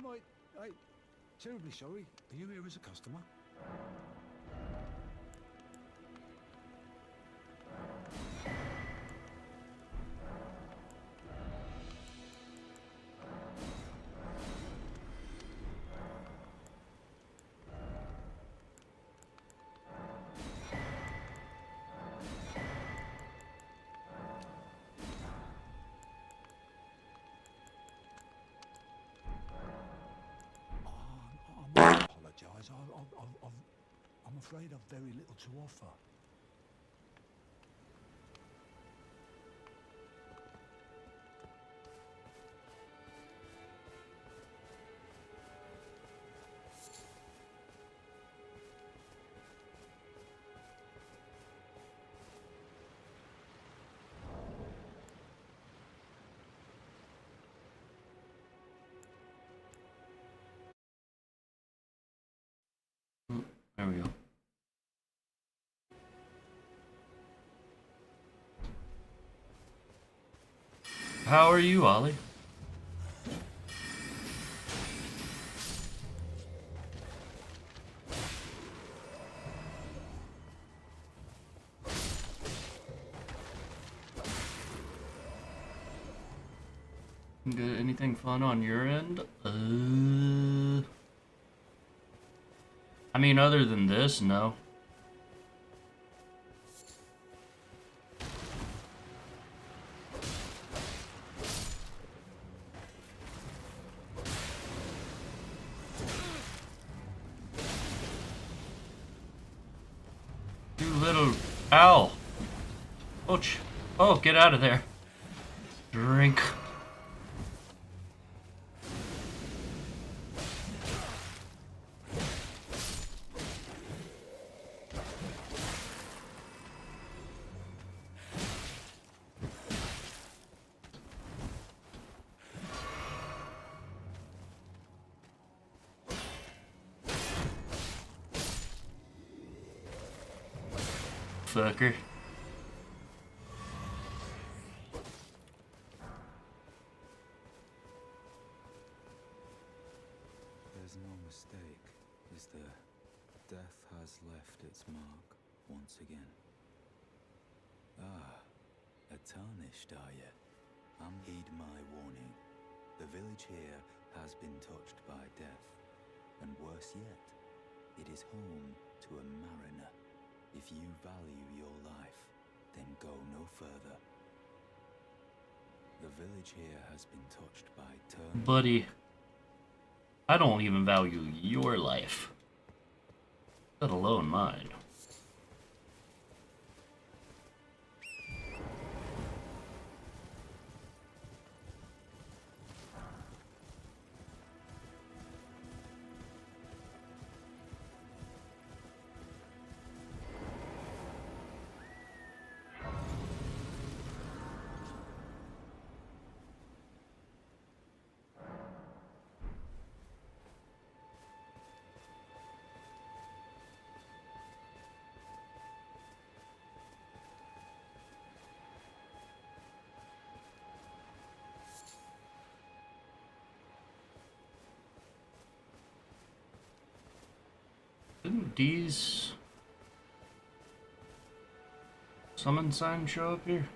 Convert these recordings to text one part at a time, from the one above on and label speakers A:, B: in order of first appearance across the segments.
A: am I... Terribly sorry. Are you here as a customer? I apologise. I'm afraid I've very little to offer.
B: There we go. How are you, Ollie? Good. Anything fun on your end? I mean, other than this, no. You little owl. Ouch. Oh, get out of there. Drink. Fucker.
C: There's no mistake, is there? Death has left its mark once again. Ah, a tarnished, are you? Heed my warning. The village here has been touched by death. And worse yet, it is home to a mariner. If you value your life, then go no further. The village here has been touched by
B: Buddy, I don't even value your life, let alone mine. Didn't D's summon sign show up here?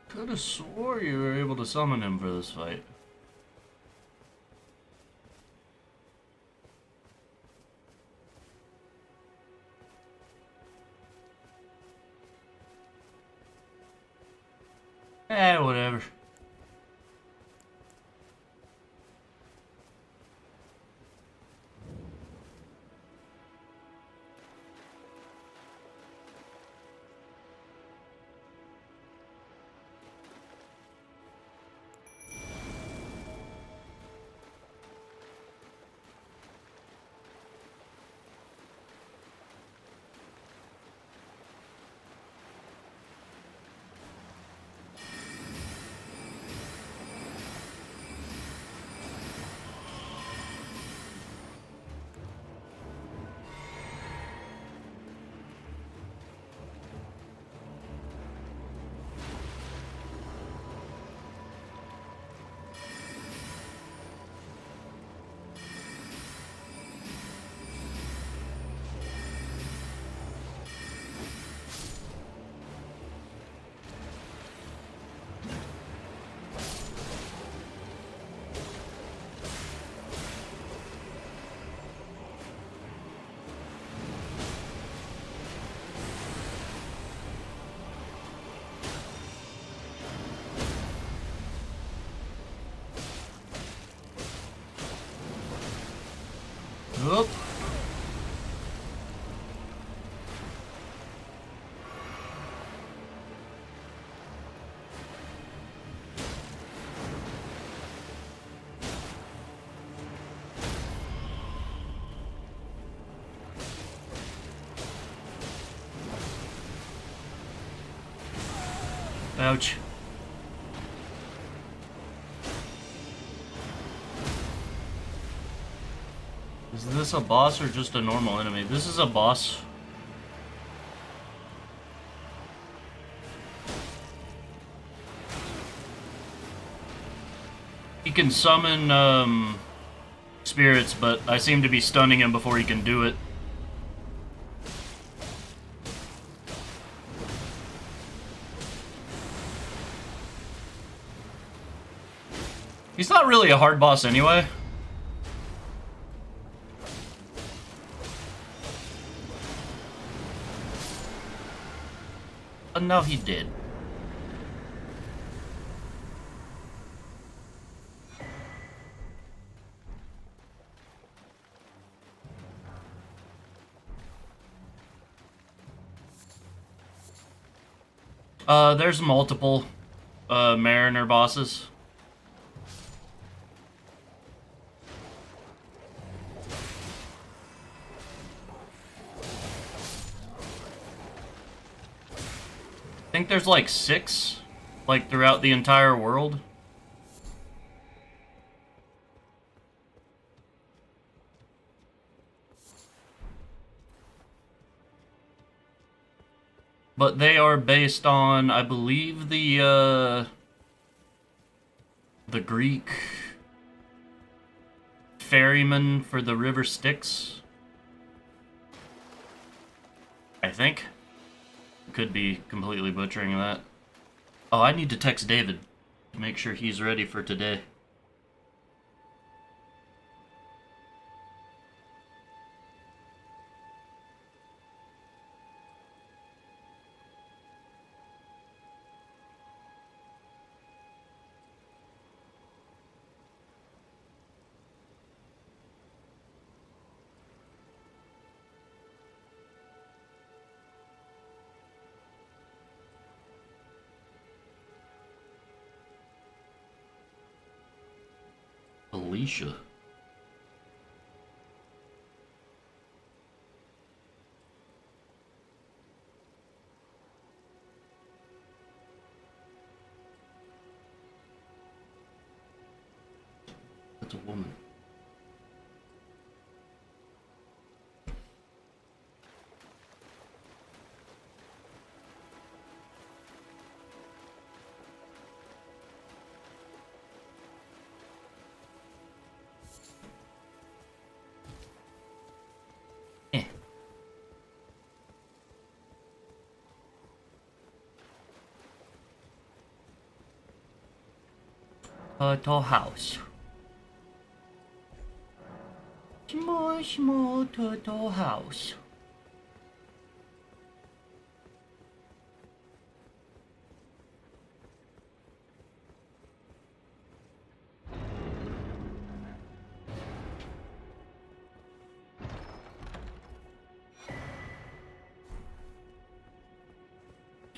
B: Could have swore you were able to summon him for this fight. Whatever. Hup. Ouch. Is this a boss or just a normal enemy? This is a boss. He can summon spirits, but I seem to be stunning him before he can do it. He's not really a hard boss anyway. But now he did. There's multiple Mariner bosses. I think there's like 6, like throughout the entire world. But they are based on, I believe, the Greek ferryman for the River Styx. I think. Could be completely butchering that. Oh, I need to text David to make sure he's ready for today. Alicia. That's a woman. Turtle house. Small, small turtle house.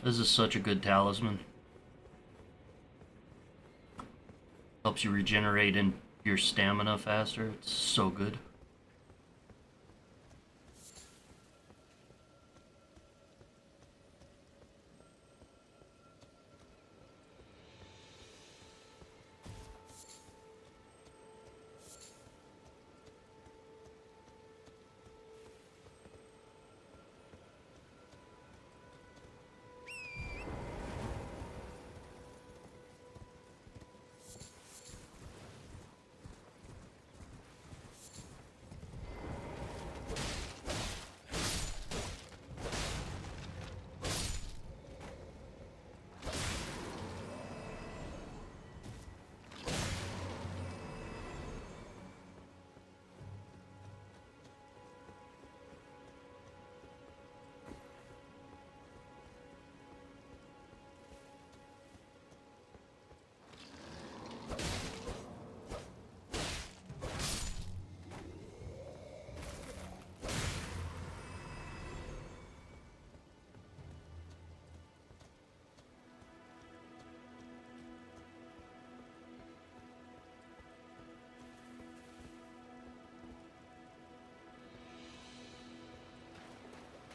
B: This is such a good talisman. Helps you regenerate in your stamina faster. It's so good.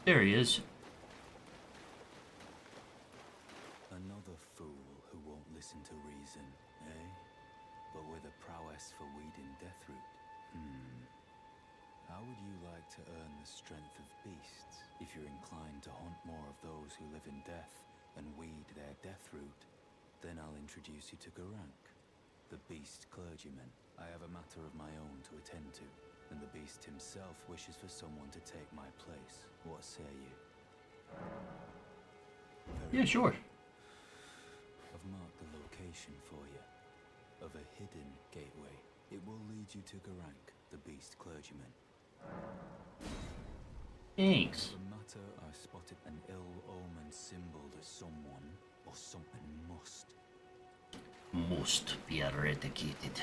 B: There he is.
C: Another fool who won't listen to reason, eh? But with a prowess for weeding Deathroot. How would you like to earn the strength of beasts if you're inclined to hunt more of those who live in death and weed their Deathroot? Then I'll introduce you to Garank, the beast clergyman. I have a matter of my own to attend to, and the beast himself wishes for someone to take my place. What say you?
B: Yeah, sure.
C: I've marked the location for you, of a hidden gateway. It will lead you to Garank, the beast clergyman.
B: Thanks.
C: For the matter, I spotted an ill-omened symbol that someone or something
B: Must be eradicated.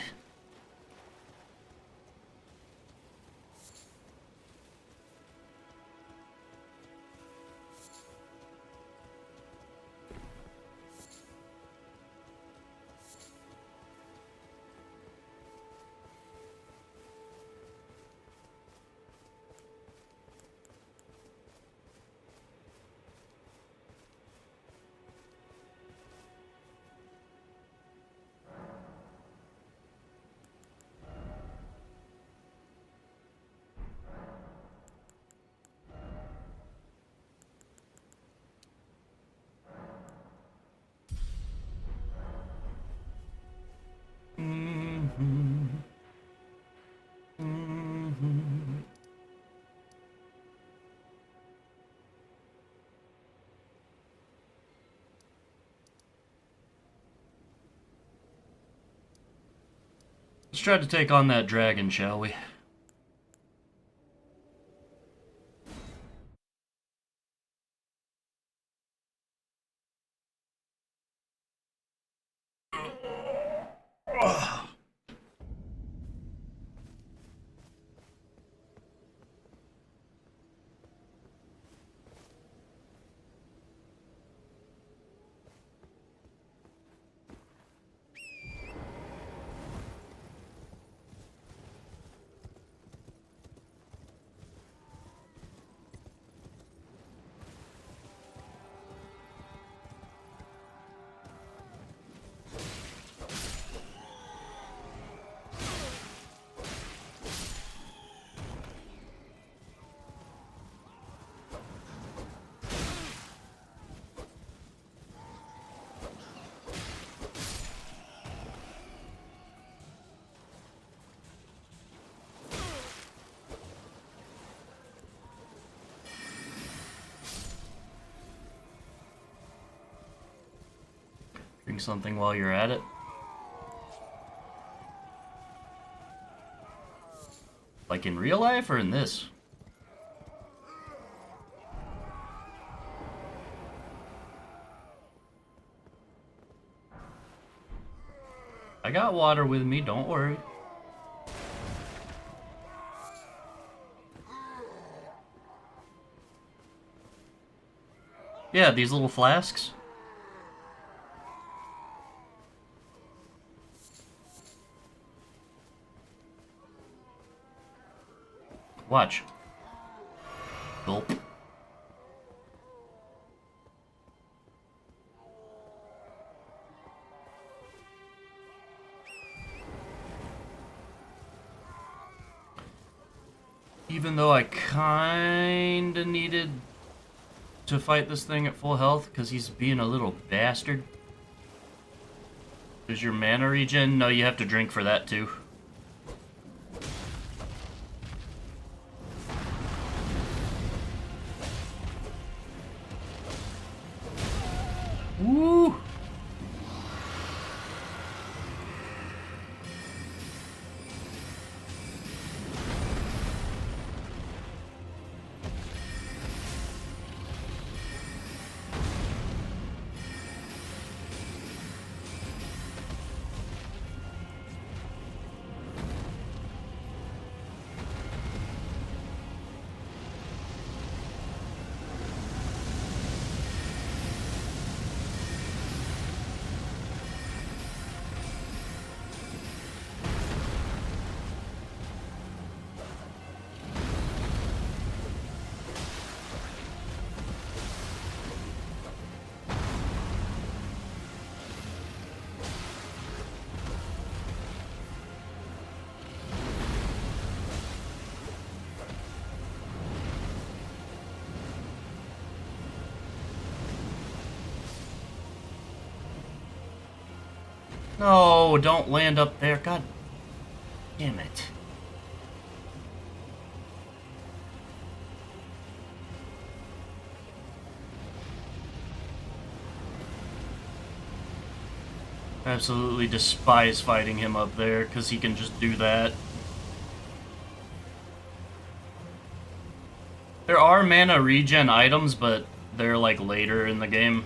B: Let's try to take on that dragon, shall we? Drink something while you're at it. Like in real life or in this? I got water with me, don't worry. Yeah, these little flasks. Watch. Gulp. Even though I kinda needed to fight this thing at full health because he's being a little bastard. Does your mana regen? No, you have to drink for that too. Woo! No, don't land up there. God damn it. I absolutely despise fighting him up there, because he can just do that. There are mana regen items, but they're like later in the game.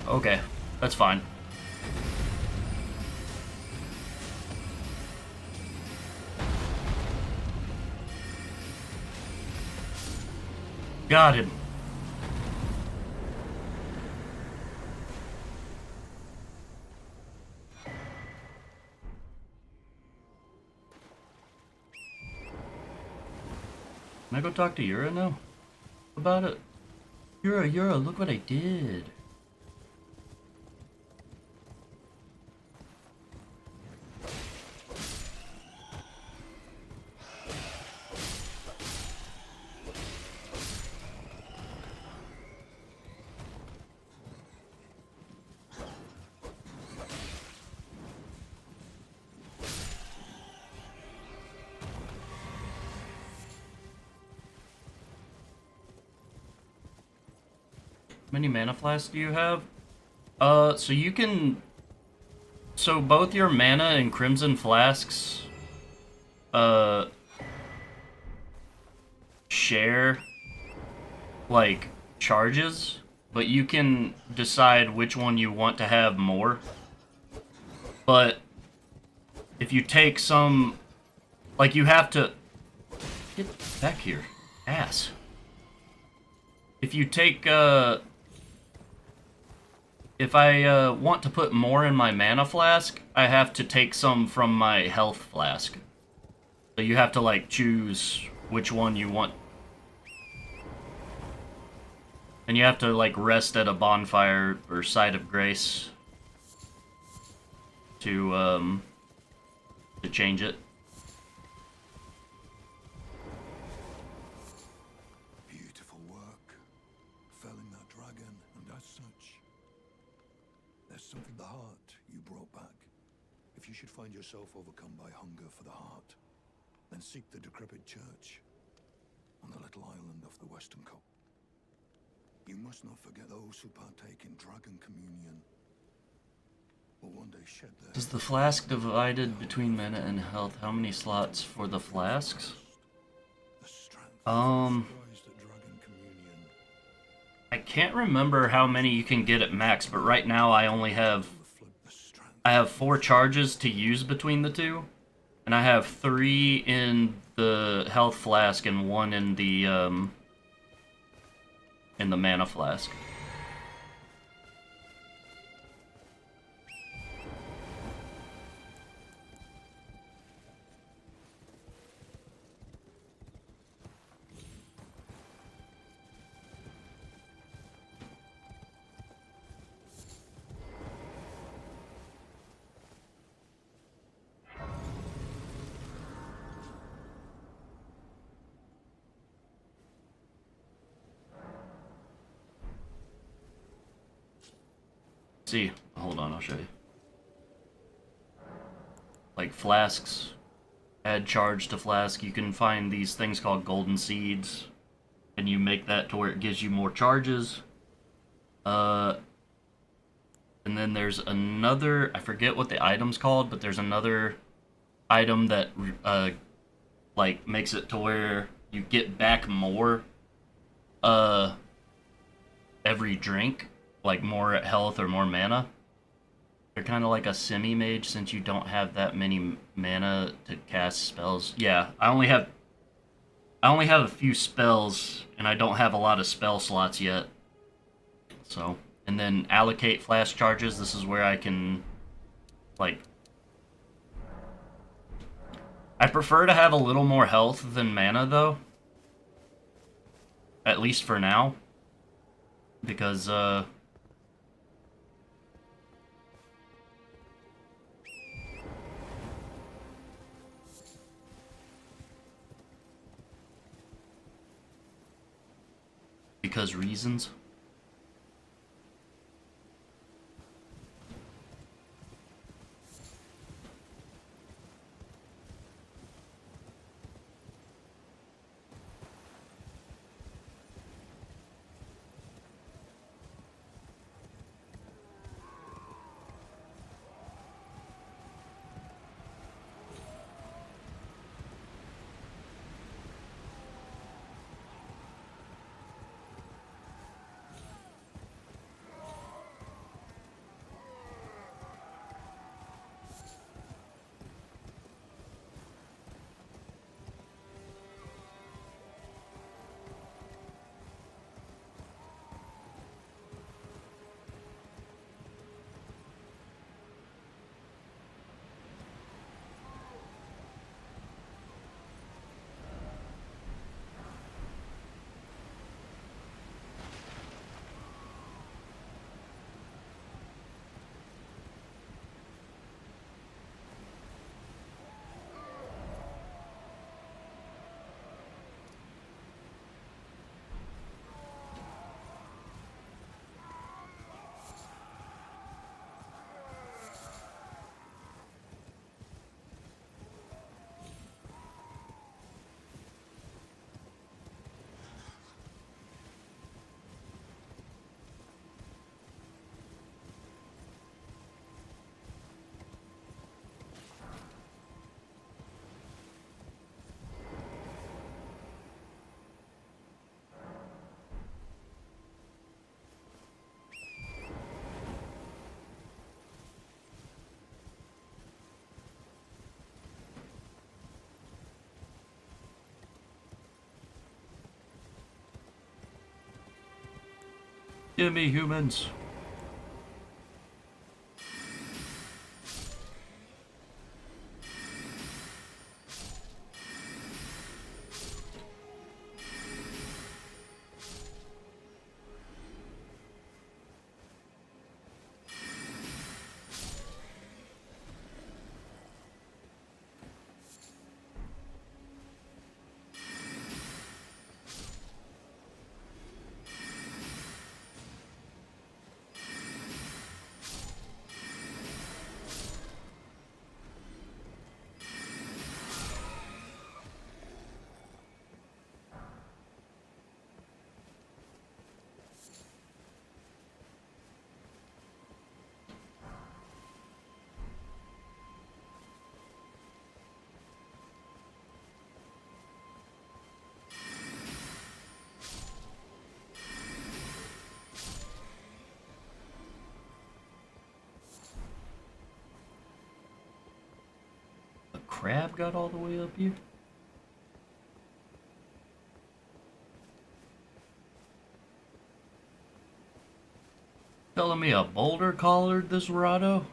B: Okay, that's fine. Got him. Can I go talk to Yura now? About it? Yura, look what I did. How many mana flasks do you have? So you can... So both your mana and crimson flasks, share, like, charges, but you can decide which one you want to have more. But if you take some... Like, you have to... Get back here, ass. If you take, if I want to put more in my mana flask, I have to take some from my health flask. So you have to, like, choose which one you want. And you have to, like, rest at a bonfire or site of grace to change it.
A: Beautiful work. Felling that dragon, and as such, there's something the heart you brought back. If you should find yourself overcome by hunger for the heart, then seek the decrepit church on the little island off the western coast. You must not forget those who partake in dragon communion will one day shed their...
B: Is the flask divided between mana and health? How many slots for the flasks? I can't remember how many you can get at max, but right now I only have... I have 4 charges to use between the two. And I have 3 in the health flask and 1 in the mana flask. See, hold on, I'll show you. Like flasks, add charge to flask. You can find these things called golden seeds, and you make that to where it gives you more charges. And then there's another, I forget what the item's called, but there's another item that like makes it to where you get back more every drink, like more health or more mana. They're kind of like a semi-mage since you don't have that many mana to cast spells. Yeah, I only have a few spells, and I don't have a lot of spell slots yet. So, and then allocate flash charges. This is where I can, like, I prefer to have a little more health than mana, though. At least for now. Because, reasons. Give me humans. crab got all the way up here? Telling me a boulder collared this Wizardo?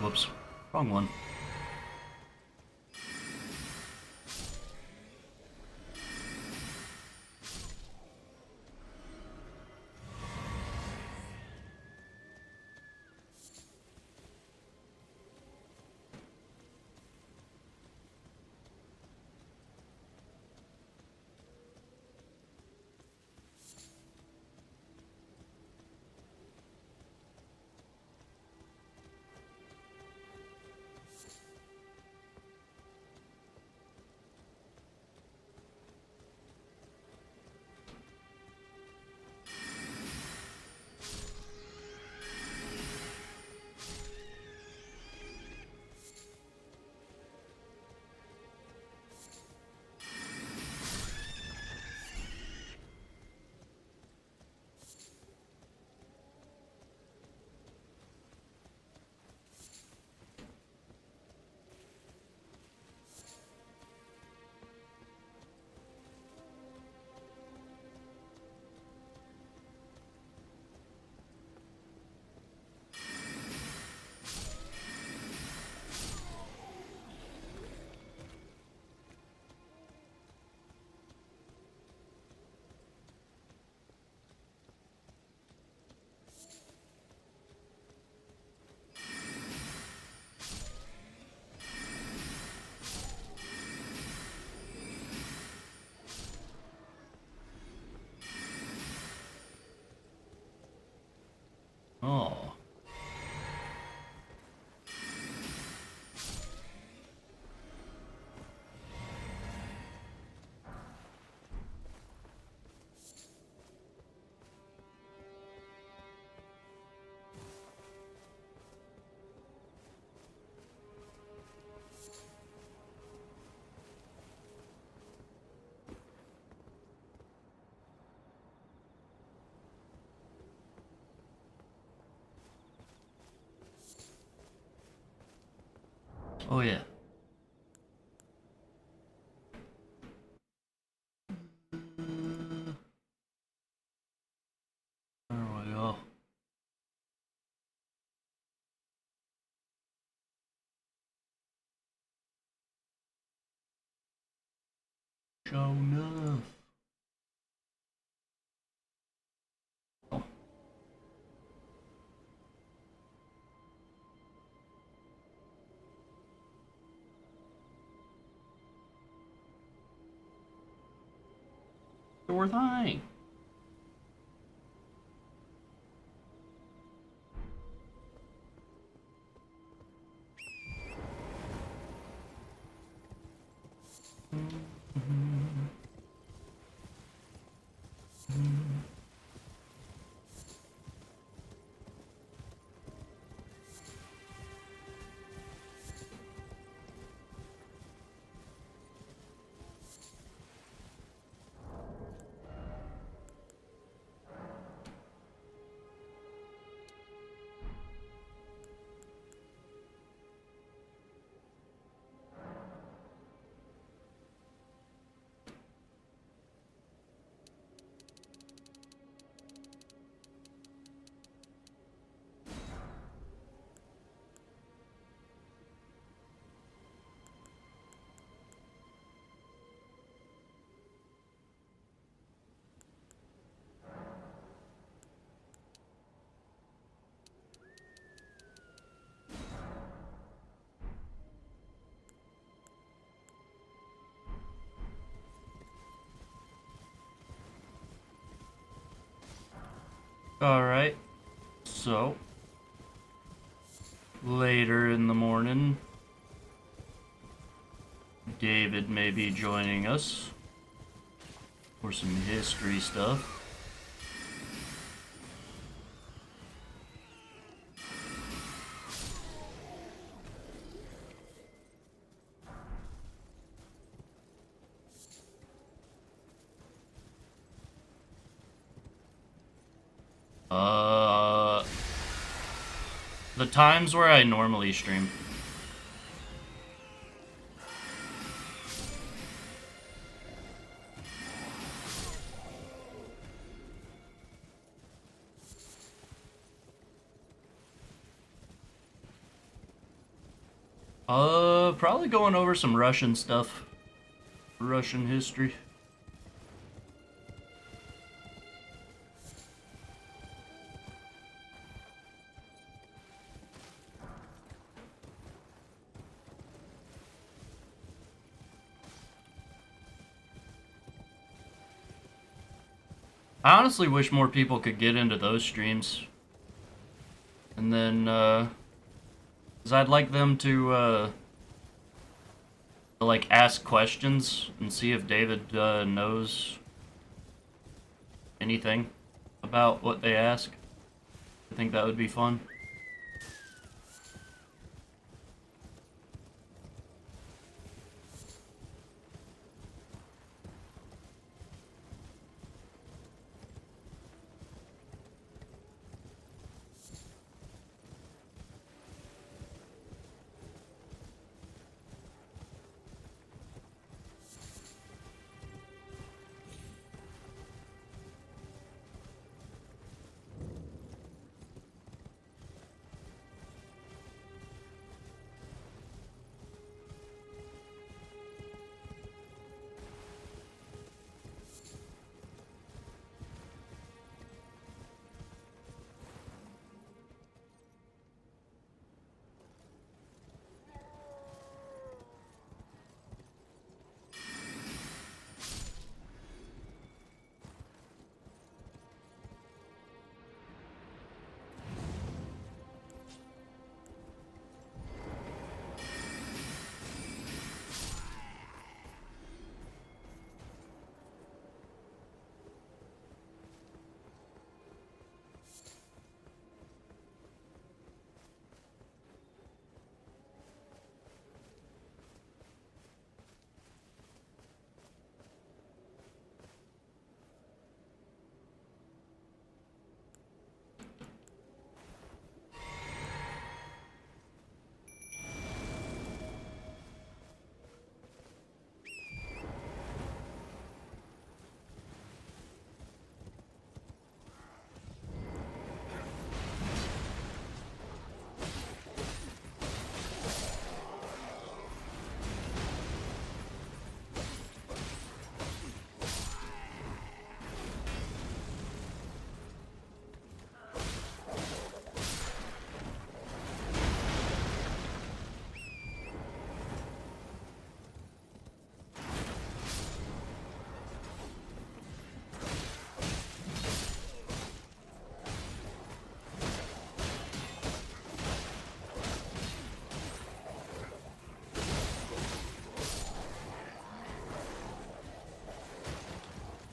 B: Whoops, wrong one. Oh. Oh yeah. There we go. Sure enough. Oh. Sure thing. Alright. So, later in the morning, David may be joining us for some history stuff. The times where I normally stream. Probably going over some Russian stuff. Russian history. I honestly wish more people could get into those streams. And then, 'cause I'd like them to like, ask questions and see if David, knows anything about what they ask. I think that would be fun.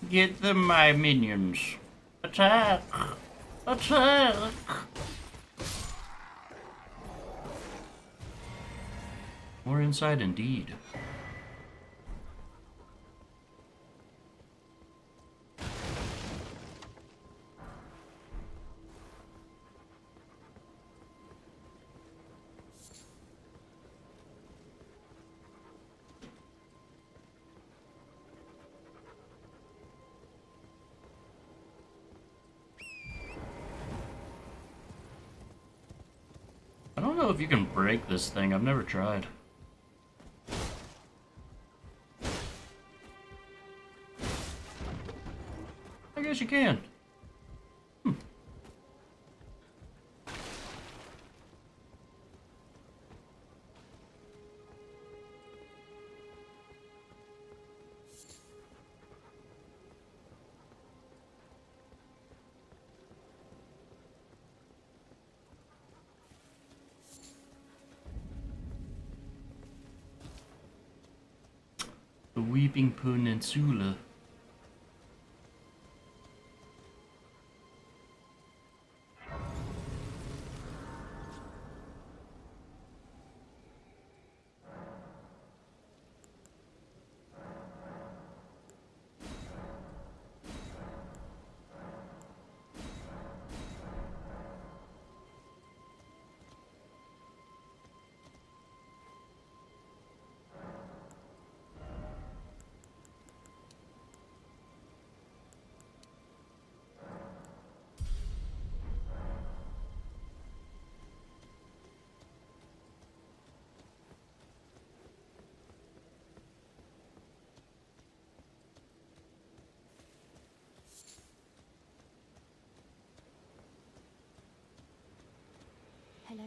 B: Get them, my minions. Attack! Attack! More inside indeed. I don't know if you can break this thing. I've never tried. I guess you can. Weeping Peninsula.
D: Hello?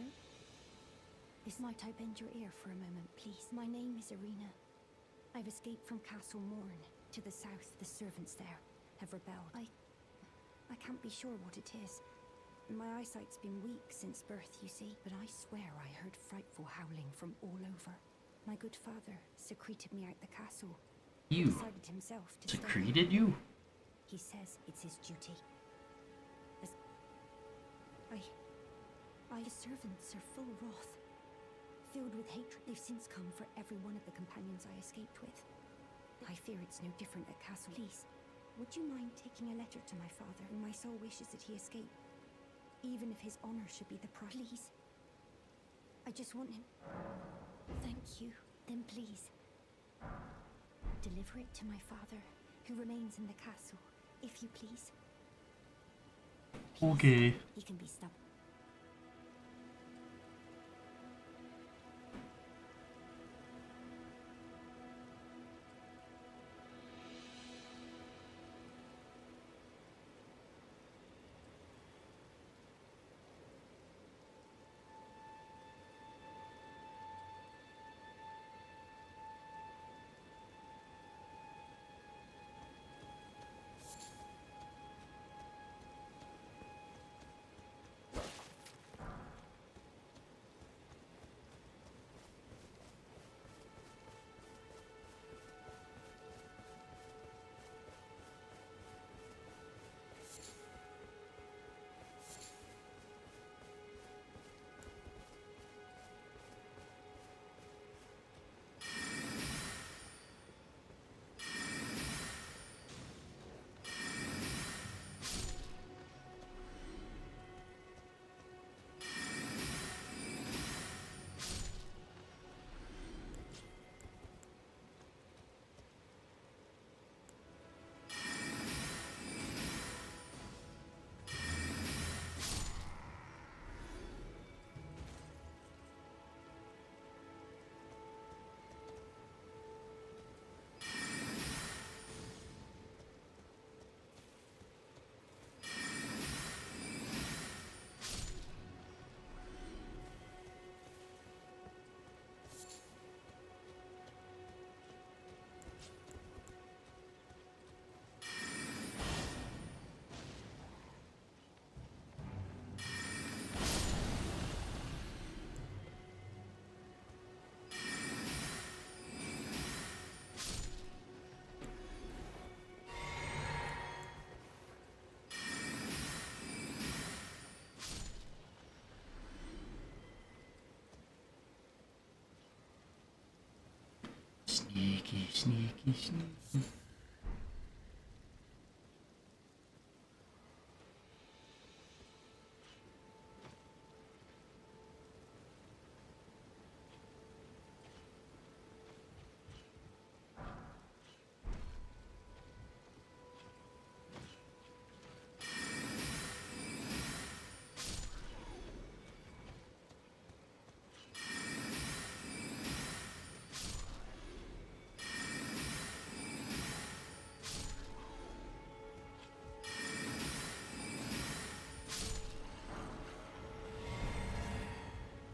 D: This might I bend your ear for a moment, please? My name is Irina. I've escaped from Castle Morn. To the south, the servants there have rebelled. I can't be sure what it is. My eyesight's been weak since birth, you see, but I swear I heard frightful howling from all over. My good father secreted me out the castle.
B: You
D: Decided himself to
B: secreted you?
D: He says it's his duty. The servants are full wrath, filled with hatred. They've since come for every one of the companions I escaped with. I fear it's no different at Castle. Please, would you mind taking a letter to my father? My soul wishes that he escape, even if his honor should be the price. Please. I just want him. Thank you. Then please, deliver it to my father, who remains in the castle, if you please.
B: Okay.
D: He can be stubborn.
B: Sneaky, sneaky, sneaky.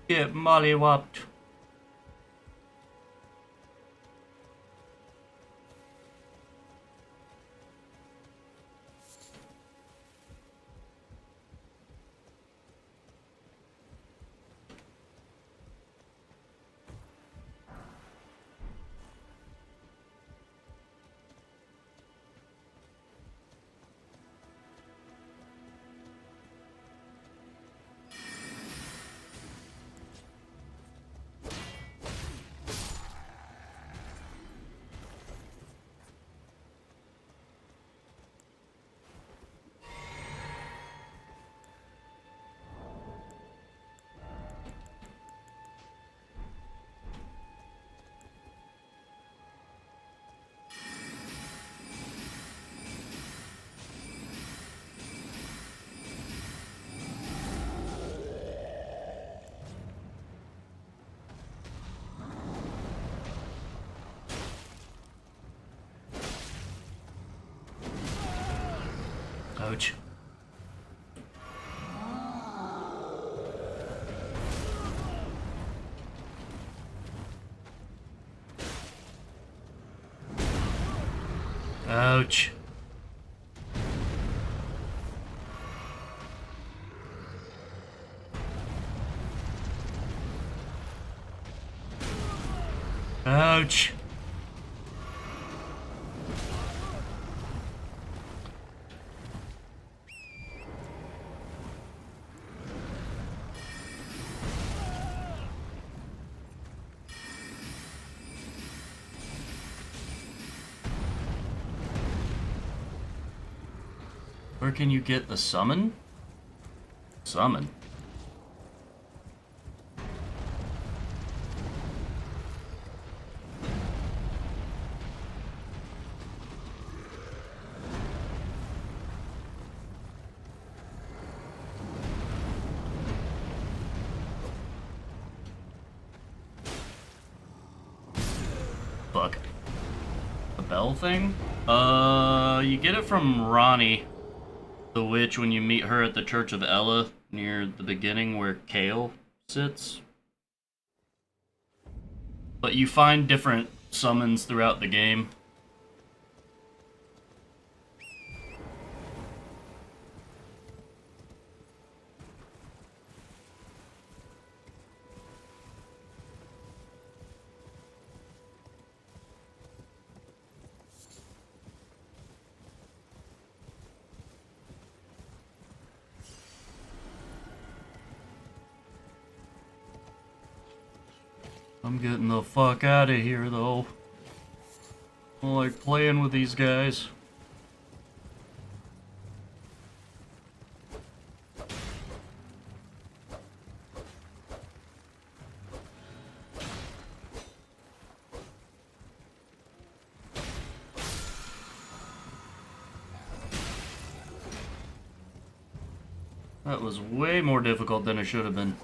B: Get mollywopped. Ouch. Ouch. Ouch. Where can you get the summon? Summon. Fuck. The bell thing? You get it from Ronnie, the witch, when you meet her at the Church of Ella, near the beginning where Kale sits. But you find different summons throughout the game. I'm getting the fuck out of here, though. I don't like playing with these guys. That was way more difficult than it should have been.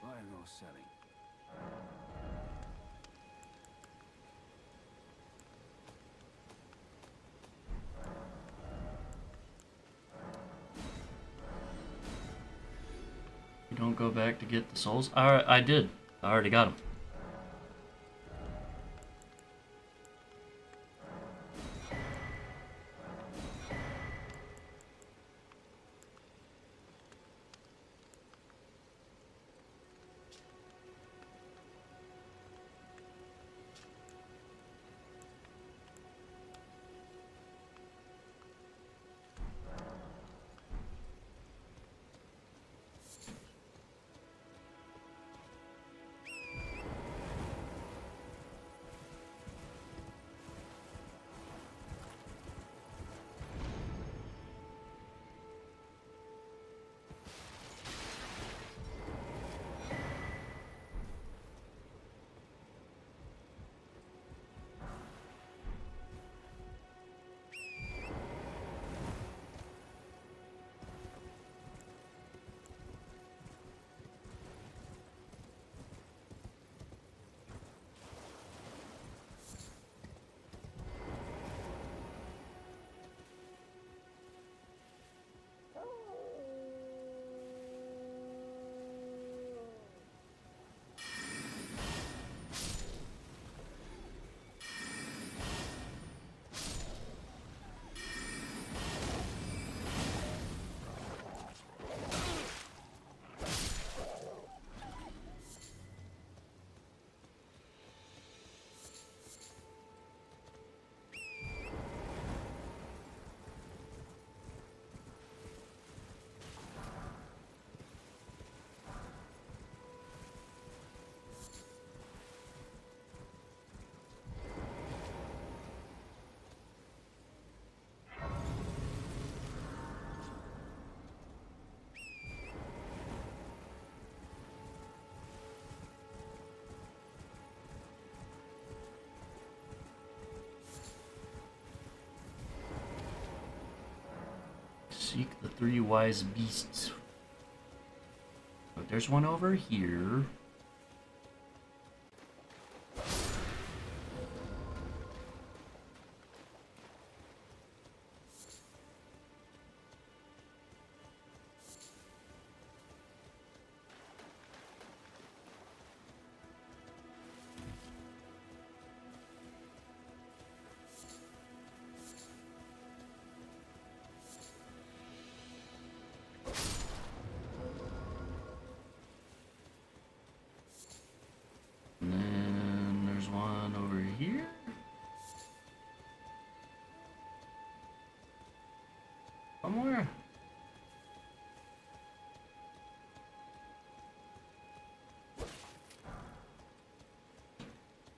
C: Buying or selling?
B: You don't go back to get the souls? I did. I already got them. Seek the 3 wise beasts. But there's one over here. And then there's one over here. Somewhere.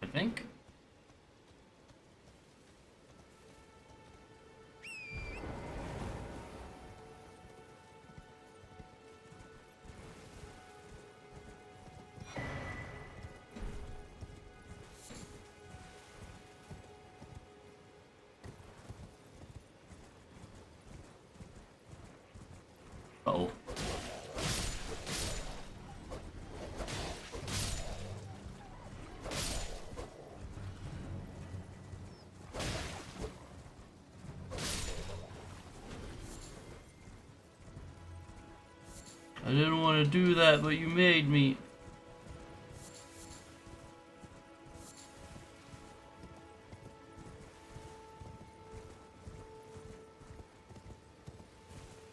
B: I think. Uh-oh. I didn't want to do that, but you made me.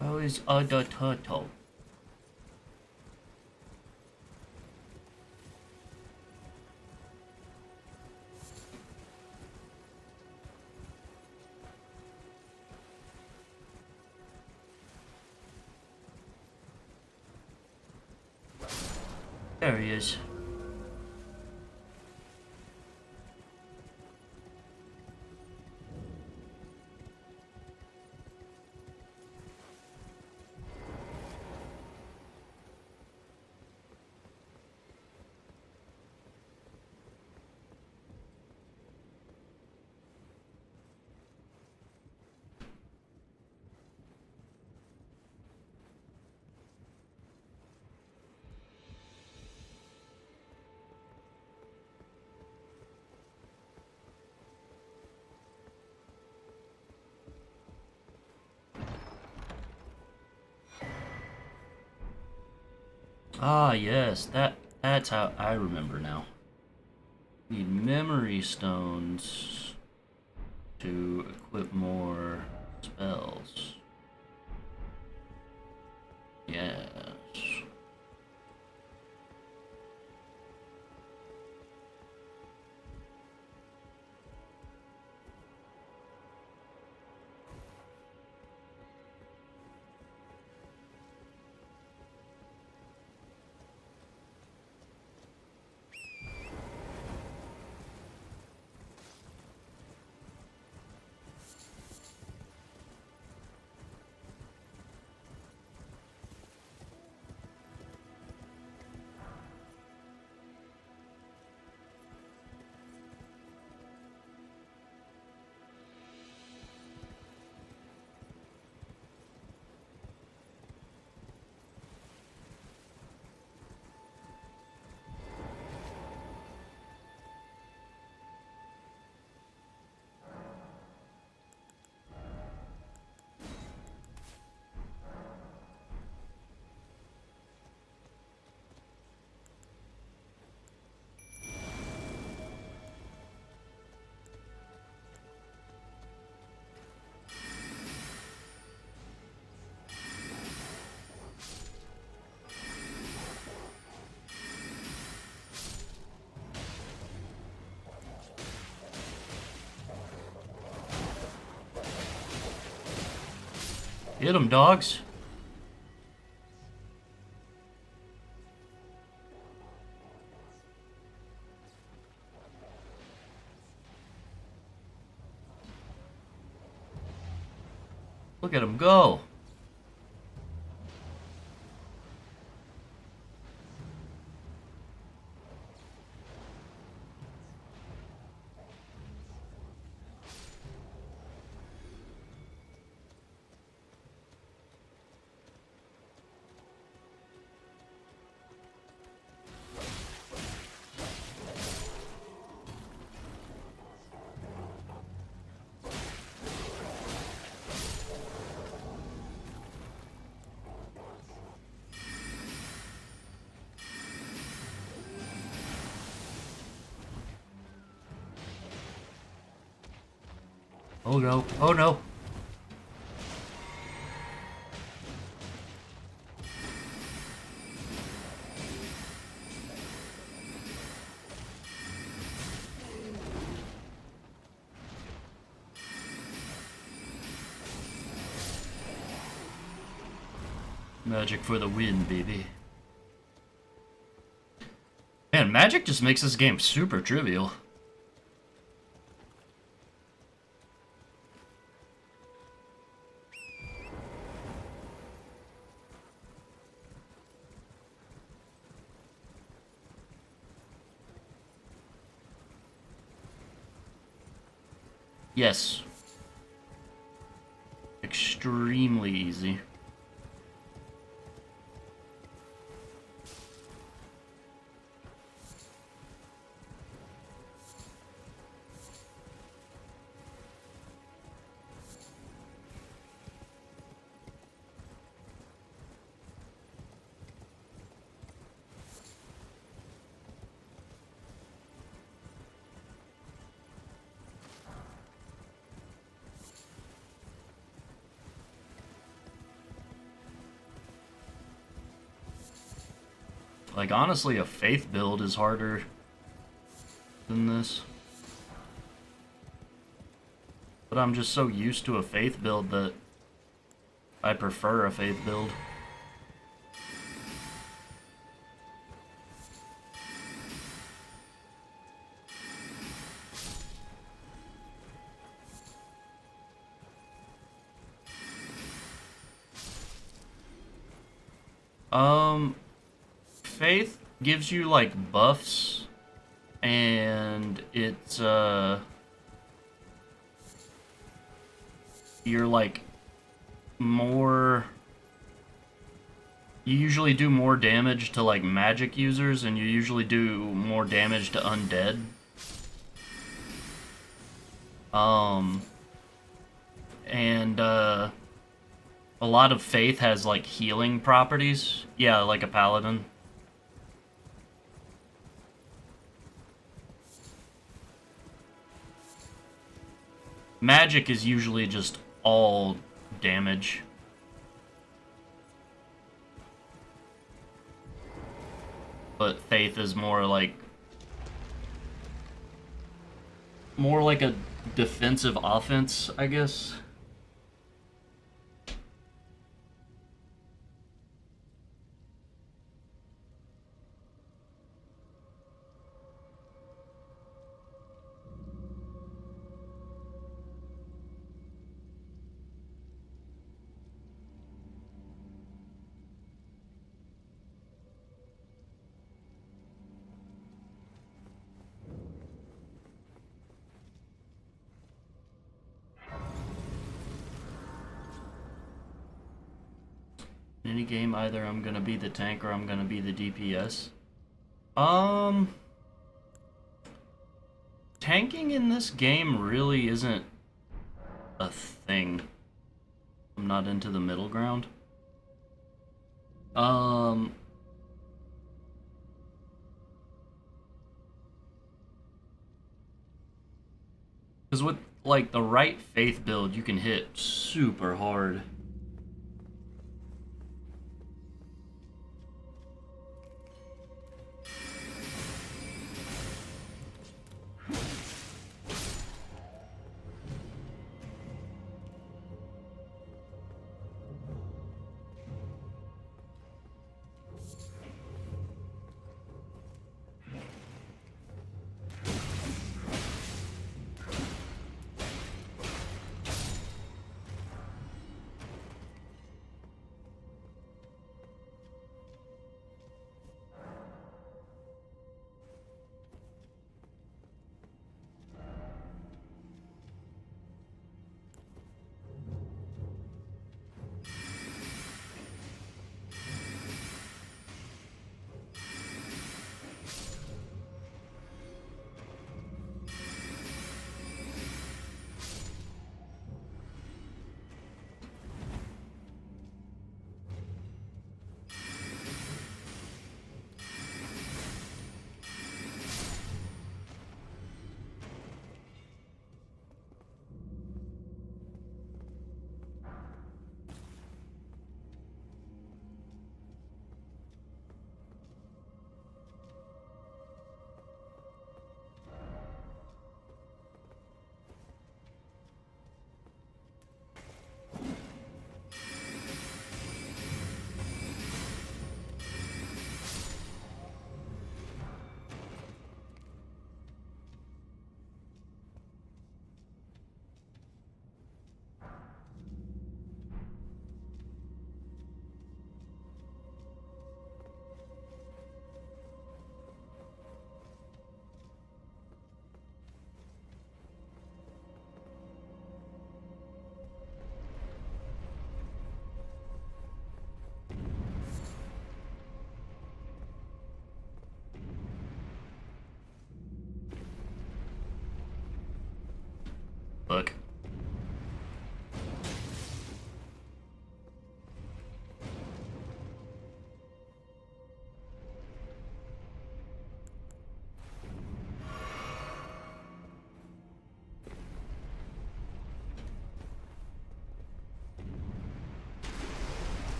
B: How is other turtle? There he is. Ah, yes, that's how I remember now. Need memory stones to equip more spells. Yes. Get 'em, dogs. Look at him go. Oh no. Oh no. Magic for the win, baby. Man, magic just makes this game super trivial. Yes. Extremely easy. Like, honestly, a faith build is harder than this. But I'm just so used to a faith build that I prefer a faith build. Faith gives you, like, buffs, and it's, you're, like, more... You usually do more damage to, like, magic users, and you usually do more damage to undead. A lot of faith has, like, healing properties. Yeah, like a paladin. Magic is usually just all damage. But faith is more like a defensive offense, I guess. Any game, either I'm gonna be the tank or I'm gonna be the DPS. Tanking in this game really isn't a thing. I'm not into the middle ground. Because with, like, the right faith build, you can hit super hard.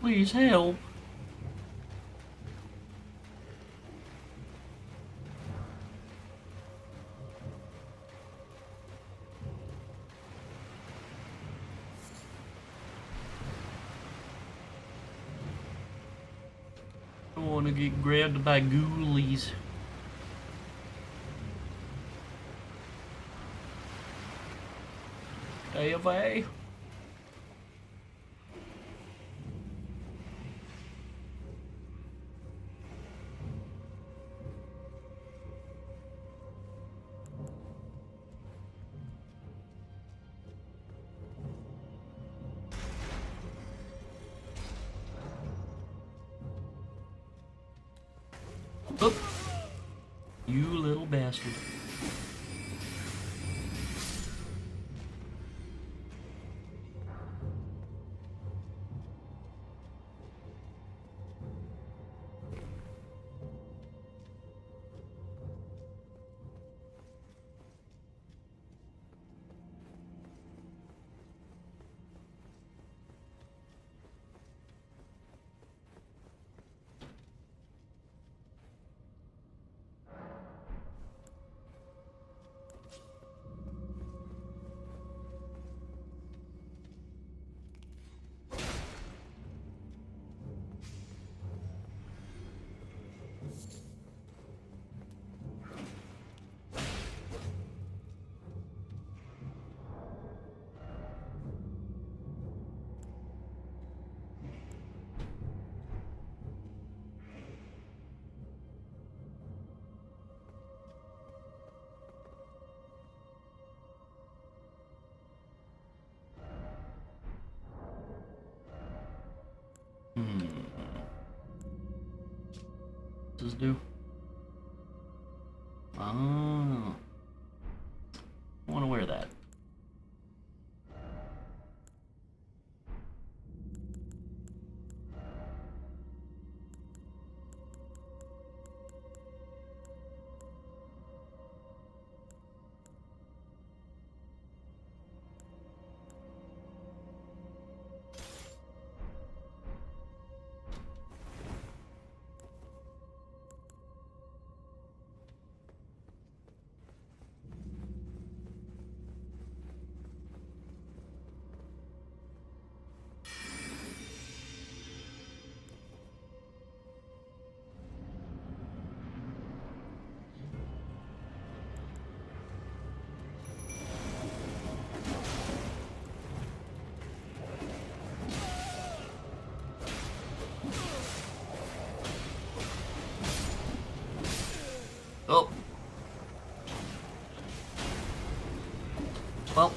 B: Please help. I don't want to get grabbed by ghoulies. Stay away. Oop. You little bastard. Does this do? Oh. I want to wear that. Oh. Well.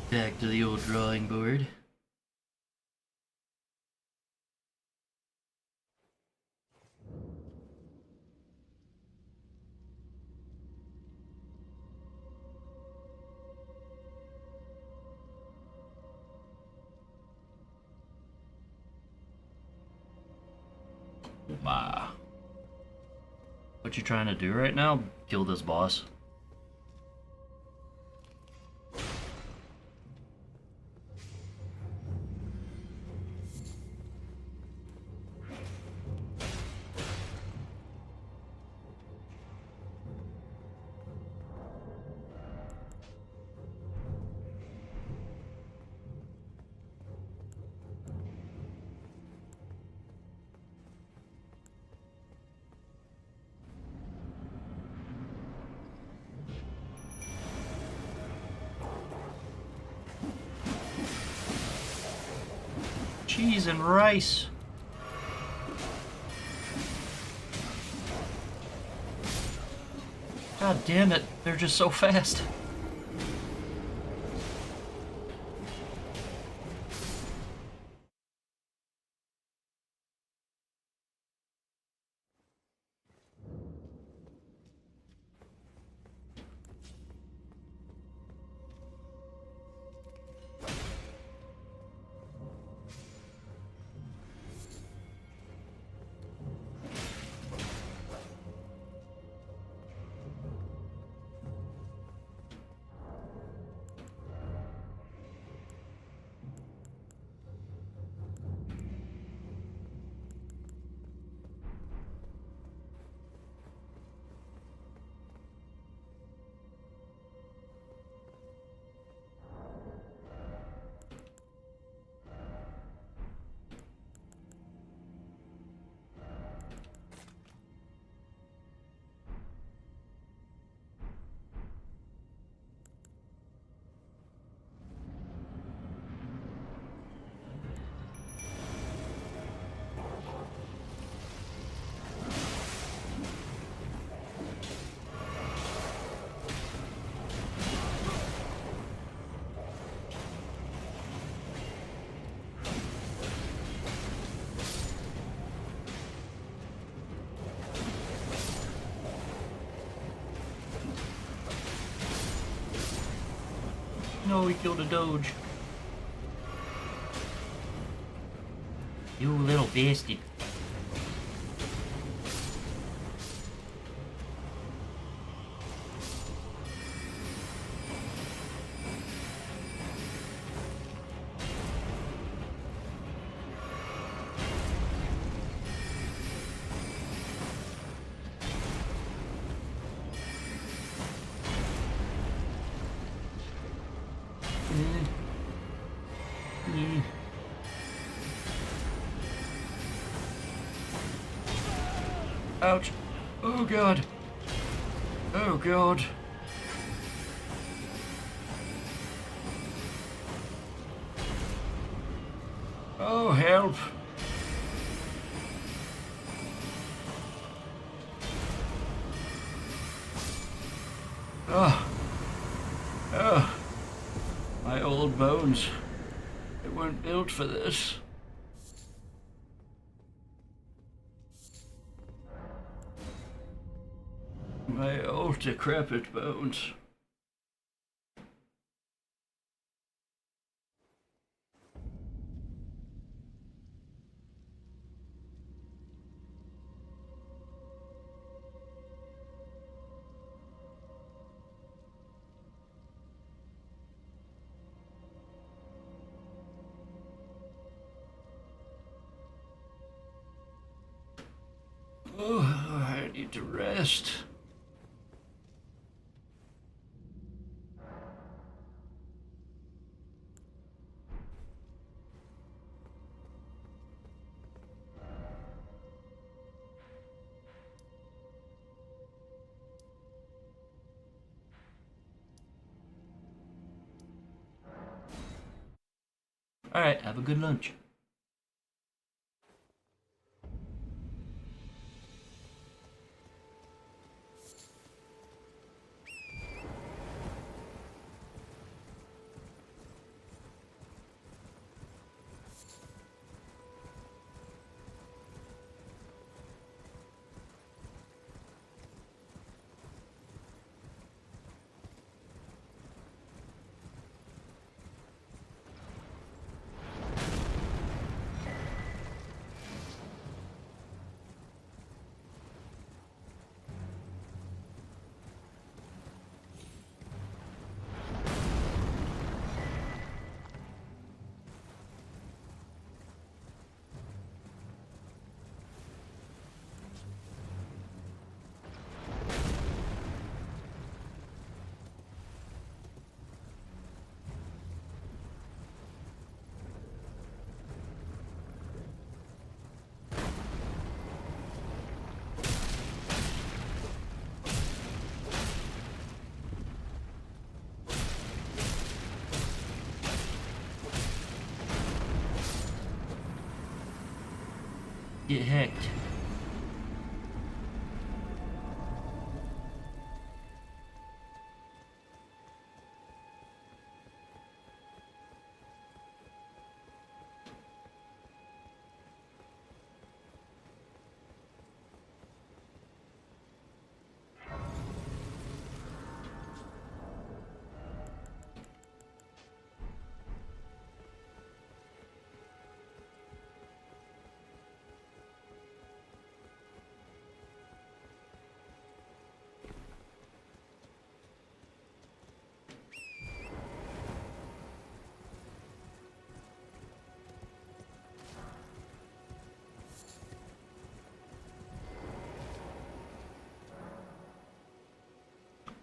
B: Back to the old drawing board. Wow. What you trying to do right now? Kill this boss. Cheese and rice. God damn it, they're just so fast. No, he killed a doge. You little bastard. Ouch. Oh god. Oh god. Oh help. Oh. Oh. My old bones. They weren't built for this. My old decrepit bones. Oh, I need to rest. Alright, have a good lunch. Get hacked.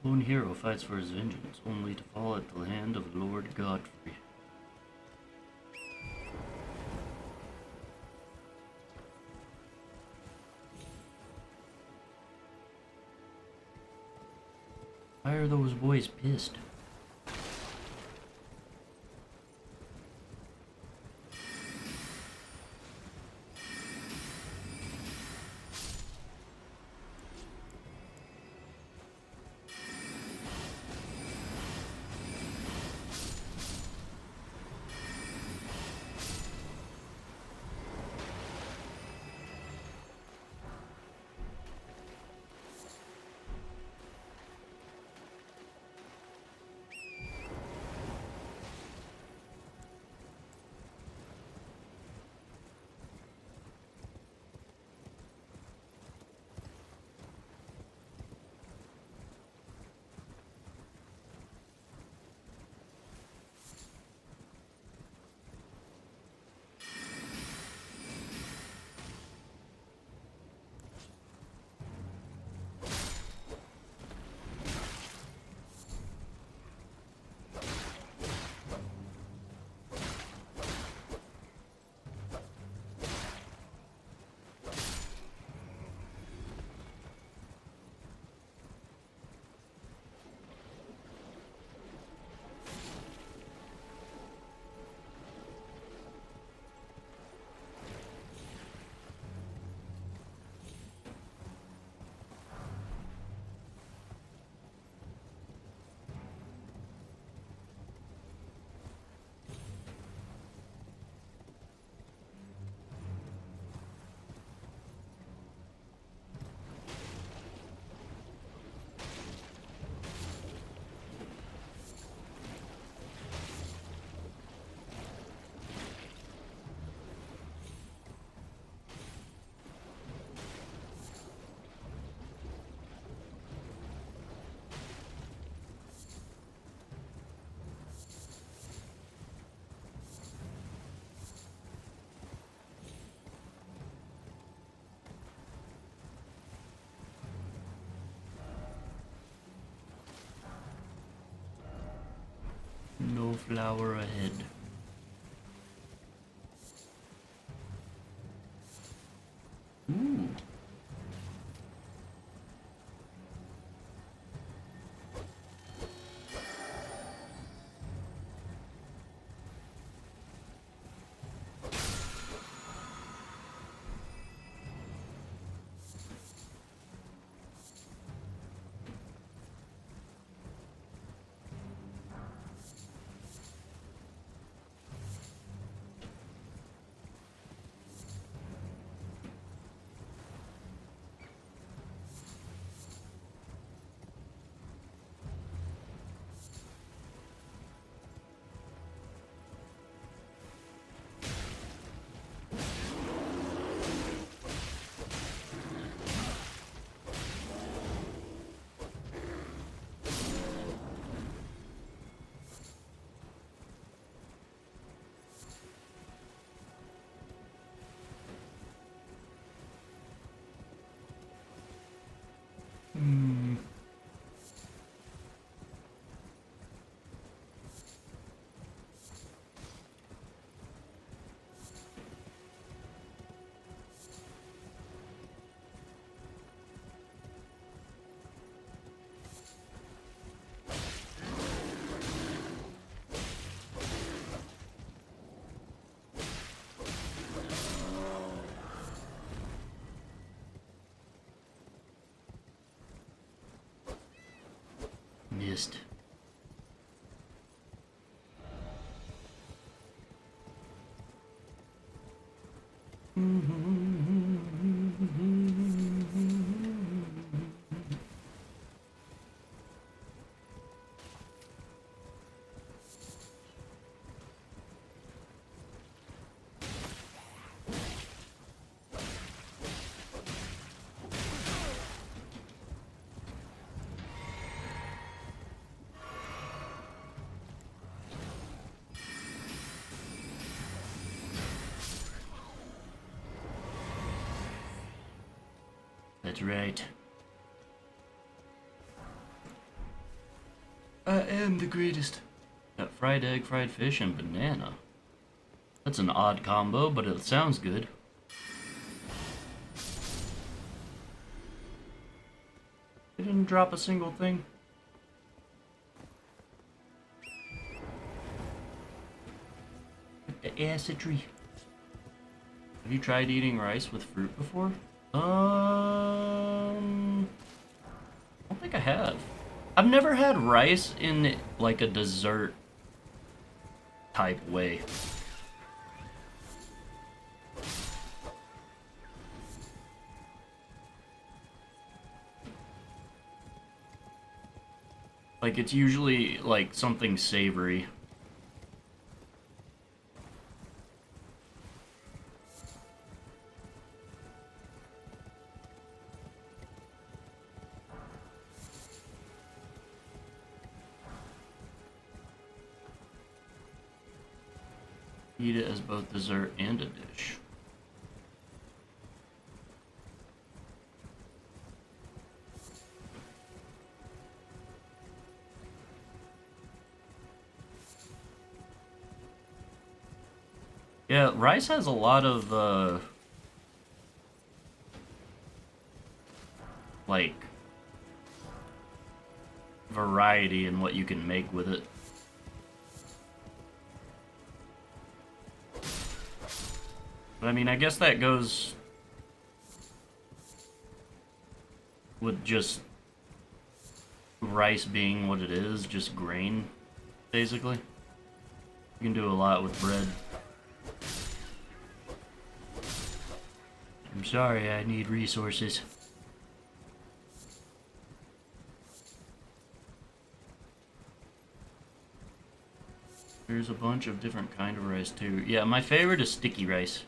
B: Lone hero fights for his vengeance, only to fall at the hand of Lord Godfrey. Why are those boys pissed? flower ahead. Ooh. Hmm. Missed. That's right. I am the greatest. Got fried egg, fried fish, and banana. That's an odd combo, but it sounds good. It didn't drop a single thing. The acid tree. Have you tried eating rice with fruit before? I don't think I have. I've never had rice in like a dessert type way. Like it's usually like something savory. Eat it as both dessert and a dish. Yeah, rice has a lot of, like, variety in what you can make with it. But I mean, I guess that goes with just rice being what it is, just grain, basically. You can do a lot with bread. I'm sorry, I need resources. There's a bunch of different kind of rice too. Yeah, my favorite is sticky rice.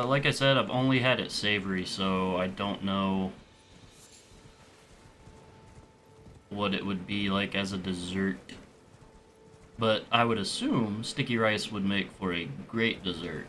B: Like I said, I've only had it savory, so I don't know what it would be like as a dessert. But I would assume sticky rice would make for a great dessert.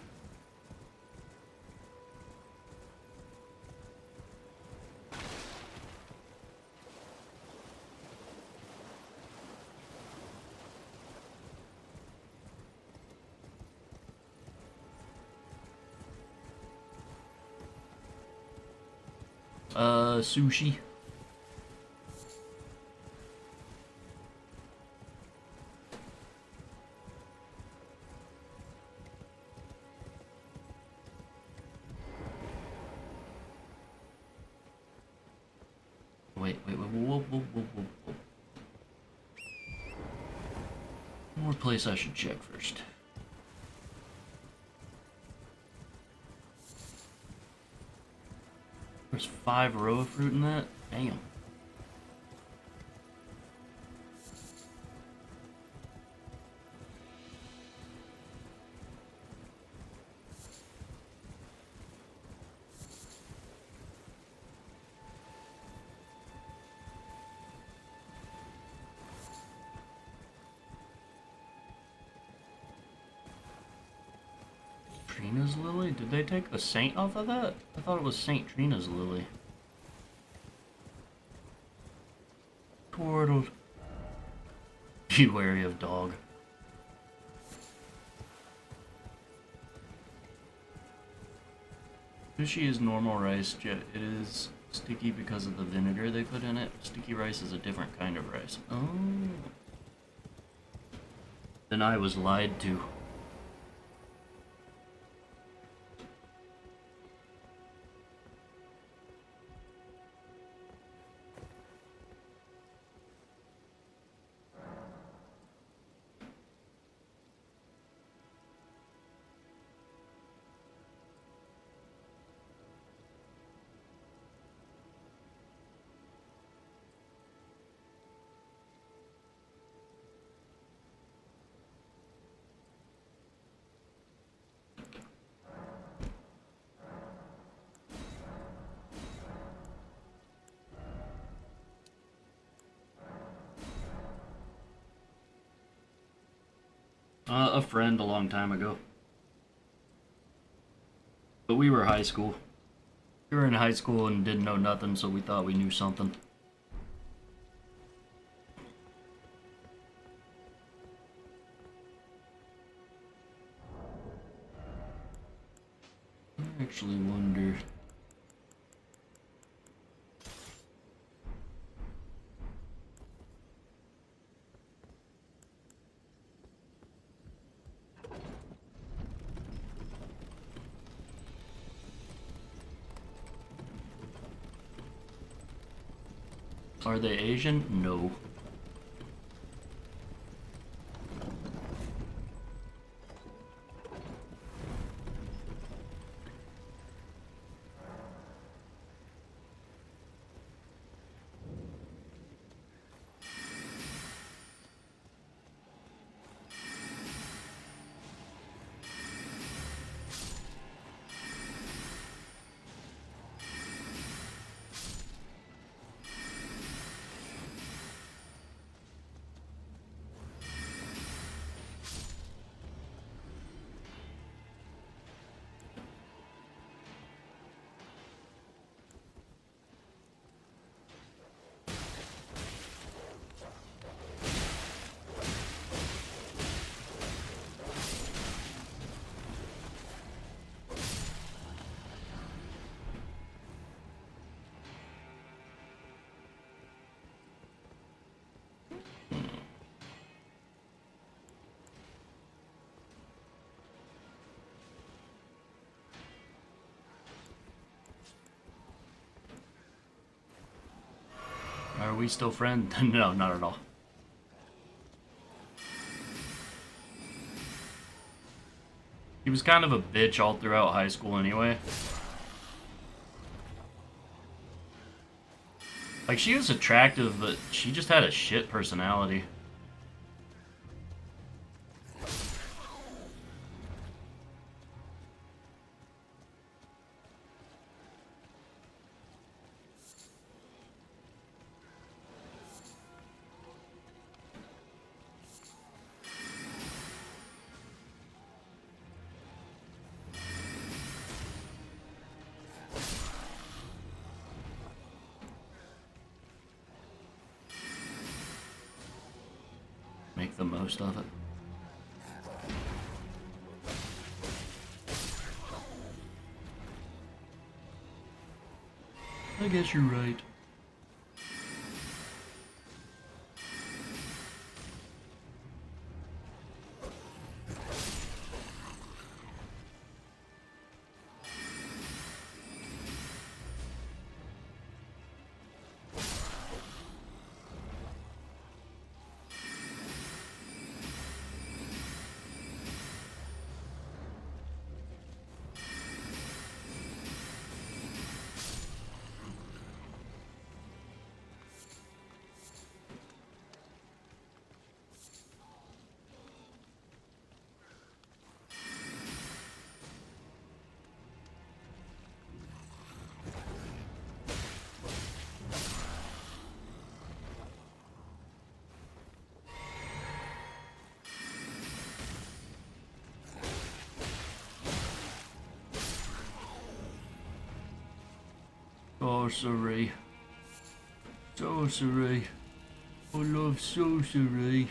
B: Sushi. Wait, whoa. One more place I should check first. There's 5 row of fruit in that? Damn. Trina's lily? Did they take the saint off of that? I thought it was Saint Trina's lily. Turtle. Be wary of dog. Sushi is normal rice, it is sticky because of the vinegar they put in it. Sticky rice is a different kind of rice. Oh. Then I was lied to. A friend a long time ago. But we were high school. We were in high school and didn't know nothing, so we thought we knew something. I actually wonder... Are they Asian? No. Are we still friends? No, not at all. He was kind of a bitch all throughout high school anyway. Like, she was attractive, but she just had a shit personality. make the most of it. I guess you're right. Sorcery. Sorcery. I love sorcery.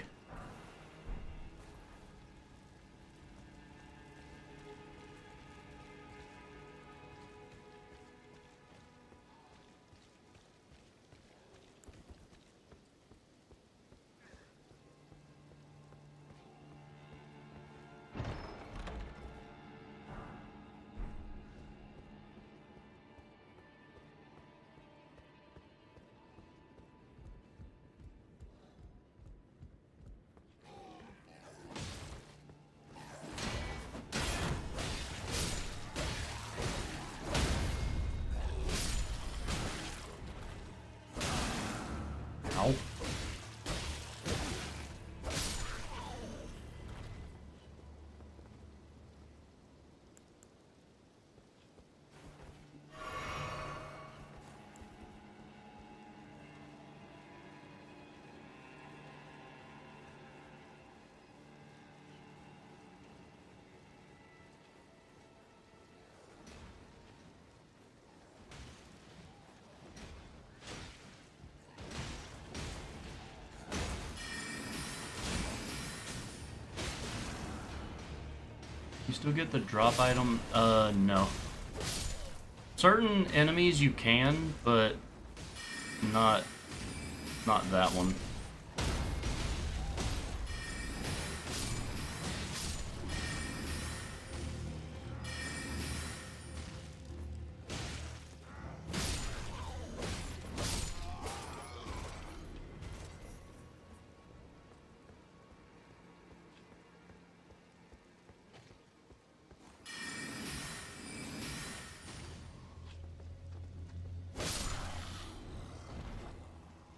B: Ow. You still get the drop item? No. Certain enemies you can, but not that one.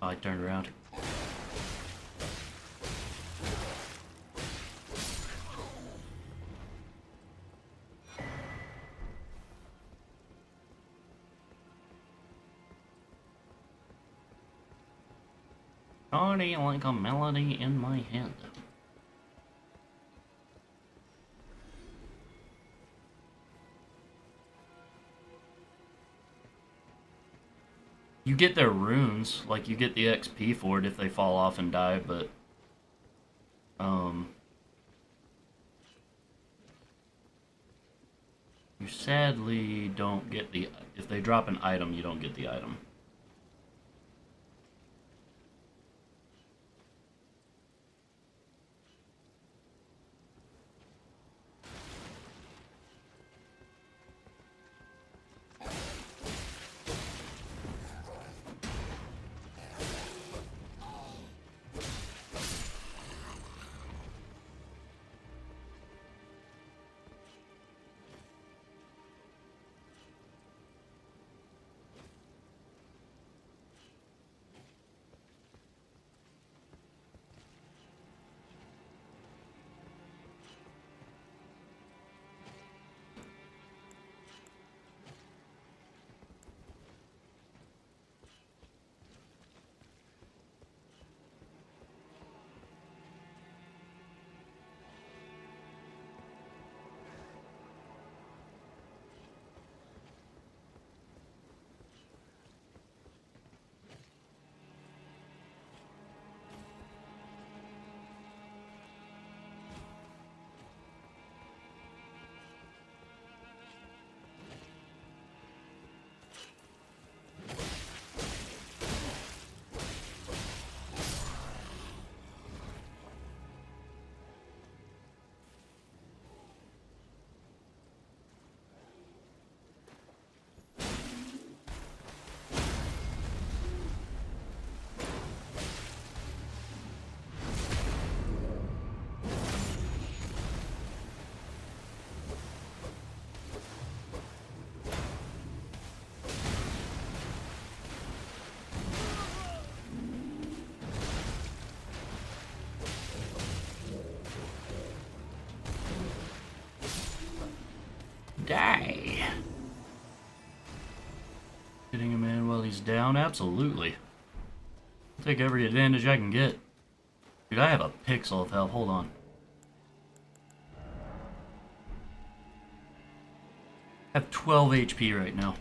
B: Oh, I turned around. Already like a melody in my head. You get their runes, like you get the XP for it if they fall off and die, but you sadly don't get the, if they drop an item, you don't get the item. down? Absolutely. I'll take every advantage I can get. Dude, I have a pixel of health. Hold on. I have 12 HP right now.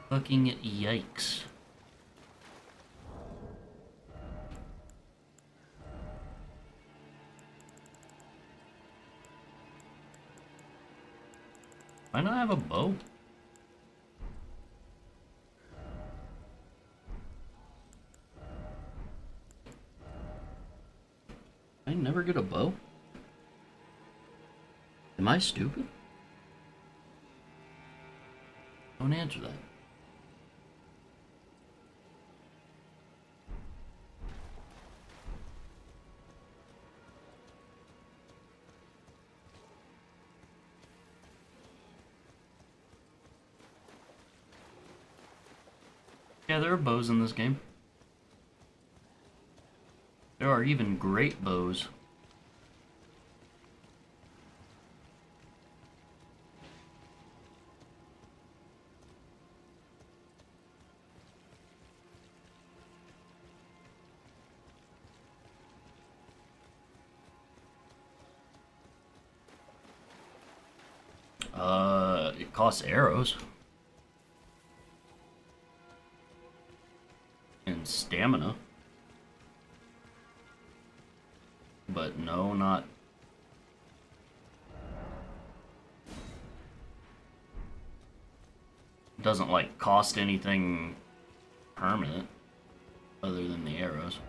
B: Fucking yikes. Why not have a bow? I never get a bow? Am I stupid? Don't answer that. Yeah, there are bows in this game. There are even great bows. It costs arrows. And stamina. But no, not... Doesn't, like, cost anything permanent other than the arrows.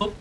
B: Oh.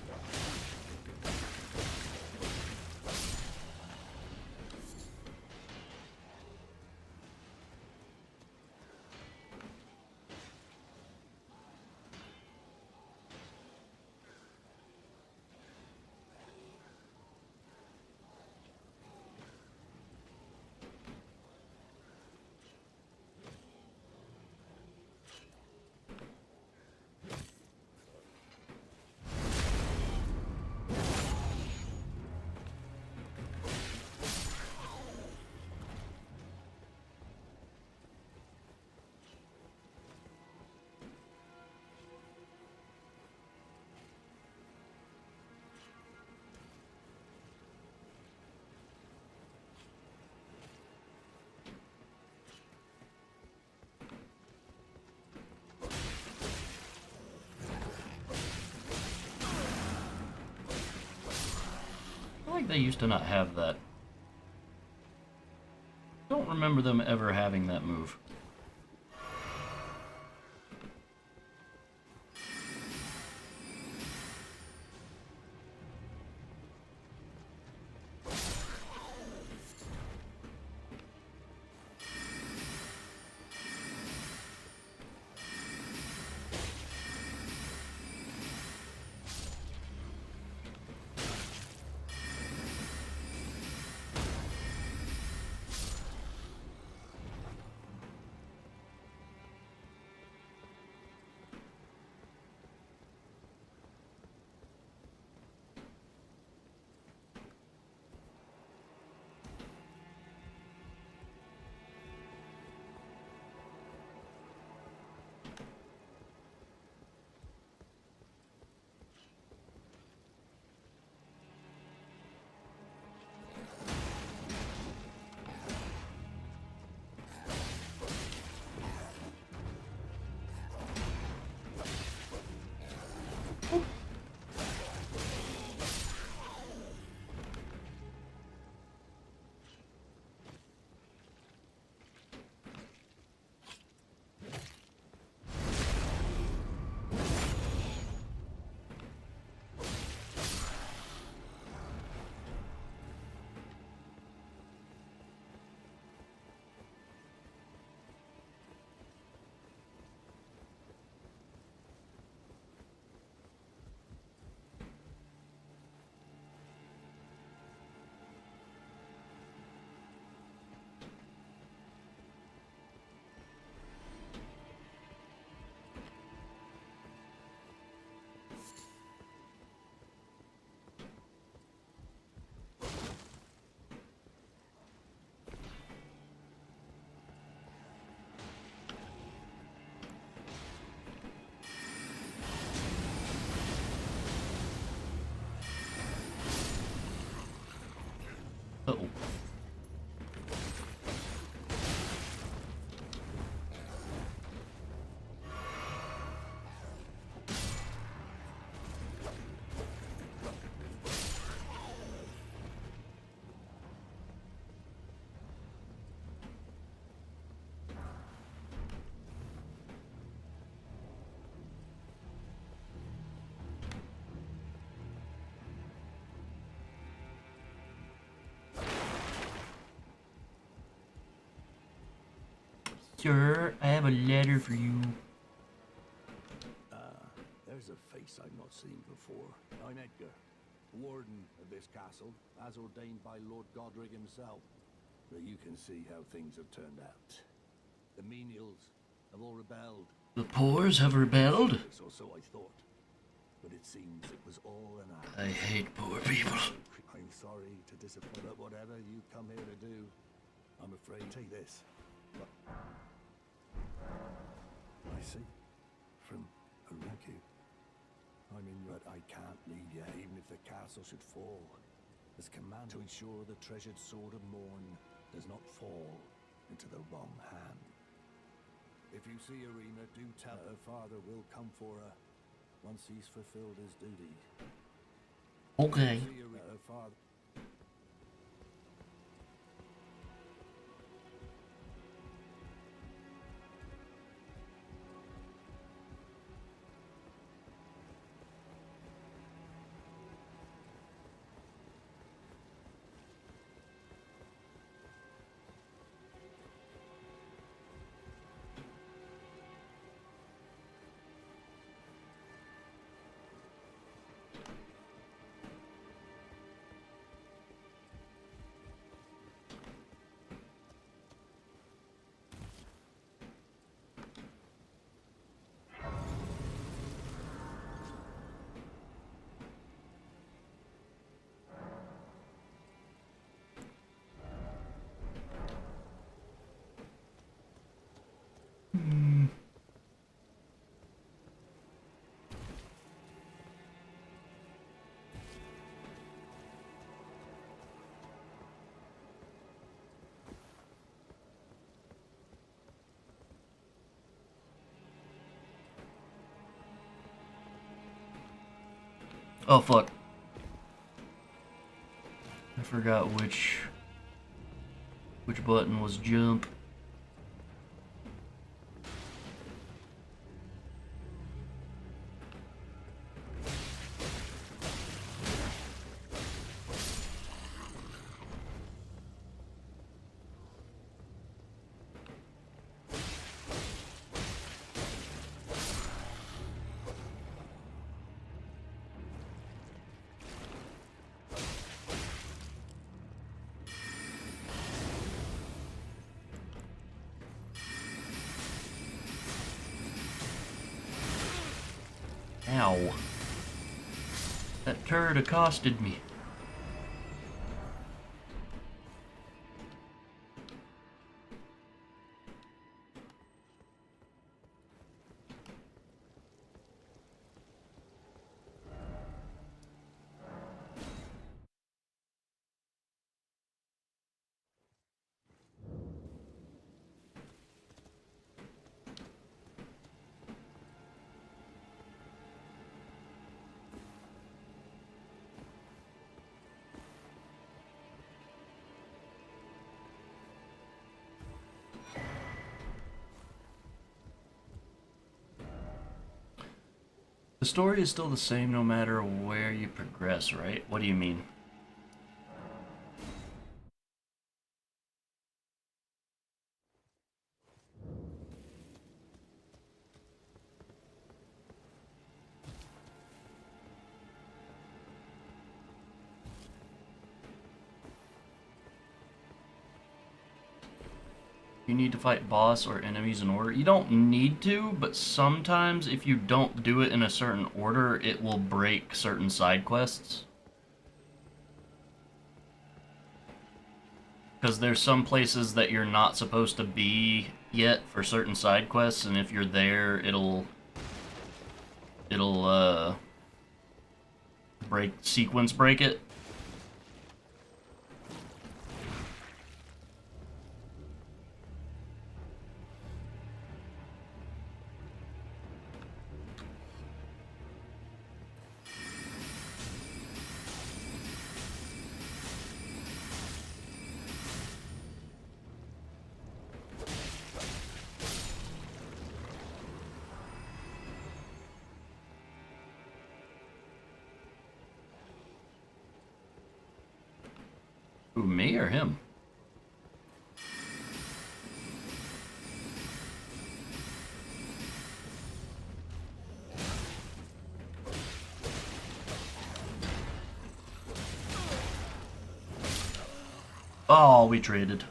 B: I think they used to not have that. Don't remember them ever having that move. Sir, I have a letter for you.
E: There's a face I've not seen before. I'm Edgar, warden of this castle, as ordained by Lord Godric himself. But you can see how things have turned out. The menials have all rebelled.
B: The poors have rebelled?
E: Or so I thought. But it seems it was all an act.
B: I hate poor people.
E: I'm sorry to disappoint, but whatever you come here to do, I'm afraid. Take this. I see. From Araku. I'm in your... I can't leave you, even if the castle should fall. As command to ensure the treasured sword of Morn does not fall into the wrong hand. If you see Irina, do tell her father will come for her once he's fulfilled his duty.
B: Okay.
E: See her father.
B: Oh, fuck. I forgot which button was jump. Ow. That turret accosted me. The story is still the same no matter where you progress, right? What do you mean? You need to fight boss or enemies in order. You don't need to, but sometimes if you don't do it in a certain order, it will break certain side quests. Because there's some places that you're not supposed to be yet for certain side quests, and if you're there, it'll sequence break it. Who, me or him? Oh, we traded.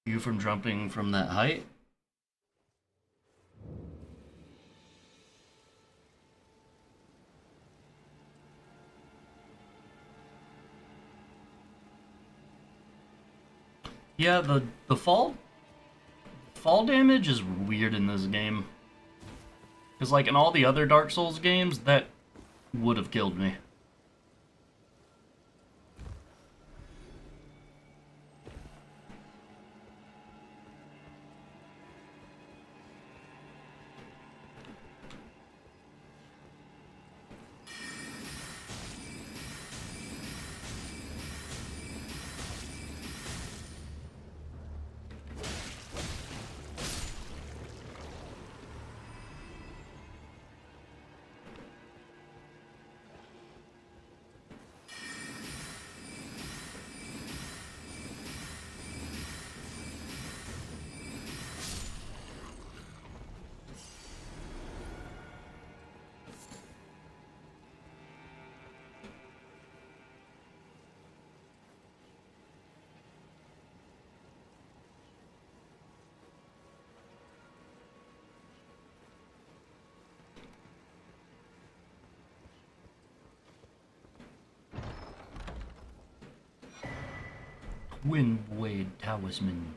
B: You from jumping from that height? Yeah, the fall damage is weird in this game. Because like in all the other Dark Souls games, that would have killed me. Wind Wade Talisman.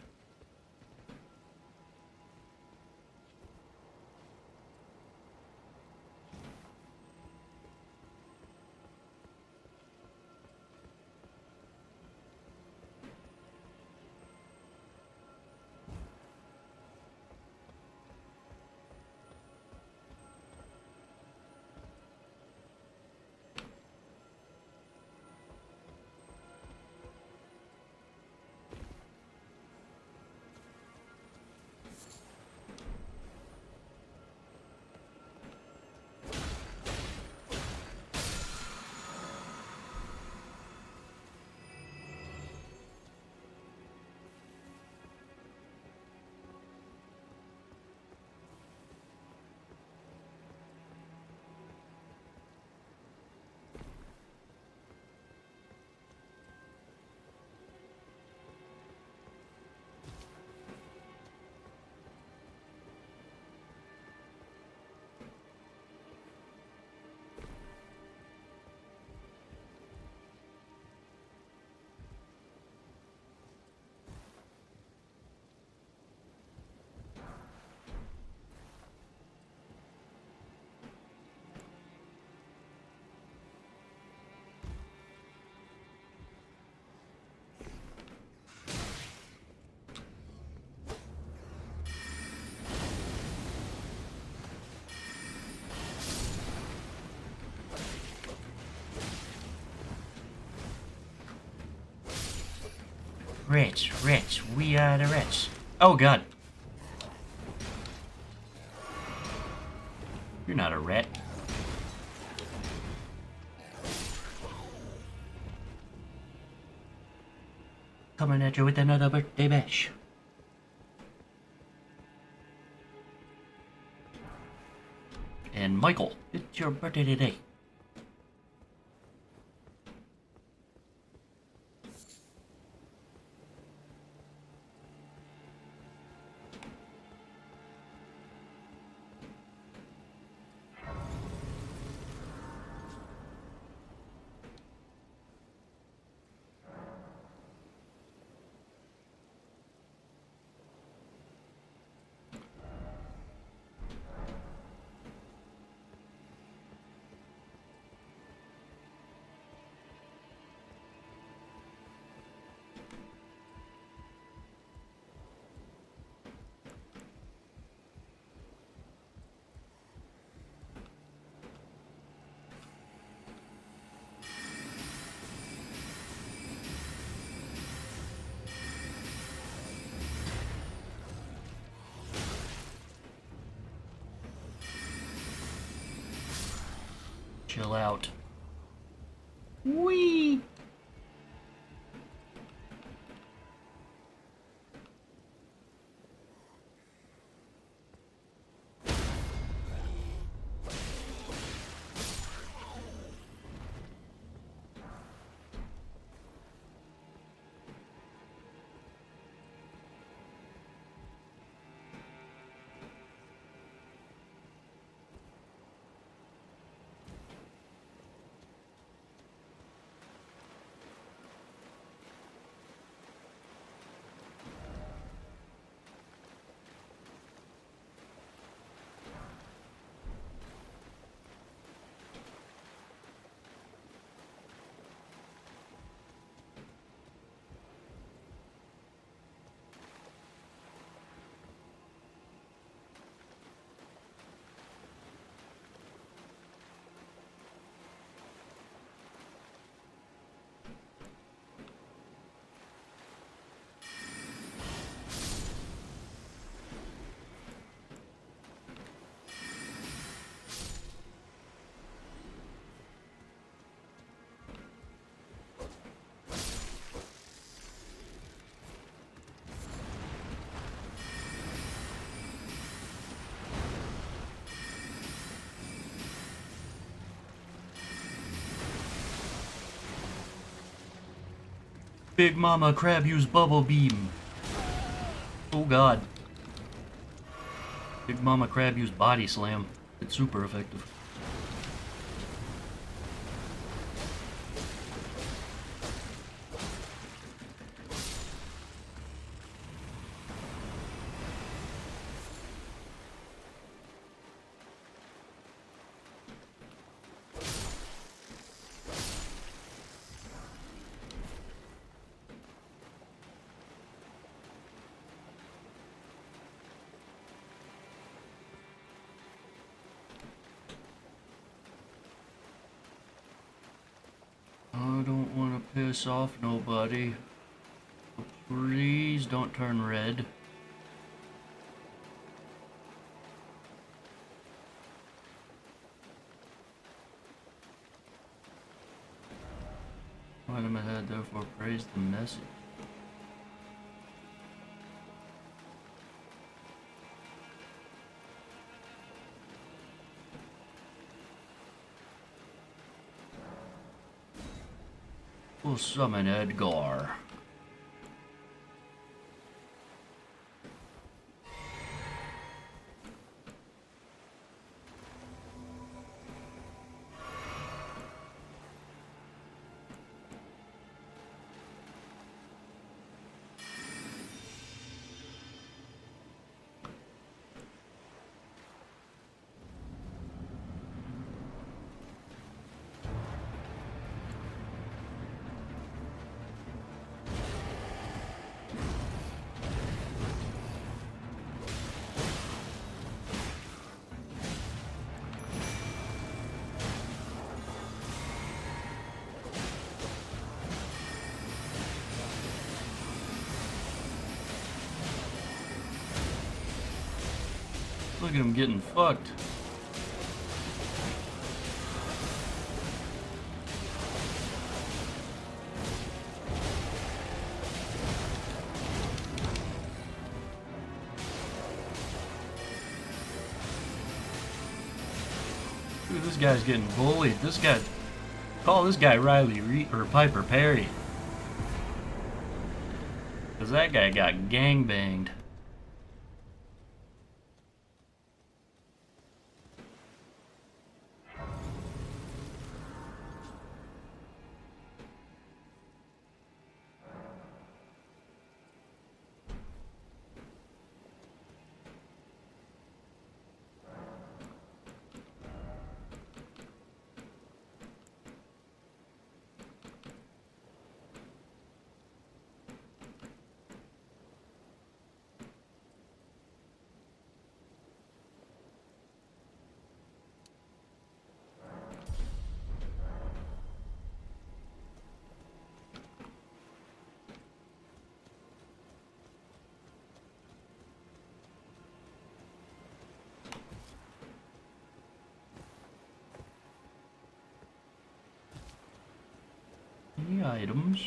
B: Rich, we are the rich. Oh god. You're not a rat. Coming at you with another birthday bash. And Michael, it's your birthday today. Chill out. Whee! Big Mama Crab used Bubble Beam. Oh god. Big Mama Crab used Body Slam. It's super effective. I don't want to piss off nobody. Please don't turn red. Find him ahead, therefore praise the message. We'll summon Edgar. Look at him getting fucked. Dude, this guy's getting bullied. This guy, call this guy Riley or Piper Perry, cause that guy got gangbanged. Any items?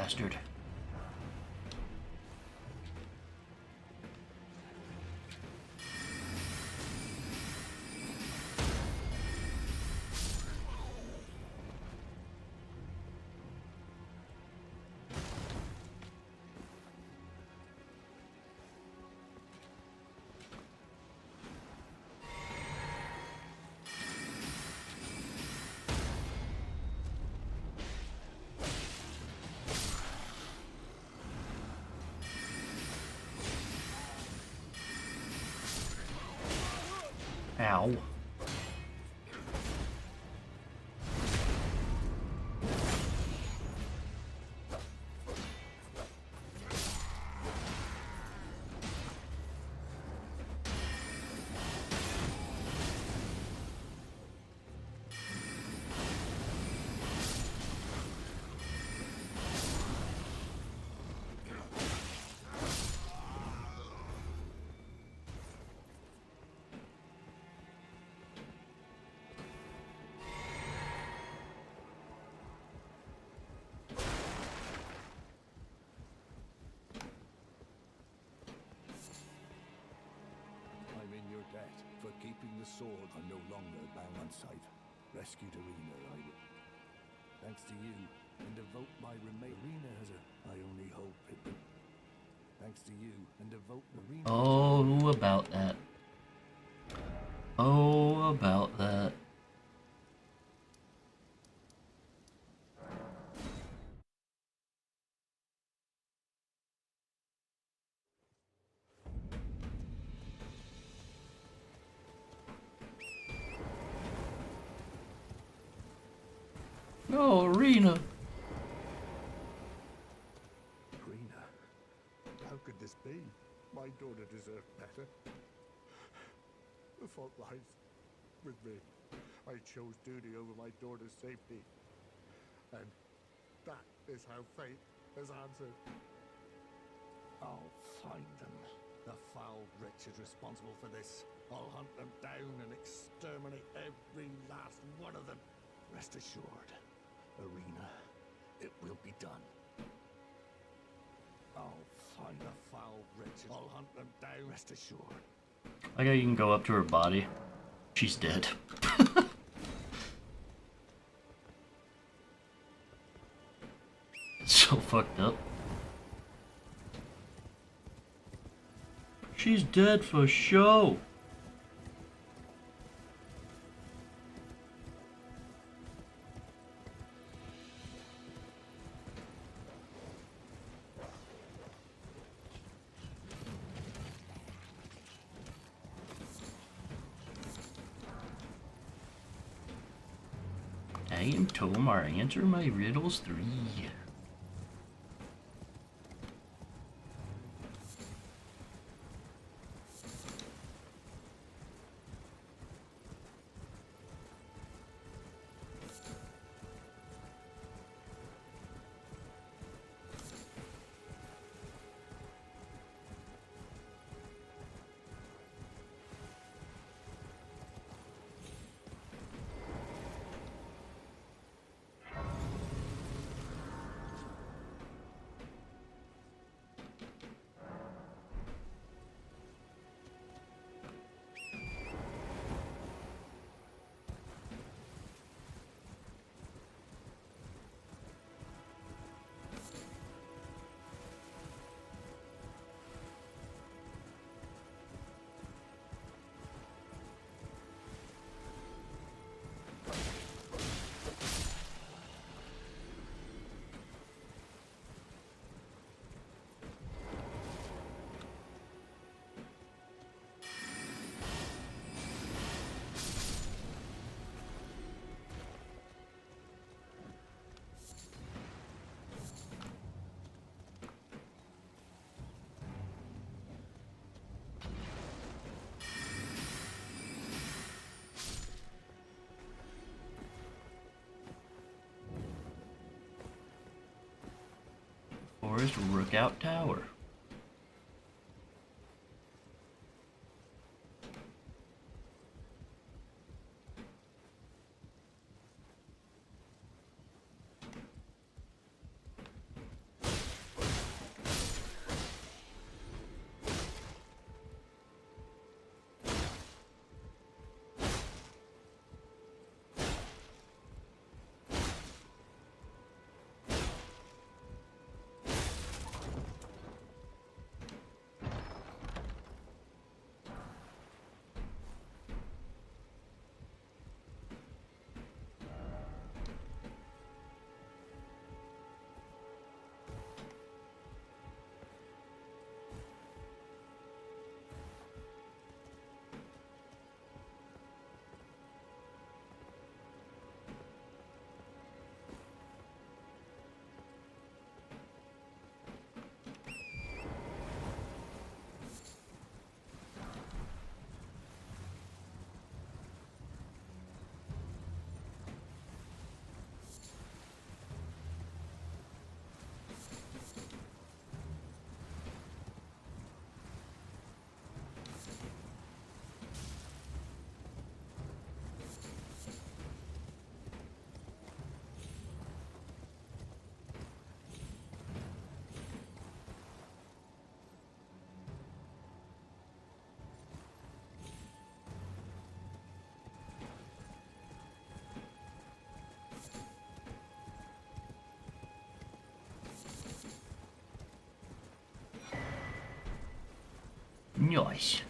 B: bastard. Ow.
E: I'm in your debt for keeping the sword. I'm no longer bound on sight. Rescued Arena, I will. Thanks to you, and devote my Arena has a... I only hope it will. Thanks to you, and devote Arena...
B: Oh, about that. Oh, about that. Oh, Arena.
E: Arena? How could this be? My daughter deserved better. The fault lies with me. I chose duty over my daughter's safety. And that is how fate has answered. I'll find them. The foul wretches responsible for this. I'll hunt them down and exterminate every last one of them. Rest assured, Arena, it will be done. I'll find the foul wretches. I'll hunt them down. Rest assured.
B: Like how you can go up to her body. She's dead. So fucked up. She's dead for show. I am Tomar. Answer my riddles 3. Forest Rookout Tower. Nice.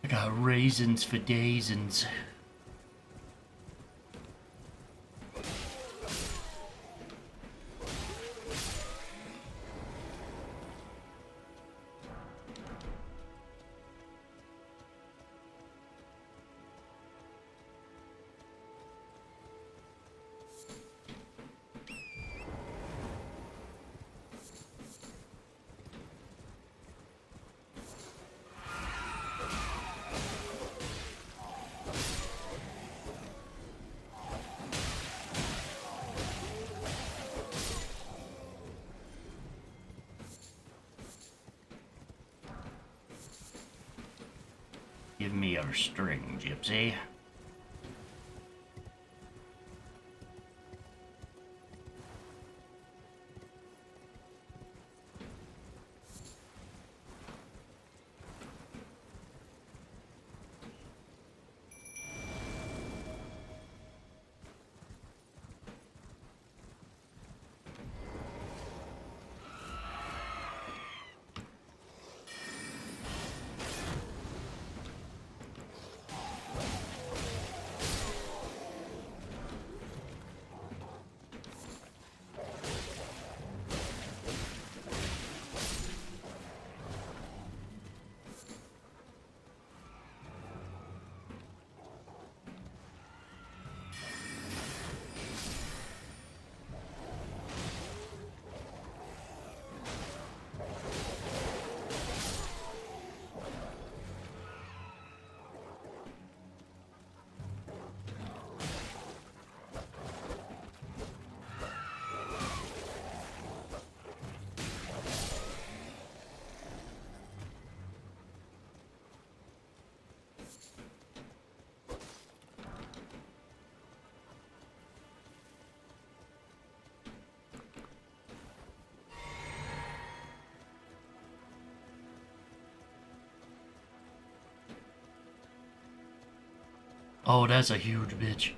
B: I got raisins for daisins. Give me your string, Gypsy. Oh, that's a huge bitch.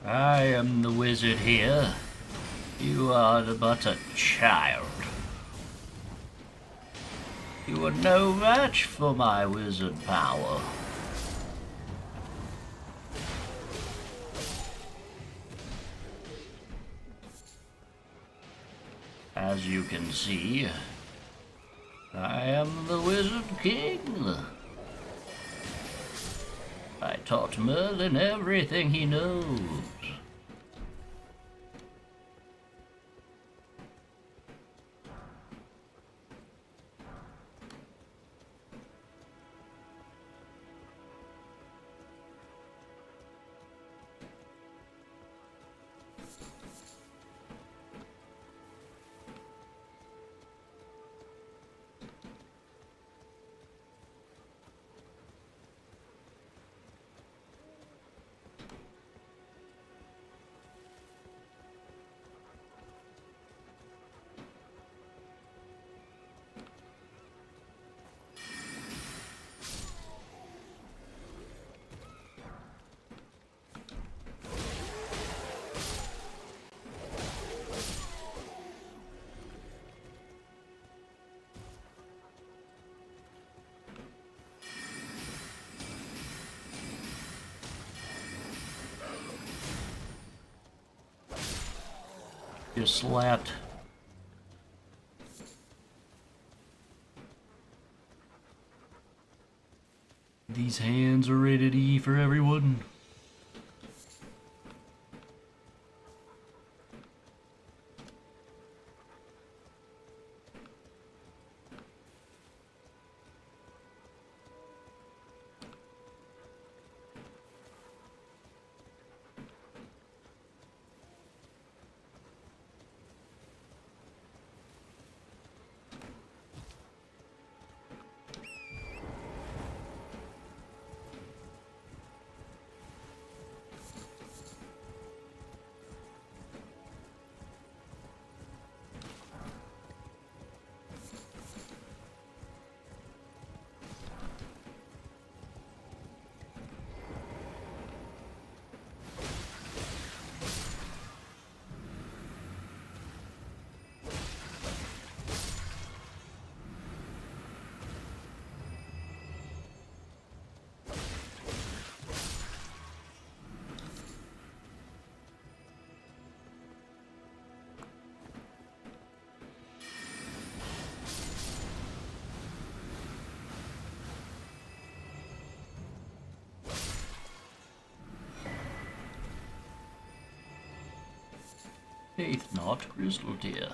B: I am the wizard here. You are but a child. You are no match for my wizard power. As you can see, I am the Wizard King. I taught Merlin everything he knows. Just slapped. These hands are rated E for everyone. Faith not, crystal tear.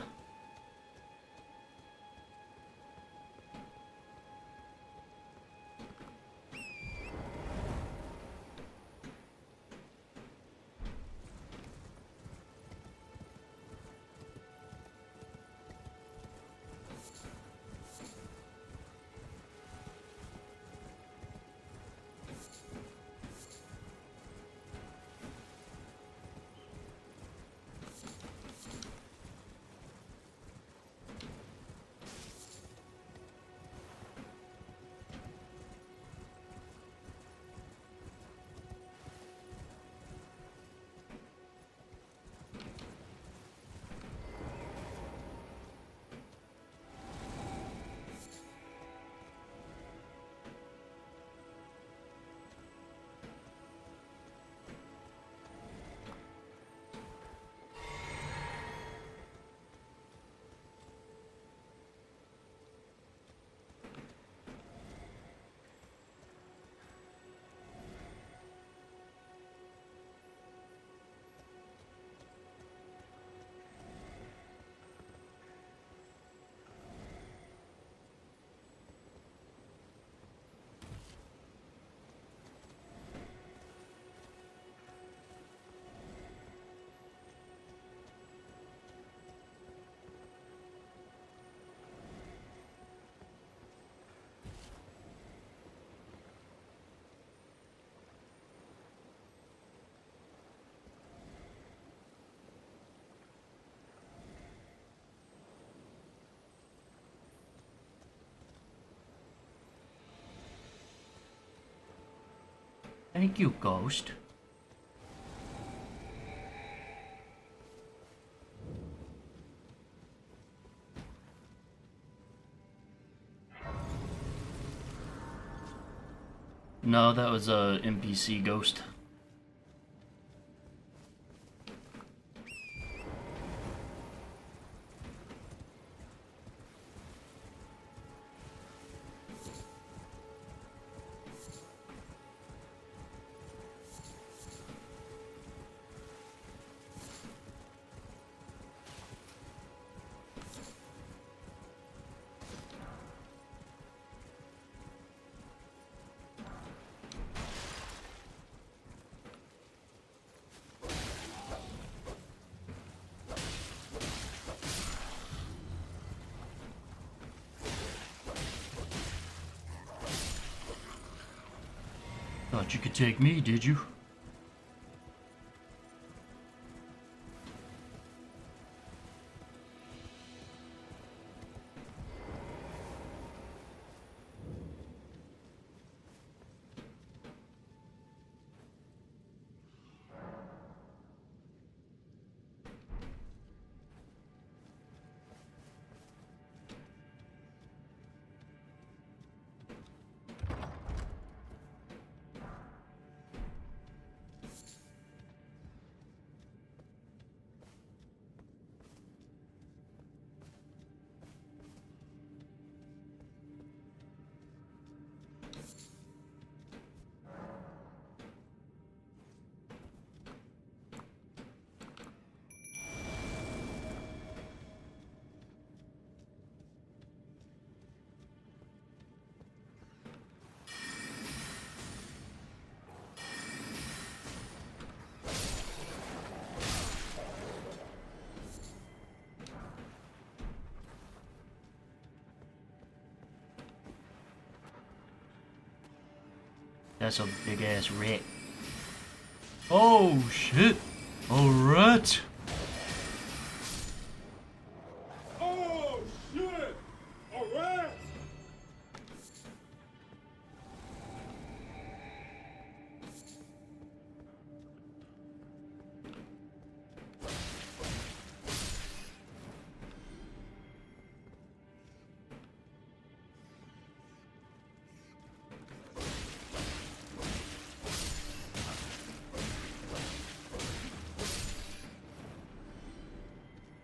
B: Thank you, Ghost. No, that was a NPC ghost. Thought you could take me, did you? That's a big ass rat. Oh shit! Alright!
F: Oh shit! Alright!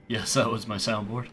B: Yes, that was my soundboard.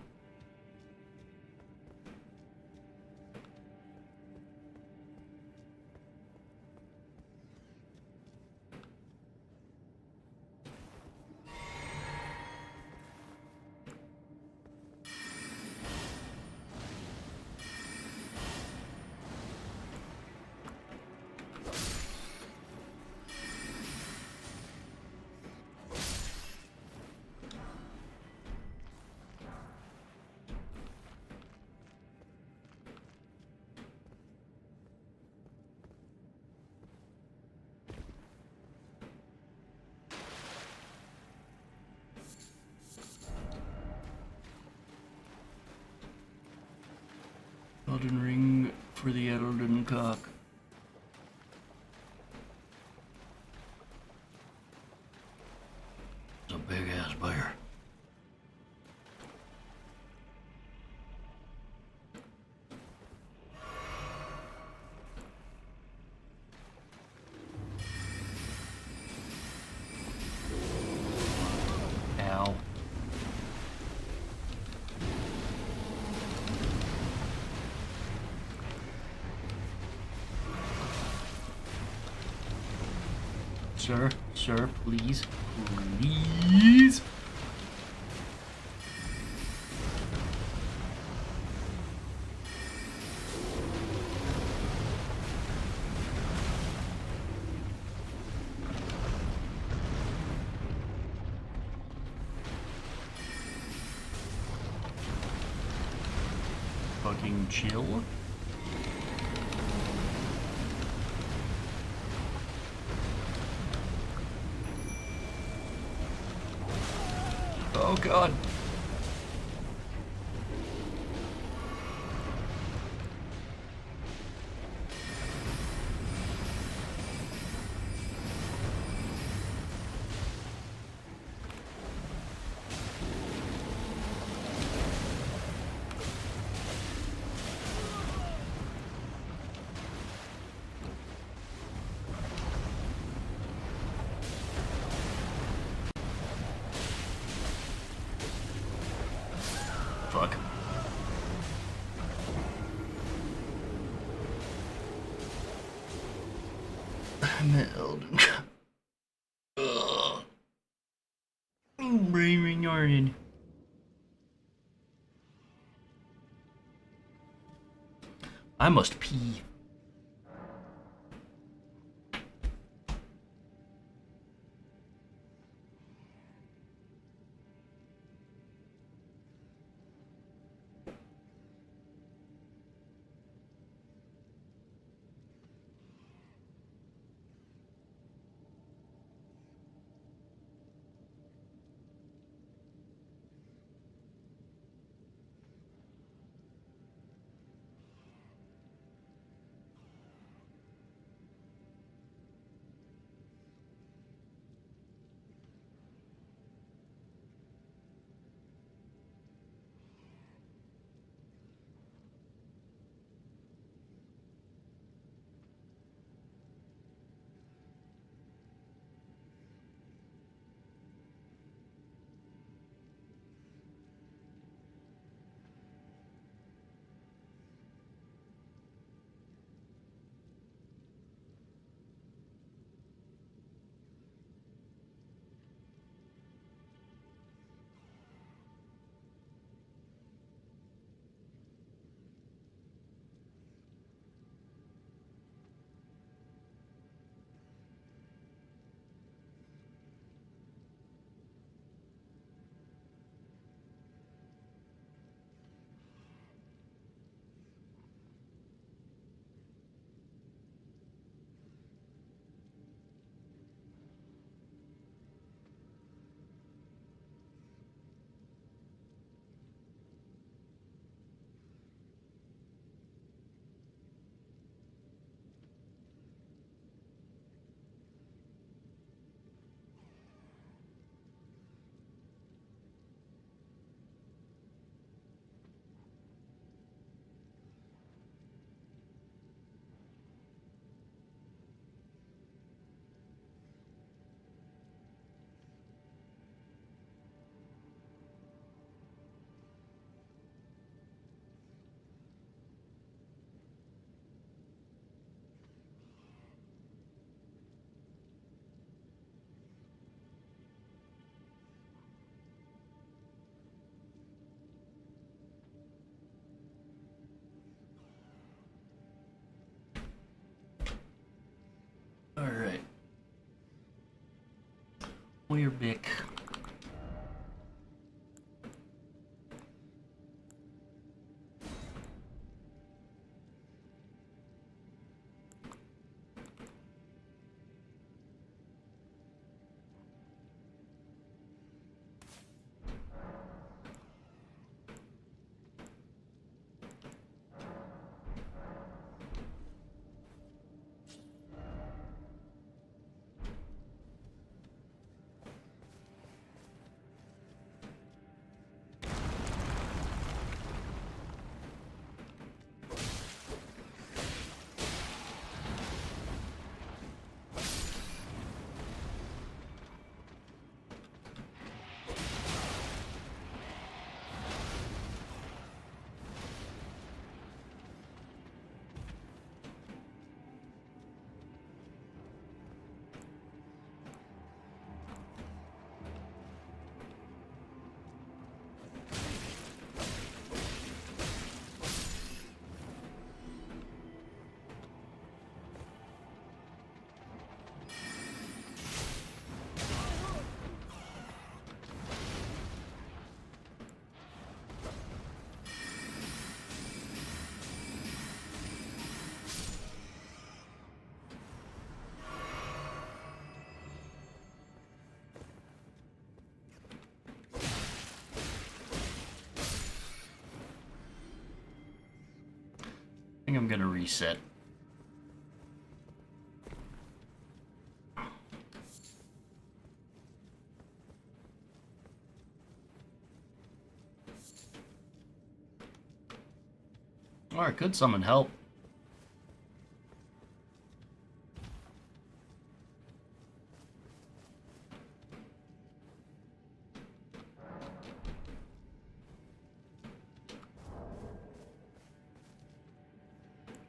B: Elden Ring for the Elden Cock. It's a big ass bear. Ow. Sir, please. Please. Fucking chill. Oh god. Fuck. I'm at Elden. Ugh. Brain retarded. I must pee. Alright. We're back. think I'm gonna reset. Alright, could summon help.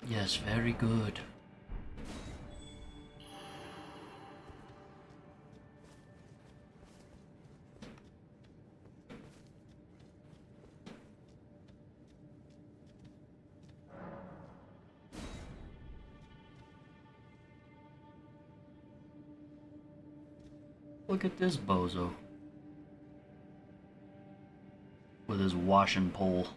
B: Yes, very good. Look at this bozo. With his washing pole.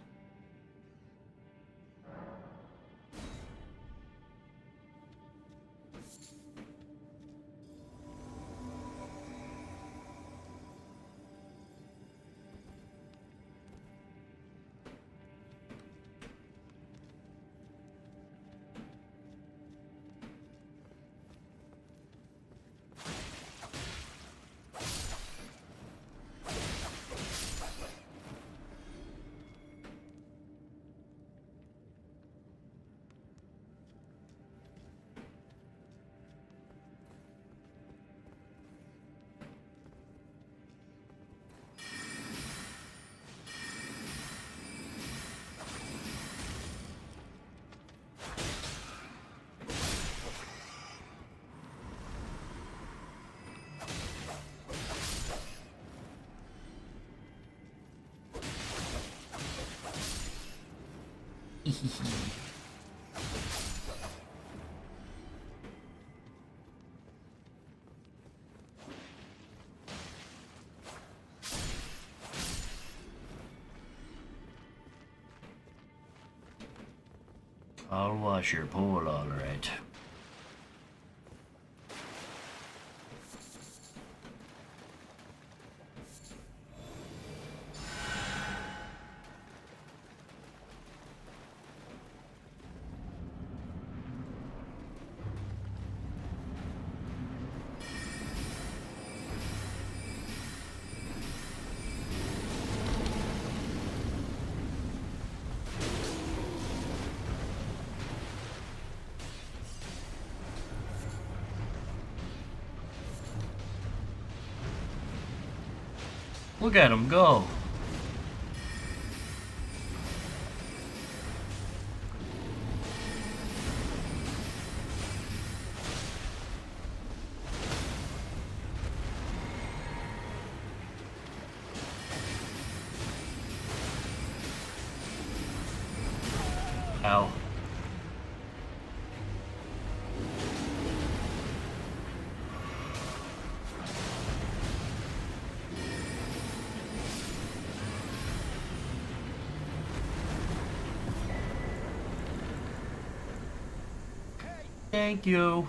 B: I'll wash your pole, all right. Look at him go. Ow. Thank you.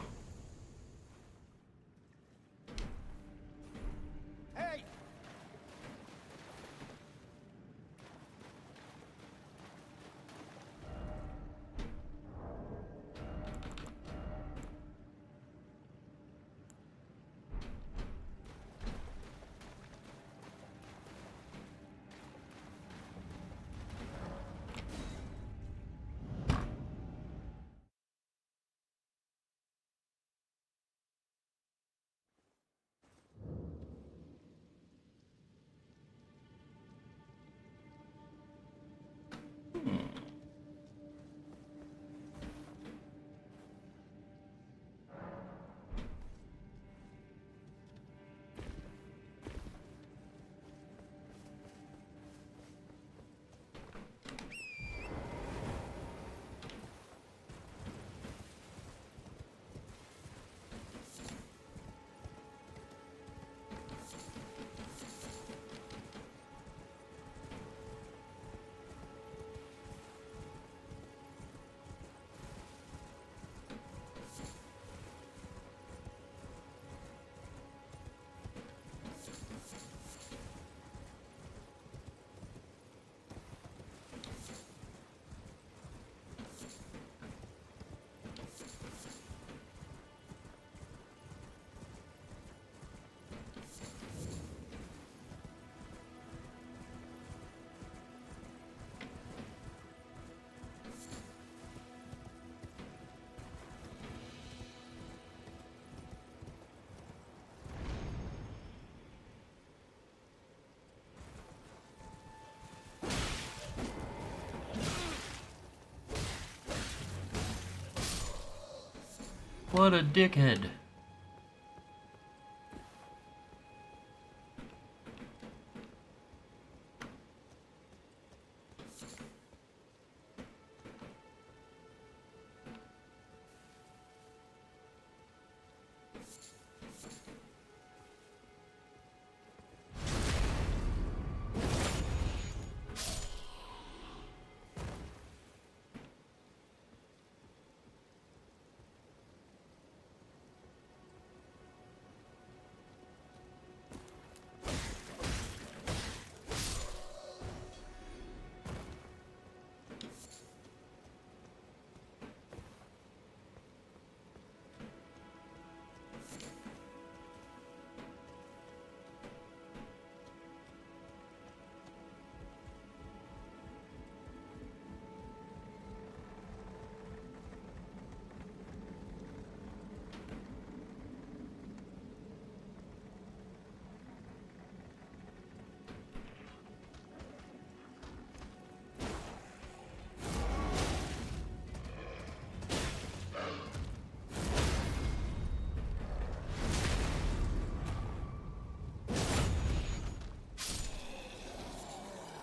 B: What a dickhead.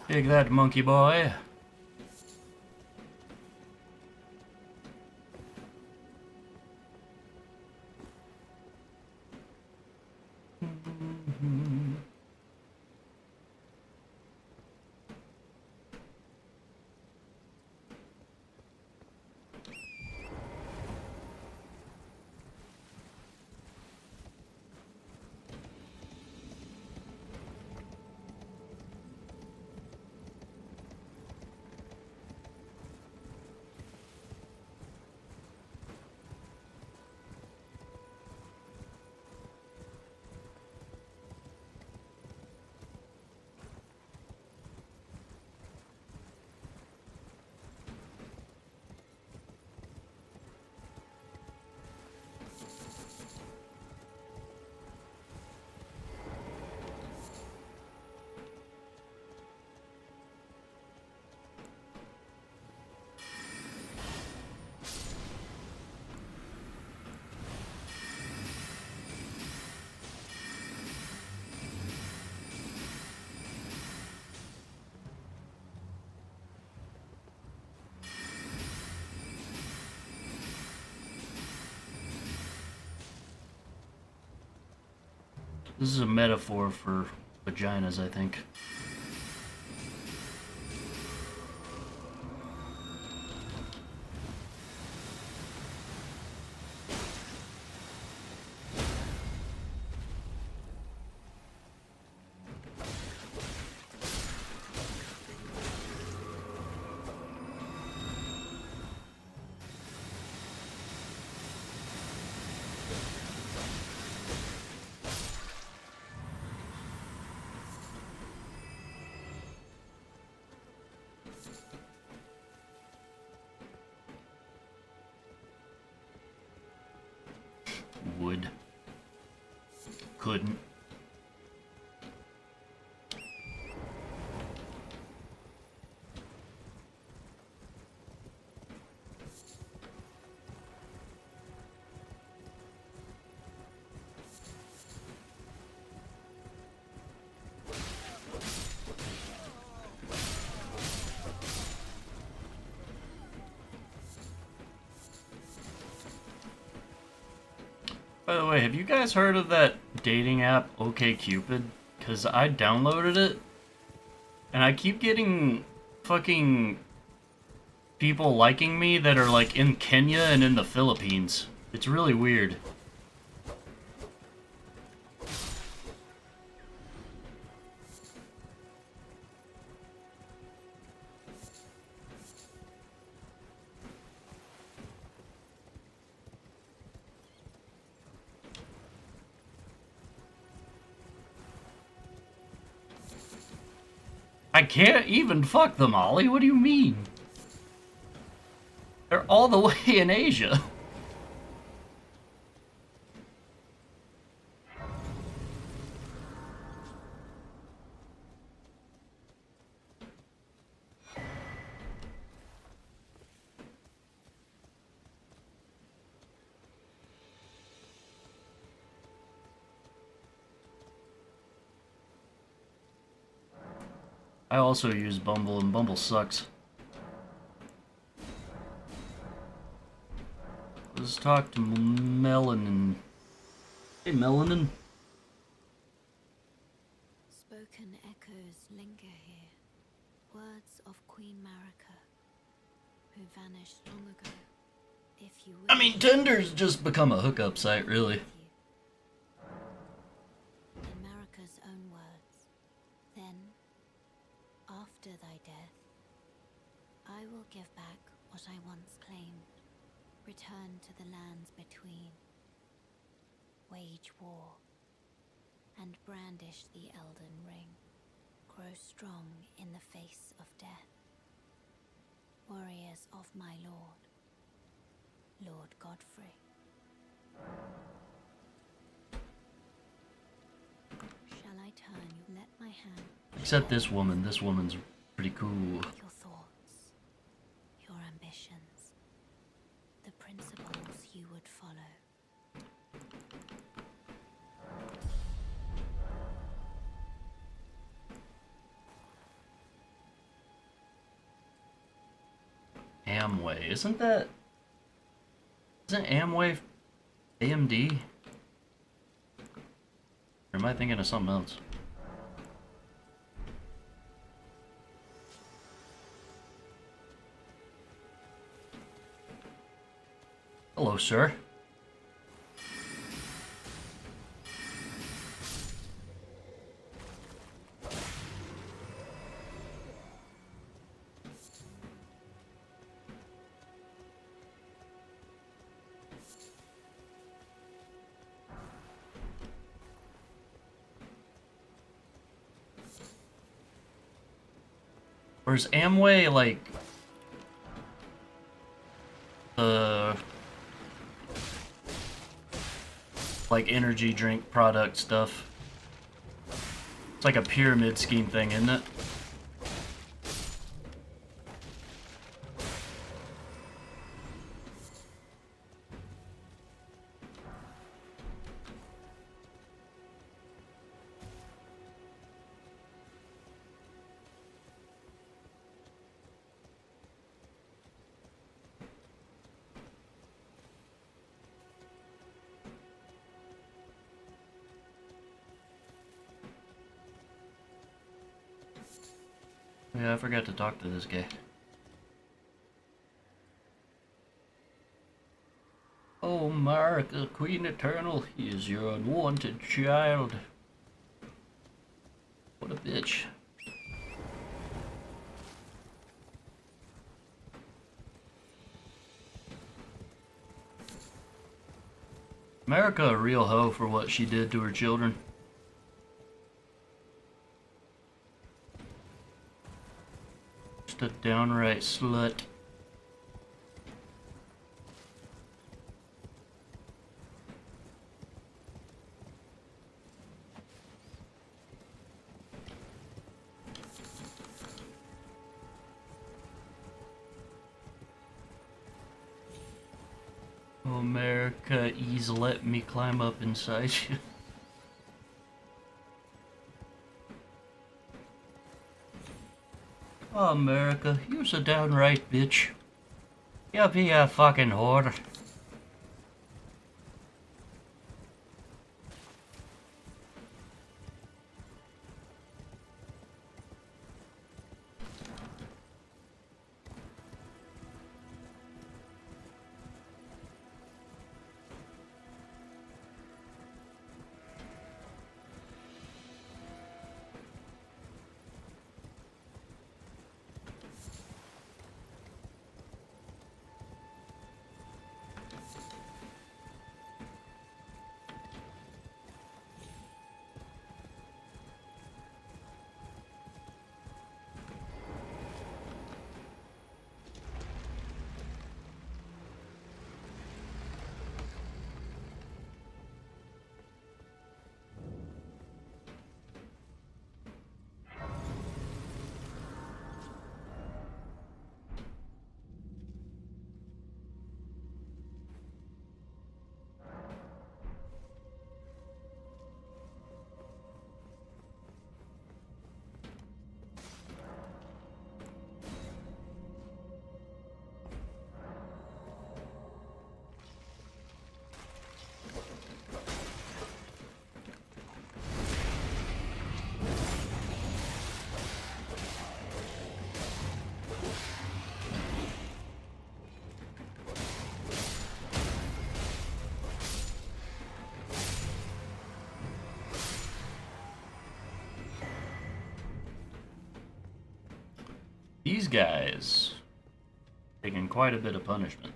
B: Take that, monkey boy. This is a metaphor for vaginas, I think. Would. Couldn't. By the way, have you guys heard of that dating app OkCupid? Because I downloaded it, and I keep getting fucking people liking me that are like in Kenya and in the Philippines. It's really weird. I can't even fuck them, Ollie. What do you mean? They're all the way in Asia. I also use Bumble, and Bumble sucks. Let's talk to Melanin. Hey, Melanin.
G: Spoken echoes linger here. Words of Queen Marika, who vanished long ago. If you wish,
B: I mean, Tinder's just become a hookup site, really.
G: in Marika's own words, then, after thy death, I will give back what I once claimed, return to the lands between, wage war, and brandish the Elden Ring, grow strong in the face of death. Warriors of my lord, Lord Godfrey. Shall I turn you? Let my hand.
B: Except this woman. This woman's pretty cool.
G: Your thoughts, your ambitions, the principles you would follow.
B: Amway. Isn't Amway AMD? Or am I thinking of something else? Hello, sir. Or is Amway like the like energy drink product stuff? It's like a pyramid scheme thing, isn't it? Yeah, I forgot to talk to this guy. Oh, Marika, Queen Eternal, he is your unwanted child. What a bitch. Marika a real hoe for what she did to her children. Just a downright slut. Oh, America, ease let me climb up inside you. Oh, America, you's a downright bitch. You be a fucking whore. These guys taking quite a bit of punishment.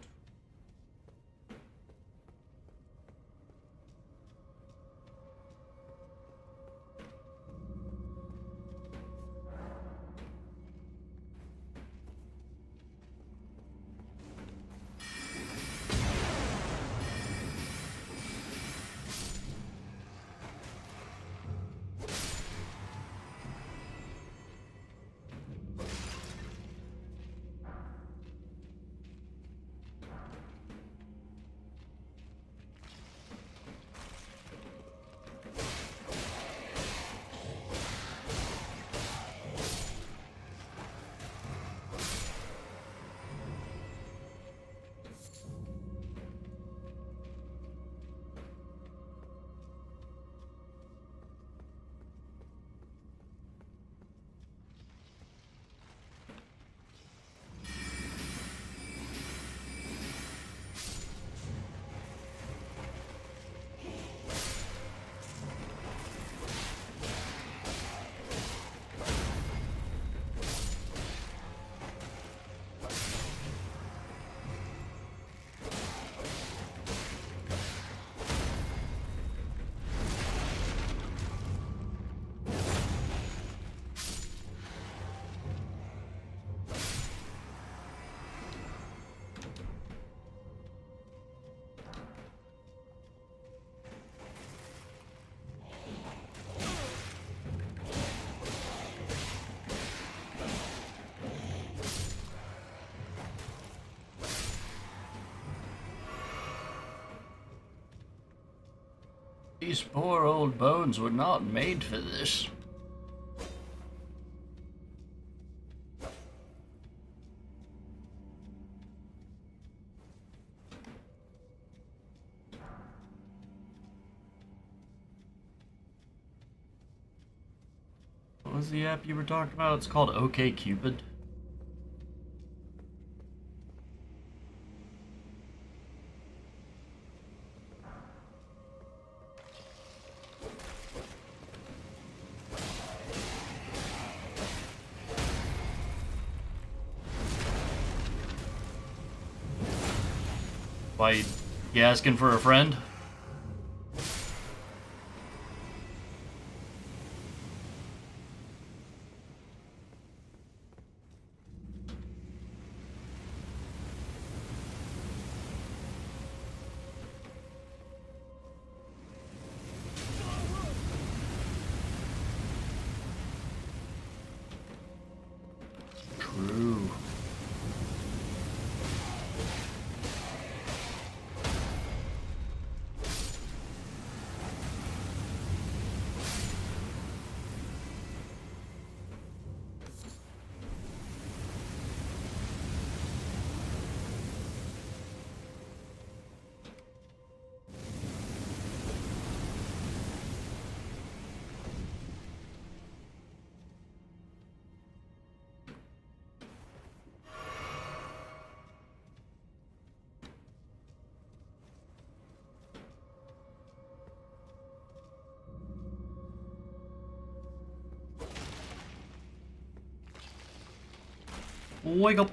B: These poor old bones were not made for this. What was the app you were talking about? It's called OK Cupid. Why, you asking for a friend? True. Wake up.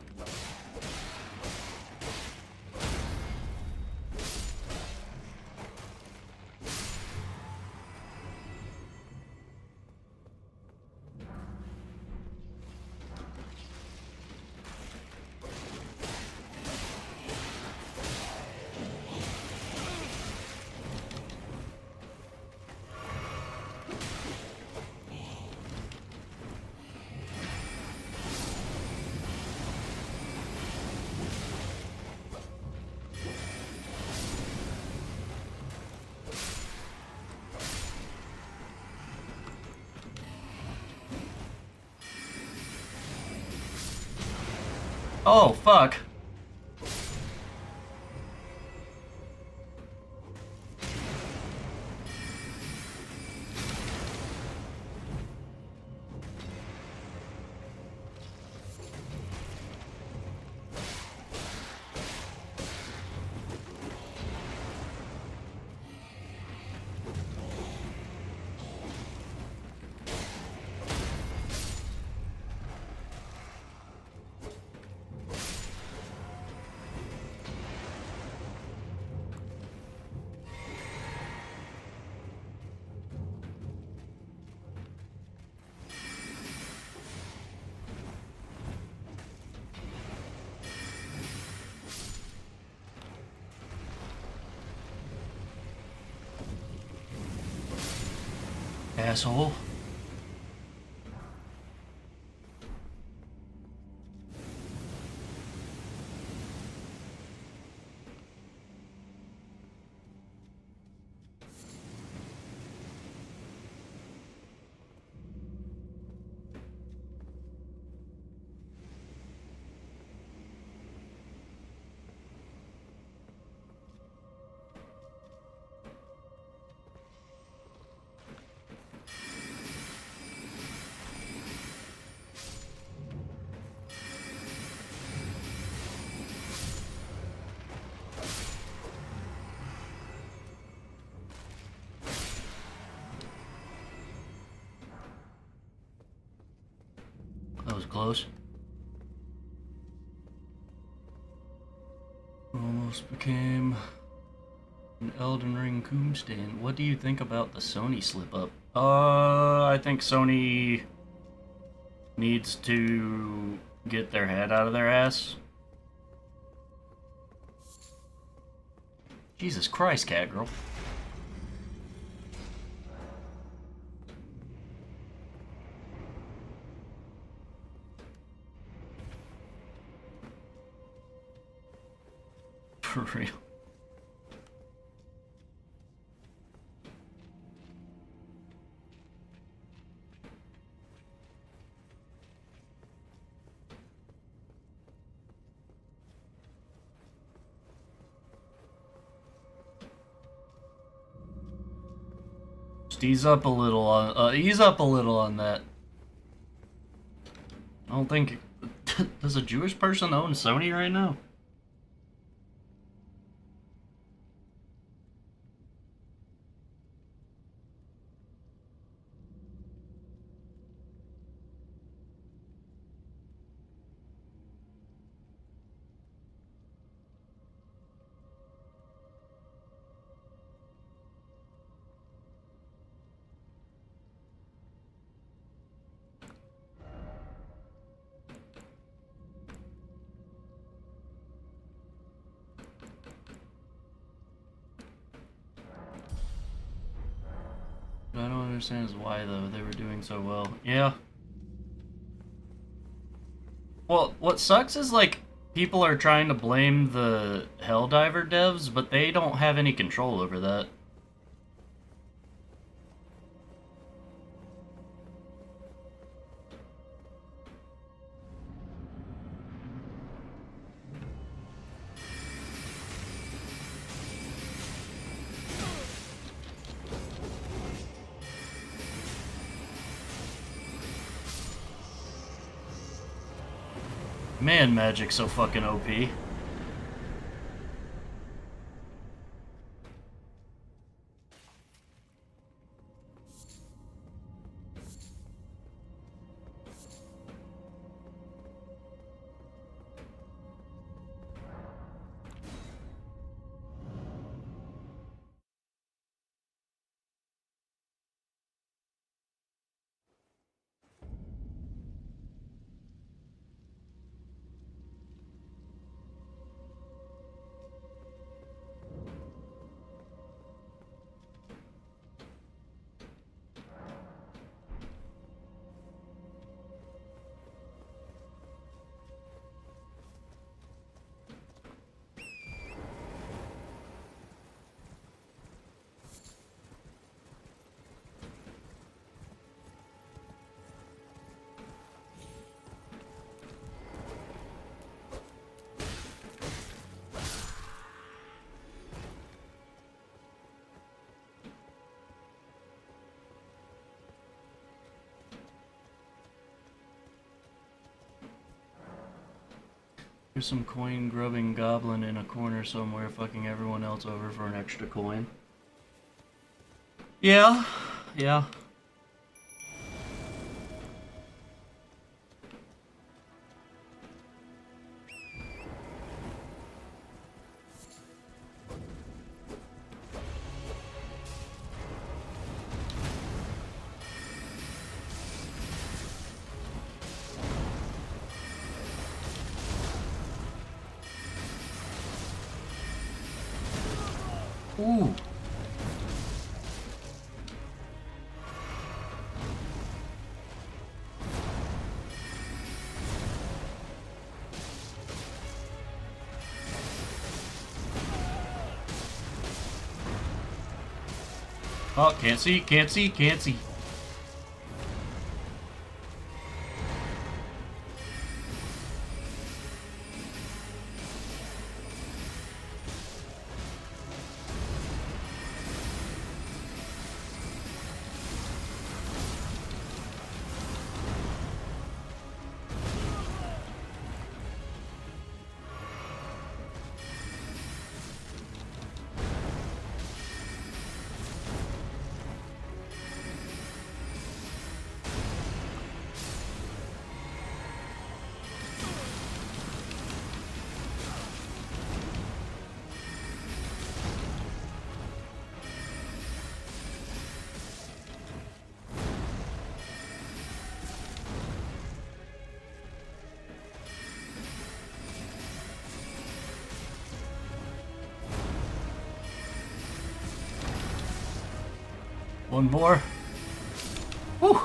B: Oh, fuck. asshole. That was close. Almost became an Elden Ring tombstone. What do you think about the Sony slip up? I think Sony needs to get their head out of their ass. Jesus Christ, cat girl. For real. Just ease up a little on that. I don't think does a Jewish person own Sony right now? What I don't understand is why, though. They were doing so well. Yeah. Well, what sucks is, like, people are trying to blame the Helldiver devs, but they don't have any control over that. Man, Magic's so fucking OP. There's some coin-grubbing goblin in a corner somewhere fucking everyone else over for an extra coin. Yeah, yeah. Ooh. Oh, can't see, can't see, can't see. One more. Whew.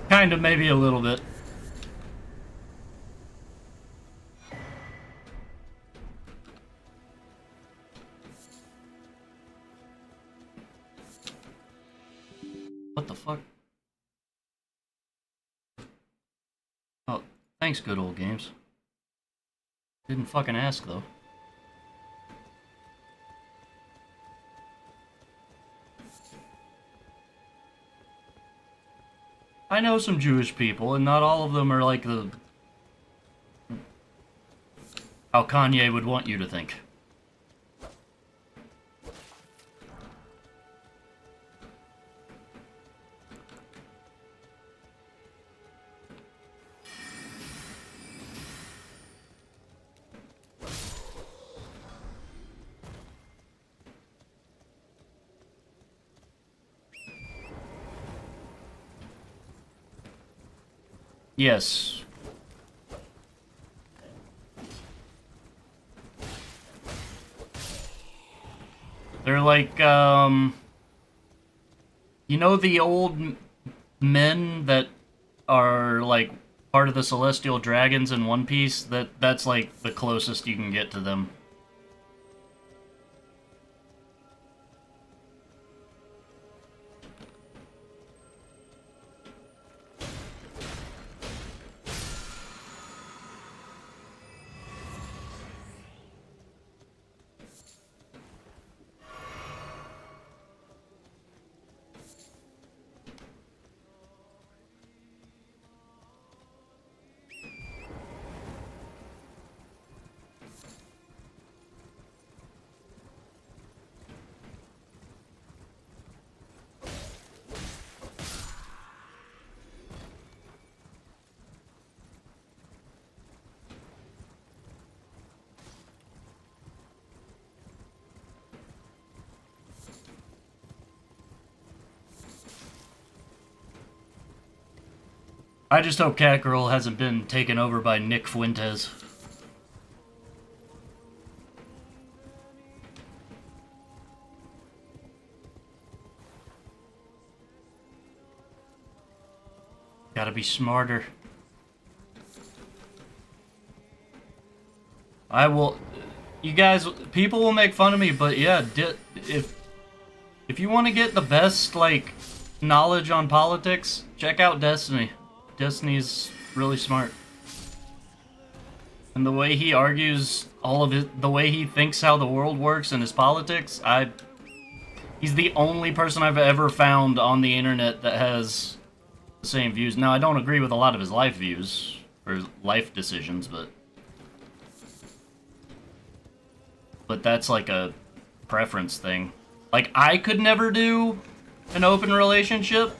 B: Kind of, maybe a little bit. What the fuck? Oh, thanks, good old games. Didn't fucking ask, though. I know some Jewish people, and not all of them are like the... how Kanye would want you to think. Yes. They're like, you know the old men that are, like, part of the Celestial Dragons in One Piece? That's, like, the closest you can get to them. I just hope Catgirl hasn't been taken over by Nick Fuentes. Gotta be smarter. I will... You guys, people will make fun of me, but yeah, if you want to get the best, like, knowledge on politics, check out Destiny. Destiny's really smart. And the way he argues all of it, the way he thinks how the world works and his politics, he's the only person I've ever found on the internet that has the same views. Now, I don't agree with a lot of his life views, or life decisions, but that's like a preference thing. Like, I could never do an open relationship.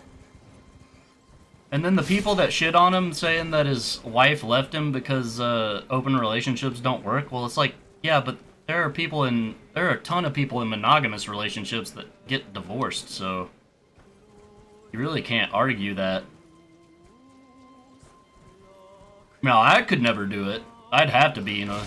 B: And then the people that shit on him saying that his wife left him because open relationships don't work, well, it's like, yeah, but there are a ton of people in monogamous relationships that get divorced, so you really can't argue that. No, I could never do it. I'd have to be in a...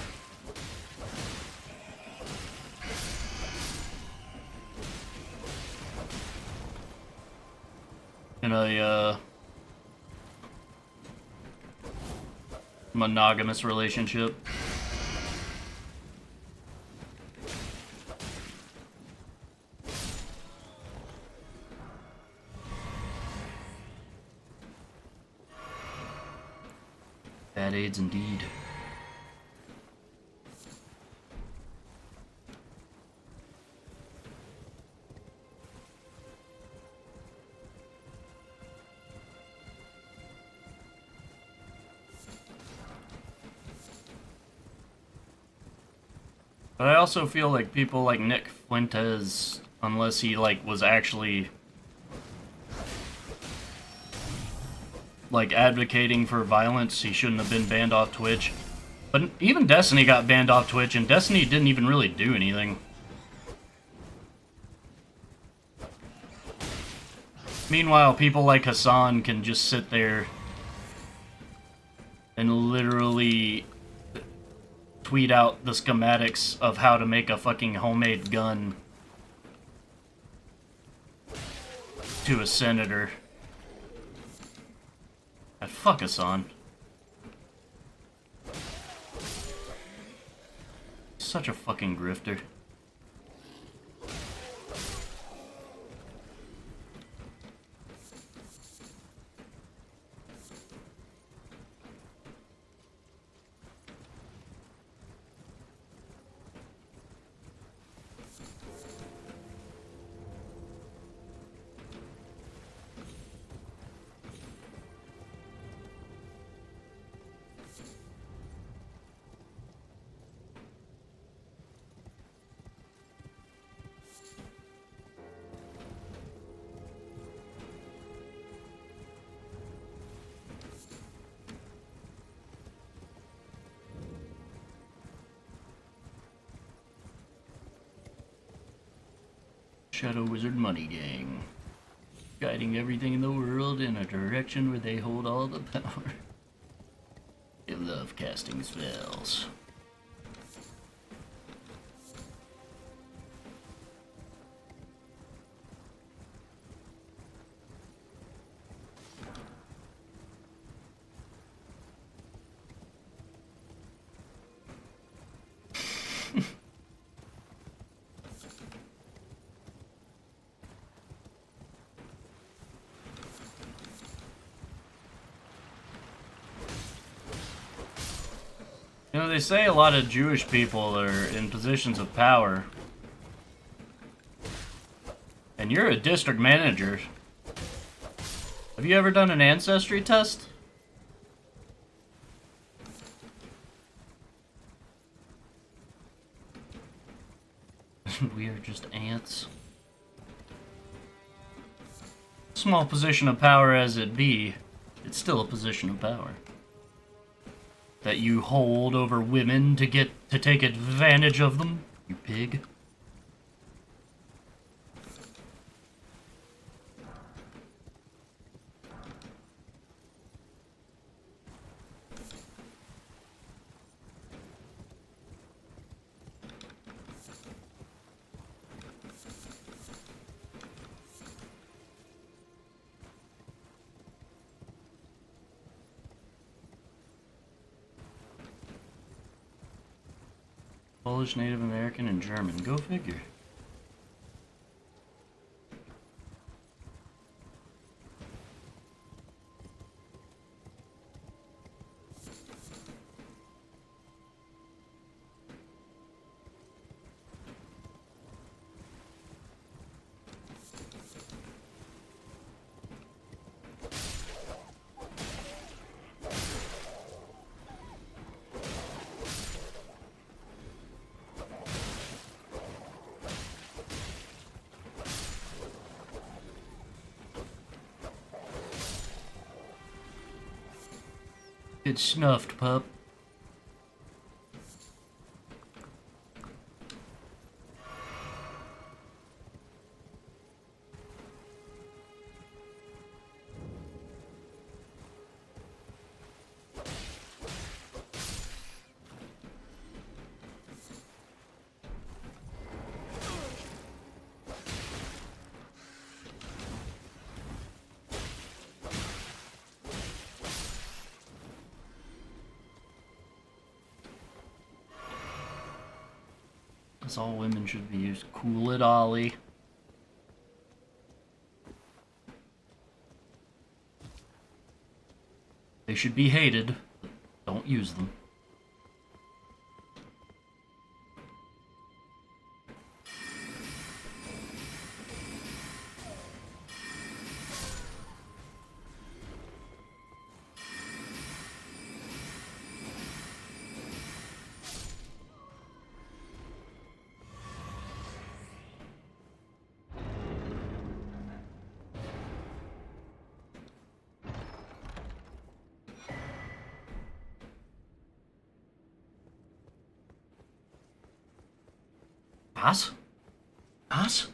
B: monogamous relationship. Bad aids indeed. But I also feel like people like Nick Fuentes, unless he like was actually like advocating for violence, he shouldn't have been banned off Twitch. But even Destiny got banned off Twitch, and Destiny didn't even really do anything. Meanwhile, people like Hassan can just sit there and literally tweet out the schematics of how to make a fucking homemade gun to a senator. God, fuck Hassan. Such a fucking grifter. Shadow Wizard Money Gang. Guiding everything in the world in a direction where they hold all the power. They love casting spells. You know, they say a lot of Jewish people are in positions of power. And you're a district manager. Have you ever done an ancestry test? We are just ants. Small position of power as it be, it's still a position of power. That you hold over women to take advantage of them, you pig. Polish, Native American, and German. Go figure. Get snuffed, pup. That's all women should be used. Cool it, Ollie. They should be hated, but don't use them. Was? Was?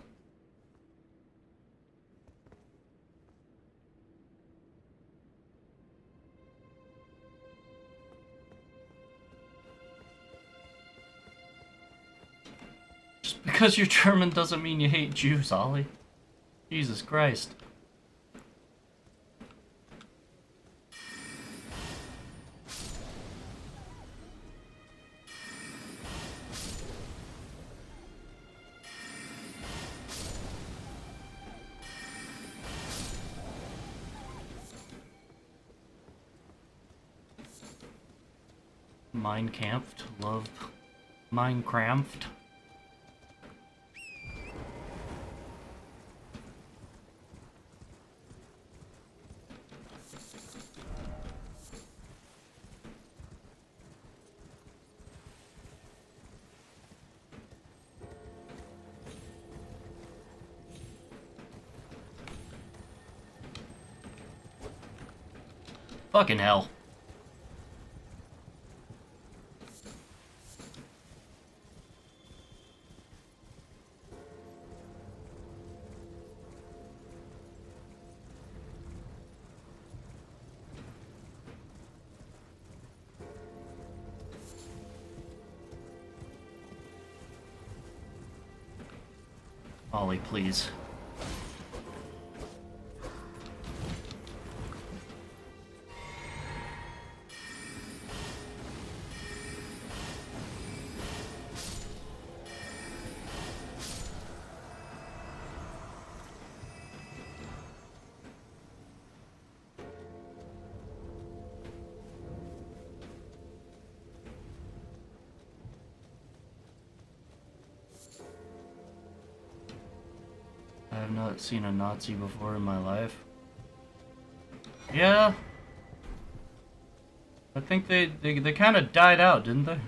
B: Just because you're German doesn't mean you hate Jews, Ollie. Jesus Christ. Minecraft, love Minecraft. Fucking hell. Ollie, please. I have not seen a Nazi before in my life. Yeah. I think they kind of died out, didn't they?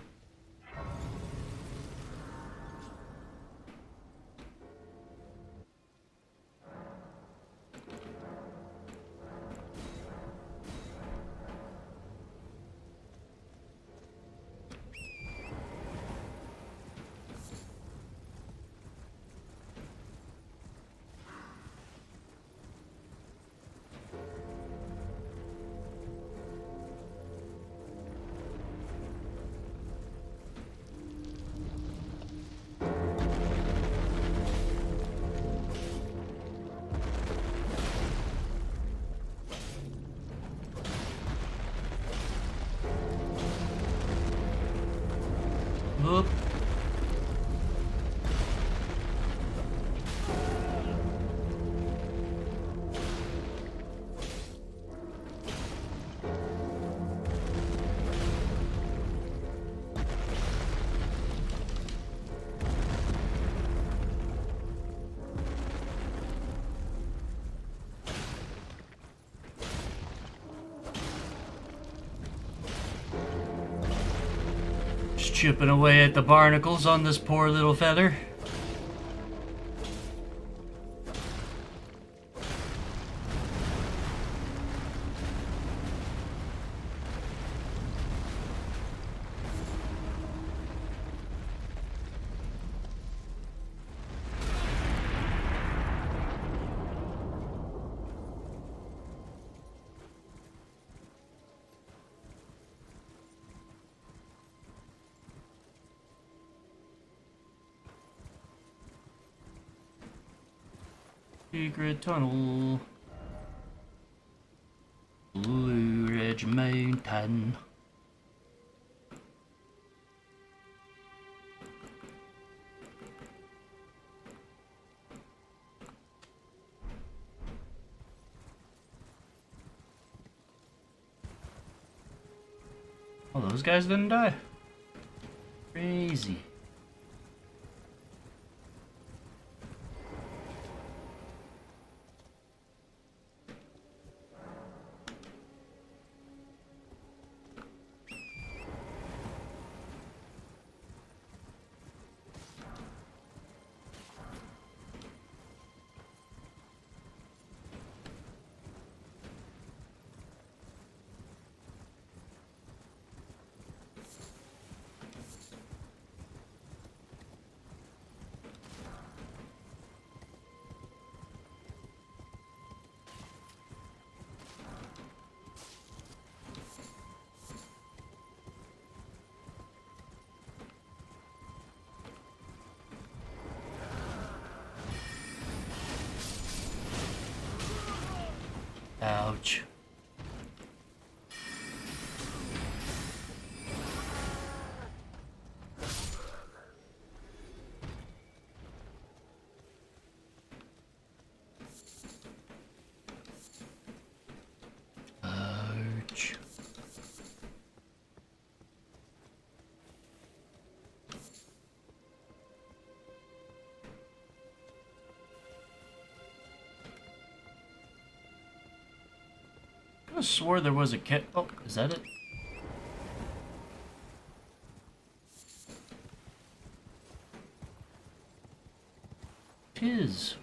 B: Oop. Just chipping away at the barnacles on this poor little feather. Secret tunnel. Blue Ridge Mountain. Oh, those guys didn't die. Crazy. Ouch. Ouch. I swore there was a cat. Oh, is that it? Tis.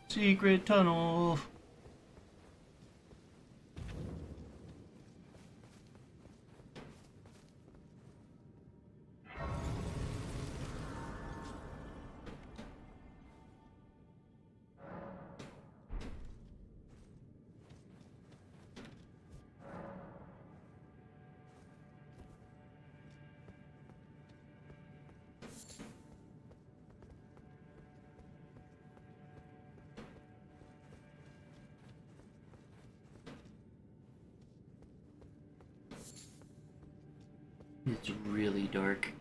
B: Secret tunnel. It's really dark.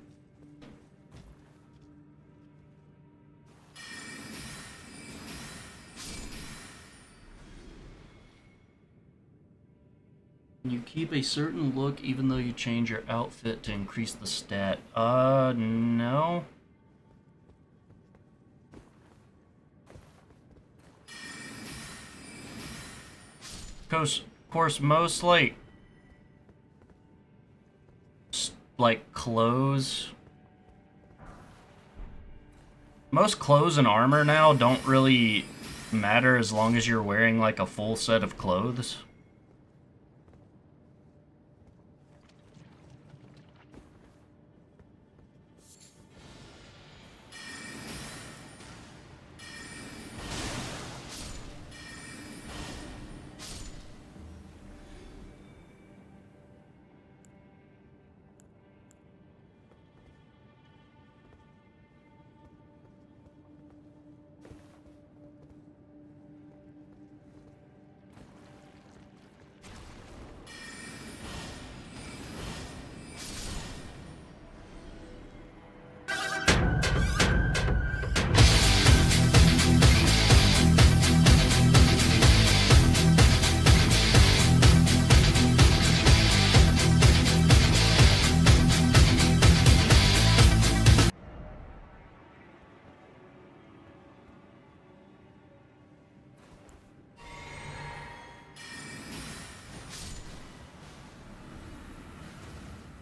B: You keep a certain look even though you change your outfit to increase the stat. No. Of course, most like clothes. Most clothes and armor now don't really matter as long as you're wearing like a full set of clothes.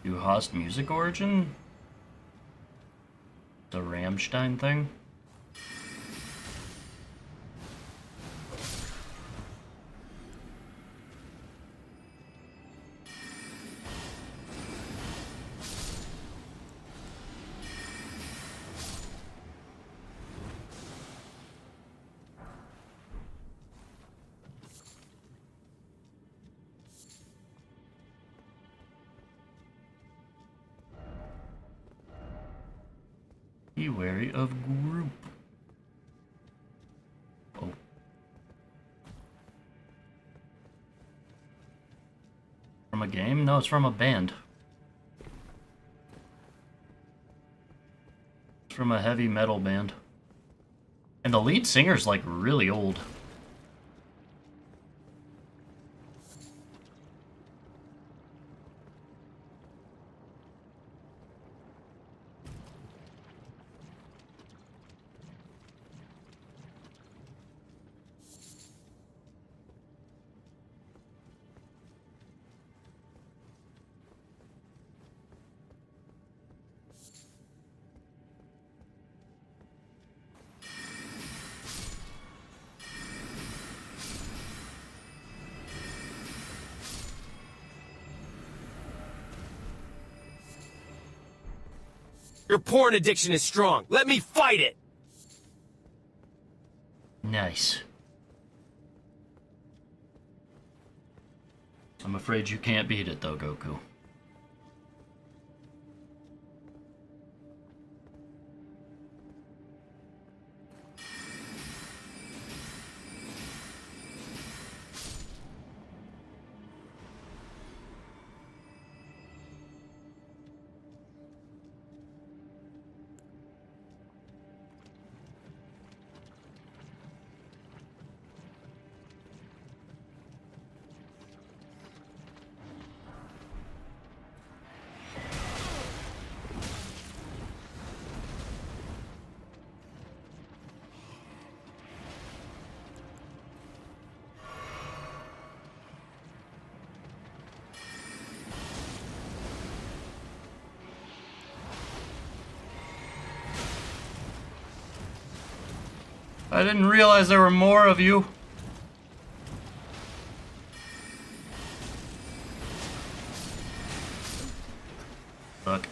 B: Du hast Music Origin? The Rammstein thing? Be wary of group. Oh. From a game? No, it's from a band. It's from a heavy metal band. And the lead singer's like really old.
H: Your porn addiction is strong. Let me fight it!
B: Nice. I'm afraid you can't beat it though, Goku. I didn't realize there were more of you. Fuck.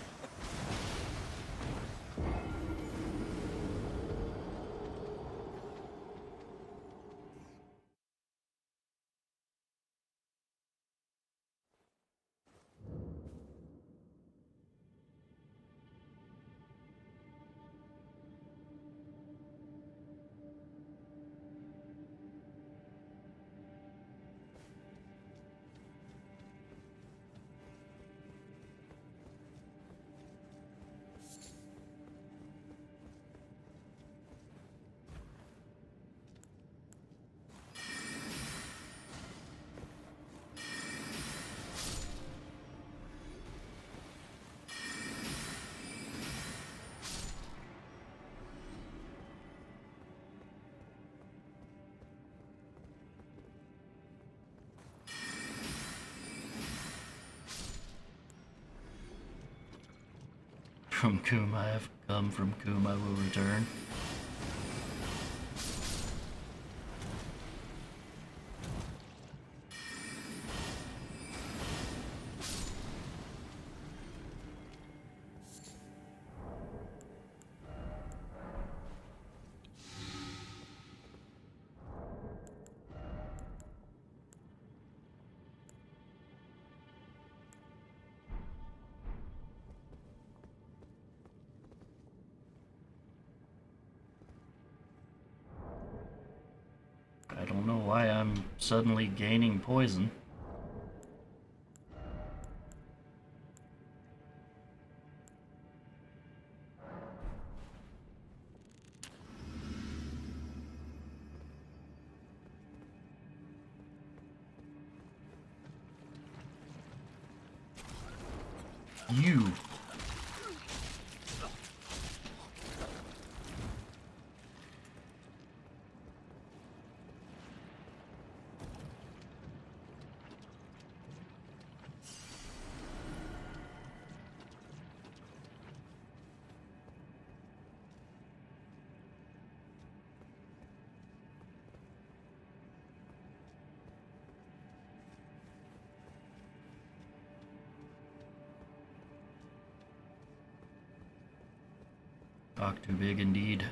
B: From whom I have come, from whom I will return. I don't know why I'm suddenly gaining poison. You. Talk too big indeed.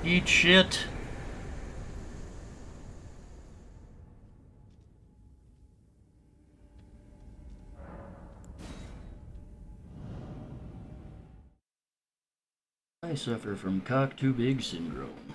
B: Eat shit. I suffer from cock too big syndrome.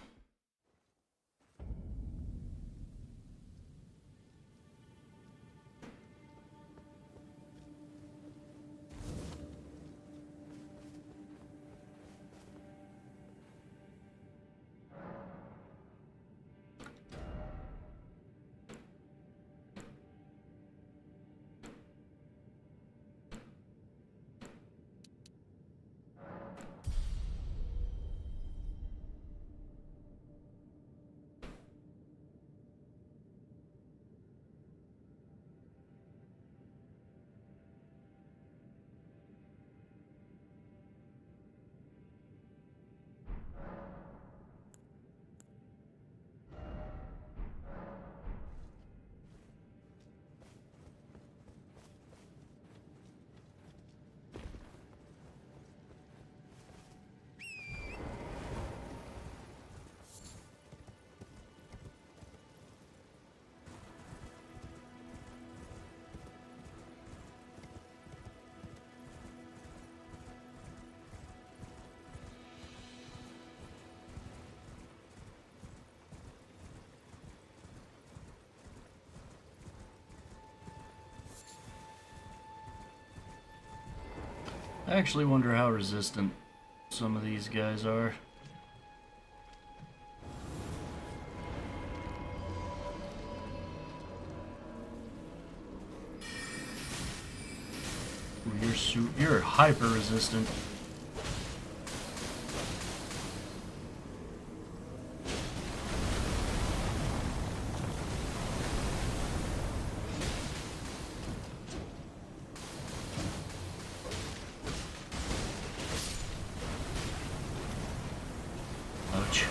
B: I actually wonder how resistant some of these guys are. Ooh, you're hyper resistant. Ouch.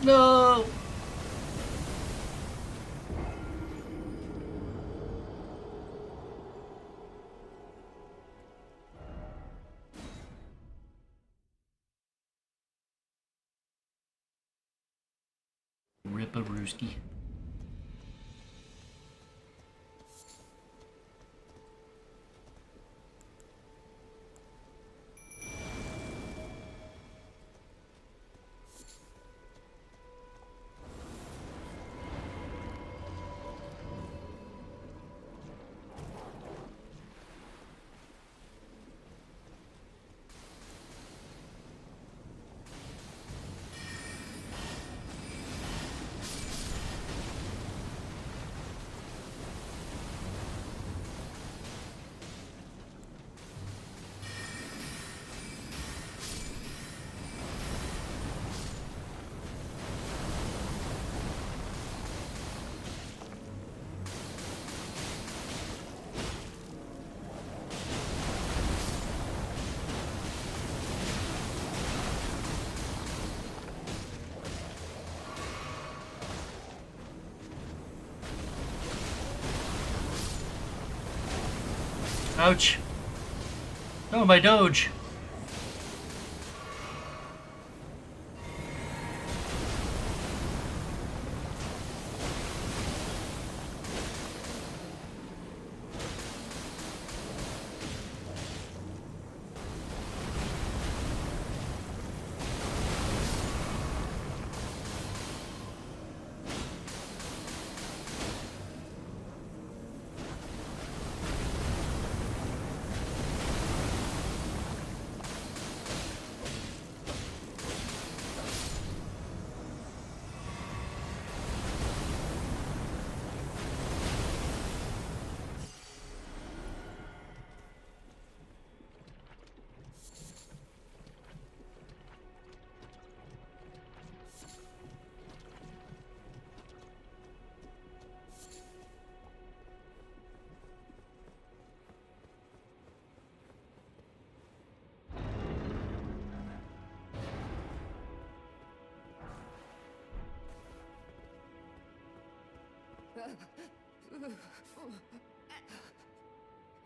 B: No! Rip-a-rooski. Ouch. No, my doge.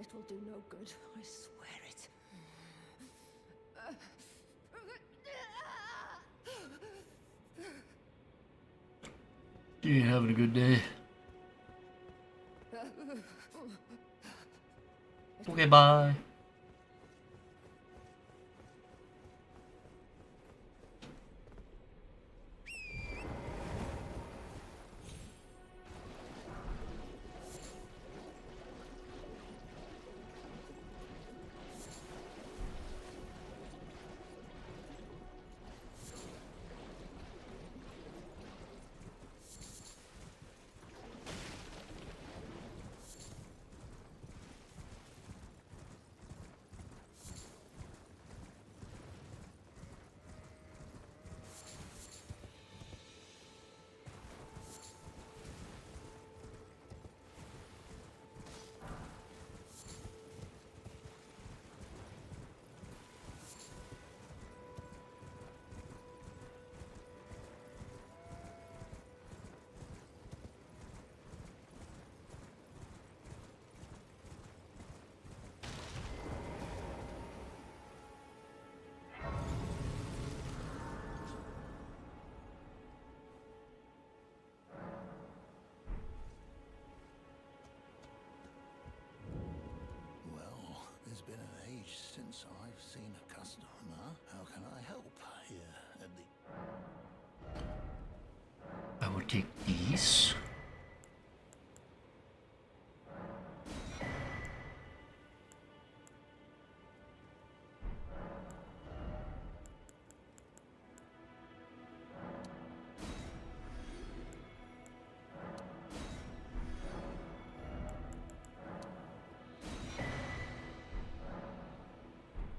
D: It'll do no good, I swear it.
B: You ain't having a good day. Okay, bye.
A: Well, it's been an age since I've seen a customer. How can I help here at the...
B: I will take these.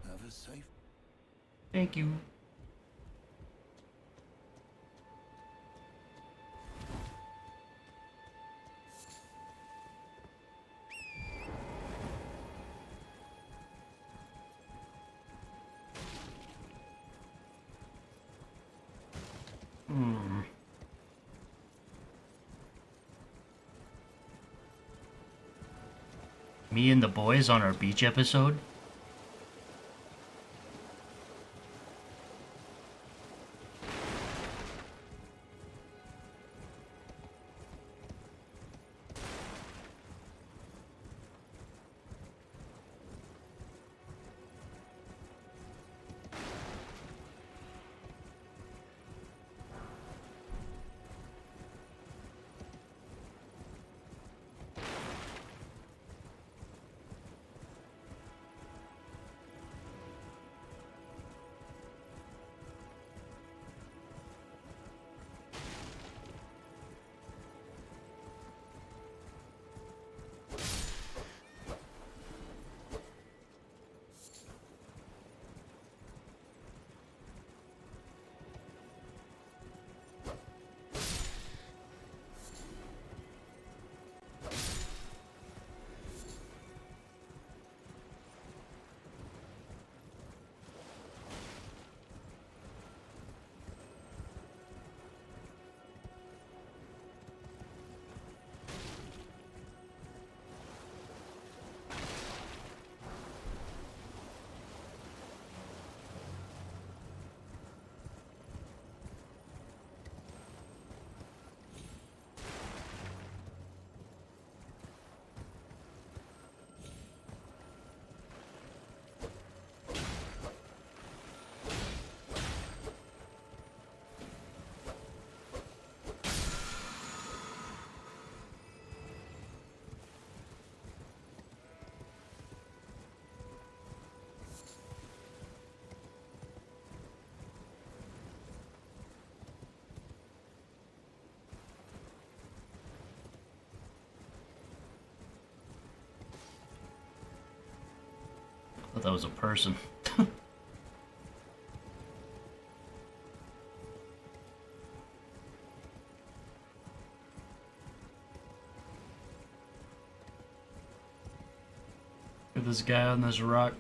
A: Have a safe...
B: Thank you. Me and the boys on our beach episode? I thought that was a person. Look at this guy on this rock.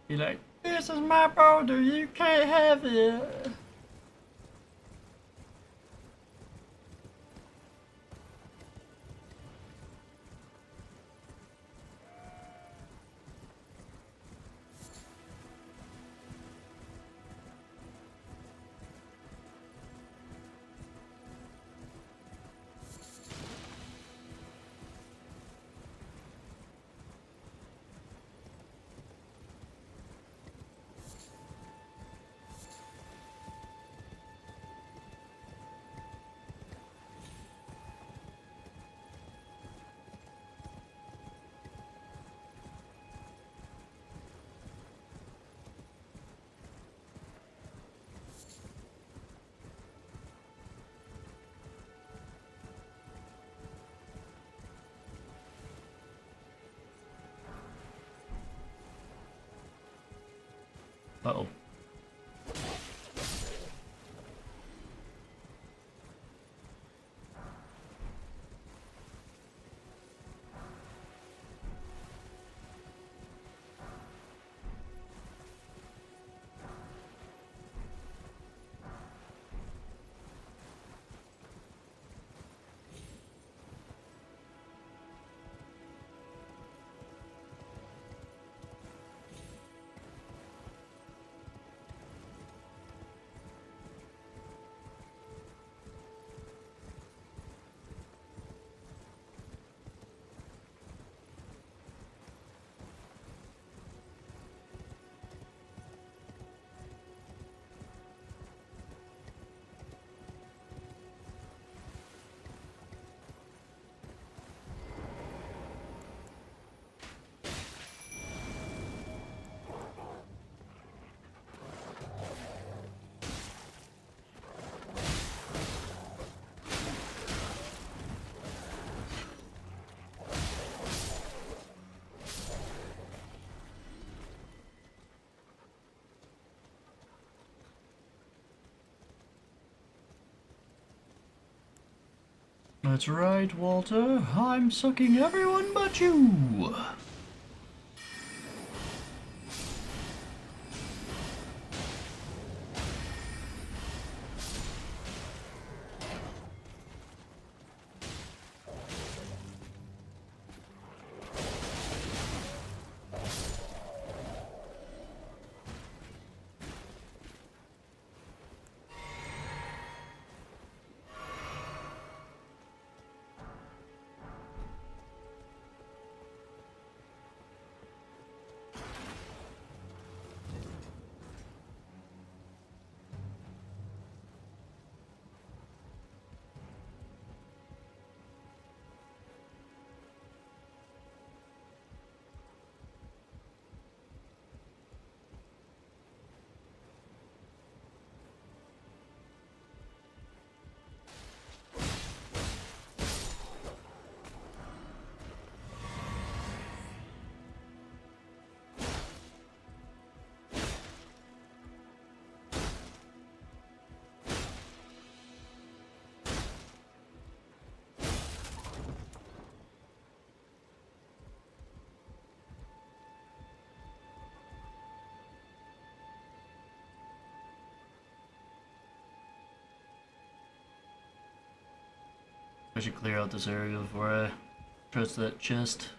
B: He like, this is my boulder, you can't have it. Uh-oh. That's right, Walter. I'm sucking everyone but you. I should clear out this area before I press that chest.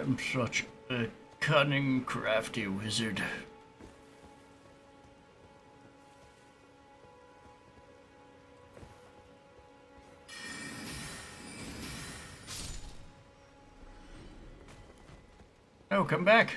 B: am such a cunning, crafty wizard. Oh, come back.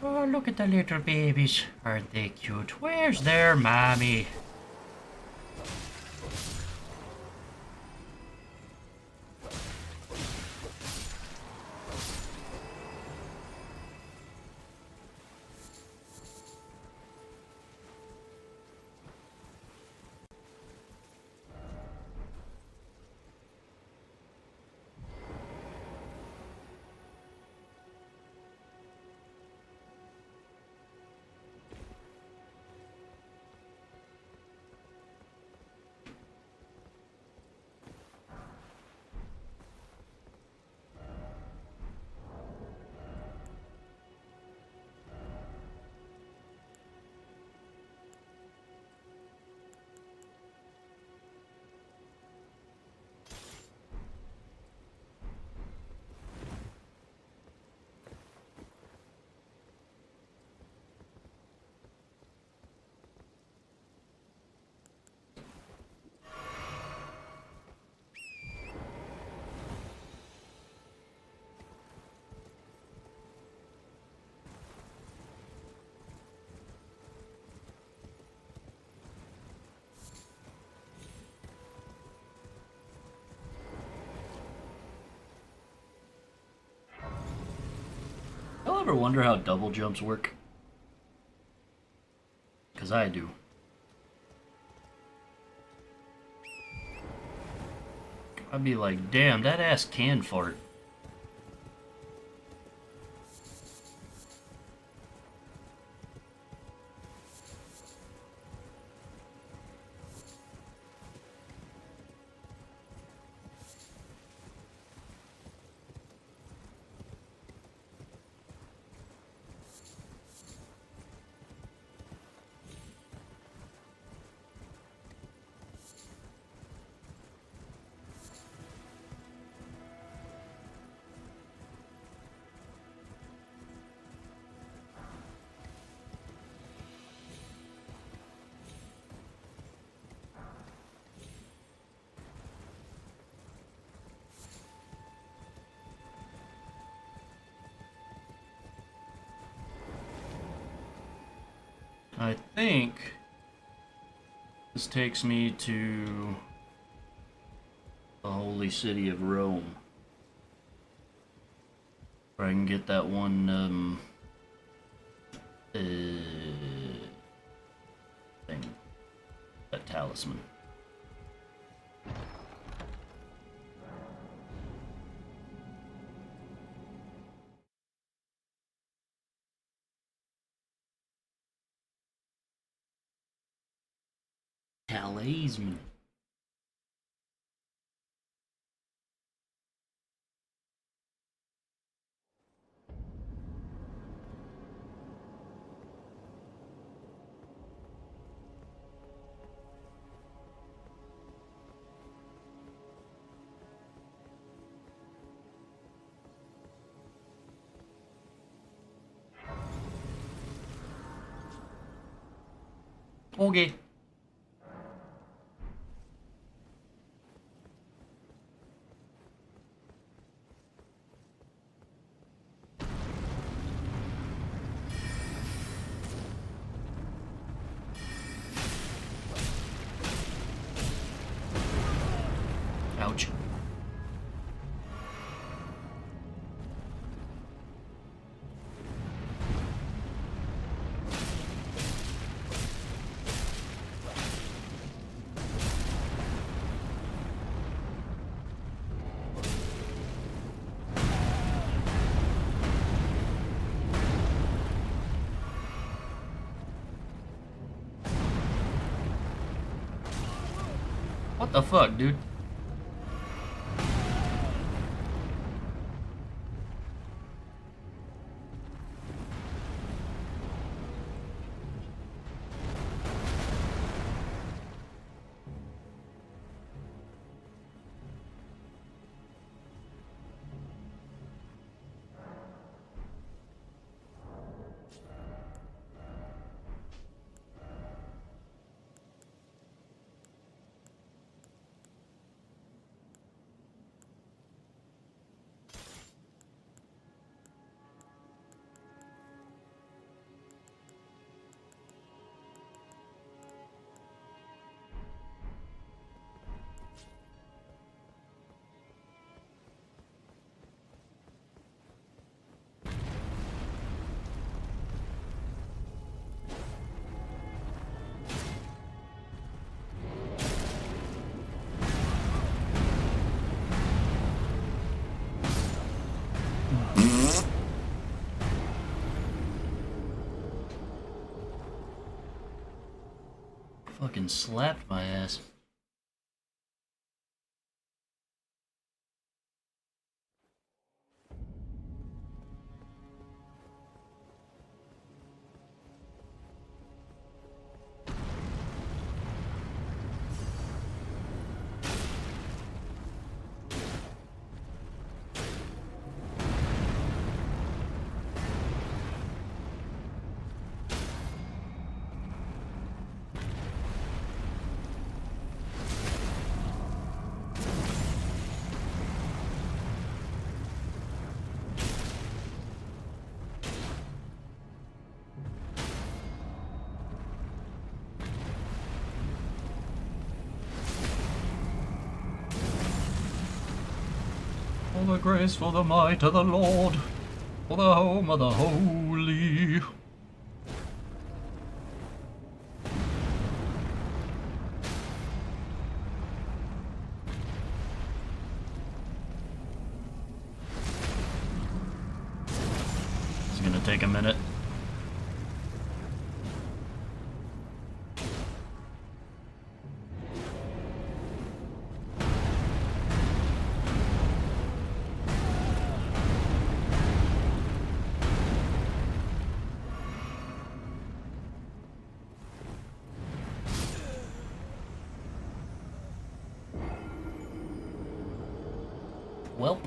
B: Oh, look at the little babies. Aren't they cute? Where's their mommy? Y'all ever wonder how double jumps work? Because I do. I'd be like, damn, that ass can fart. I think this takes me to the holy city of Rome, where I can get that one thing, that talisman. Talisman. Okay. Ouch. What the fuck, dude? Fucking slapped my ass. For the grace, for the might of the Lord, for the home of the holy. It's gonna take a minute. Well.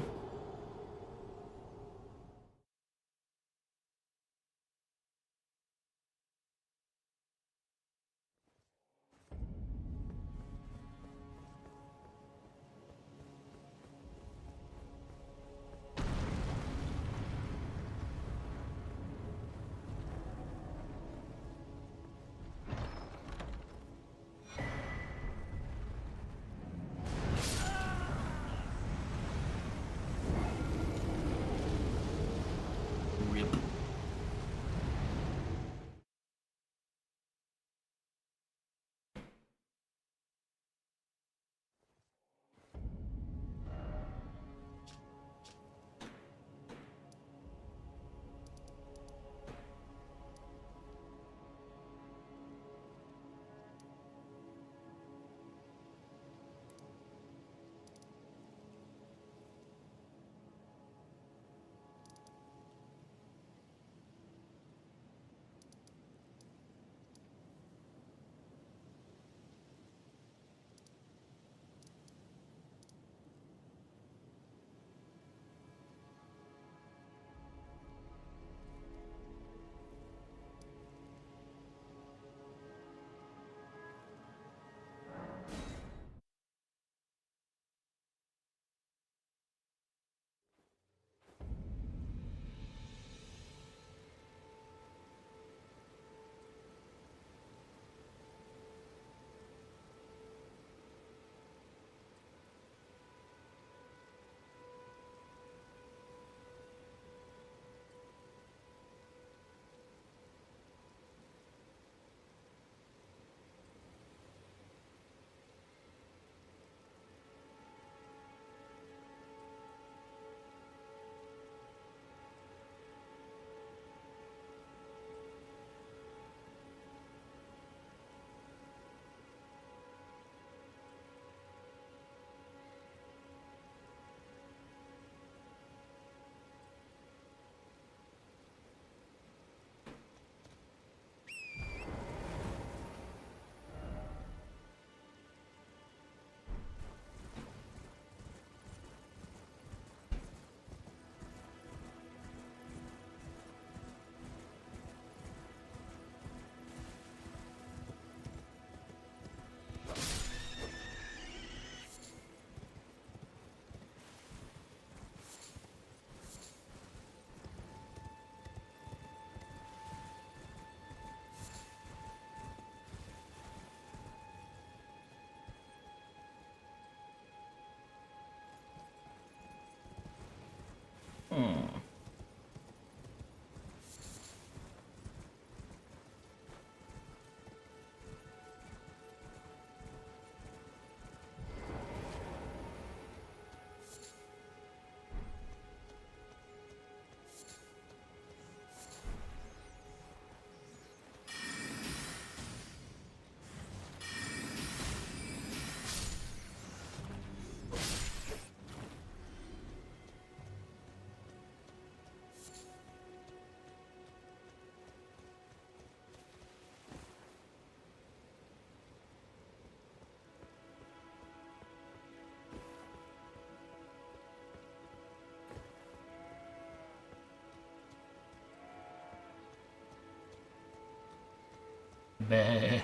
B: Bah.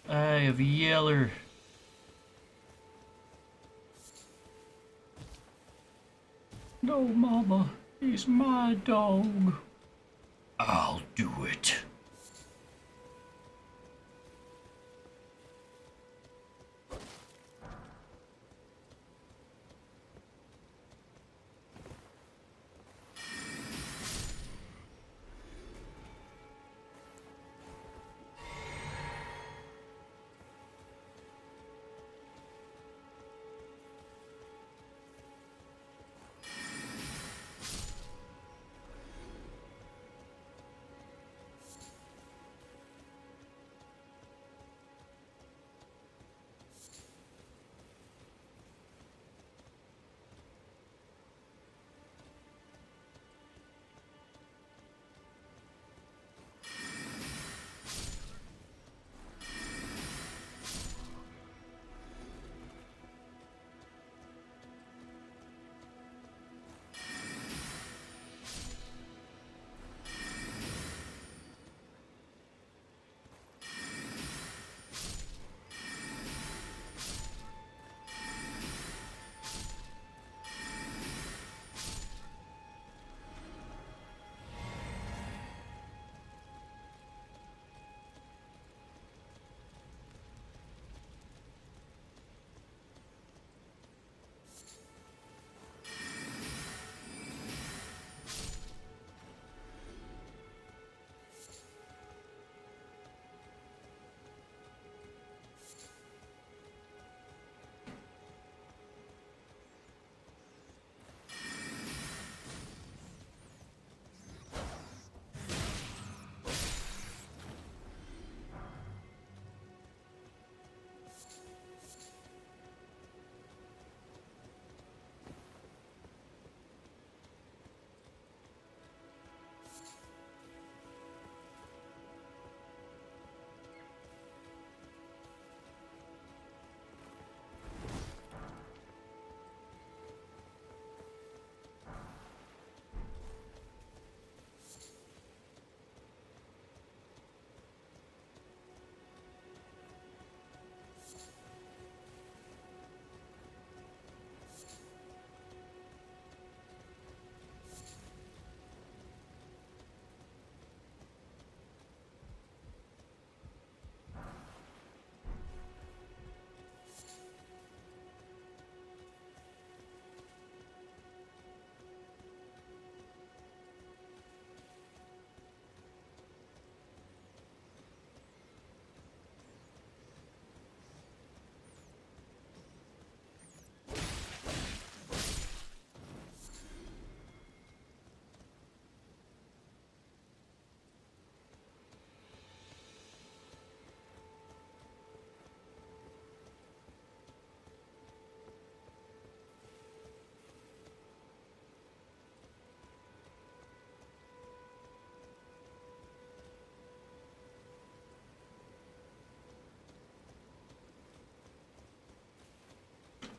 B: Eye of Yeller. No, Mama, he's my dog. I'll do it.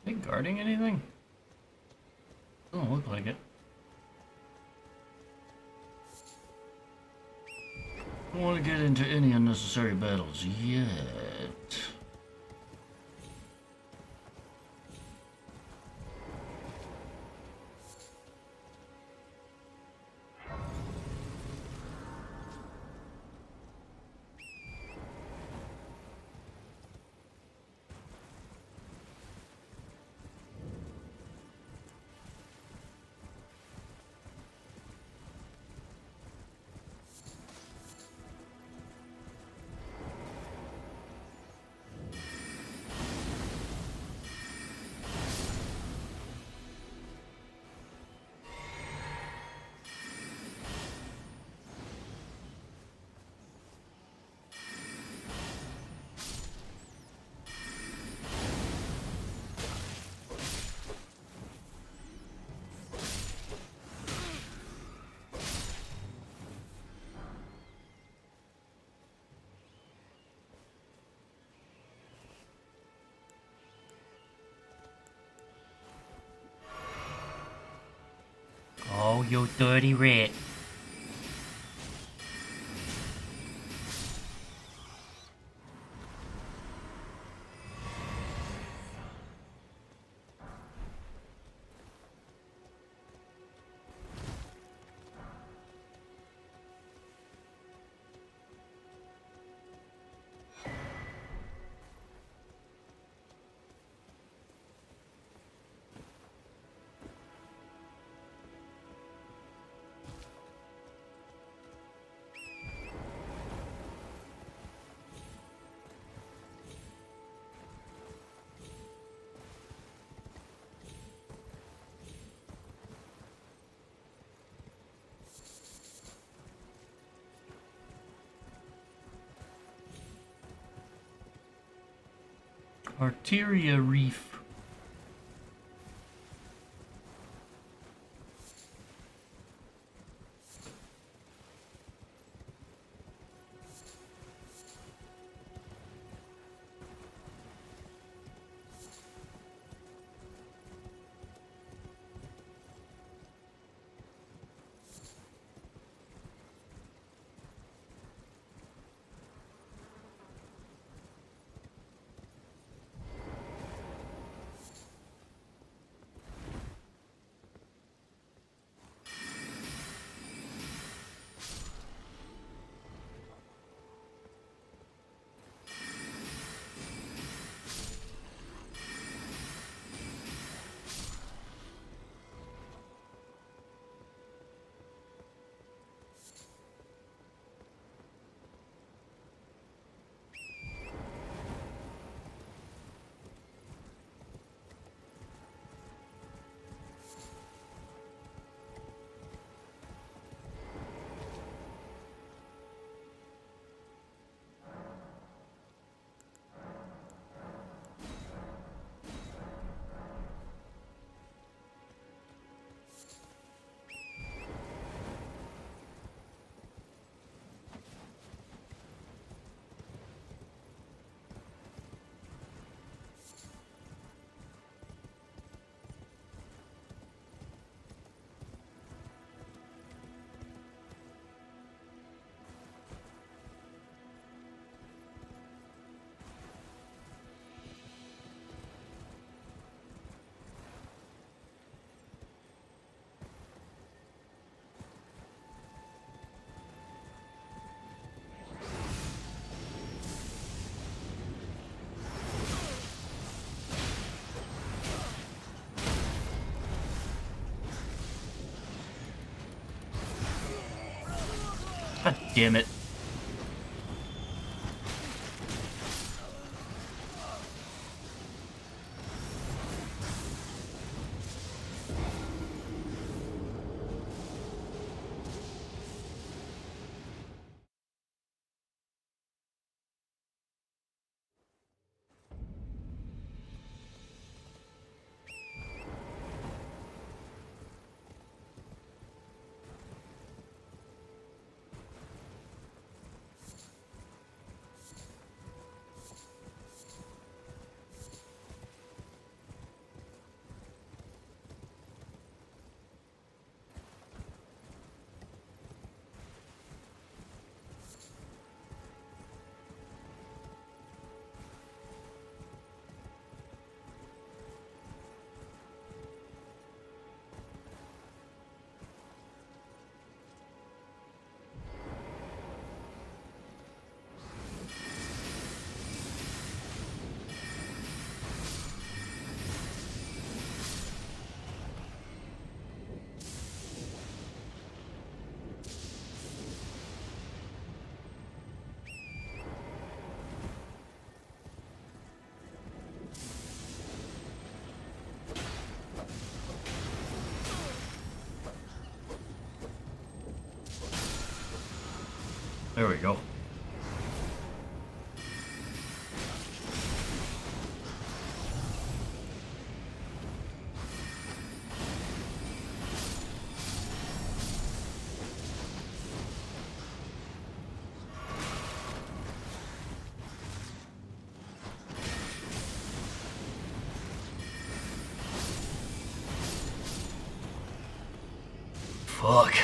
B: Are they guarding anything? Doesn't look like it. Don't want to get into any unnecessary battles yet. You dirty rat. Arteria Reef. God damn it. There we go. fuck.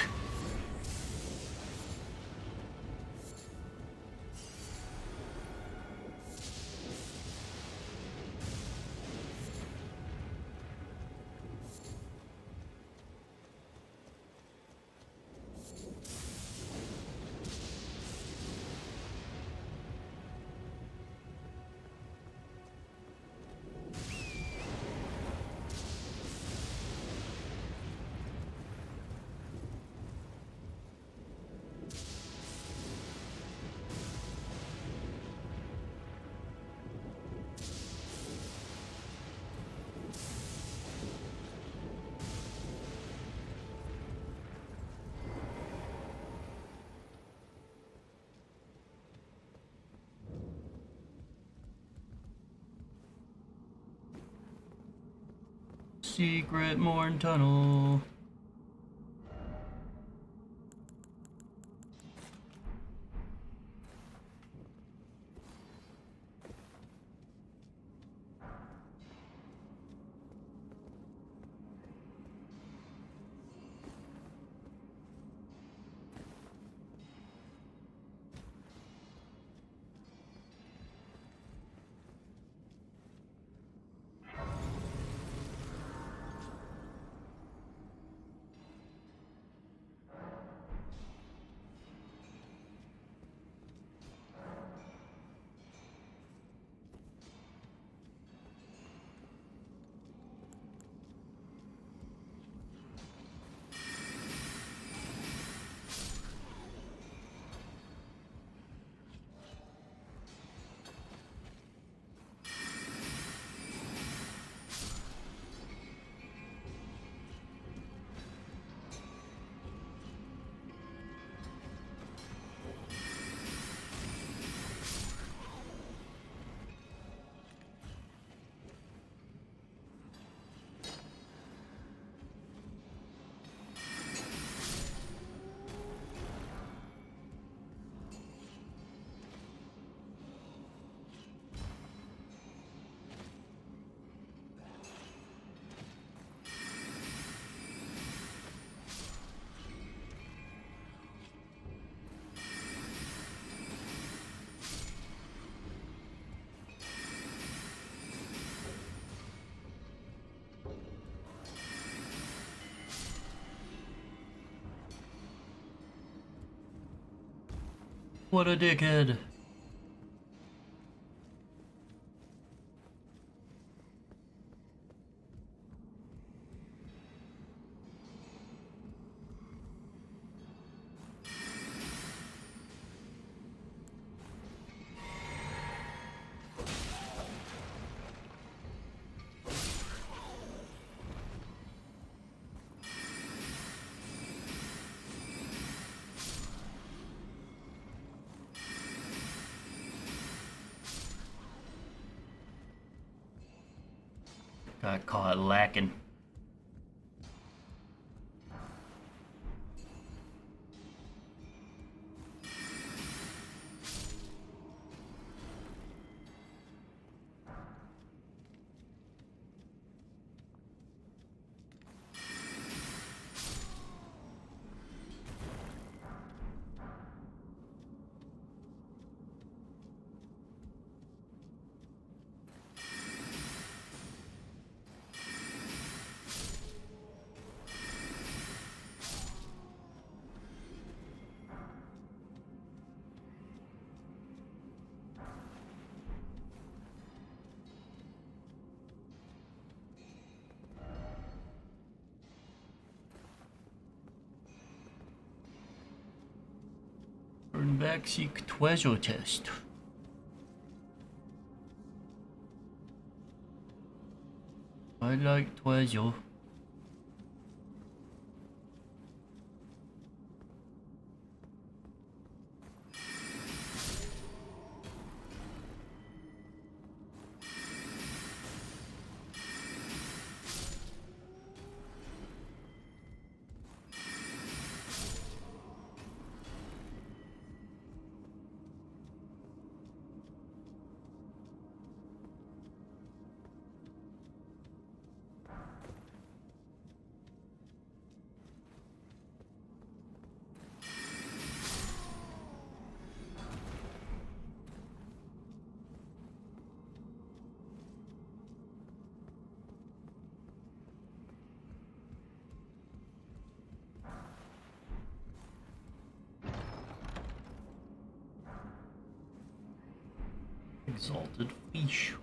B: Secret Morn Tunnel. What a dickhead. Got caught lacking. Turn back, seek treasure chest. I like treasure. Exalted fish.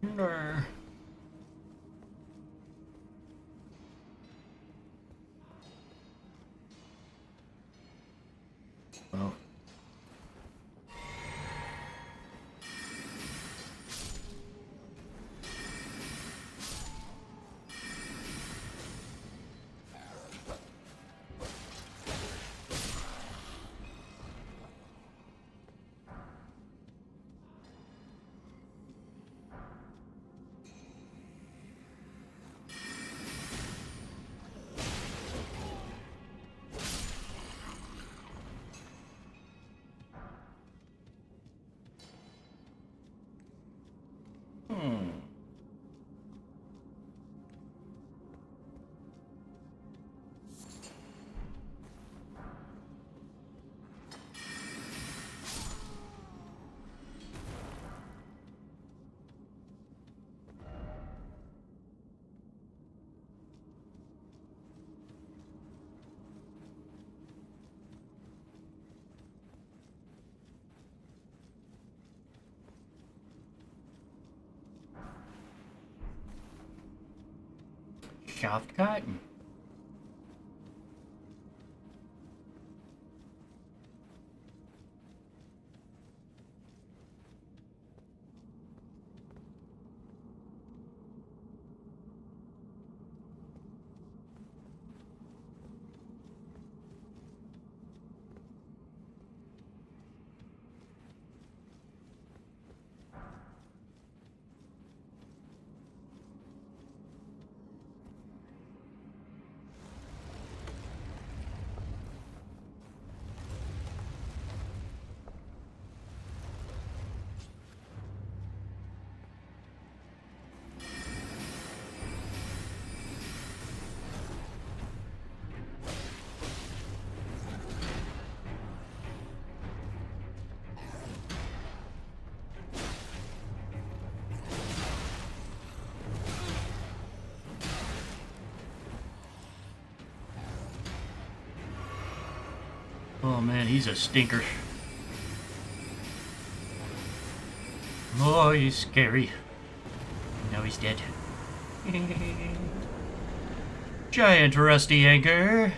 B: No. Well. Soft cotton. Oh man, he's a stinker. Oh, he's scary. Now he's dead. Giant rusty anchor.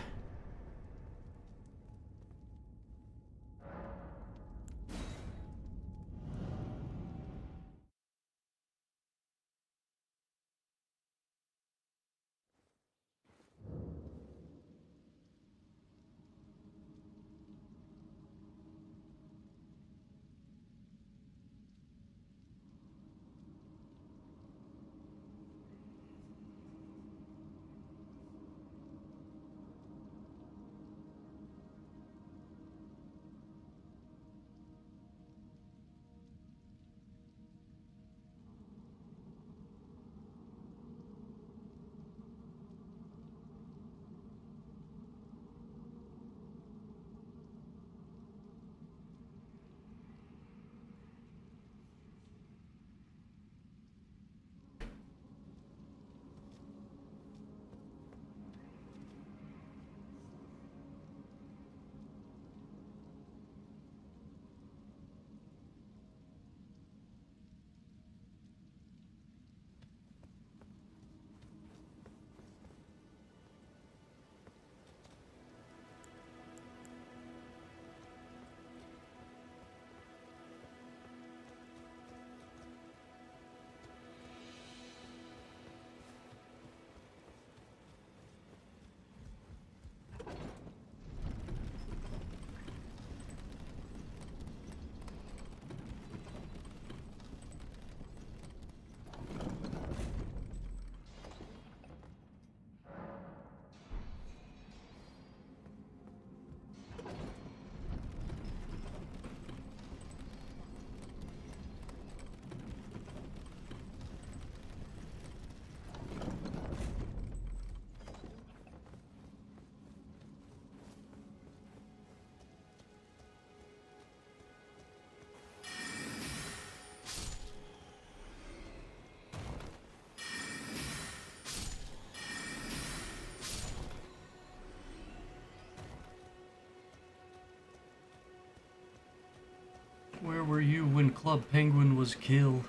B: were you when Club Penguin was killed?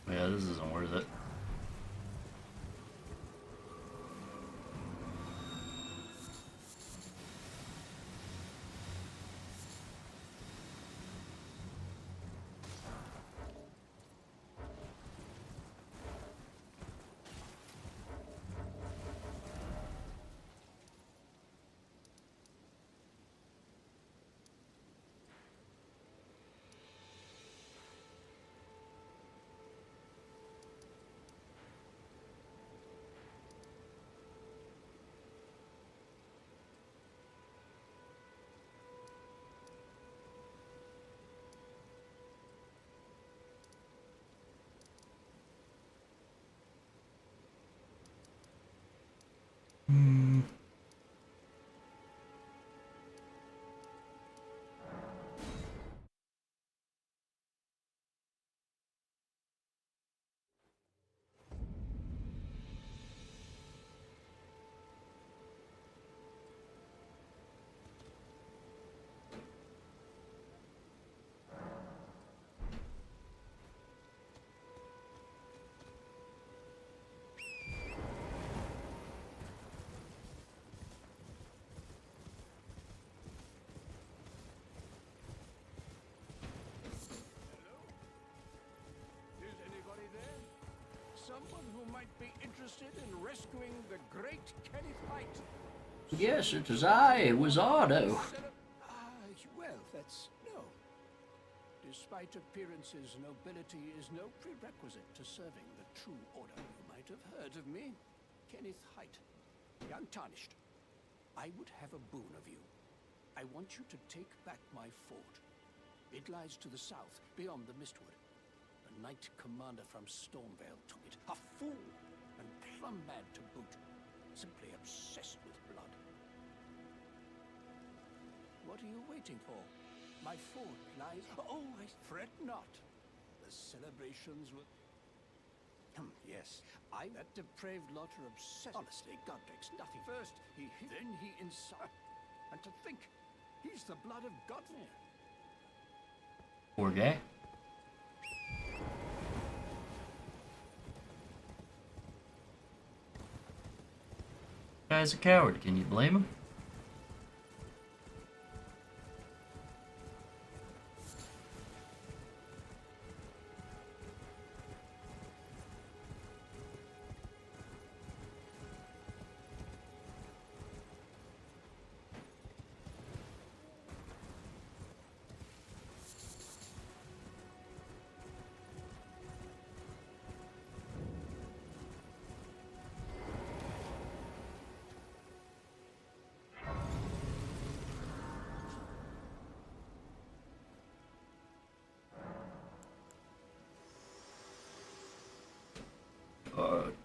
B: Yeah, this isn't worth it.
E: Is anybody there? Someone who might be interested in rescuing the great Kenneth Height?
B: Yes, it is I, Wizardo.
E: Well, that's no. Despite appearances, nobility is no prerequisite to serving the true order. You might have heard of me. Kenneth Height. The Untarnished. I would have a boon of you. I want you to take back my fort. It lies to the south, beyond the Mistwood. The Knight Commander from Stormvale took it. A fool! And plumb mad to boot. Simply obsessed with blood. What are you waiting for? My fort lies... Oh, I fret not. The celebrations will... yes. That depraved lot are obsessed. Honestly, God makes nothing. First, then he inside. And to think, he's the blood of Godfrey.
B: Poor guy. Guy's a coward. Can you blame him?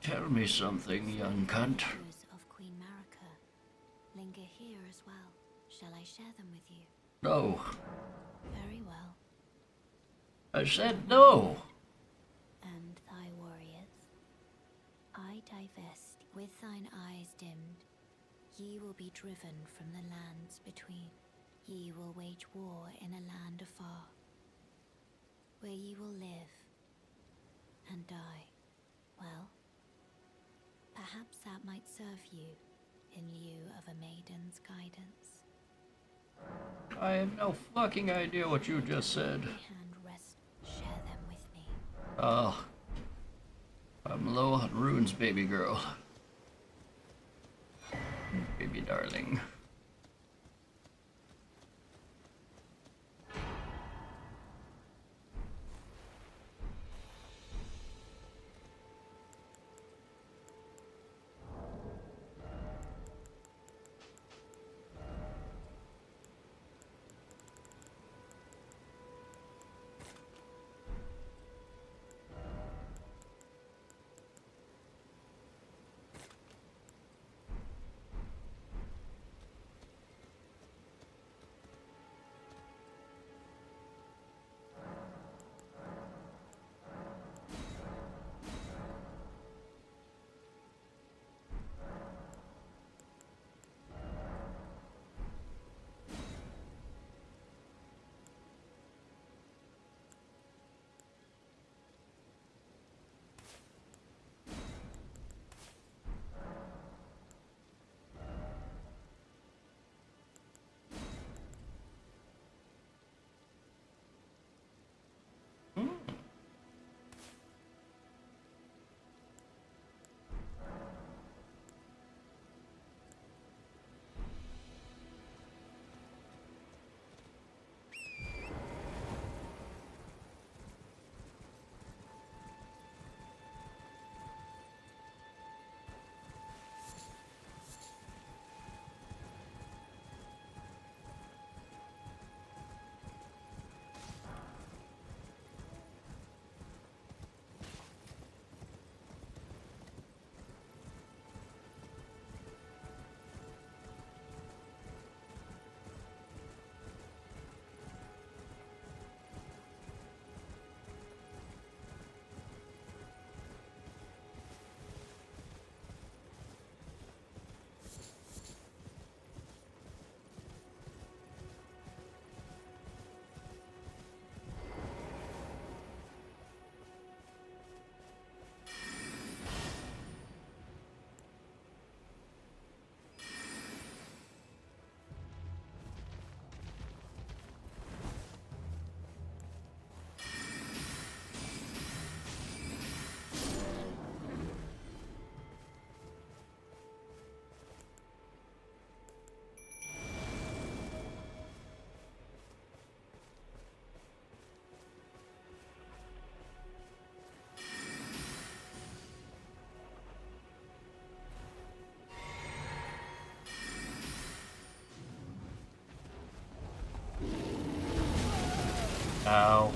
B: Tell me something, young cunt.
G: Pictures of Queen Marika linger here as well. Shall I share them with you?
B: No.
G: Very well.
B: I said no.
G: And thy warriors, I divest. With thine eyes dimmed, ye will be driven from the lands between. Ye will wage war in a land afar, where ye will live and die. Well, perhaps that might serve you in lieu of a maiden's guidance.
B: I have no fucking idea what you just said.
G: Hand rest, share them with me.
B: Oh. I'm low on runes, baby girl. Baby darling. Ow.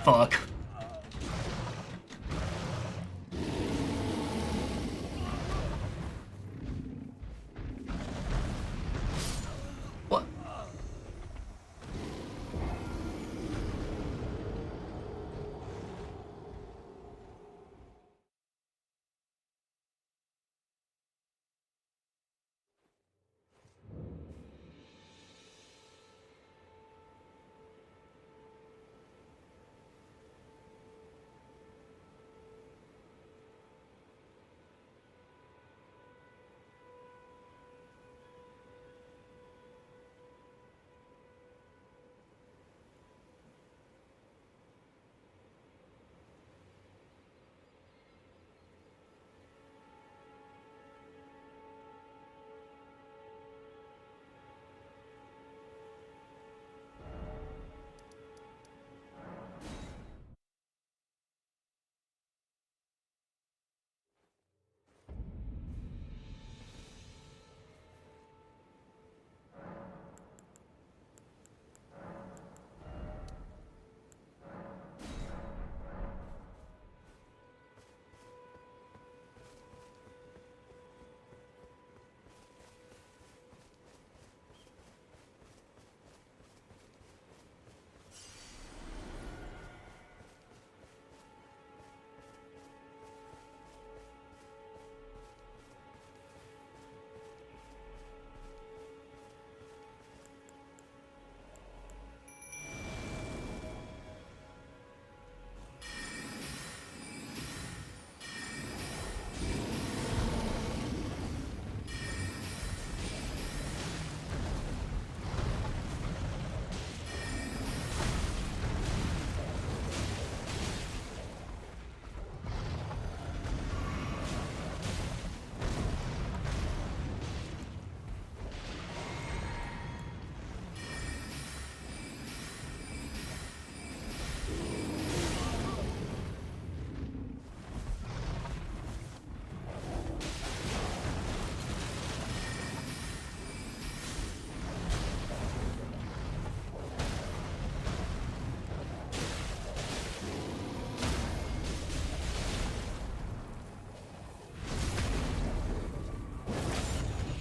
B: Fuck. What?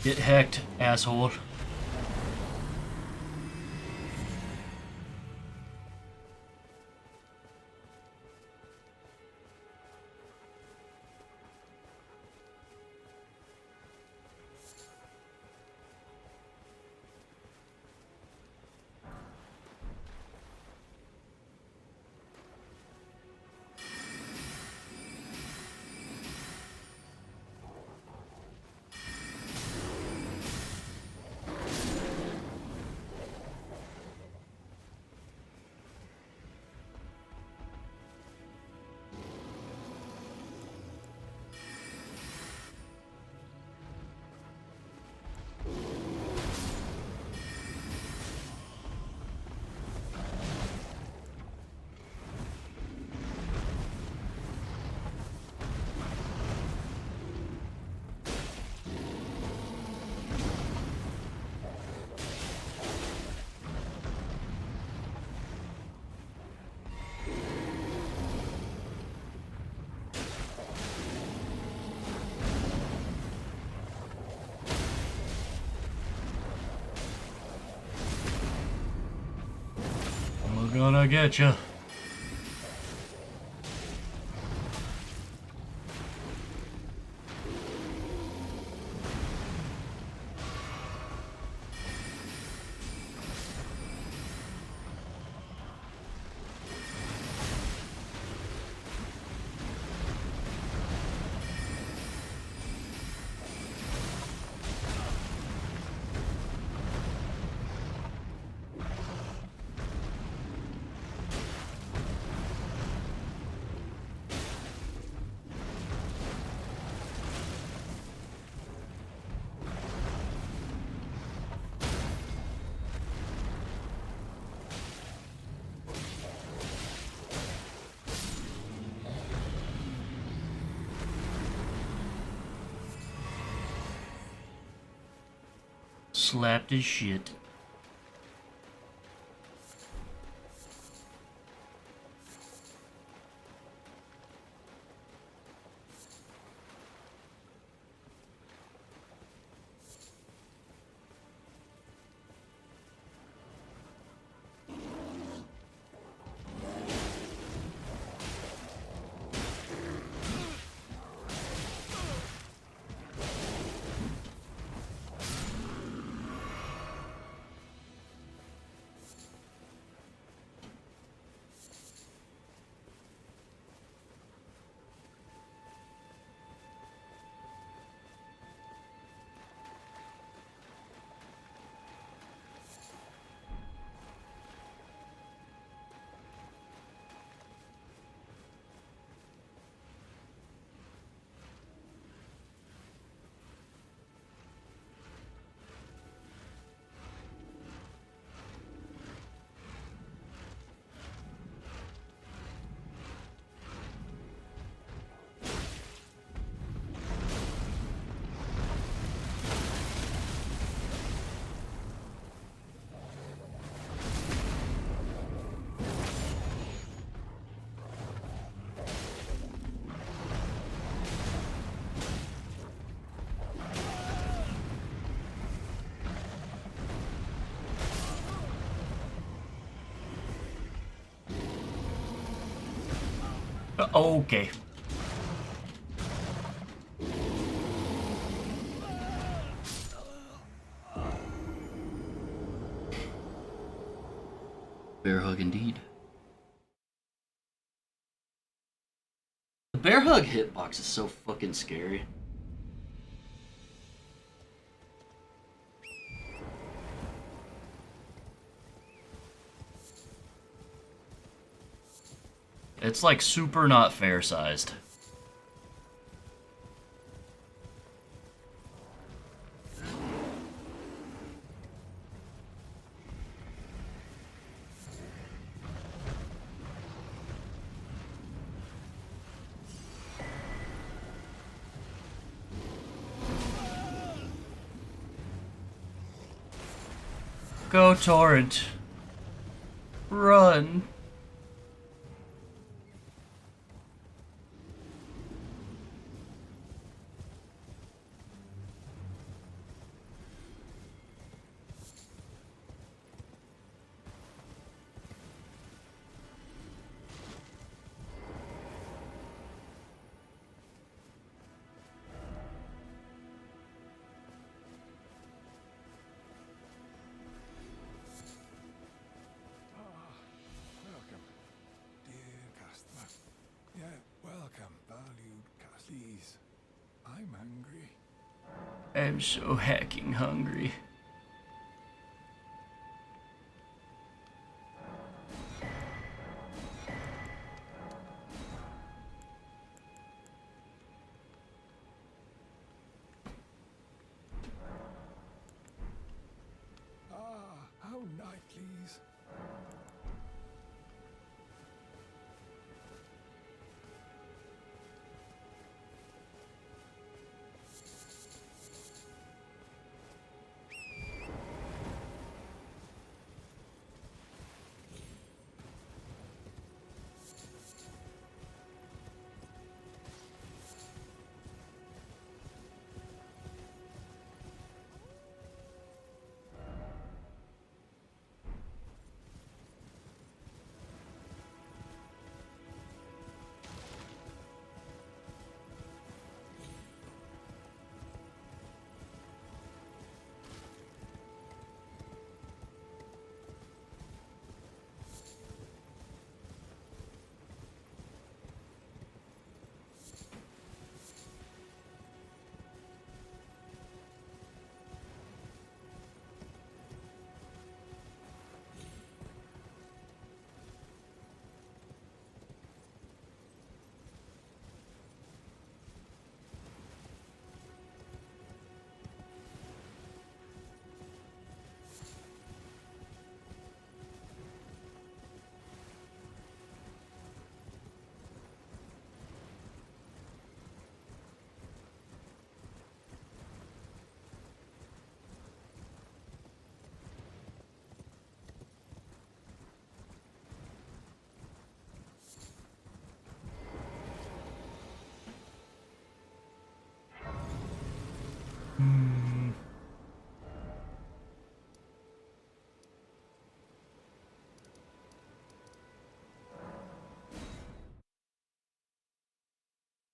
B: Get hecked, asshole. We're gonna get you. slapped as shit. Okay. Bear hug indeed. The bear hug hitbox is so fucking scary. It's like super not fair sized. Go, Torrent. Run.
E: Welcome, dear customer. Yeah, welcome, valued customer. Please, I'm hungry.
B: I'm so hacking hungry.
E: Ah, how nice, please.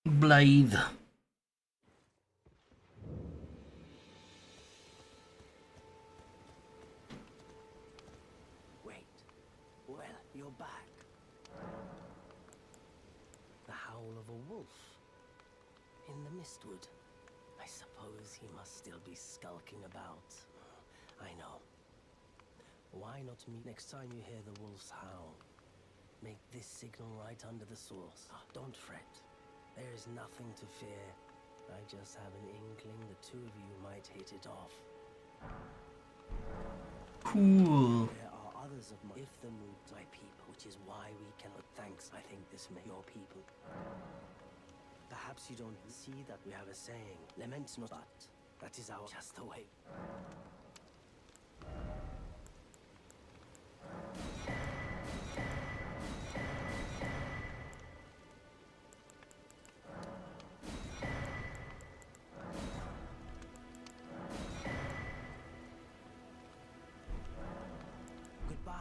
B: Blithe.
I: Wait. Well, you're back. The howl of a wolf. In the mistwood. I suppose he must still be skulking about. I know. Why not meet next time you hear the wolf's howl? Make this signal right under the source. Don't fret. There is nothing to fear. I just have an inkling the two of you might hit it off.
B: Cool.
I: There are others of my... If the mood my people, which is why we cannot thanks, I think this may your people. Perhaps you don't see that we have a saying, lament not, but that is our just the way. Goodbye.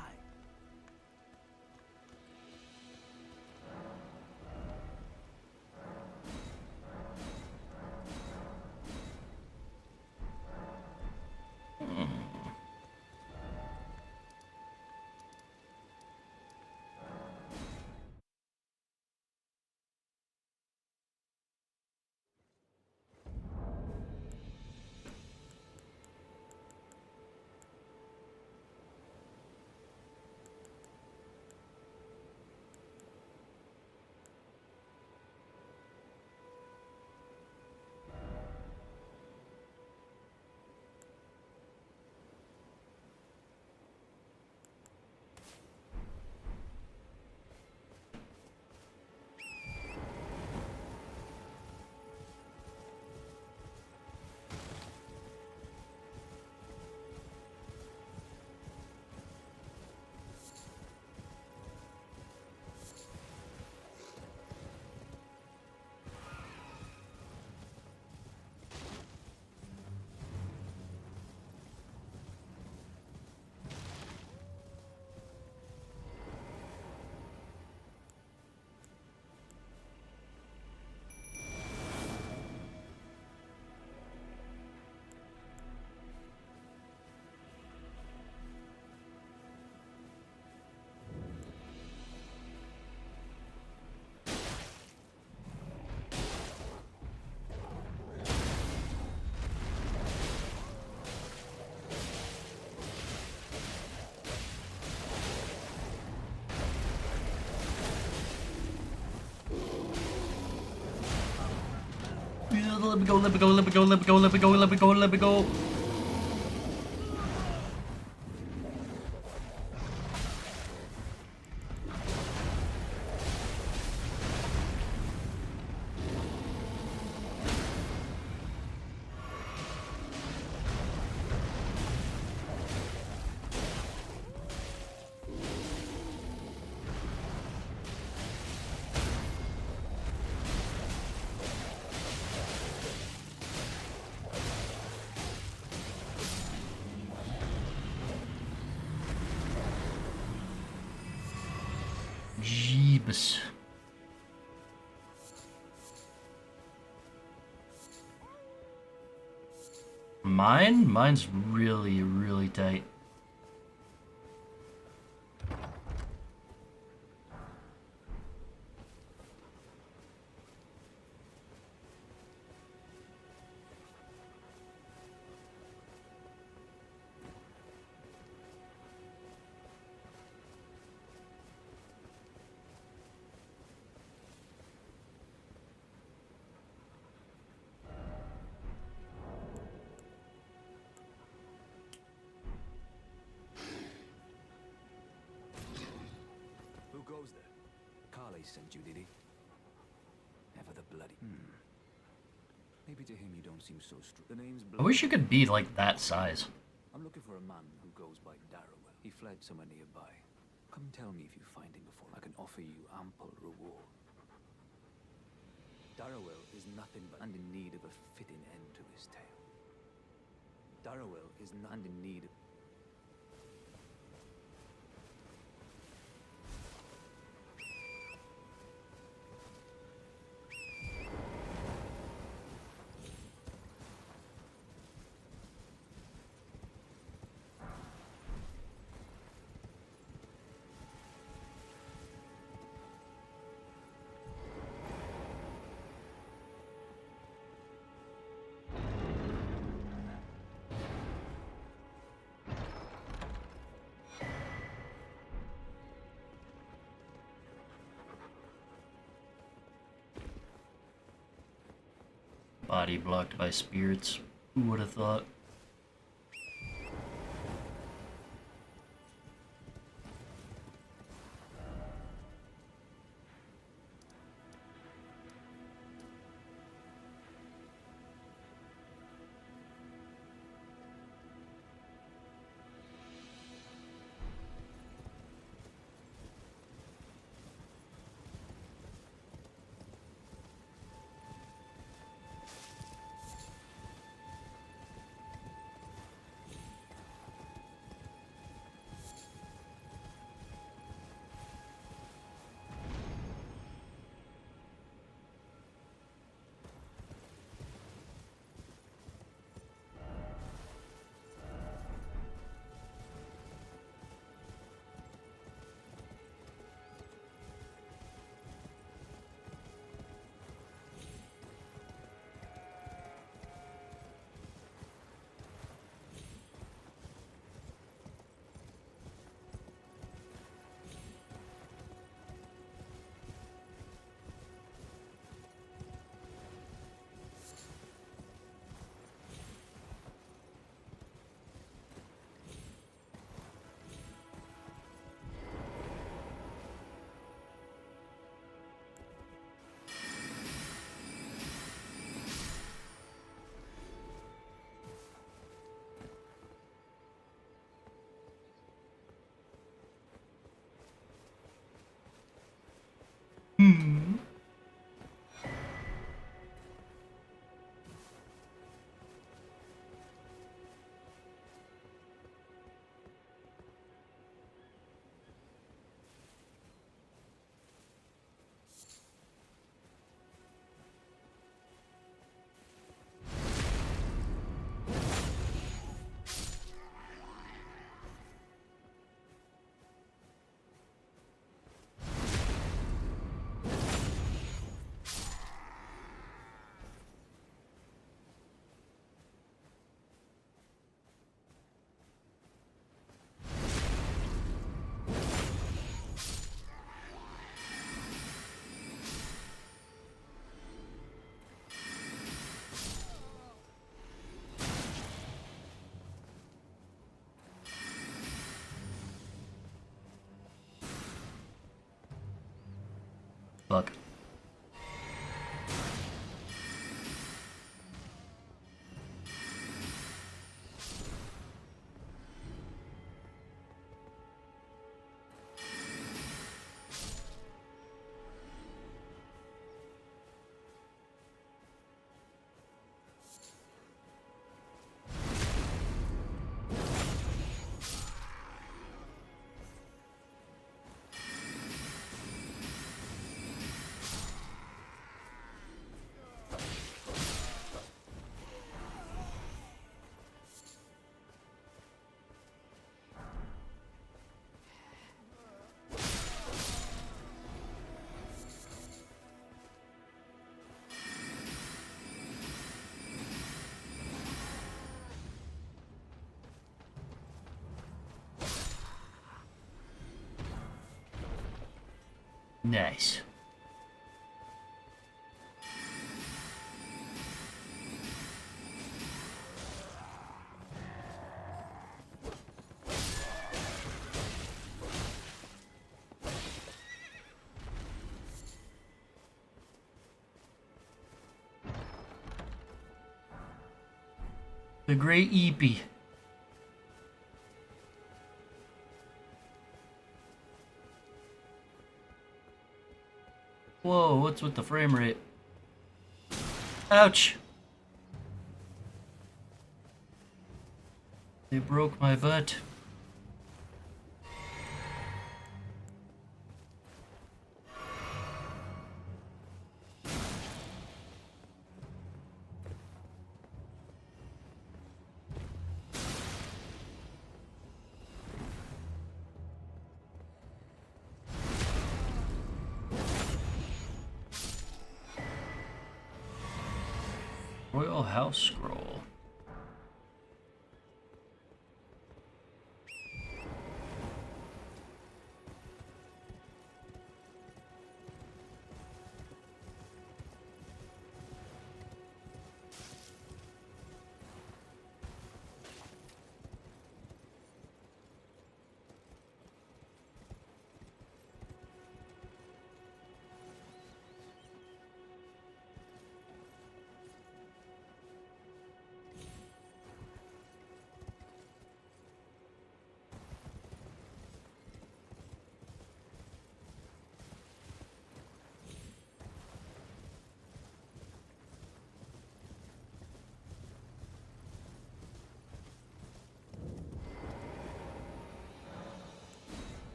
B: Let me go, let me go, let me go, let me go, let me go, let me go, let me go. Jeebus. Mine's really, really tight.
E: Who goes there? Carly sent you, did he? Ever the bloody... Maybe to him you don't seem so strict. The name's
B: I wish you could be like that size.
E: I'm looking for a man who goes by Darrowell. He fled somewhere nearby. Come tell me if you find him before I can offer you ample reward. Darrowell is nothing but and in need of a fitting end to his tale. Darrowell is not in need of...
B: Body blocked by spirits. Who would have thought? Fuck. Nice. The Great Eepee. Whoa, what's with the frame rate? Ouch! They broke my butt. Royal House Scroll.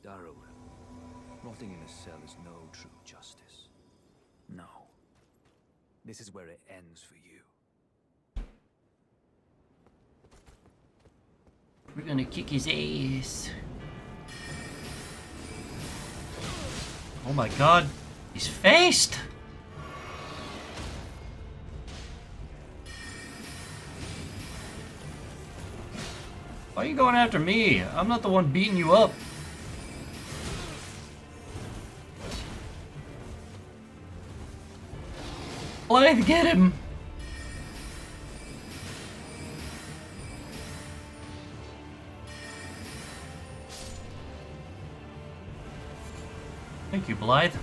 E: Darrow, rotting in a cell is no true justice. No. This is where it ends for you.
B: We're gonna kick his ass. Oh my god, he's faced! Why are you going after me? I'm not the one beating you up. Blythe, get him! Thank you, Blythe.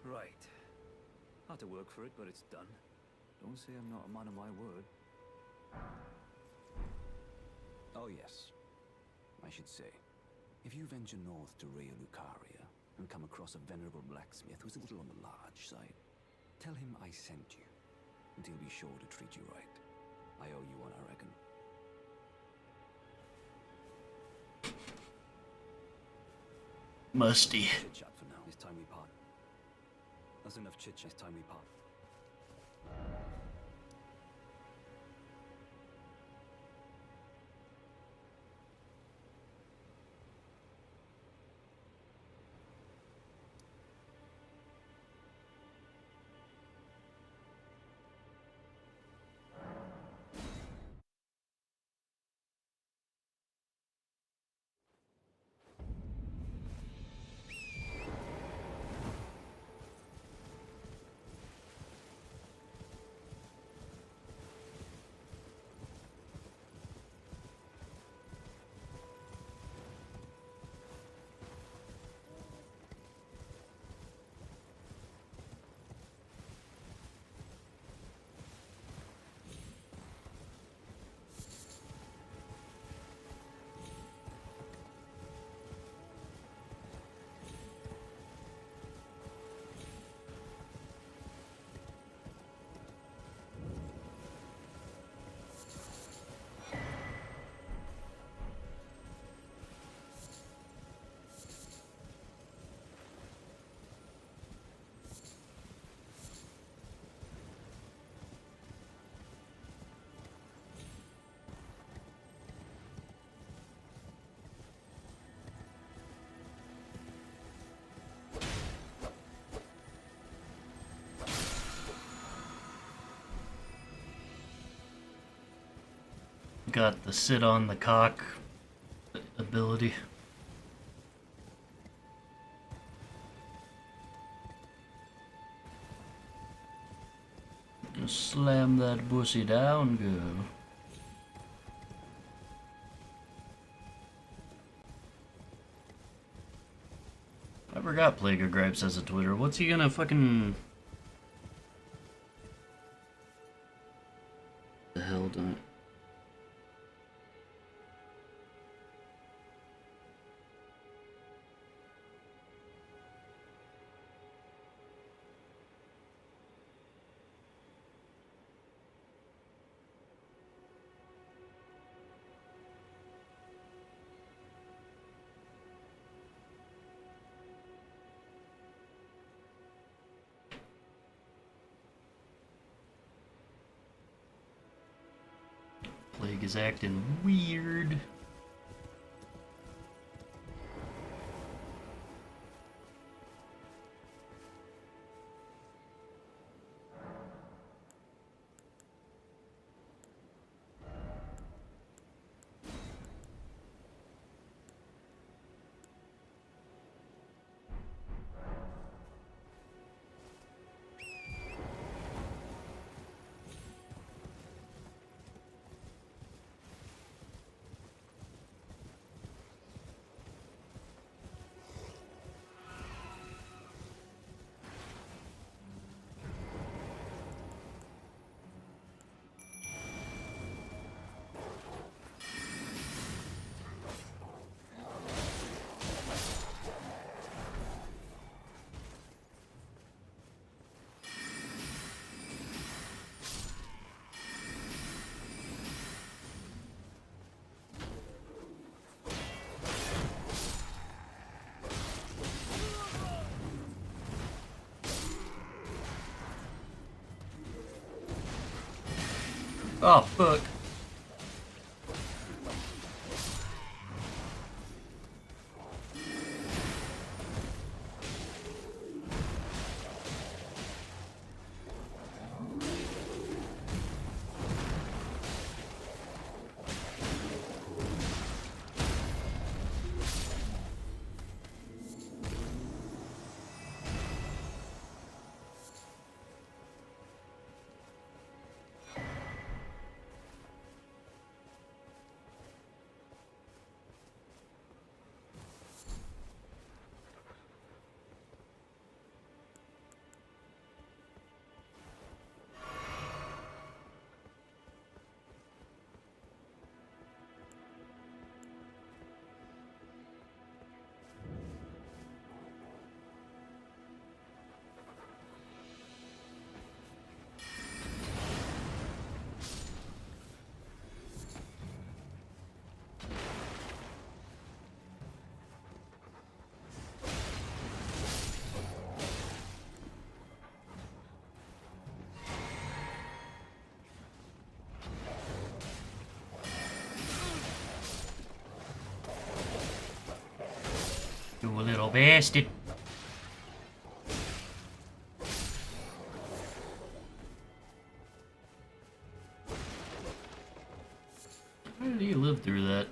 E: Right. Had to work for it, but it's done. Don't say I'm not a man of my word. Oh yes. I should say, if you venture north to Raya Lucaria and come across a venerable blacksmith who's a little on the large side, tell him I sent you, and he'll be sure to treat you right. I owe you one, I reckon.
B: Musty.
E: Chit-chat for now. It's time we part. That's enough chit-chat. It's time we part.
B: Got the sit on the cock ability. Just slam that pussy down, girl. I forgot Plague of Gripes has a Twitter. What's he gonna fucking... The hell don't... Plague is acting weird. Oh, fuck. You little bastard. How did he live through that?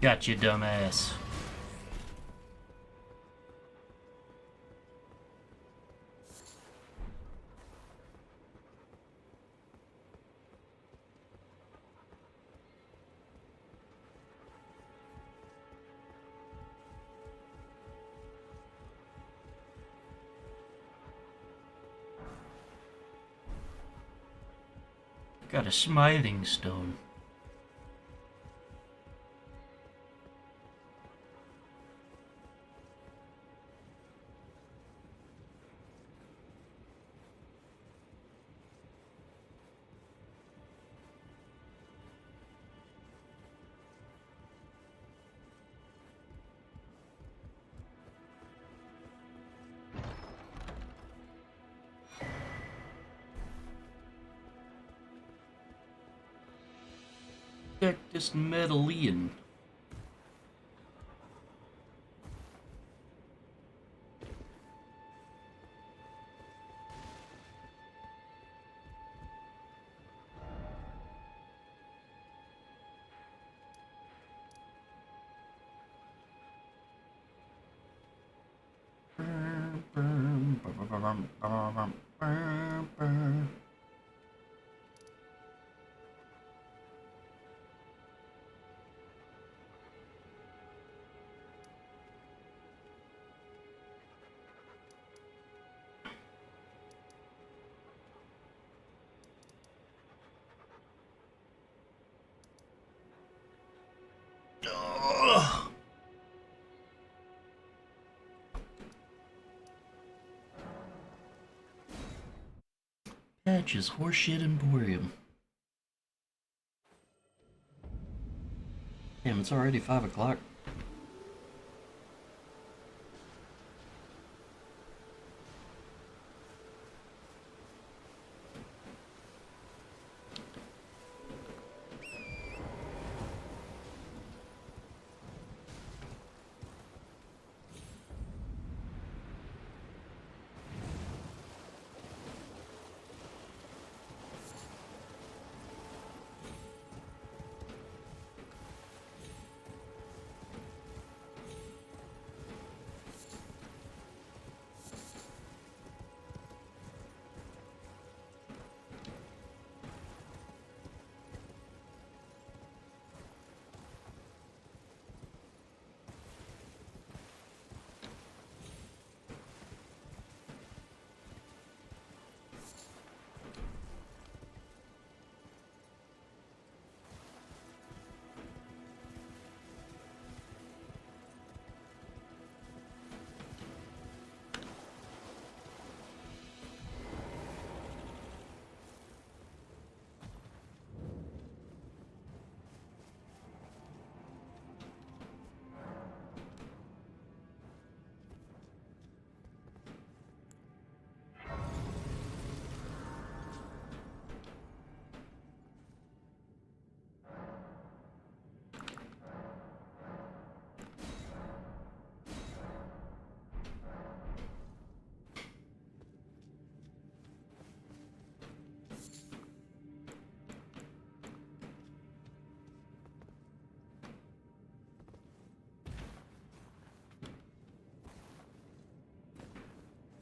B: Got you, dumbass. Got a smithing stone. Check this medallion. Patches, horseshit emporium. Damn, it's already 5 o'clock.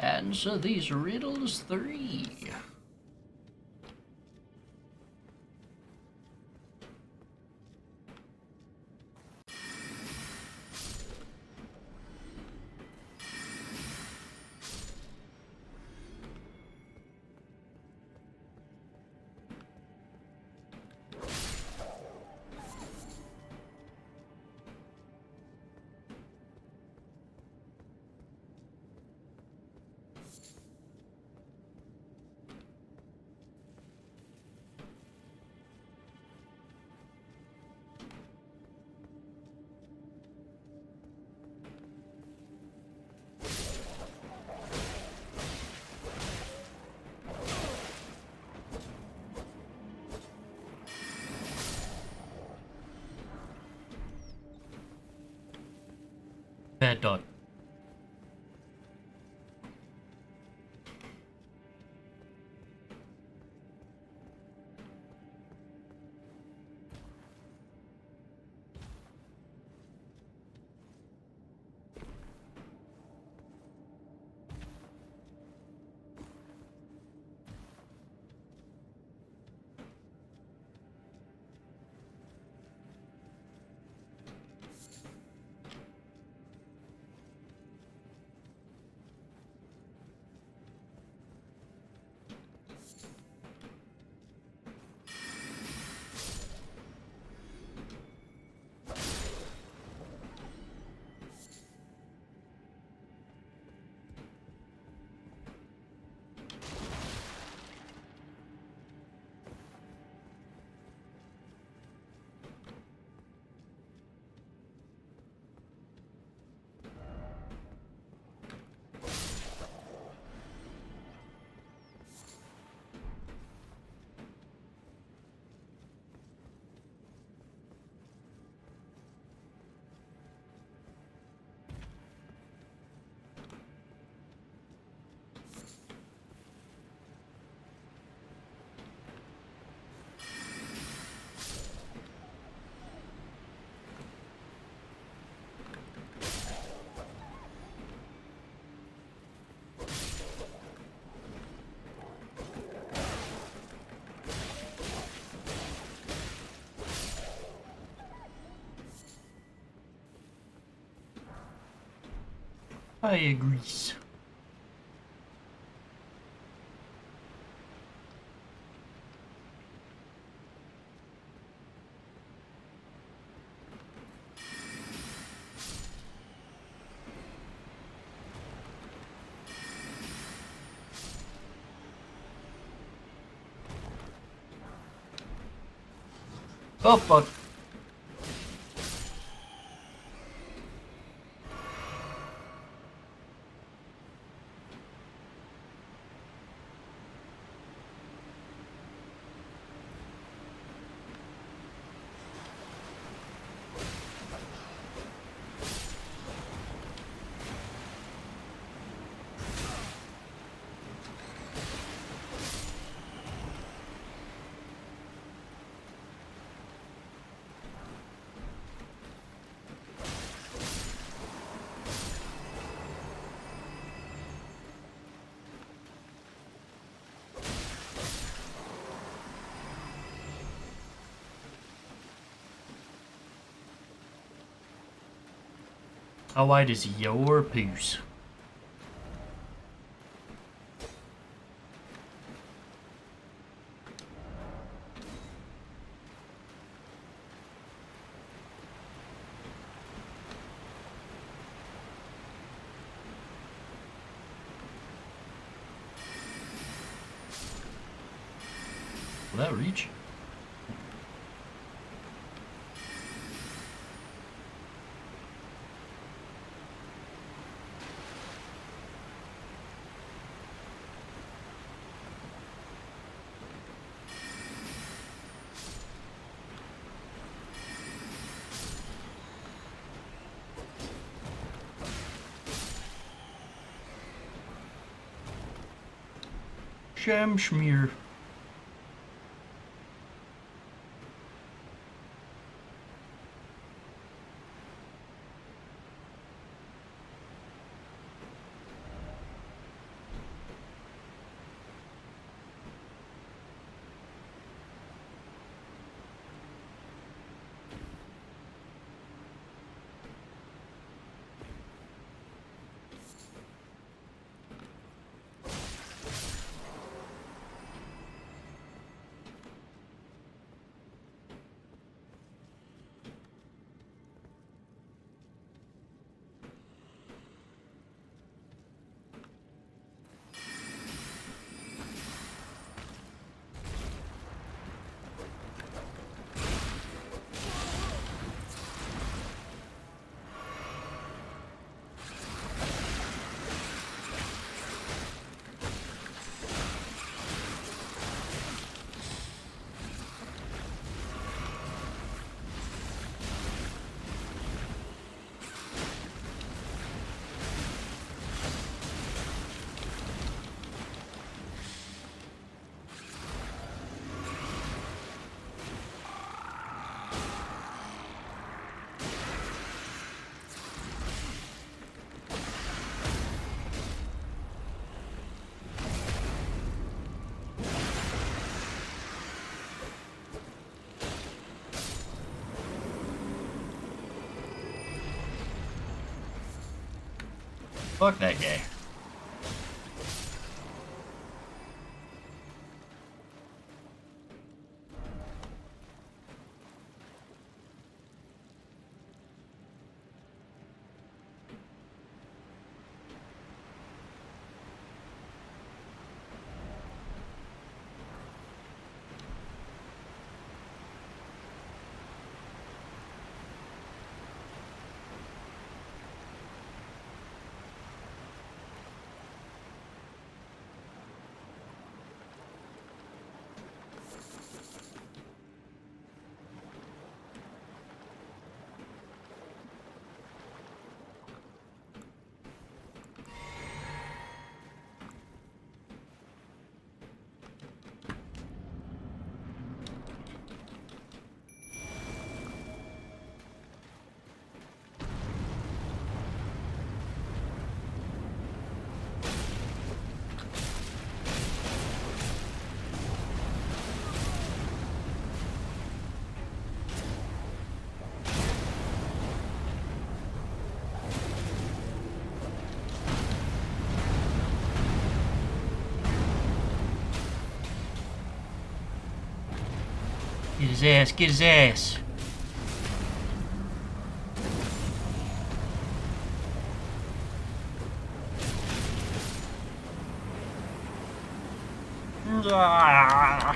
B: Answer these riddles 3. Bad dog. I agree. Oh fuck. How wide is your poos? Will that reach? Shamschmier. Fuck that guy. Get his ass, get his ass. Ah.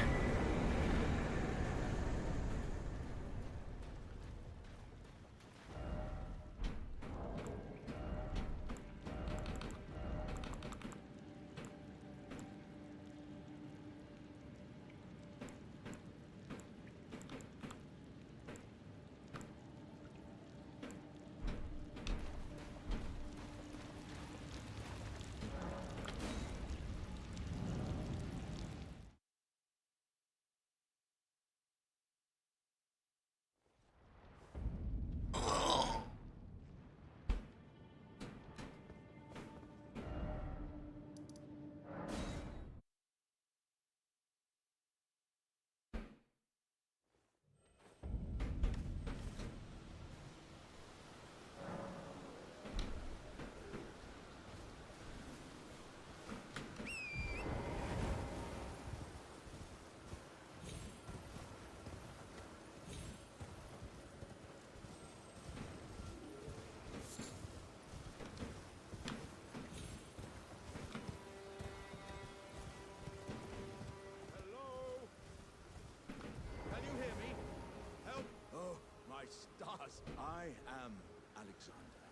C: Greetings. I am Alexander,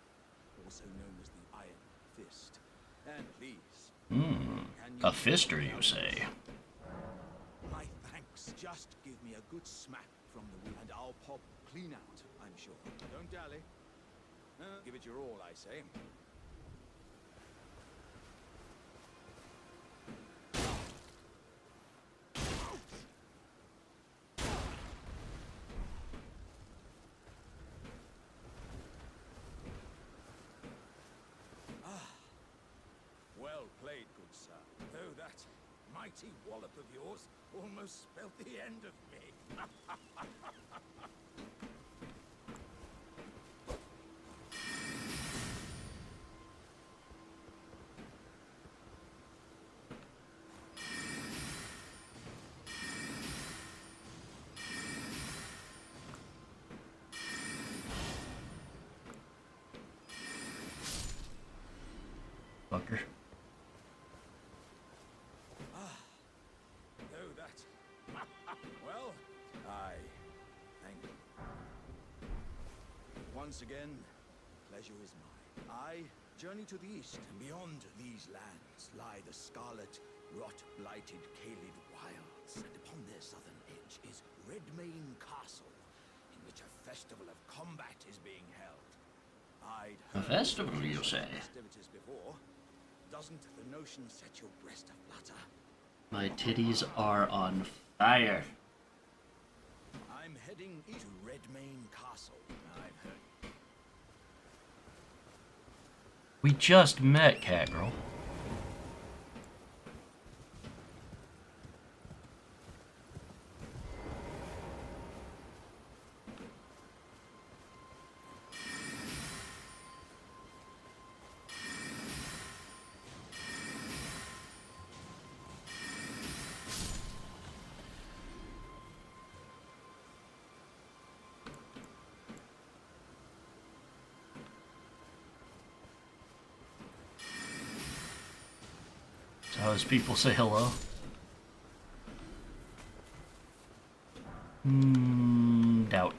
C: also known as the Iron Fist. And please,
B: A fister, you say?
C: my thanks. Just give me a good smack from the wheel, and I'll pop clean out, I'm sure. Don't dally. Give it your all, I say. Well played, good sir. Though that mighty wallop of yours almost spelled the end of me.
B: Fucker.
C: Though that... well, I thank you. Once again, pleasure is mine. I journey to the east, and beyond these lands lie the scarlet, rot-blighted Caled wilds, and upon their southern edge is Redmane Castle, in which a festival of combat is being held. I'd
B: A
C: heard
B: festival, you say?
C: festivities before. Doesn't the notion set your breast aflutter?
B: My titties are on fire.
C: I'm heading to Redmane Castle, I've heard.
B: We just met, Catgirl. How does people say hello? Doubt.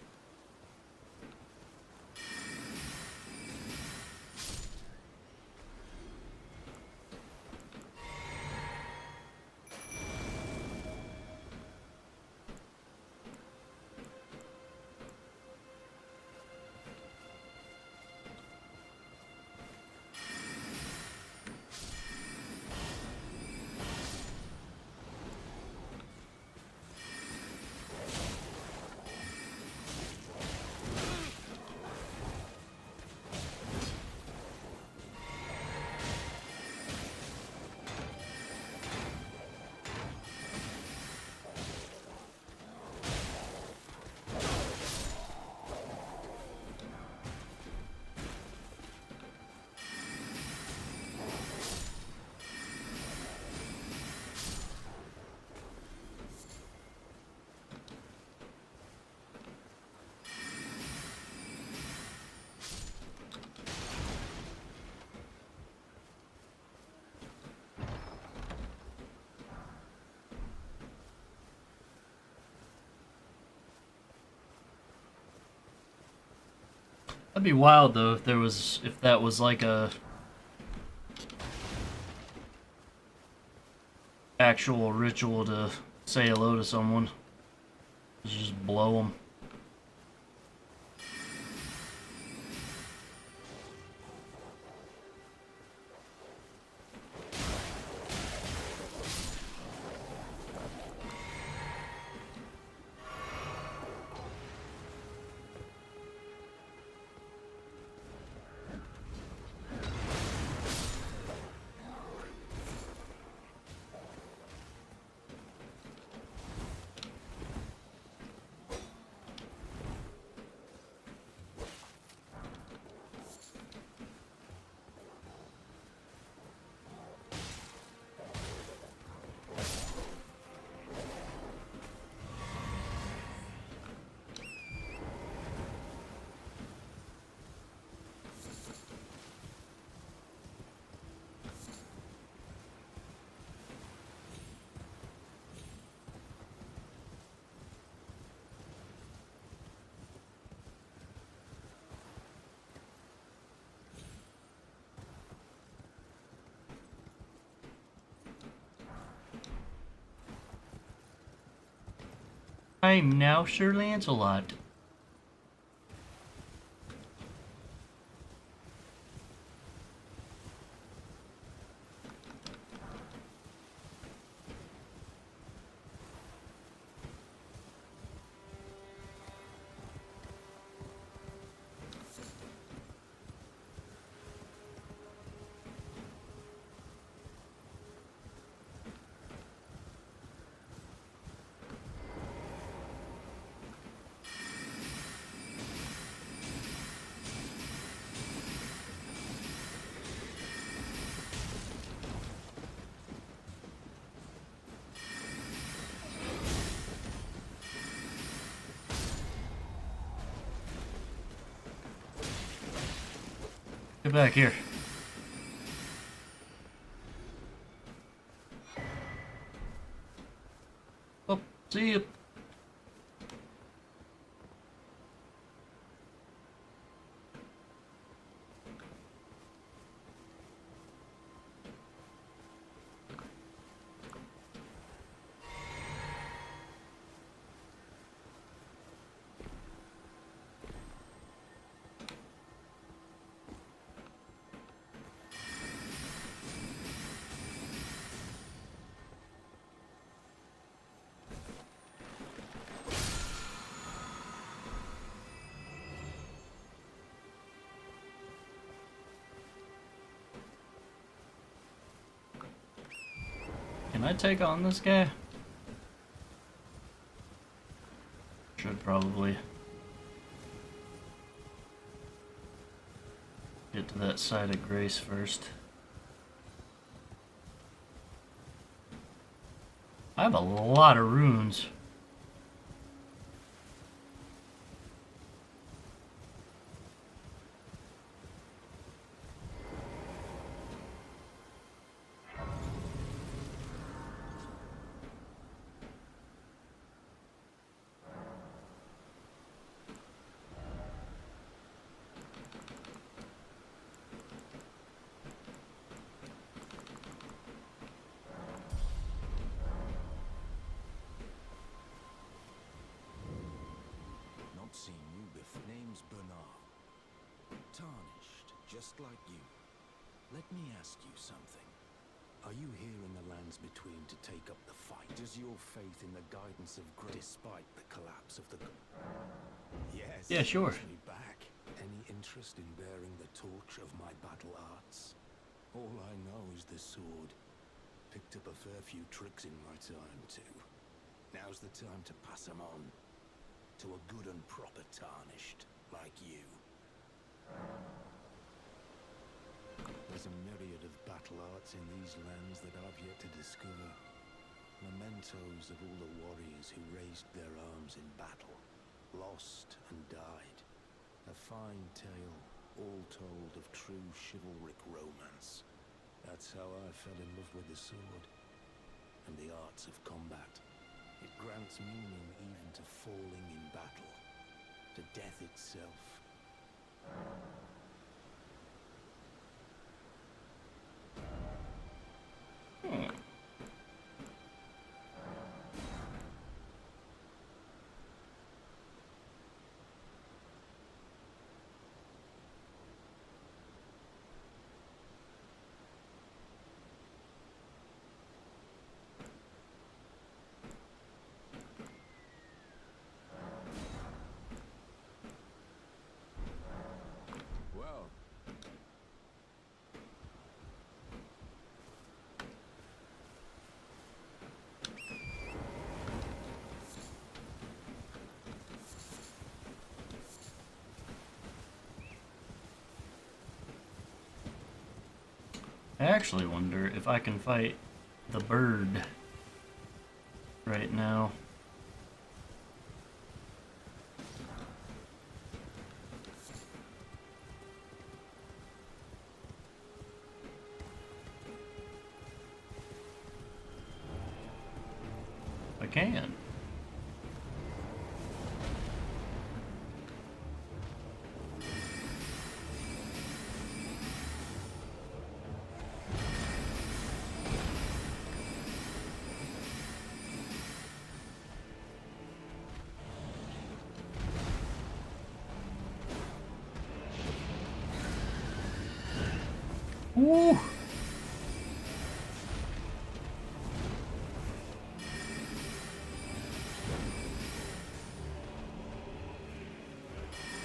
B: That'd be wild though if that was like a actual ritual to say hello to someone. Just blow them. I'm now Sir Lancelot. Get back here. Oh, see you. Can I take on this guy? Should probably get to that side of grace first. I have a lot of runes.
C: Seen you before. Name's Bernard. Tarnished, just like you. Let me ask you something. Are you here in the lands between to take up the fight? Does your faith in the guidance of grace, despite the collapse of the... Yes.
B: Yeah, sure.
C: Me back. Any interest in bearing the torch of my battle arts? All I know is the sword. Picked up a fair few tricks in my time, too. Now's the time to pass them on. To a good and proper Tarnished, like you. There's a myriad of battle arts in these lands that I've yet to discover. Mementos of all the warriors who raised their arms in battle, lost and died. A fine tale, all told of true chivalric romance. That's how I fell in love with the sword, and the arts of combat. It grants meaning even to falling in battle, to death itself. Well,
B: I actually wonder if I can fight the bird right now. I can. Woo!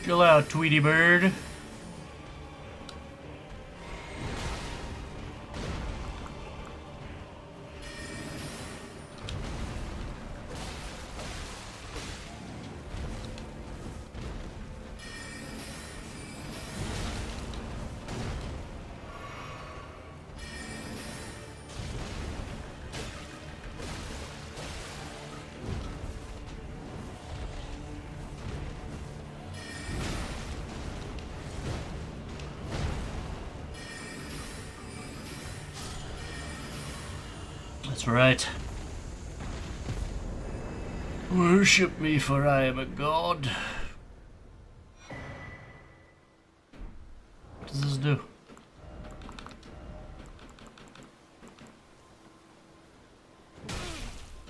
B: Chill out, Tweety Bird. That's right. Worship me, for I am a god. What does this do?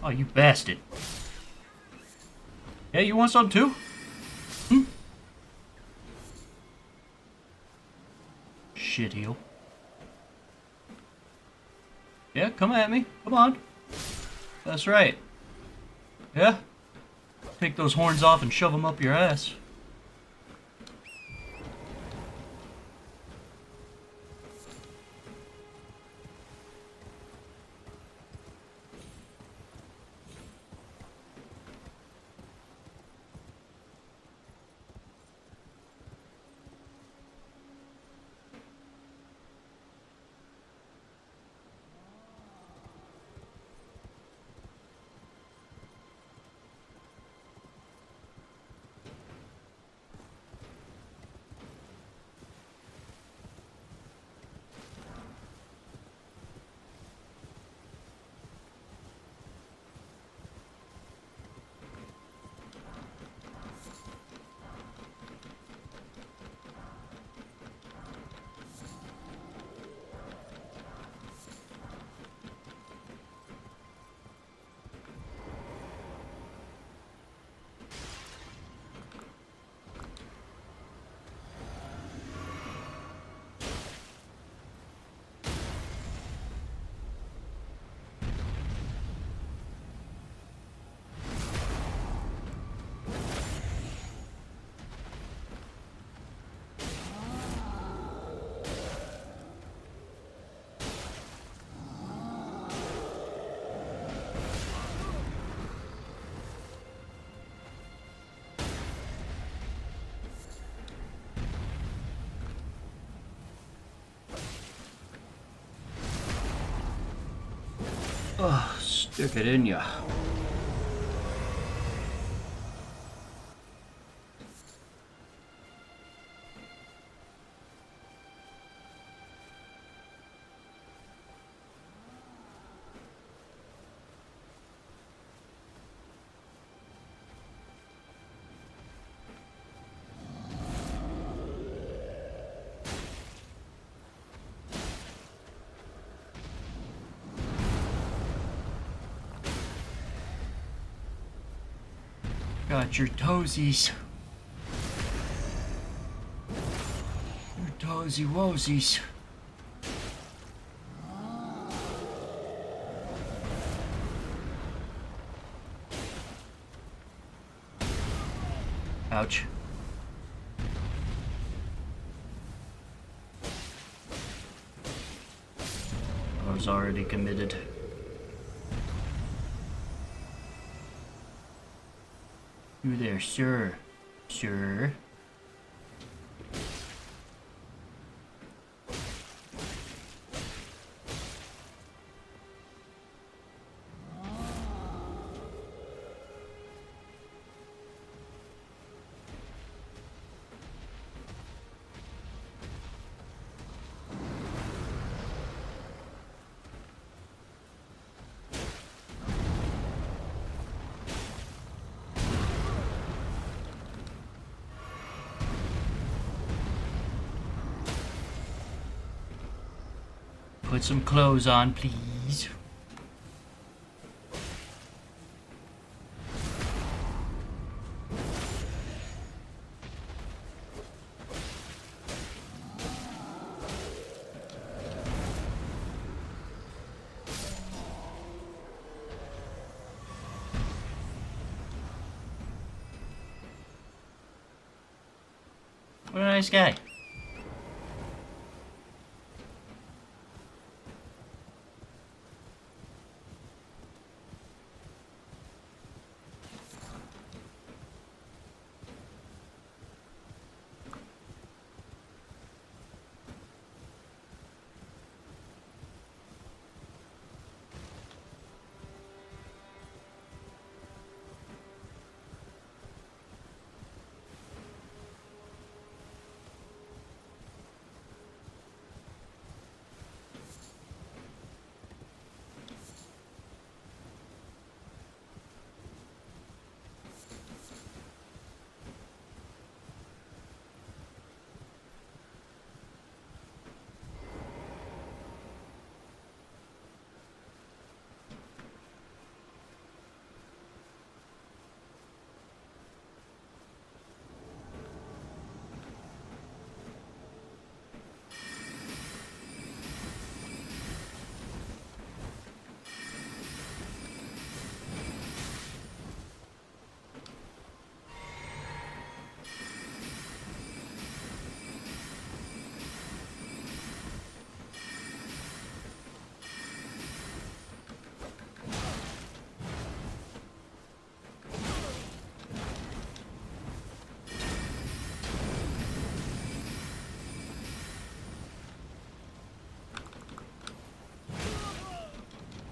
B: Oh, you bastard. Yeah, you want some too? Hmm? Shit heel. Yeah, come at me. Come on. That's right. Yeah? Take those horns off and shove them up your ass. Oh, stick it in ya. Got your toesies. Your toesy woesies. Ouch. I was already committed. You there, sir. Sir. Put some clothes on, please. What a nice guy.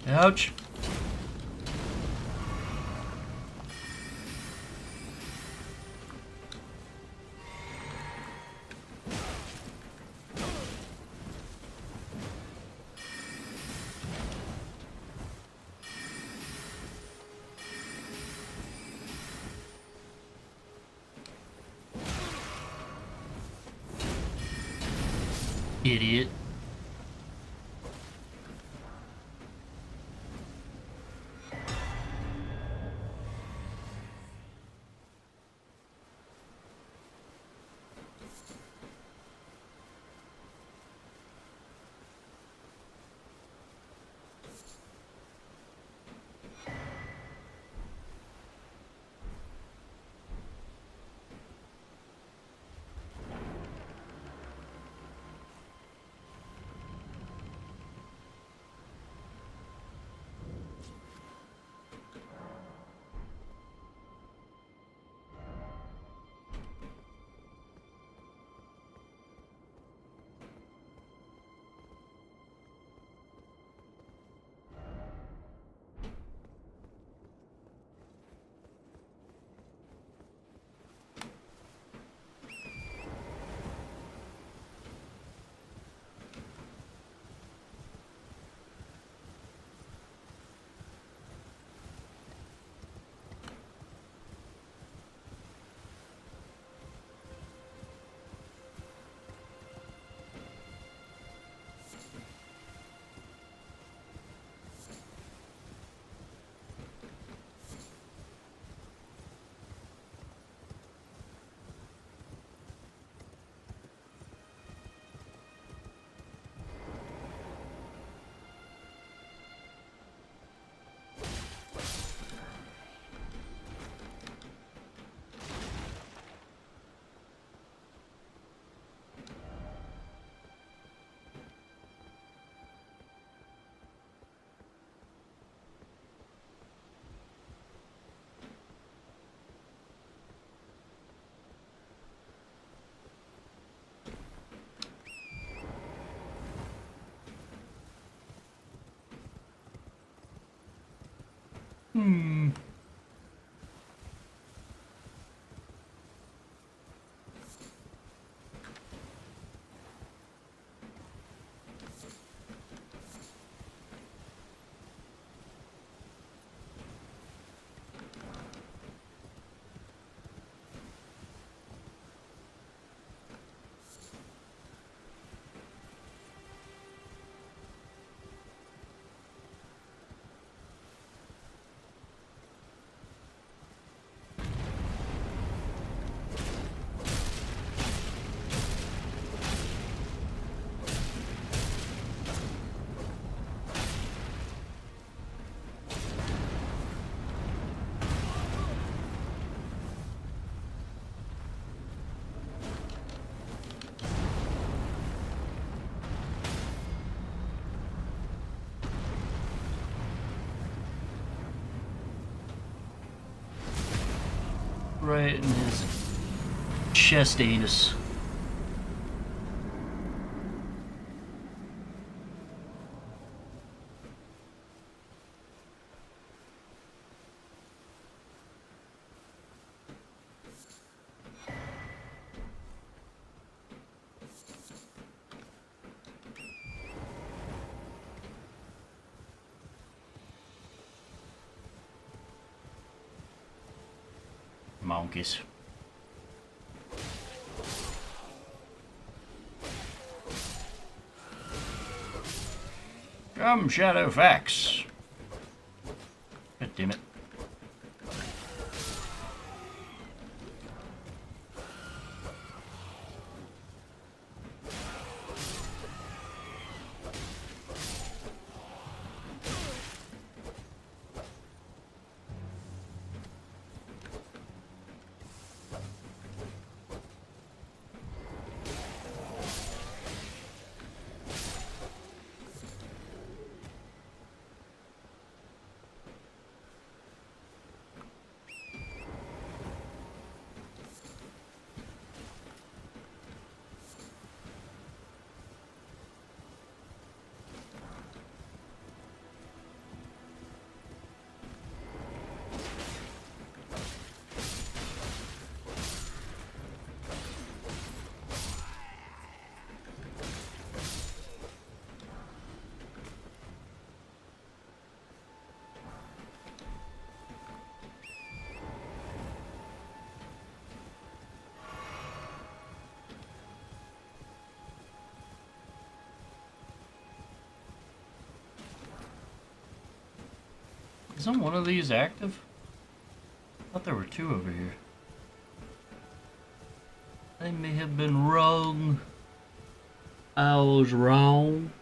B: Ouch. Idiot. Hmm. right in his chest anus. Monkeys. Come, Shadowfax. God damn it. Isn't one of these active? I thought there were two over here. I may have been wrong. I was wrong.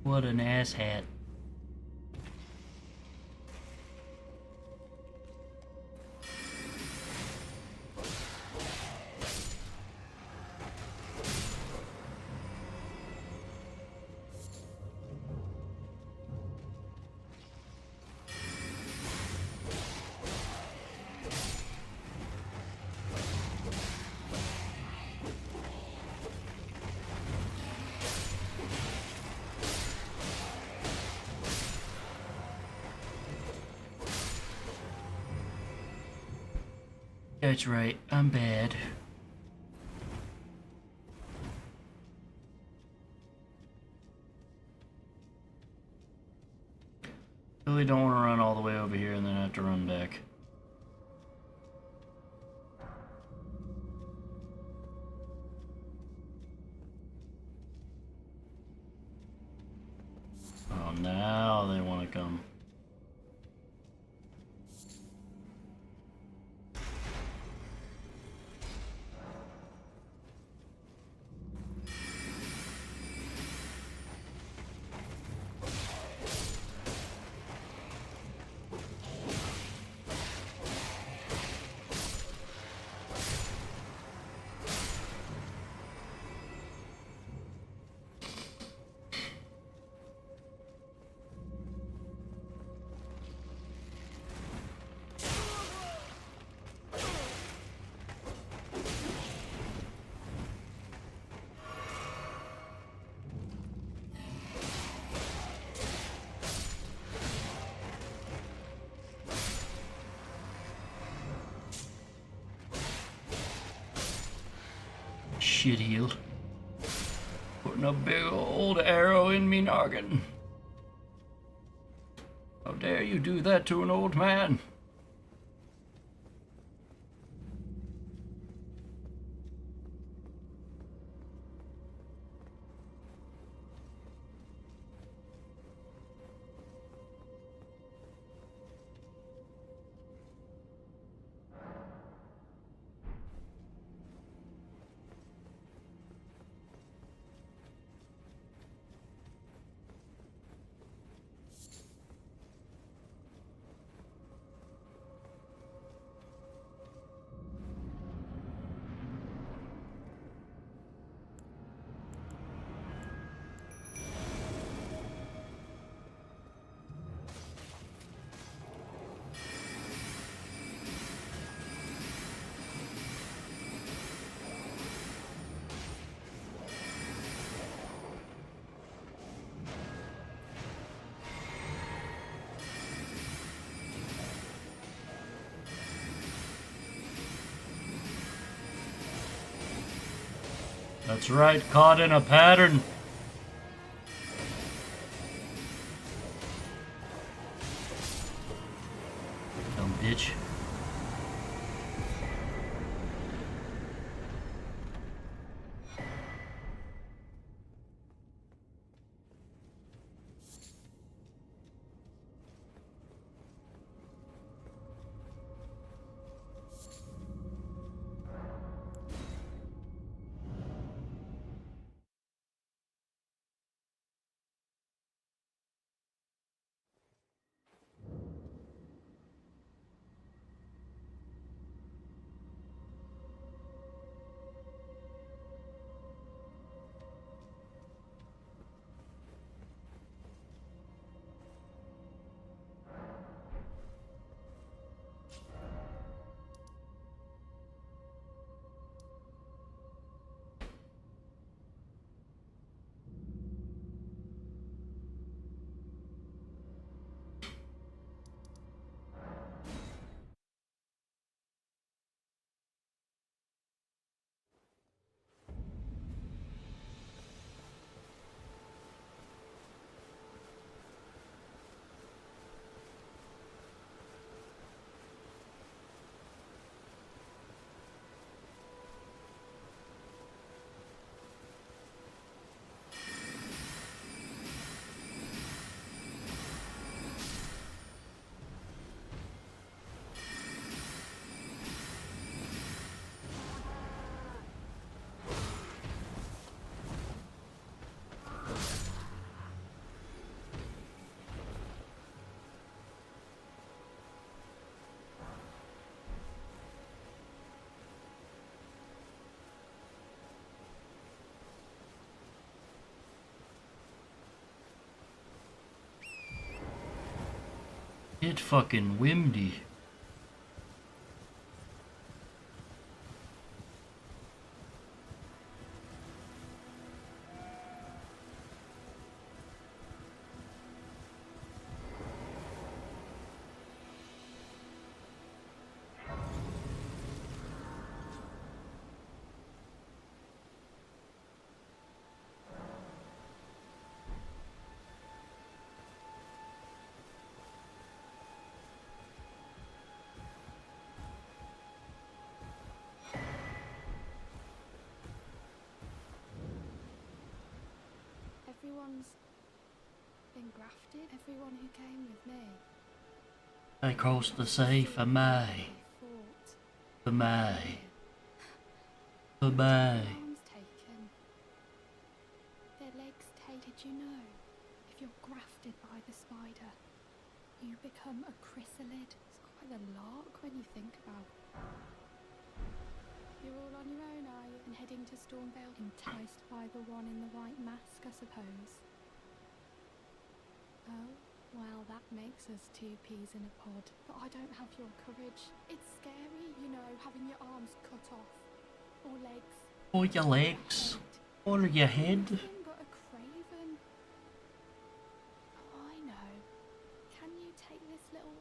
B: What an asshat. That's right, I'm bad. Really don't want to run all the way over here and then have to run back. Oh, now they want to come. Shit healed. Putting a big old arrow in me noggin. How dare you do that to an old man? That's right, caught in a pattern. Dumb bitch. It's fucking windy.
D: Everyone's been grafted. Everyone who came with me.
B: They crossed the sea for me.
D: Fought.
B: For me. For me.
D: Arms taken. Their legs taken. Did you know? If you're grafted by the spider, you become a chrysalid. It's quite a lark when you think about it. You're all on your own, are you? And heading to Stormvale? Enticed by the one in the white mask, I suppose. Oh, well, that makes us two peas in a pod. But I don't have your courage. It's scary, you know, having your arms cut off. Or legs.
B: Or your legs. Or your head.
D: Nothing but a craven. Oh, I know. Can you take this little...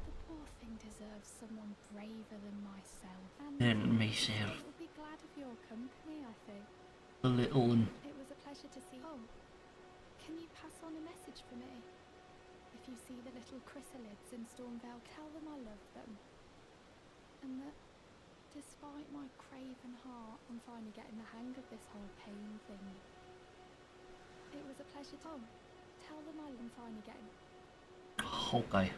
D: The poor thing deserves someone braver than myself.
B: And myself.
D: It will be glad of your company, I think.
B: The little one.
D: It was a pleasure to see. Oh, can you pass on a message for me? If you see the little chrysalids in Stormvale, tell them I love them. And that, despite my craven heart, I'm finally getting the hang of this whole pain thing. It was a pleasure to... Oh, tell them I'm finally getting...
B: Okay.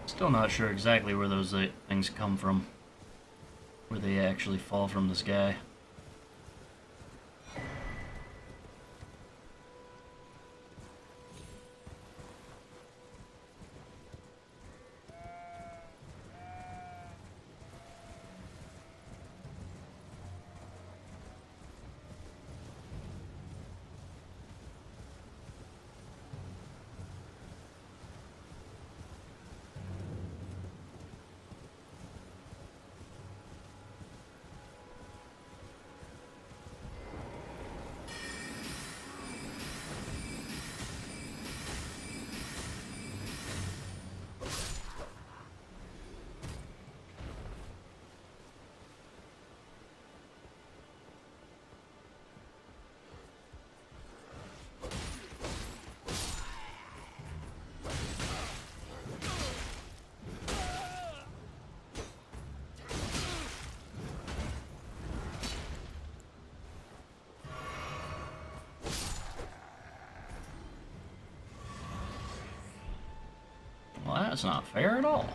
B: Still not sure exactly where those things come from. Where they actually fall from the sky. Well, that's not fair at all.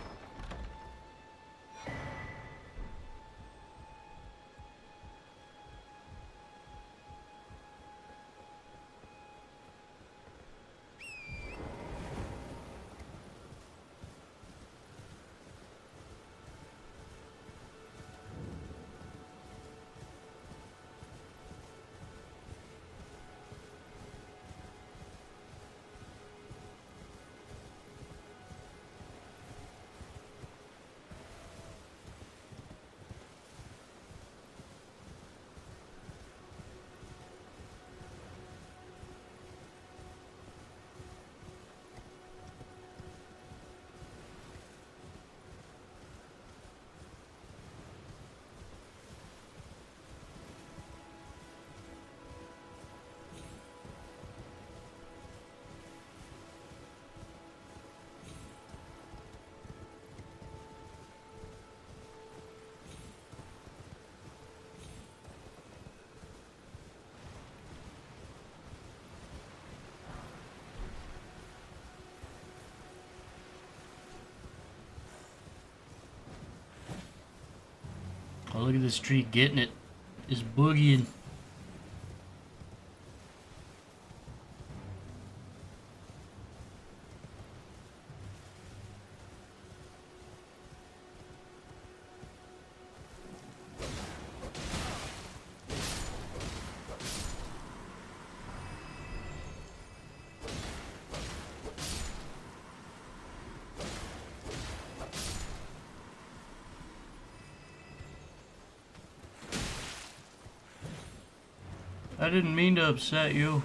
B: Oh, look at this tree getting it. It's boogieing. I didn't mean to upset you.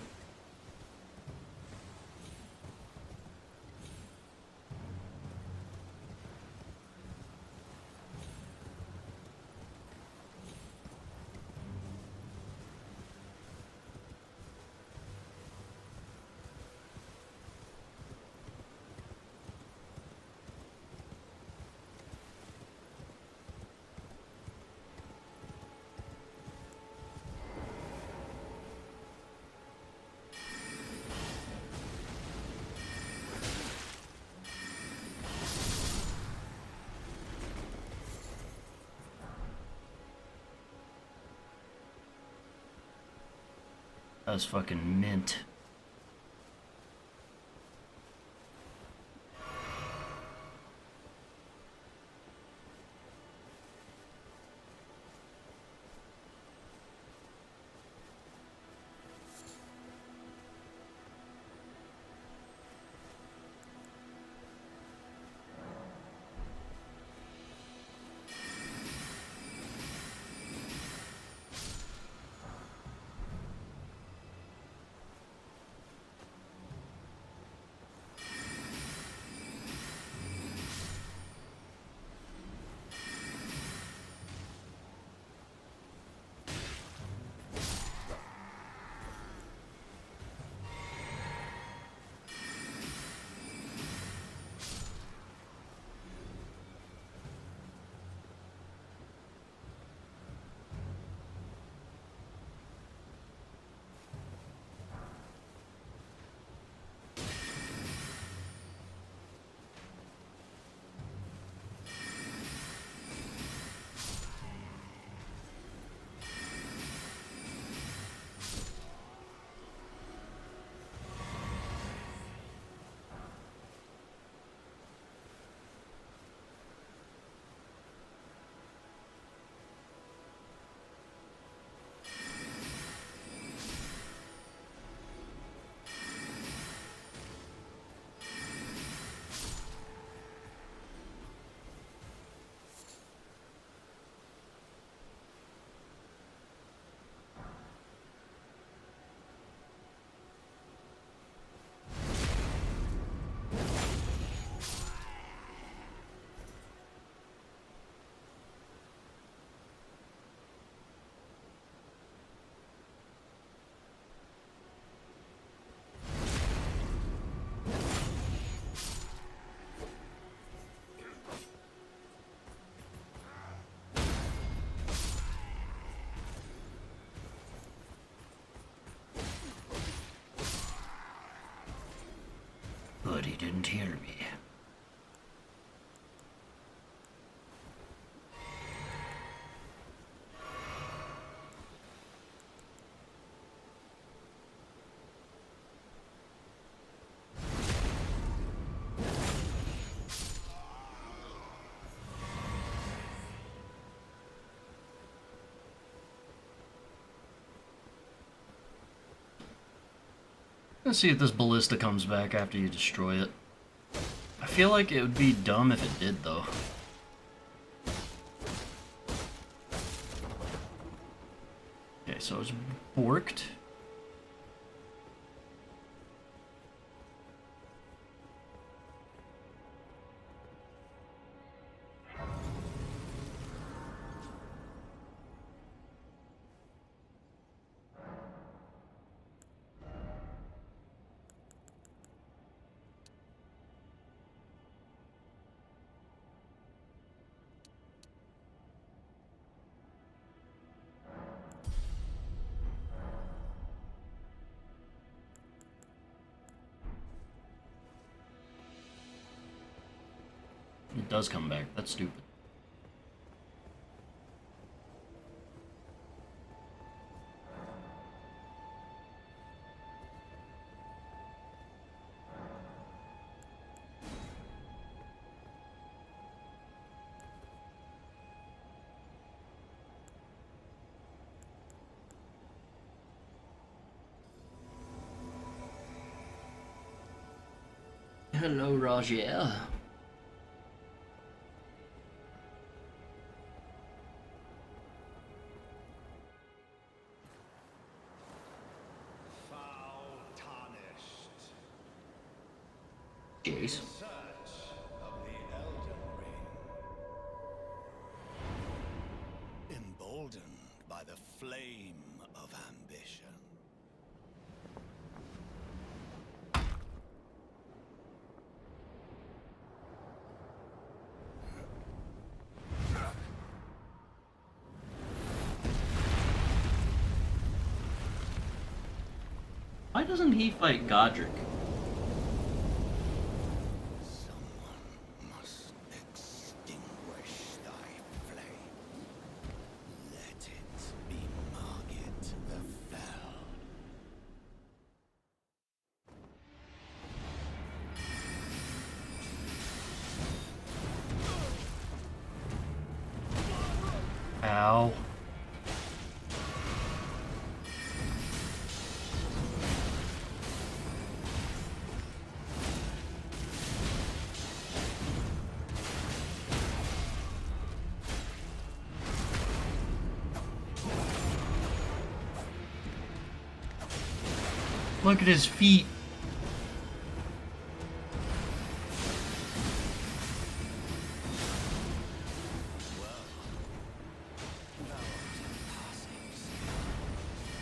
B: That was fucking mint. But he didn't hear me. Let's see if this ballista comes back after you destroy it. I feel like it would be dumb if it did, though. Okay, so it's borked. It does come back. That's stupid. Hello, Roger. Jace.
A: Emboldened by the flame of ambition.
B: Why doesn't he fight Godric?
A: Someone must extinguish thy flame. Let it be Margit the Fell.
B: Ow. Look at his feet.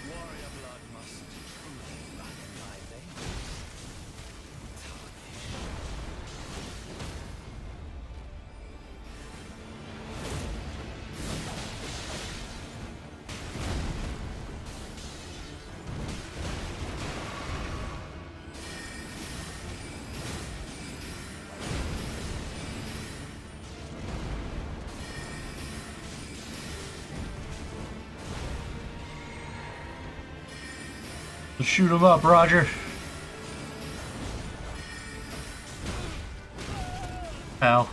A: Warrior blood must truly run in thy veins.
B: Let's shoot him up, Roger. Ow.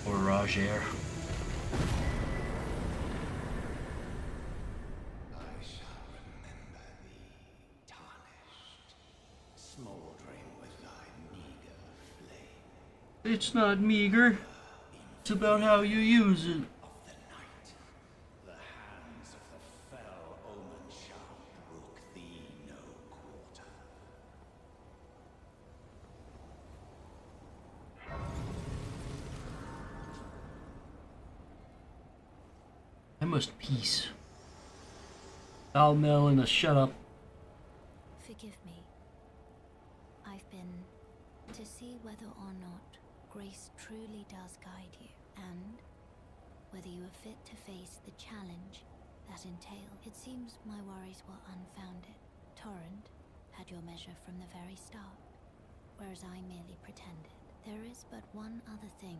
B: Or Roger.
A: I shall remember thee, tarnished, smoldering with thy meager flame
B: It's not meager. It's about how you use it.
A: of the night. The hands of the fell omen shall brook thee no quarter.
B: I must peace. Foul Melina, shut up.
G: Forgive me. I've been to see whether or not grace truly does guide you, and whether you are fit to face the challenge that entails. It seems my worries were unfounded. Torrent had your measure from the very start, whereas I merely pretended. There is but one other thing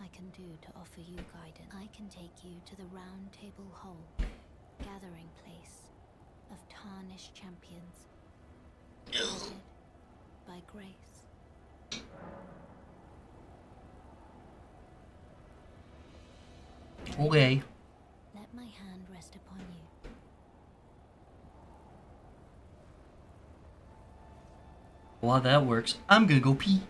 G: I can do to offer you guidance. I can take you to the Round Table Hall, gathering place of tarnished champions, guided by grace.
B: Okay.
G: Let my hand rest upon you.
B: While that works, I'm gonna go pee.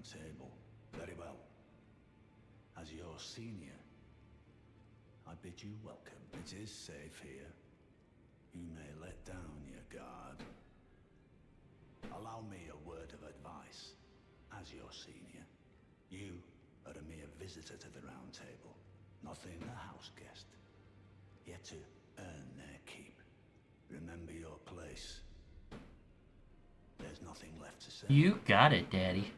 J: Table. Very well. As your senior, I bid you welcome. It is safe here. You may let down your guard. Allow me a word of advice. As your senior, you are a mere visitor to the Round Table, nothing a house guest. Yet to earn their keep. Remember your place. There's nothing left to say.
B: You got it, Daddy.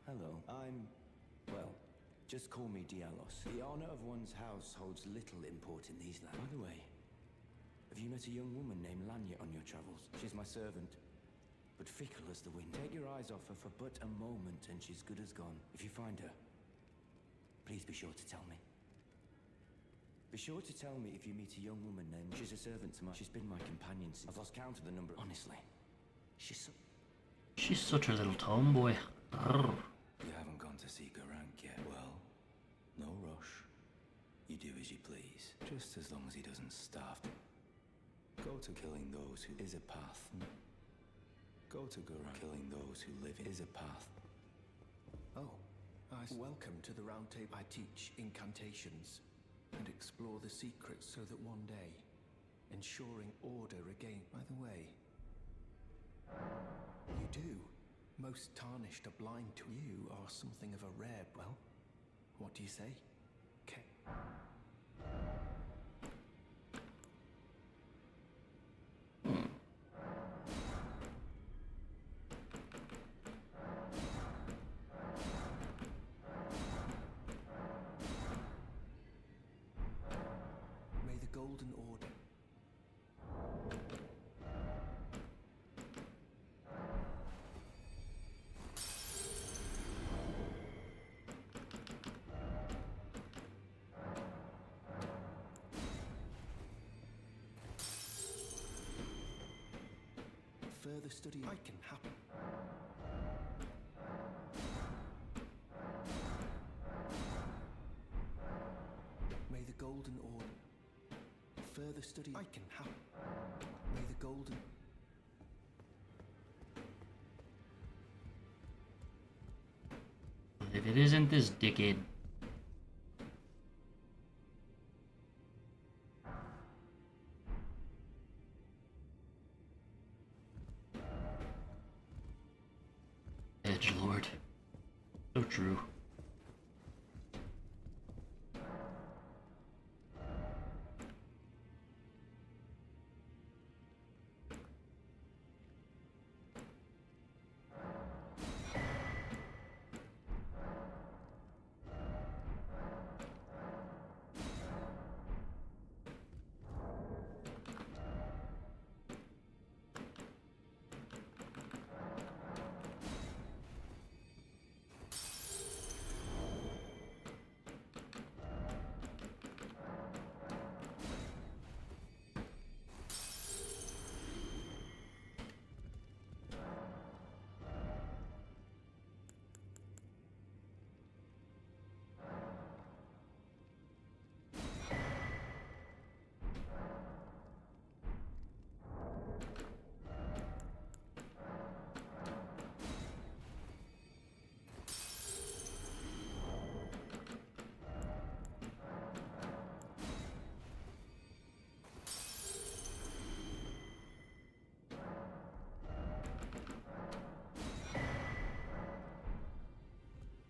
K: Hello. Well, just call me Dialos. The honor of one's house holds little import in these lands. By the way, have you met a young woman named Lanya on your travels? She's my servant, but fickle as the wind. Take your eyes off her for but a moment and she's good as gone. If you find her, please be sure to tell me. Be sure to tell me if you meet a young woman named... She's a servant to she's been my companion since... I've lost count of the number. Honestly, she's
B: such a little tomboy. Arr.
C: You haven't gone to see Garank yet. Well, no rush. You do as you please, just as long as he doesn't starve. Go to killing those who is a path. Go to Garank. Killing those who live is a path.
L: Oh, welcome to the Round Table. I teach incantations and explore the secrets so that one day, ensuring order again. By the way, you do. Most tarnished are blind to you are something of a rare. Well, what do you say? Okay. May the Golden Order. Further study I can happen. May the Golden Order. Further study I can happen. May the Golden.
B: If it isn't this dickhead. Edgelord. So true.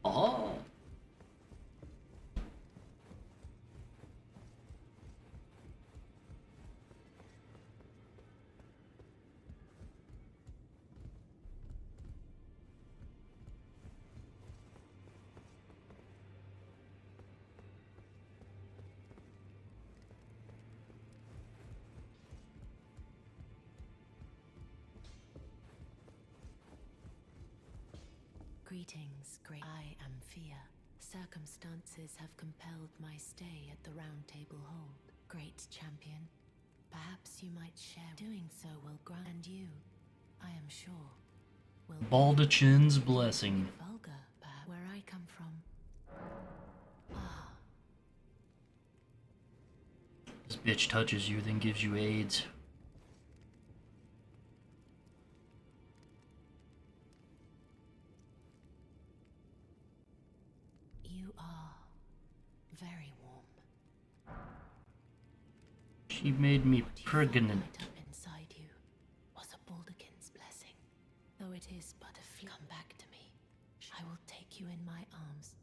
B: Oh.
M: Greetings, great. I am Fia. Circumstances have compelled my stay at the Round Table Hold. Great champion, perhaps you might share. Doing so will grant, and you, I am sure, will.
B: Baldachin's blessing.
M: Vulgar, perhaps. Where I come from. Ah.
B: This bitch touches you, then gives you AIDS. She made me
M: What you
B: pregnant.
M: found up inside you was a Baldekin's blessing. Though it is but a few. Come back to me. I will take you in my arms.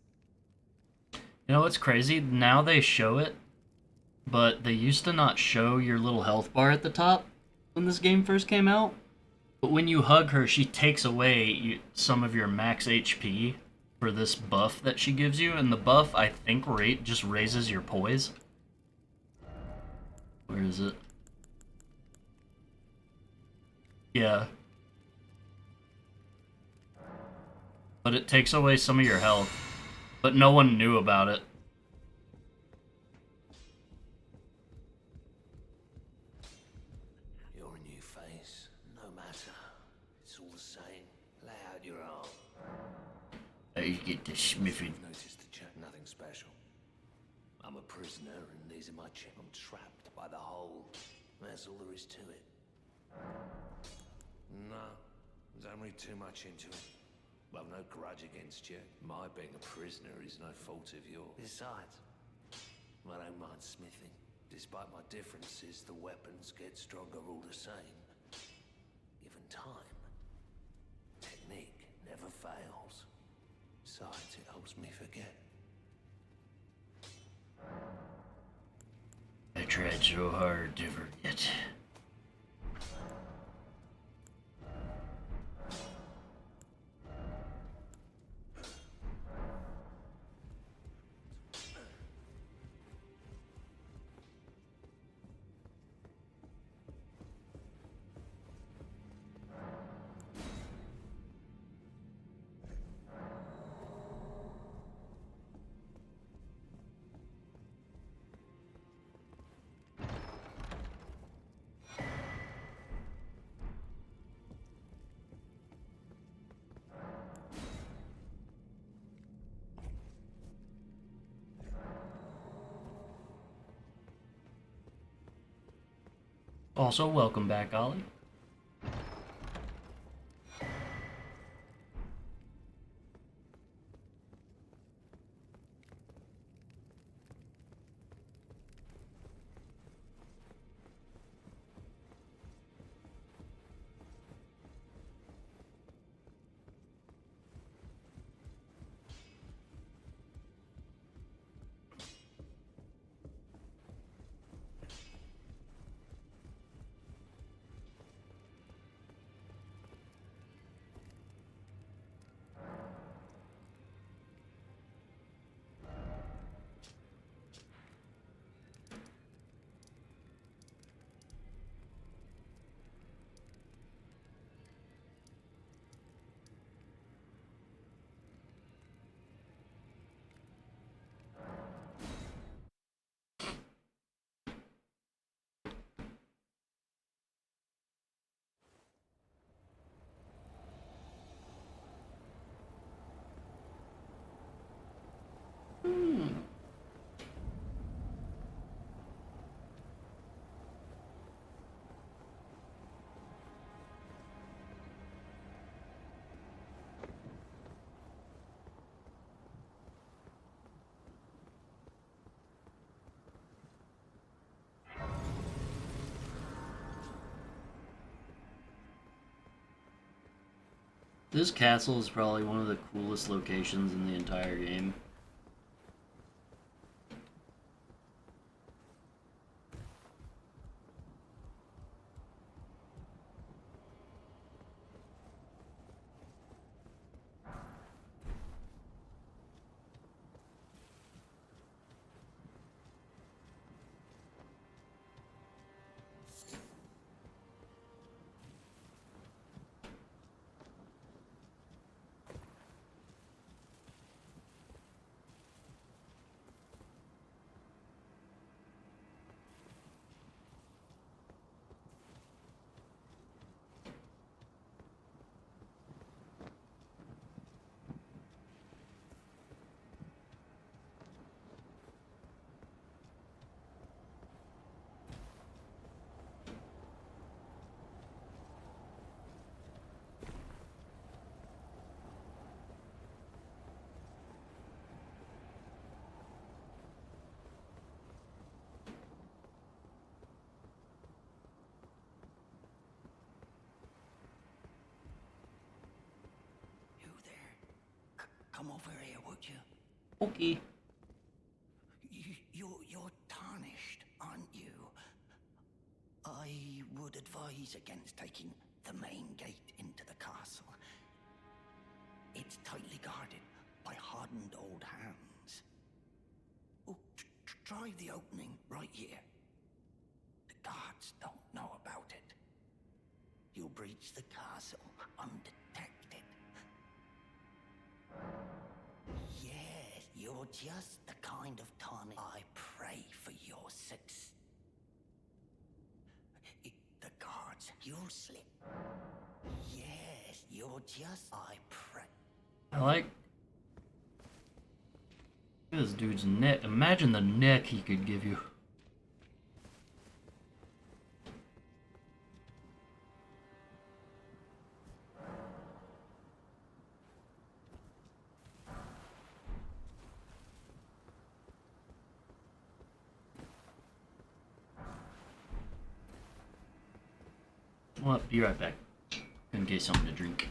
B: You know what's crazy? Now they show it, but they used to not show your little health bar at the top when this game first came out. But when you hug her, she takes away some of your max HP for this buff that she gives you, and the buff, I think, just raises your poise. Where is it? Yeah. But it takes away some of your health. But no one knew about it.
I: You're a new face. No matter. It's all the same. Lay out your arm.
B: You get the smithing.
I: Notice the check. Nothing special. I'm a prisoner, and these are my checks. I'm trapped by the hole. That's all there is to it. No, don't read too much into it. I've no grudge against you. My being a prisoner is no fault of yours. Besides, I don't mind smithing. Despite my differences, the weapons get stronger all the same. Given time, technique never fails. Besides, it helps me forget.
B: I tried so hard to forget. Also, welcome back, Ollie. This castle is probably one of the coolest locations in the entire game.
N: over here, would you?
B: Okay.
N: You're tarnished, aren't you? I would advise against taking the main gate into the castle. It's tightly guarded by hardened old hands. Oh, try the opening right here. The guards don't know about it. You'll breach the castle undetected. Yes, you're just the kind of tonic I pray for your success. The guards, you'll slip. Yes, you're just I pray.
B: I like this dude's neck. Imagine the neck he could give you. Well, be right back. Gonna get something to drink.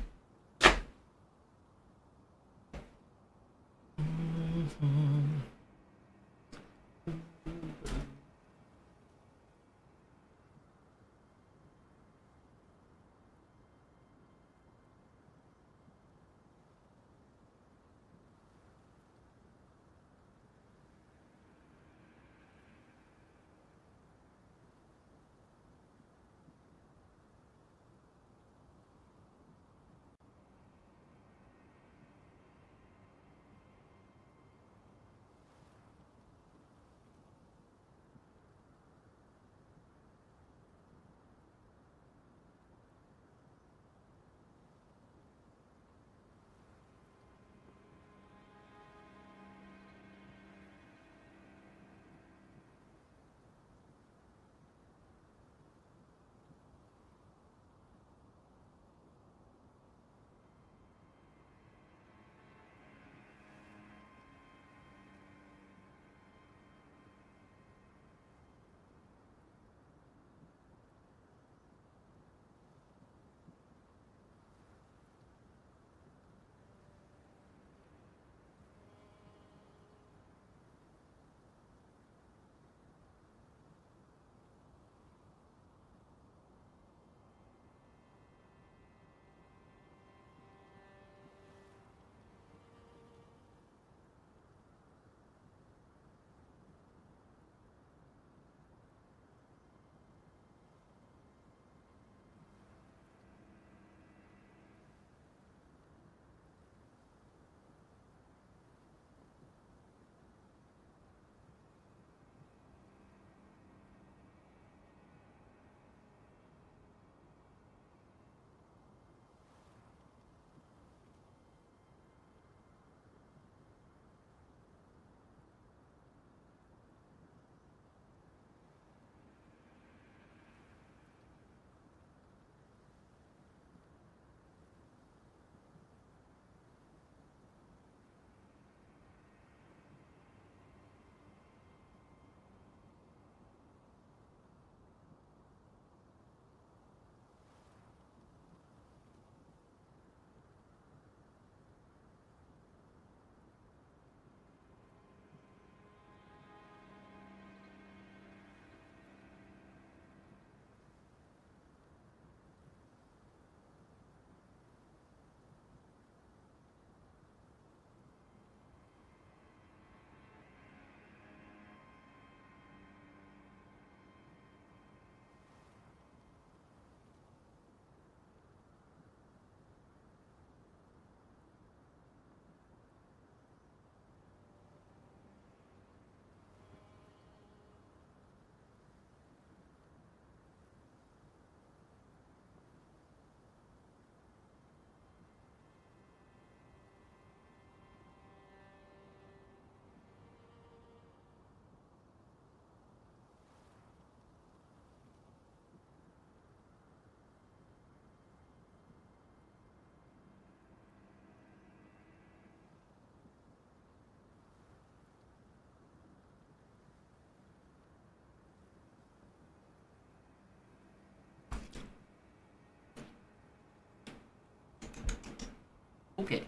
B: Okay.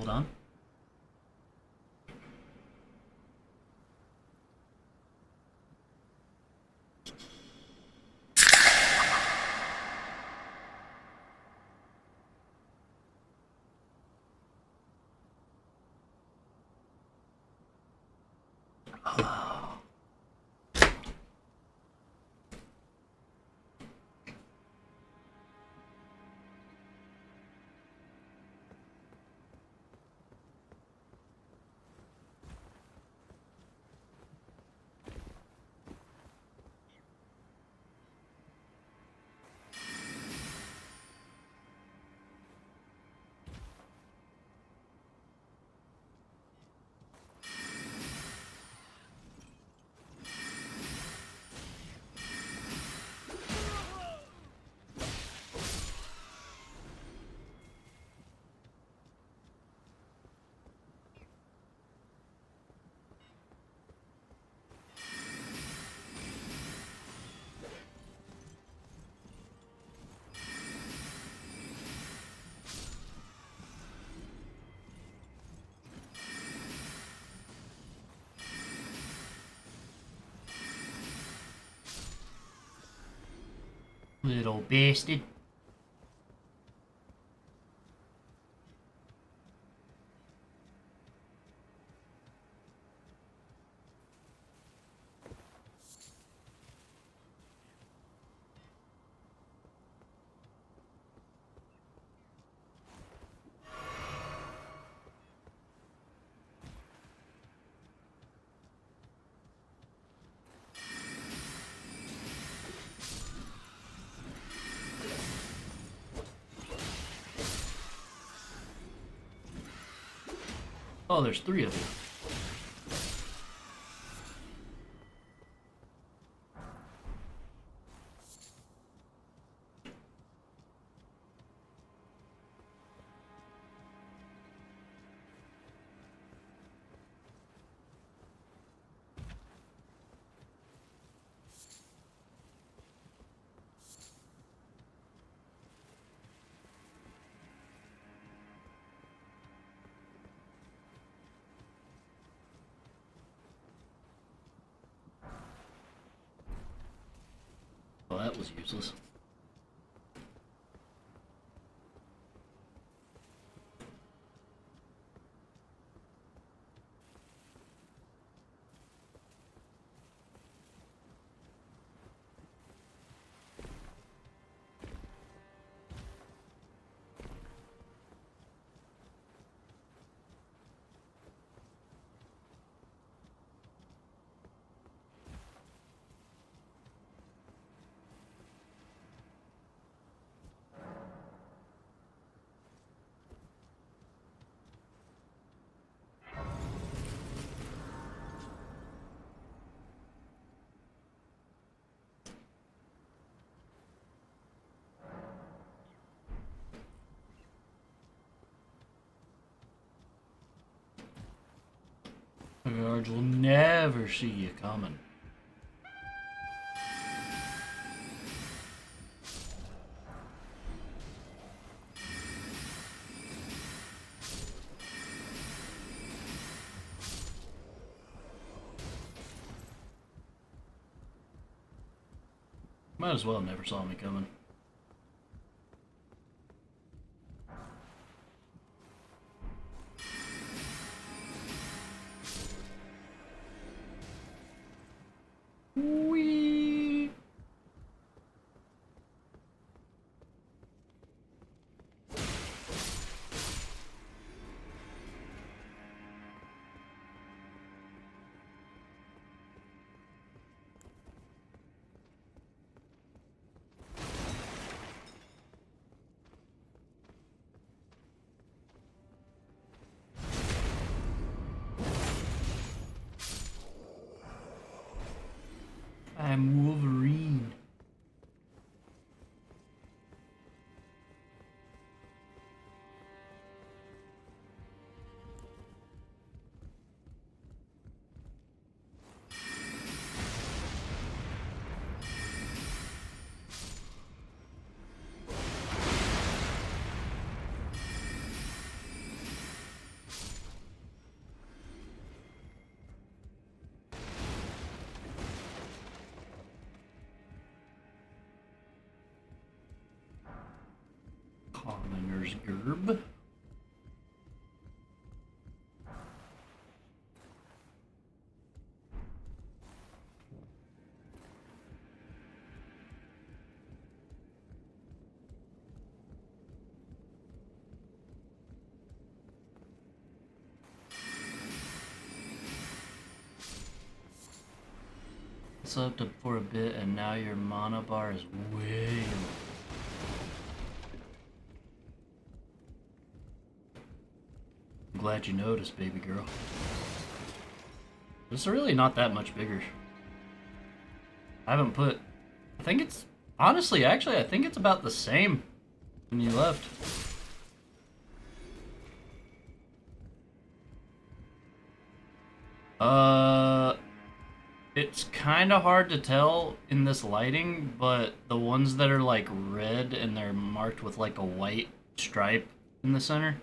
B: Hold on. Little bastard. Oh, there's 3 of you. Well, that was useless. The guards will never see you coming. Might as well have never saw me coming. Whee! Commoner's Gerb. Slept up for a bit and now your mana bar is way low. I'm glad you noticed, baby girl. It's really not that much bigger. I haven't put... I think it's... Honestly, actually, I think it's about the same when you left. It's kind of hard to tell in this lighting, but the ones that are like red and they're marked with like a white stripe in the center.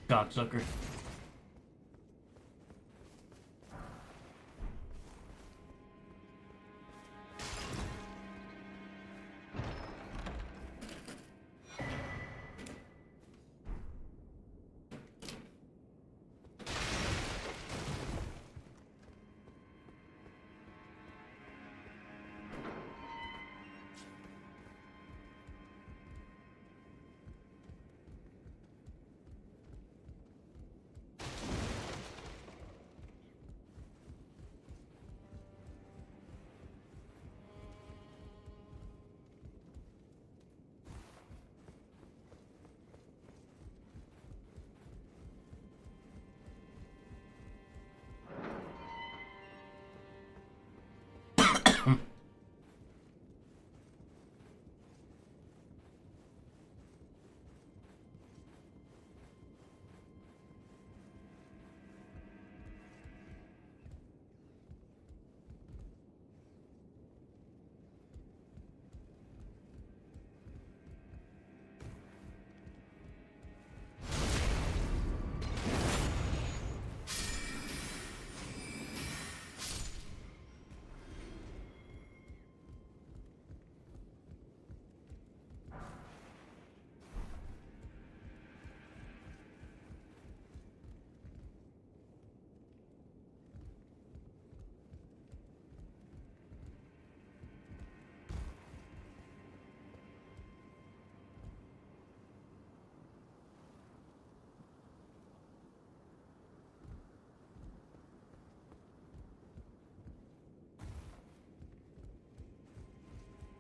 B: Cocksucker.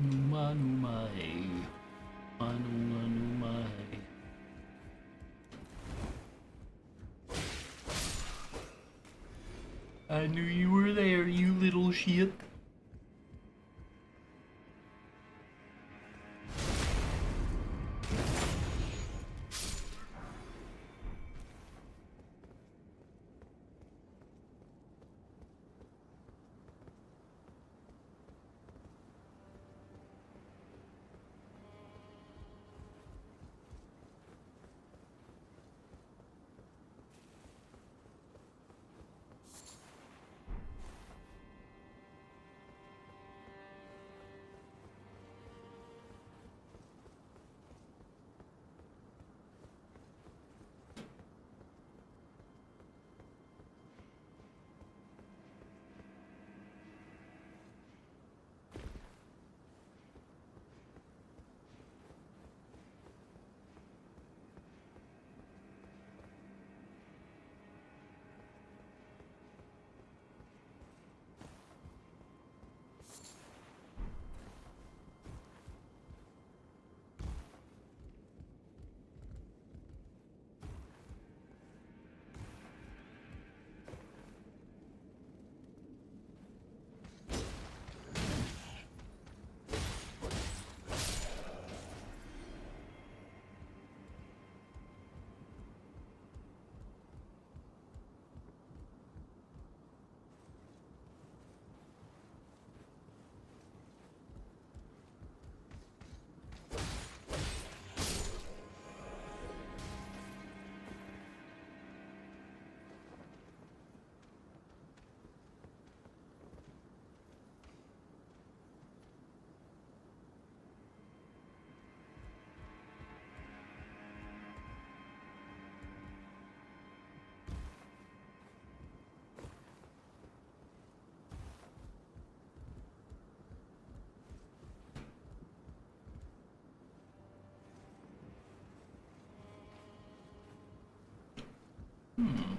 B: Numa numa hey. Numa numa hey. I knew you were there, you little shit. Hmm.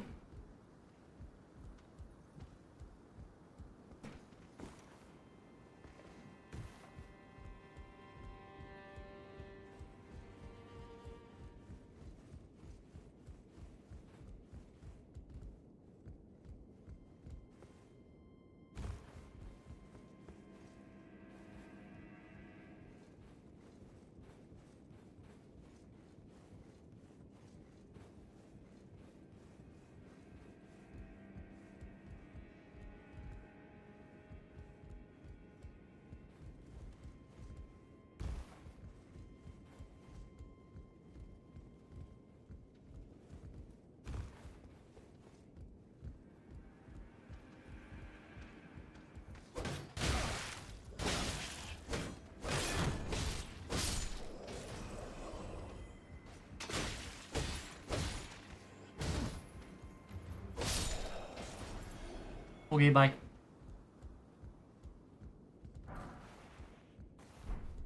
B: Okay, bye.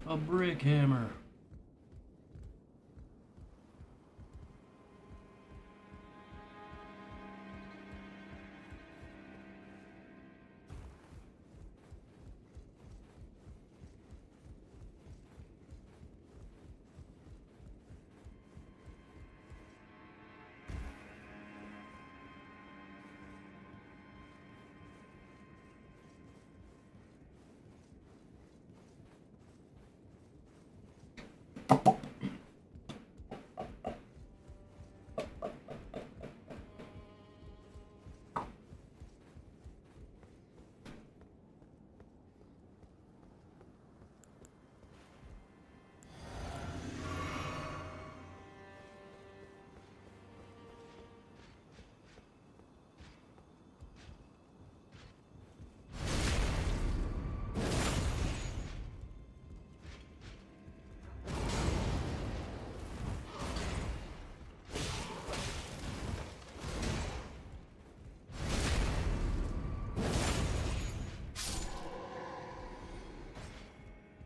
B: A brick hammer.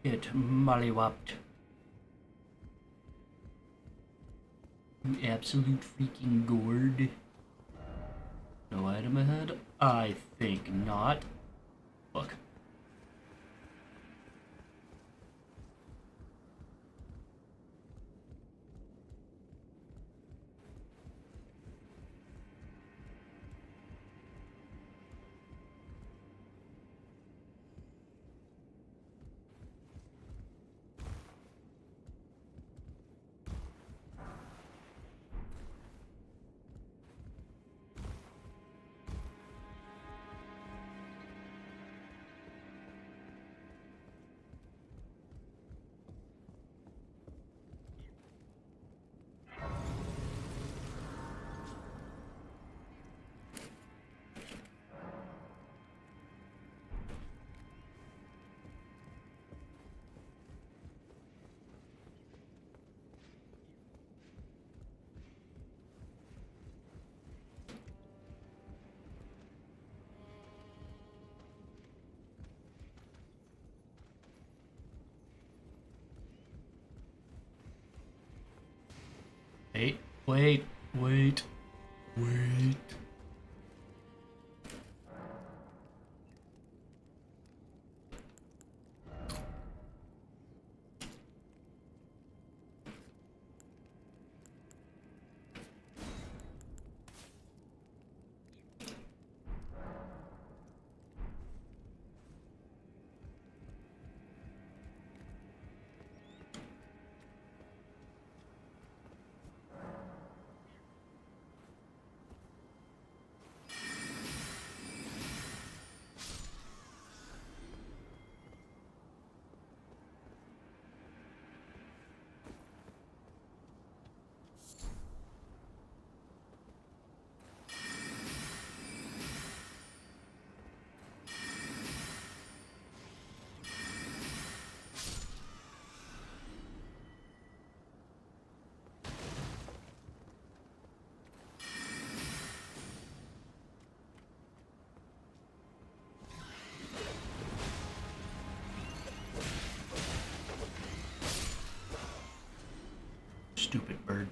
B: Get mollywopped. You absolute freaking gourd. No item ahead? I think not. Look. Wait. Stupid bird.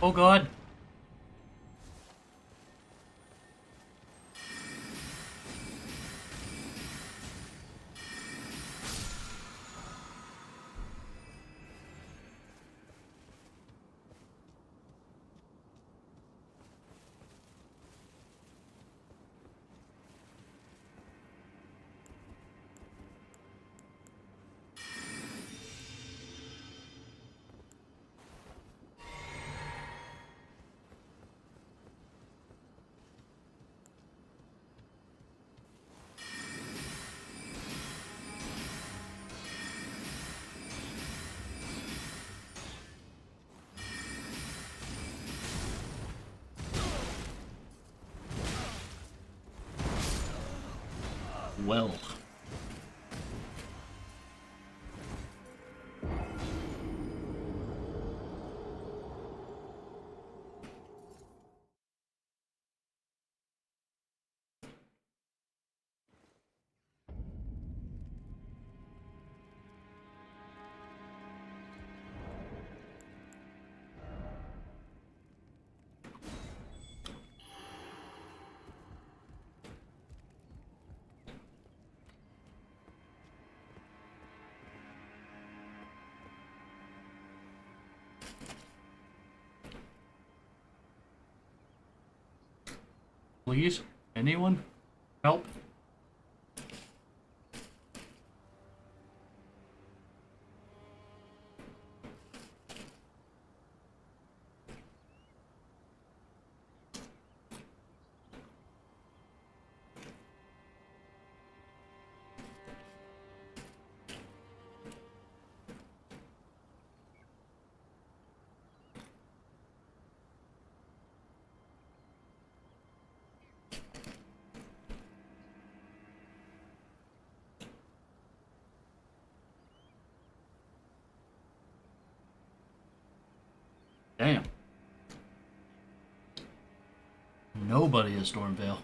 B: Oh god. Well. Please? Anyone? Help? Damn. Nobody is Stormvale.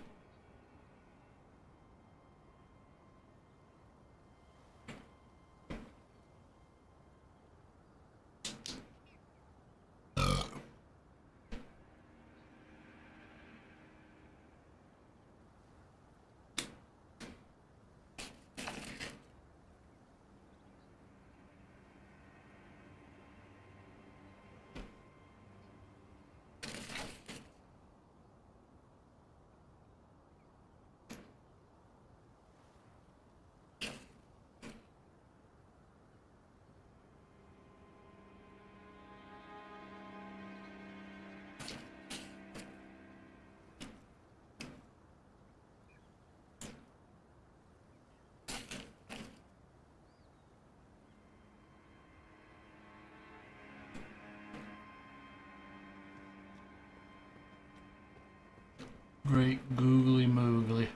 B: Great googly moogly.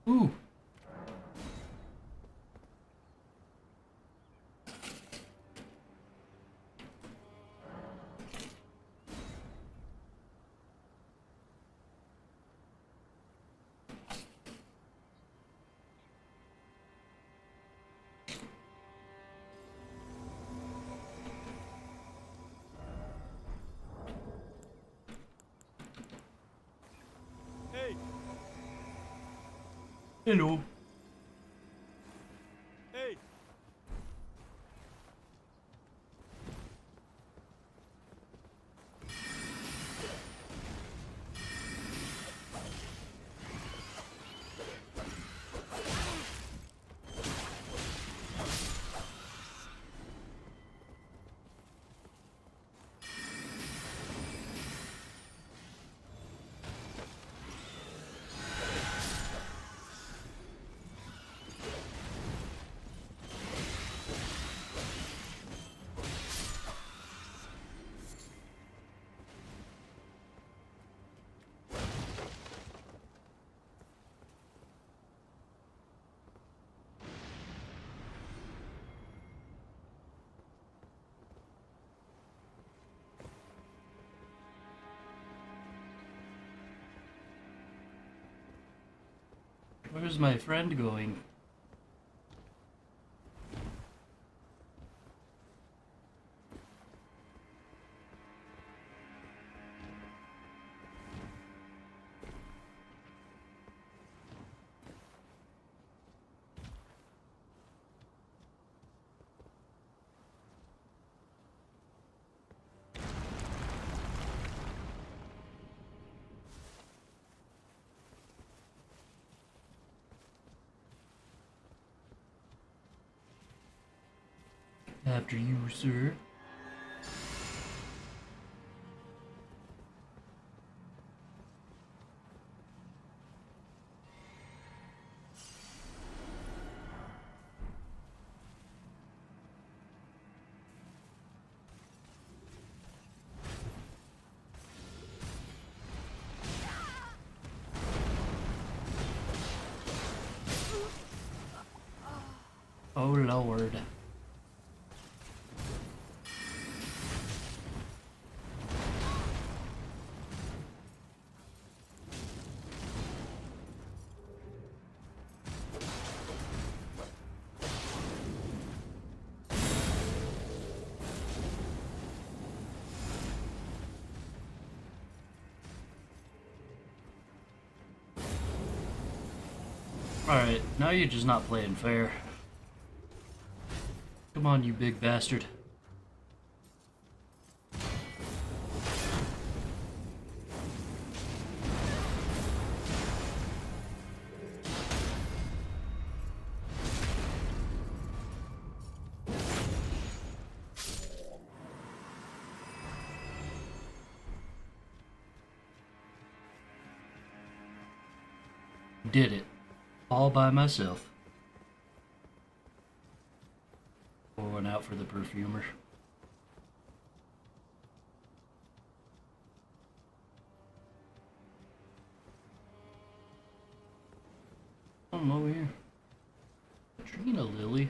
B: Ooh.
E: Hey!
B: Hello.
E: Hey!
B: Where's my friend going? After you, sir. Oh Lord. Alright, now you're just not playing fair. Come on, you big bastard. Did it. All by myself. Pouring out for the perfumer. Something over here. Trina Lily.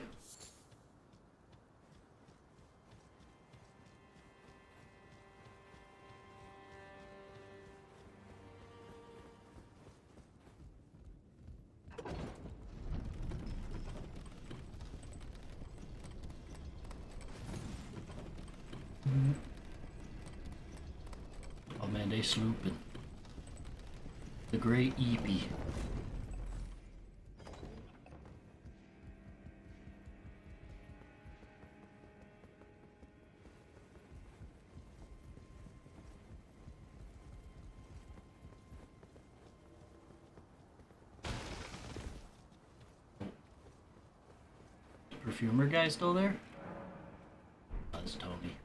B: Oh man, they slooping. The Great Eepee. Perfumer guy still there? Oh, that's Tony.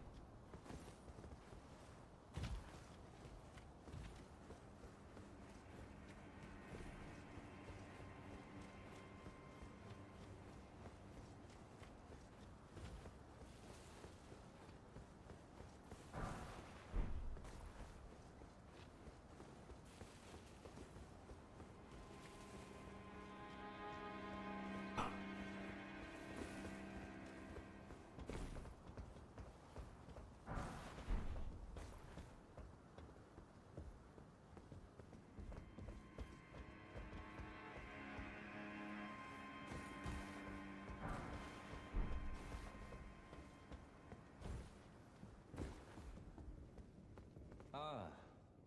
K: Ah,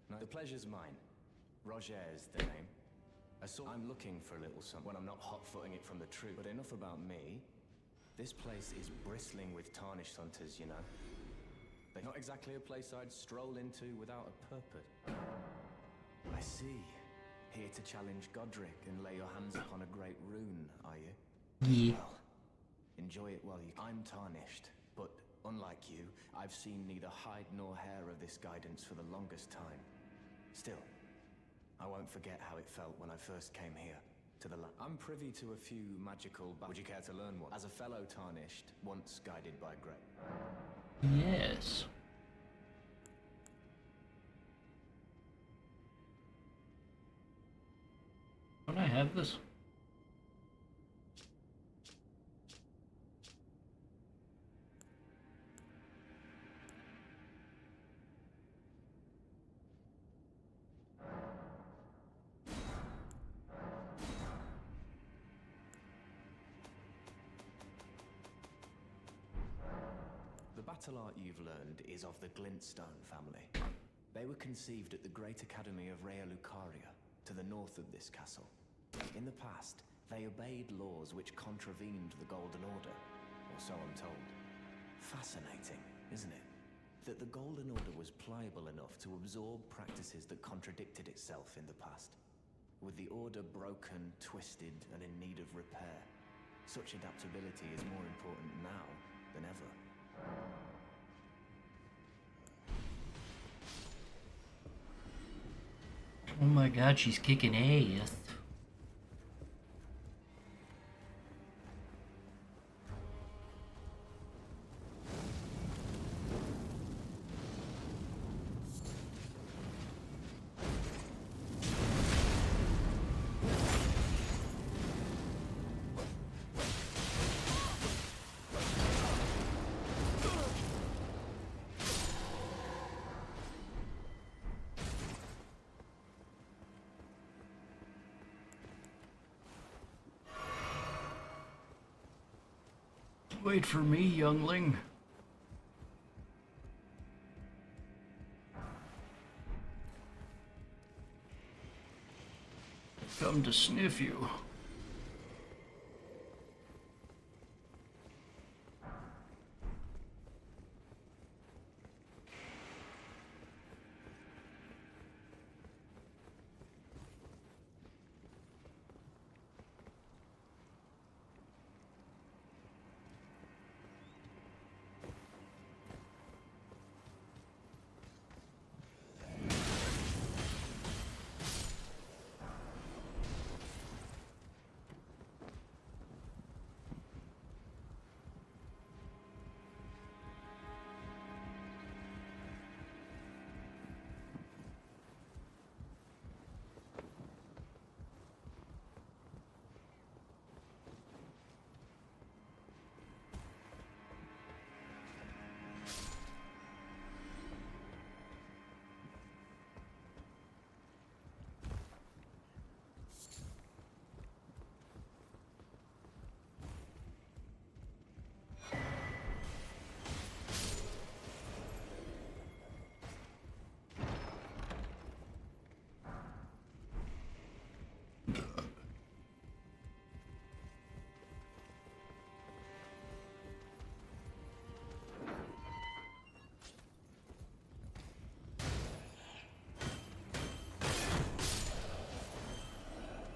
K: no, the pleasure's mine. Roger's the name. I'm looking for a little something when I'm not hot-footing it from the truth. But enough about me. This place is bristling with tarnished hunters, you know. They're not exactly a place I'd stroll into without a purpose. I see. Here to challenge Godric and lay your hands upon a great rune, are you?
B: Yeah.
K: Well, enjoy it while you can. I'm tarnished, but unlike you, I've seen neither hide nor hair of this guidance for the longest time. Still, I won't forget how it felt when I first came here, to the land. I'm privy to a few magical... Would you care to learn one? As a fellow tarnished, once guided by Grey.
B: Yes. Don't I have this?
K: The battle art you've learned is of the Glintstone family. They were conceived at the Great Academy of Rea Lucaria, to the north of this castle. In the past, they obeyed laws which contravened the Golden Order, or so I'm told. Fascinating, isn't it? That the Golden Order was pliable enough to absorb practices that contradicted itself in the past. With the Order broken, twisted, and in need of repair, such adaptability is more important now than ever.
B: Oh my god, she's kicking ass. Wait for me, youngling. Come to sniff you.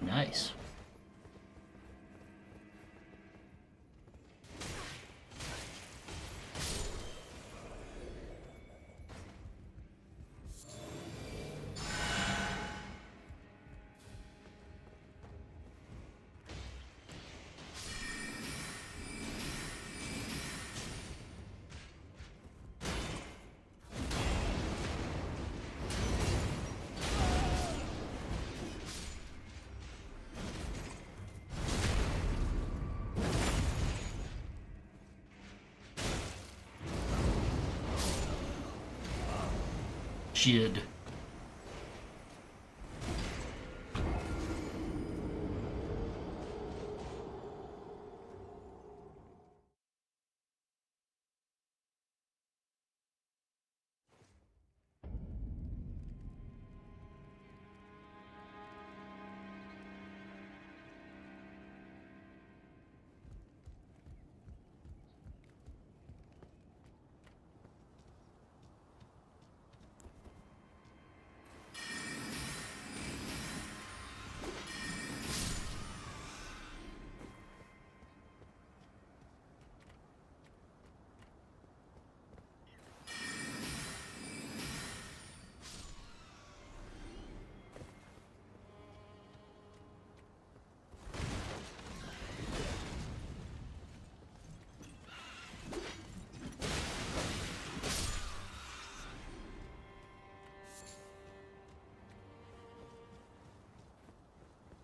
B: Nice. Shit.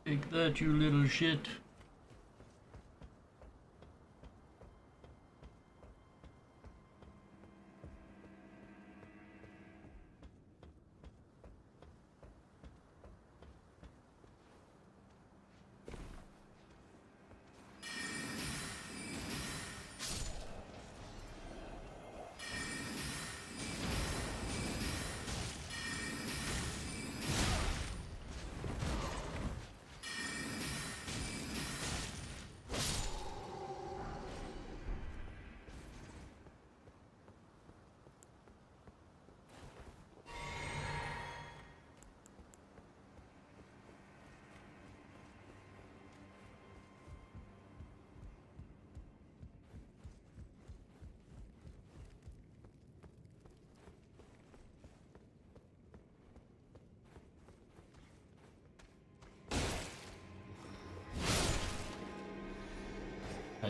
B: Take that, you little shit.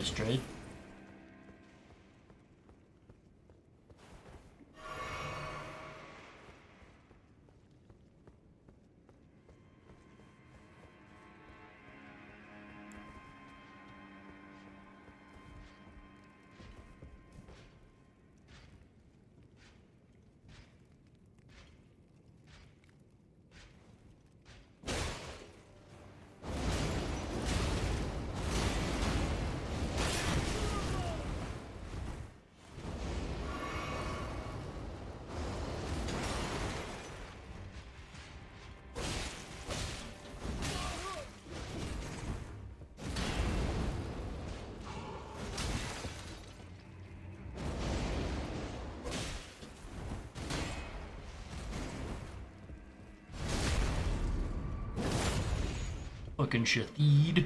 B: Nice trade. Fucking Shathid.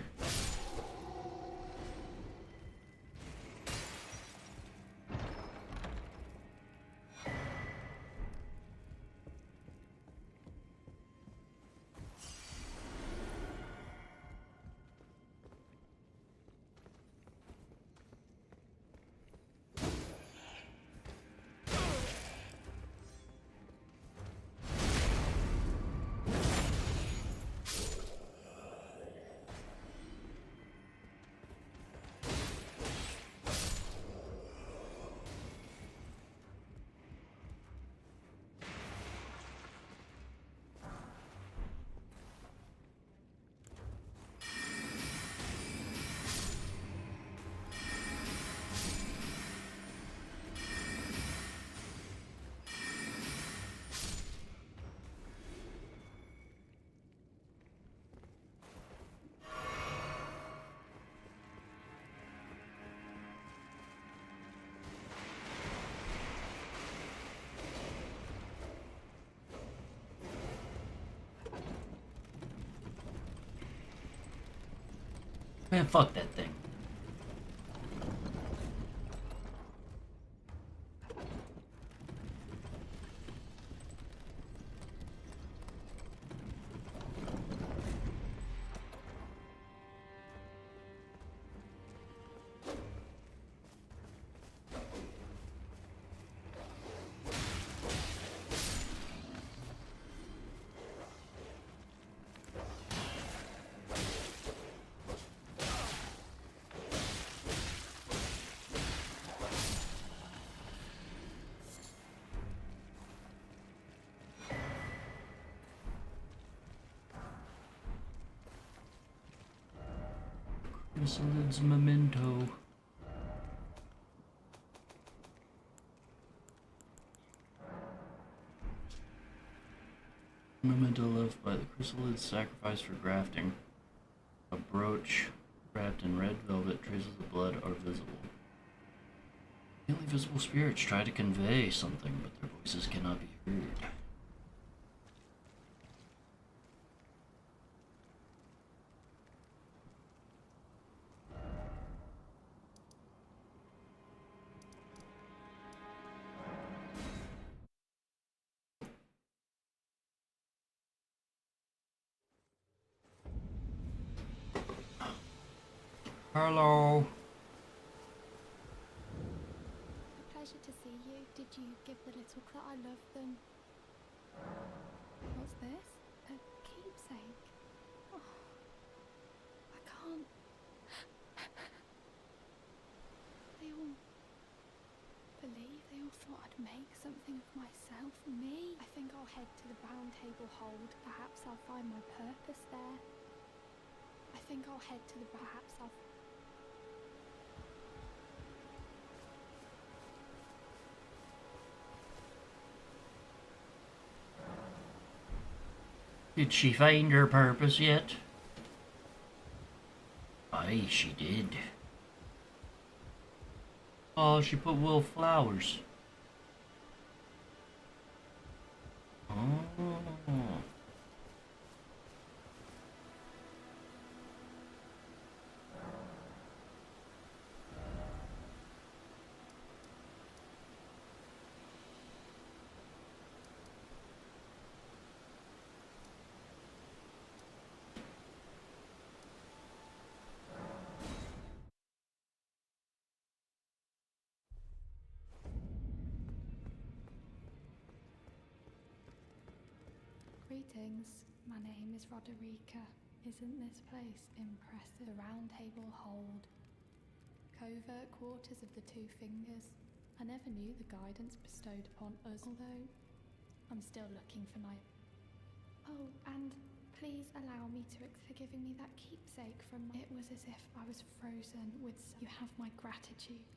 B: Man, fuck that thing. Chrysalid's memento. Memento left by the chrysalids sacrificed for grafting. A brooch wrapped in red velvet, traces of blood are visible. The only visible spirits try to convey something, but their voices cannot be heard. Hello.
D: A pleasure to see you. Did you give the little that I love them? What's this? A keepsake? Oh, I can't. They all believe, they all thought I'd make something of myself, me. I think I'll head to the round table hold. Perhaps I'll find my purpose there. I think I'll head to the perhaps I'll.
B: Did she find her purpose yet? Aye, she did. Oh, she put willow flowers. Oh.
O: Greetings. My name is Roderica. Isn't this place impressive? The Round Table Hold. Covert quarters of the Two Fingers. I never knew the guidance bestowed upon us, although I'm still looking for my... Oh, and please allow me to for giving me that keepsake from my... It was as if I was frozen with... You have my gratitude.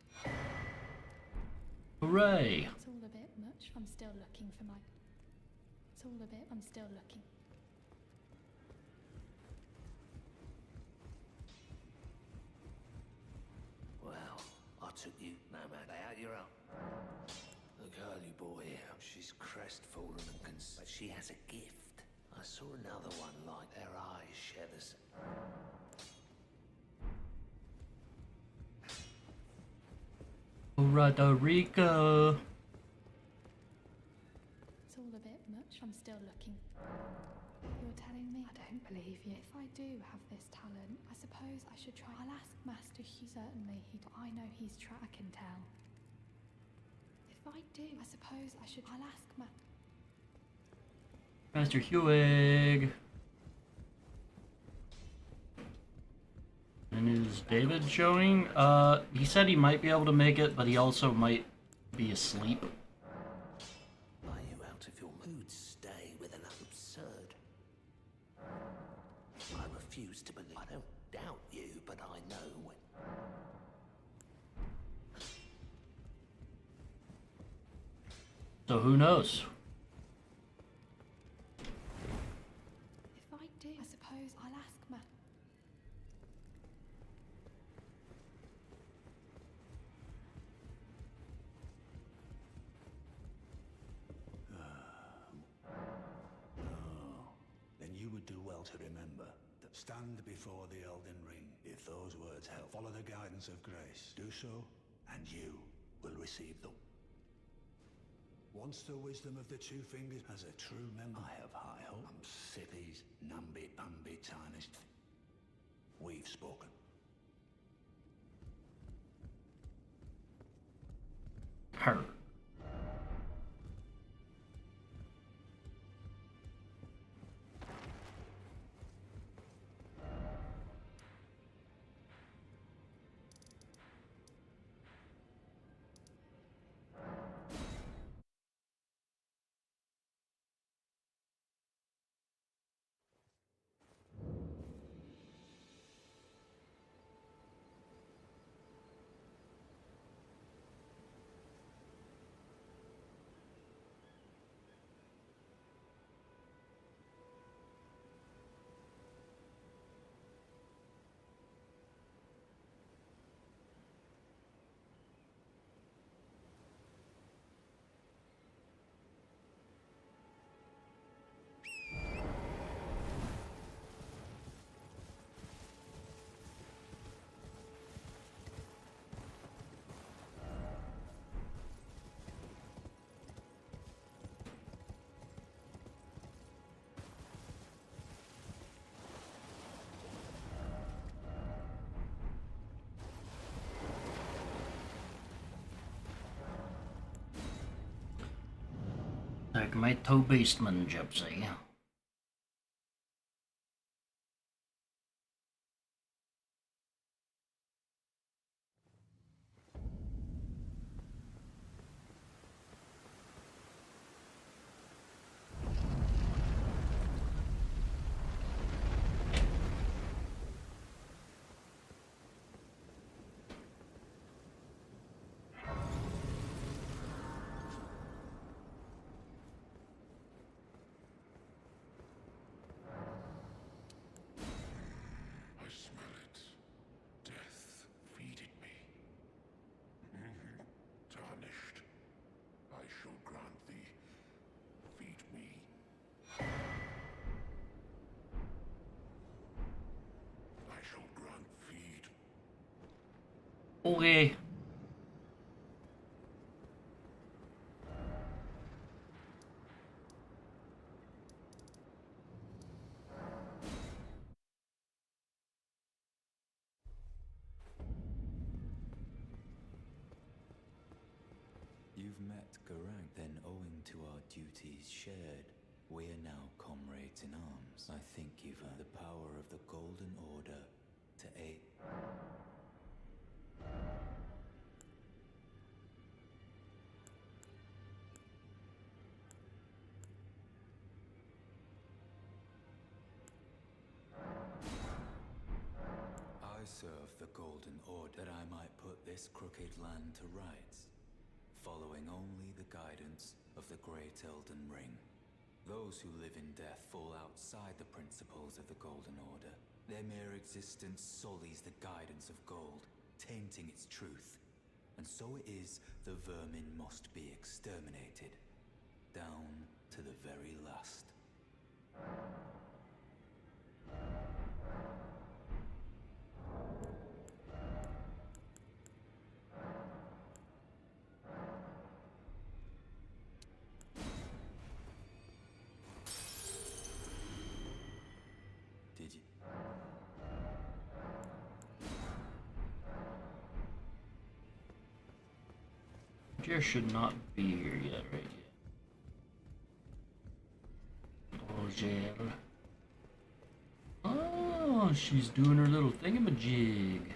B: Hooray!
O: It's all a bit much. I'm still looking for my... It's all a bit... I'm still looking.
N: Well, I took you no matter how you're up. The girly boy here, she's crestfallen and but she has a gift. I saw another one like their eyes share the same.
B: Roderica.
O: It's all a bit much. I'm still looking. You're telling me? I don't believe you. If I do have this talent, I suppose I should try. I'll ask Master Hugh. Certainly, I know he's I can tell. If I do, I suppose I should. I'll ask
B: Master Hewig. And is David showing? He said he might be able to make it, but he also might be asleep.
N: Are you out of your mood? Stay with an absurd. I refuse to believe. I don't doubt you, but I know when.
B: So who knows?
O: If I do, I suppose I'll ask
J: Then you would do well to remember that stand before the Elden Ring. If those words help, follow the guidance of grace. Do so, and you will receive them. Once the wisdom of the Two Fingers as a true member, I have high hope. Sippies, namby-pamby tarnished. We've spoken.
B: Her. Like my toe baseman gypsy.
F: I smell it. Death feeding me. Tarnished. I shall grant thee. Feed me. I shall grant feed.
B: Okay.
C: You've met Garang, then owing to our duties shared, We are now comrades in arms. I think you've earned the power of the Golden Order to aid. I serve the Golden Order that I might put this crooked land to rights, following only the guidance of the Great Elden Ring. Those who live in death fall outside the principles of the Golden Order. Their mere existence sullies the guidance of gold, tainting its truth. And so it is the vermin must be exterminated, down to the very last. Did you?
B: Jer should not be here yet, right yet. Oh, Jer. Oh, she's doing her little thingamajig.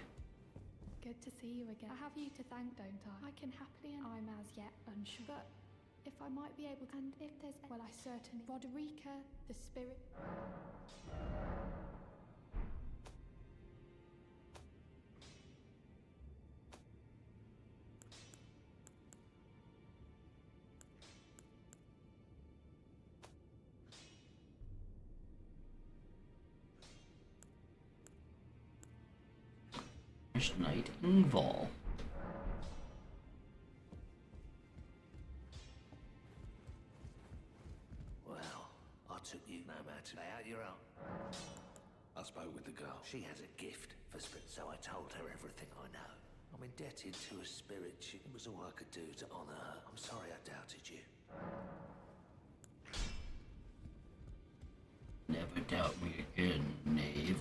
O: Good to see you again. I have you to thank, don't I? I can happily, and I'm as yet unsure. But if I might be able to, and if there's, well, I certainly. Roderica, the spirit.
B: First Knight Ingval.
N: Well, I took you no matter how you're up. I spoke with the girl. She has a gift for spirit, so I told her everything I know. I'm indebted to a spirit. It was all I could do to honor her. I'm sorry I doubted you.
B: Never doubt me again, knave.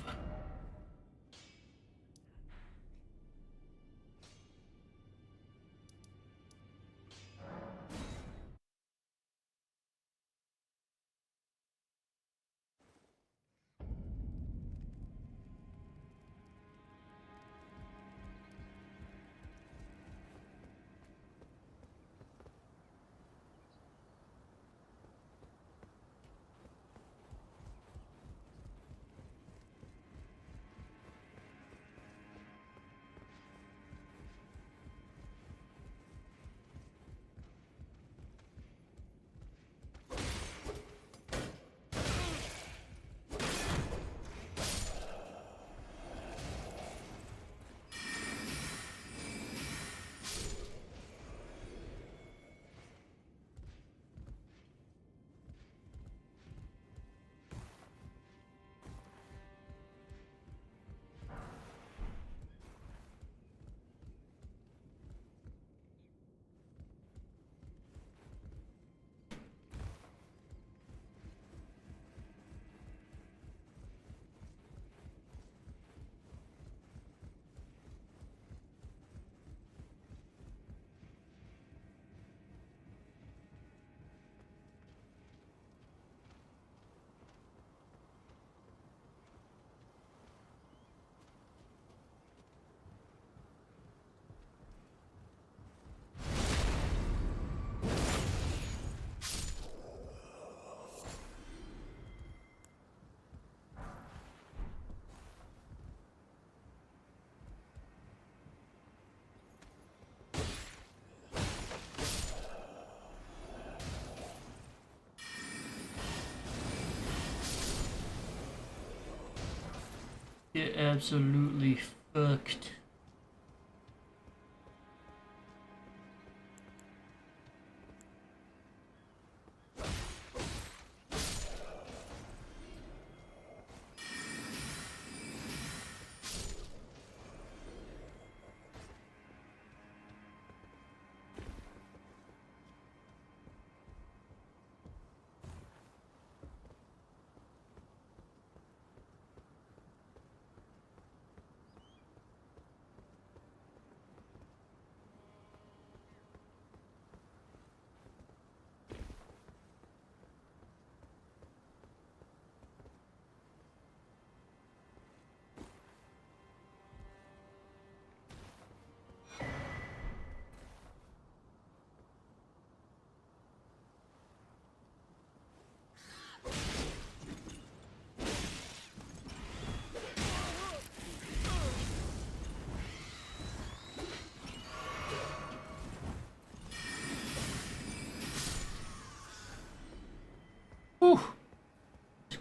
B: Get absolutely fucked.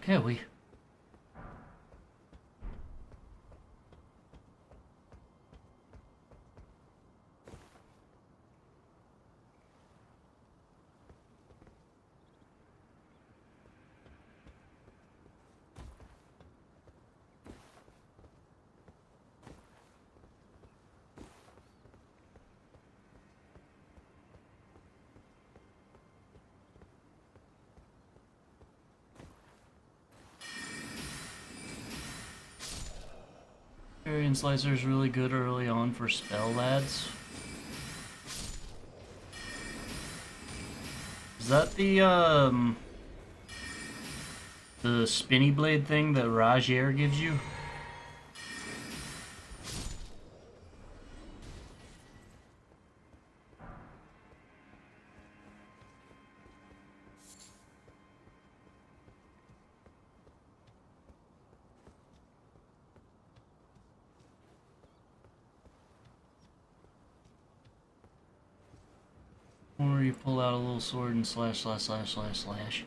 B: Okay, we. Carrion Slicer is really good early on for spell lads. Is that the spinny blade thing that Rajier gives you? Or you pull out a little sword and slash, slash, slash, slash, slash.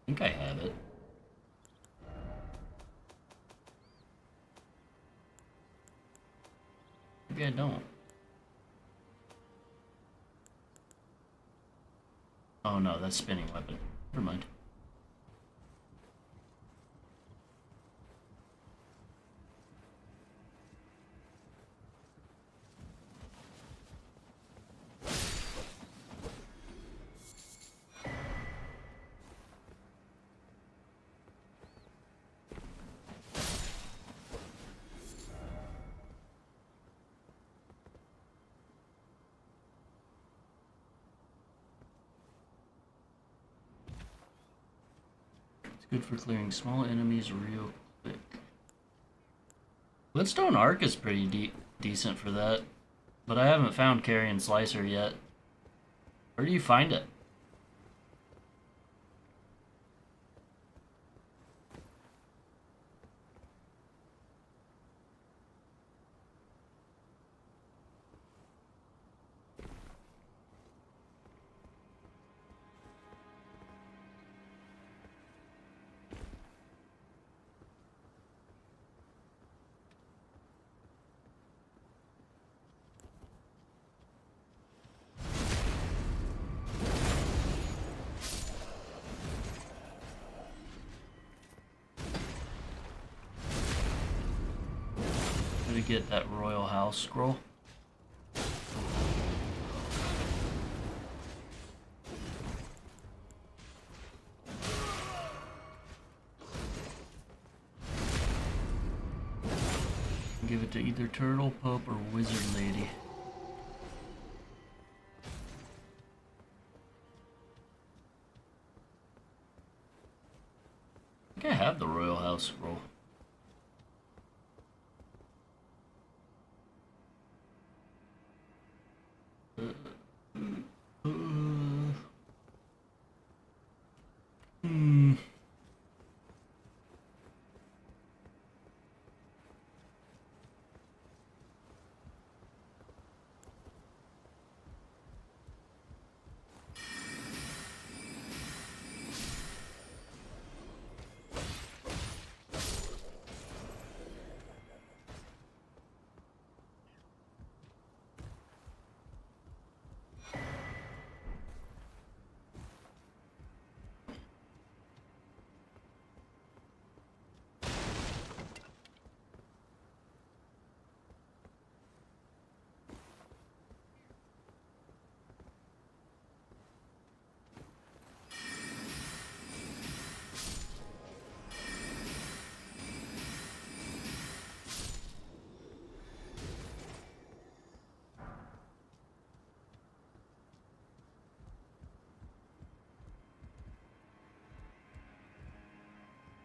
B: I think I have it. Maybe I don't. Oh no, that's spinning weapon. Never mind. Good for clearing small enemies real quick. Bloodstone Arc is pretty decent for that, but I haven't found Carrion Slicer yet. Where do you find it? To get that Royal House scroll. Give it to either Turtle, Pup, or Wizard Lady. I think I have the Royal House scroll.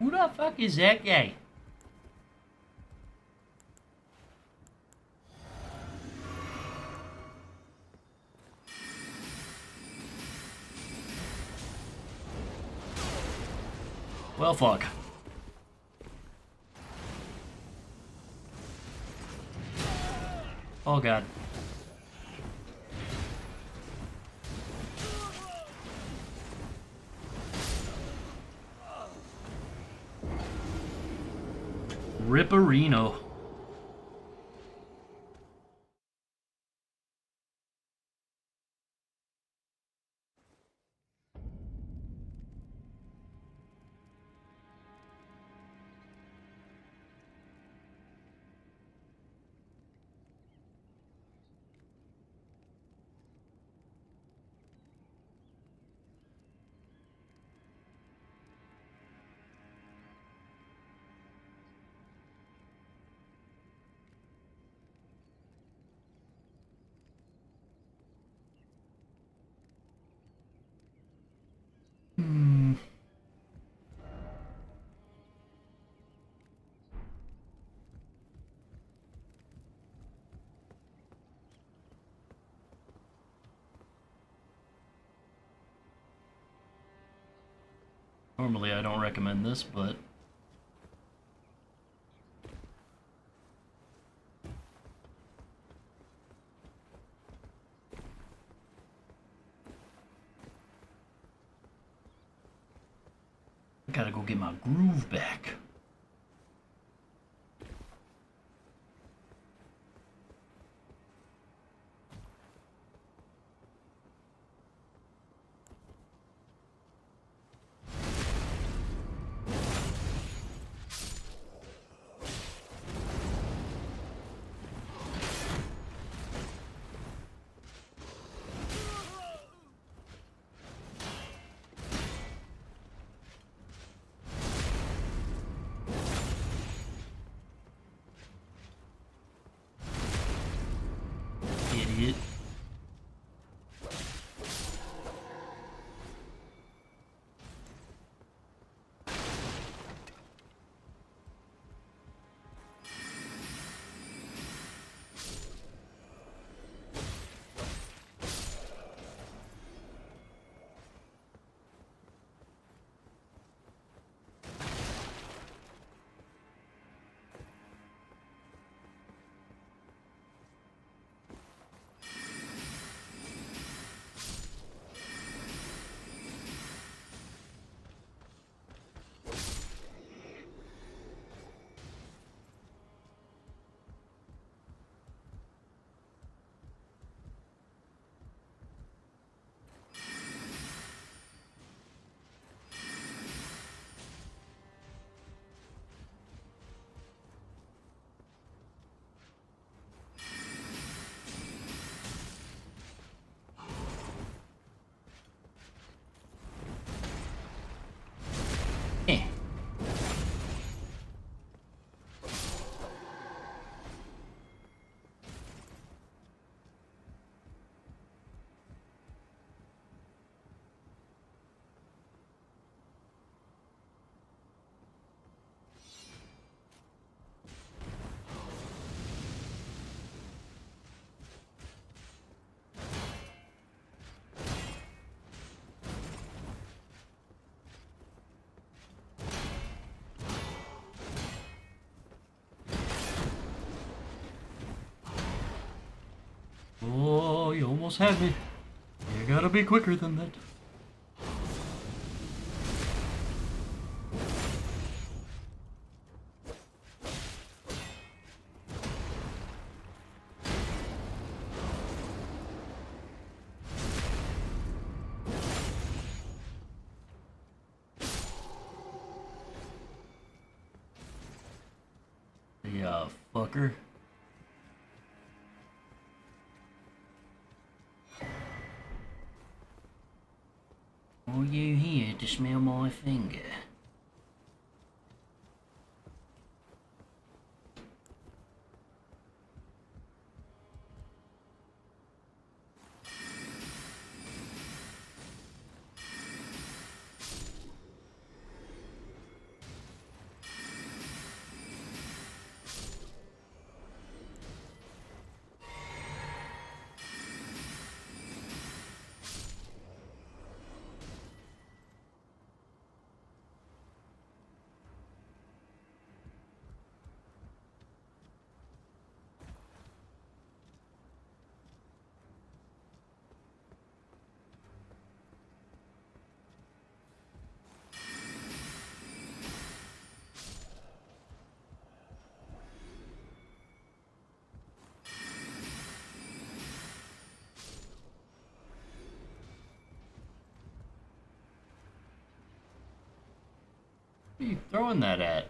B: Who the fuck is that guy? Well, fuck. Oh, God. Ripperino. Normally I don't recommend this, but I gotta go get my groove back. Idiot. Eh. Oh, you almost had me. You gotta be quicker than that. Yeah, fucker. Are you here to smell my finger? What are you throwing that at?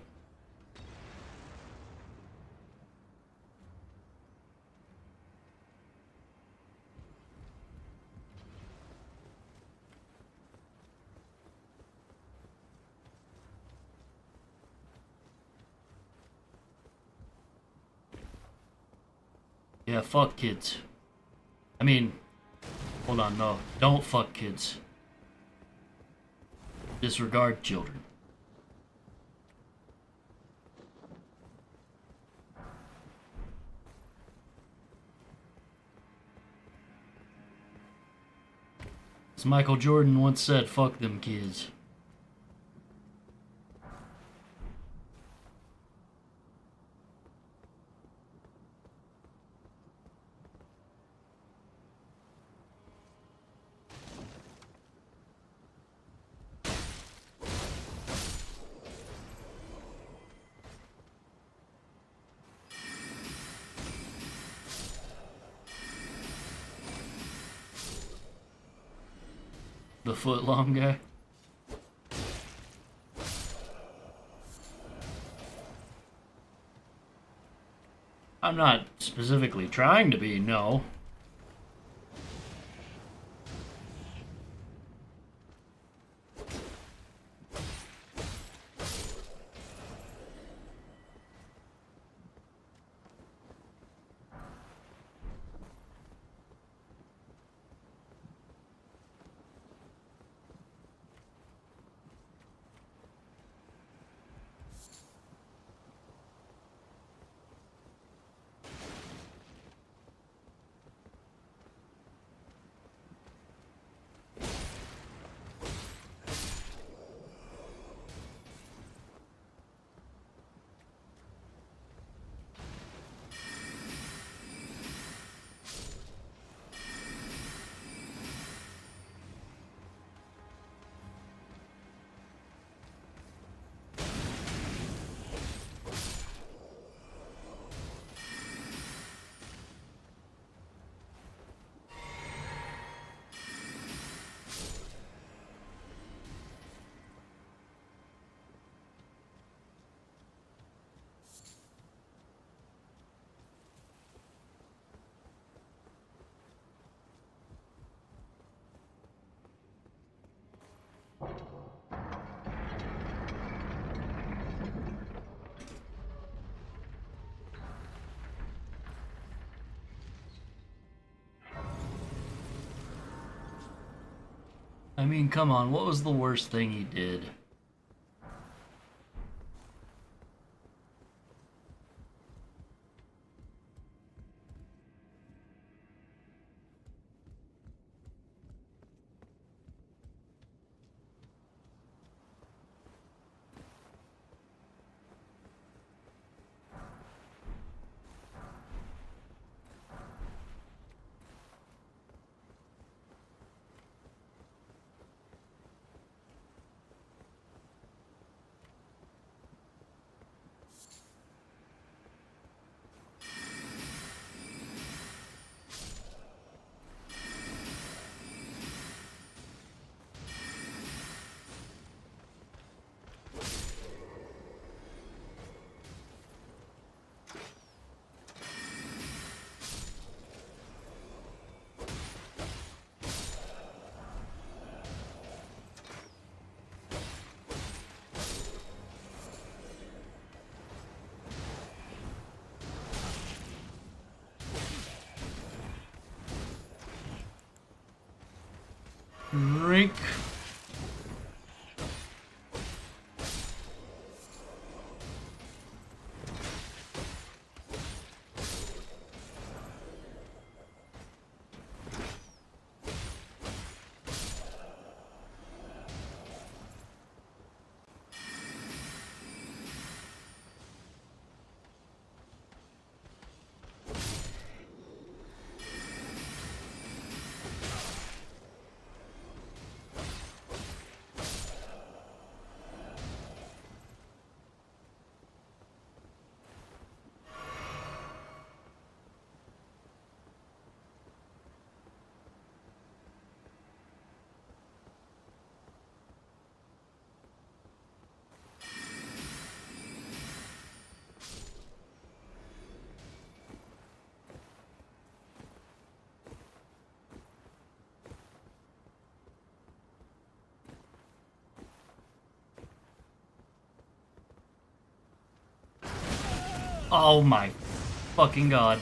B: Yeah, fuck kids. I mean, hold on, no. Don't fuck kids. Disregard children. As Michael Jordan once said, fuck them kids. The foot-long guy. I'm not specifically trying to be, no. I mean, come on, what was the worst thing he did? Drink. Oh my fucking god.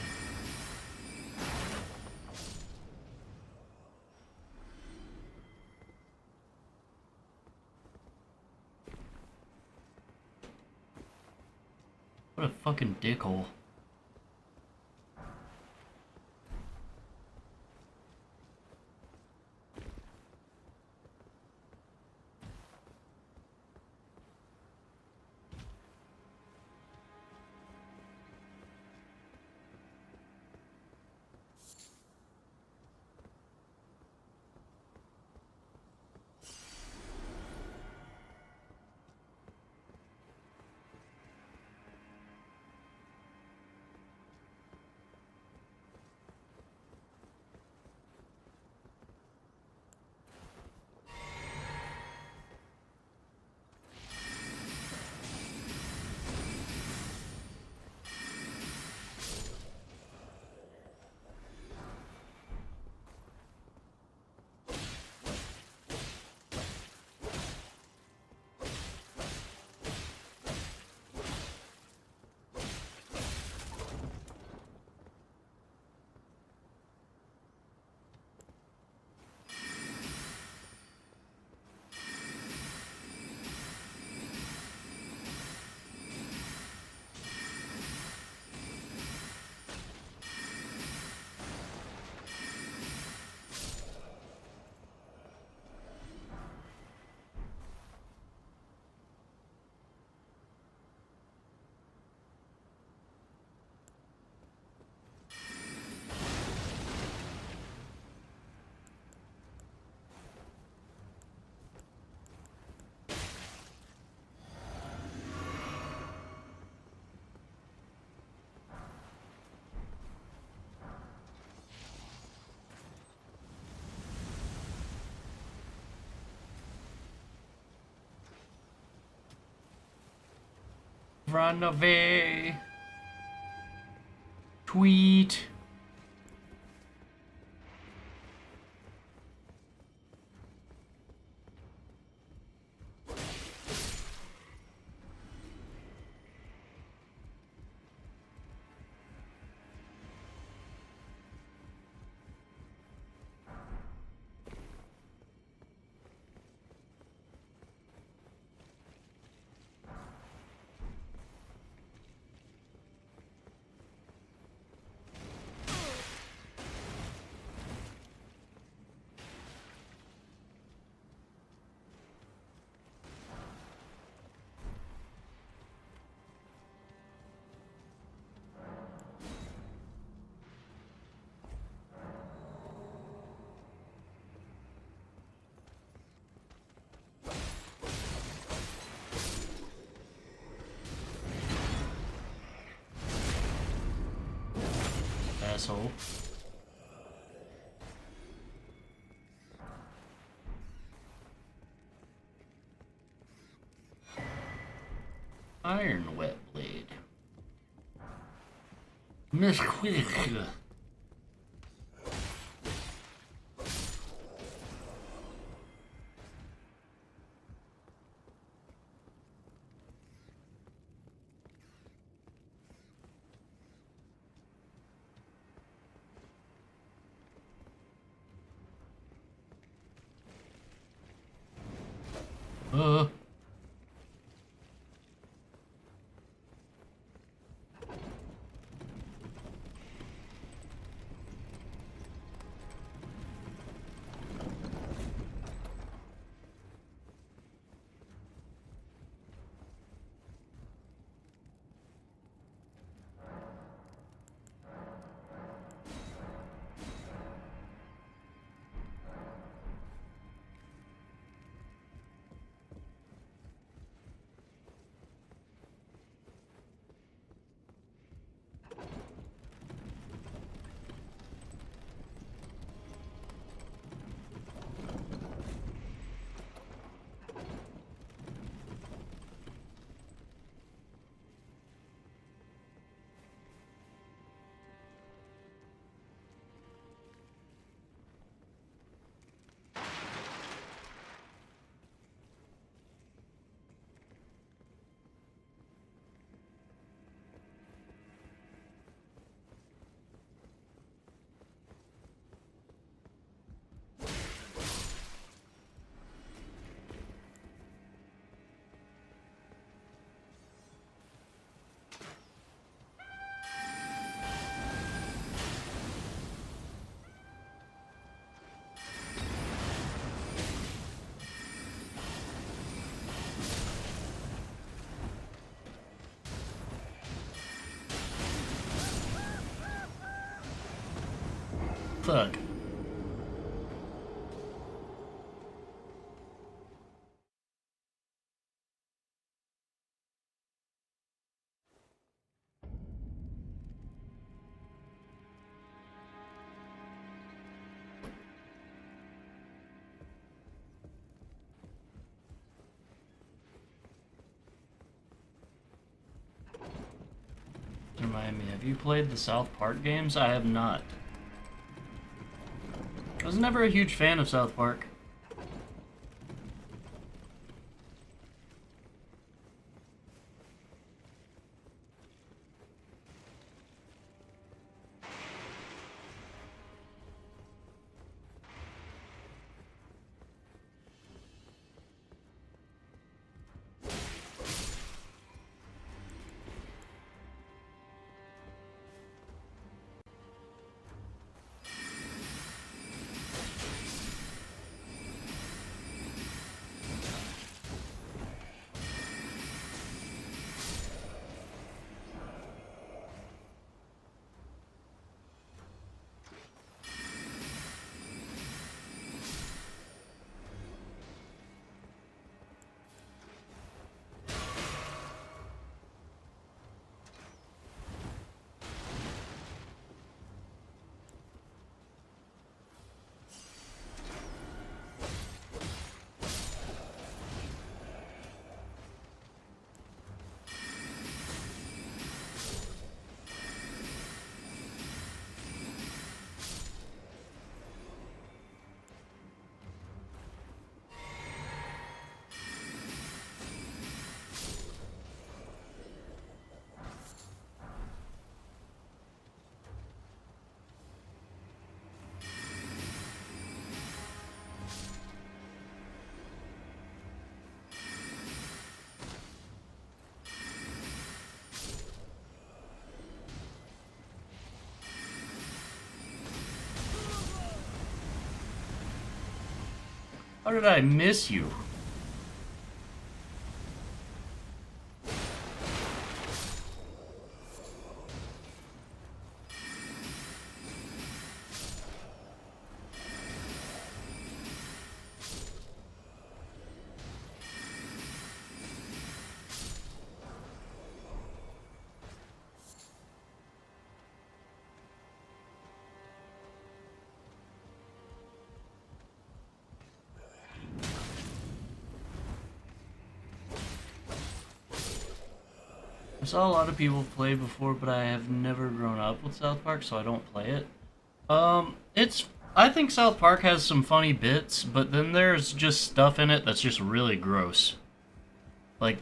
B: What a fucking dickhole. Run away. Tweet. Asshole. Iron wet blade. Miss Quick. Uh. fuck? Remind me, have you played the South Park games? I have not. I was never a huge fan of South Park. How did I miss you? I saw a lot of people play before, but I have never grown up with South Park, so I don't play it. I think South Park has some funny bits, but then there's just stuff in it that's just really gross. Like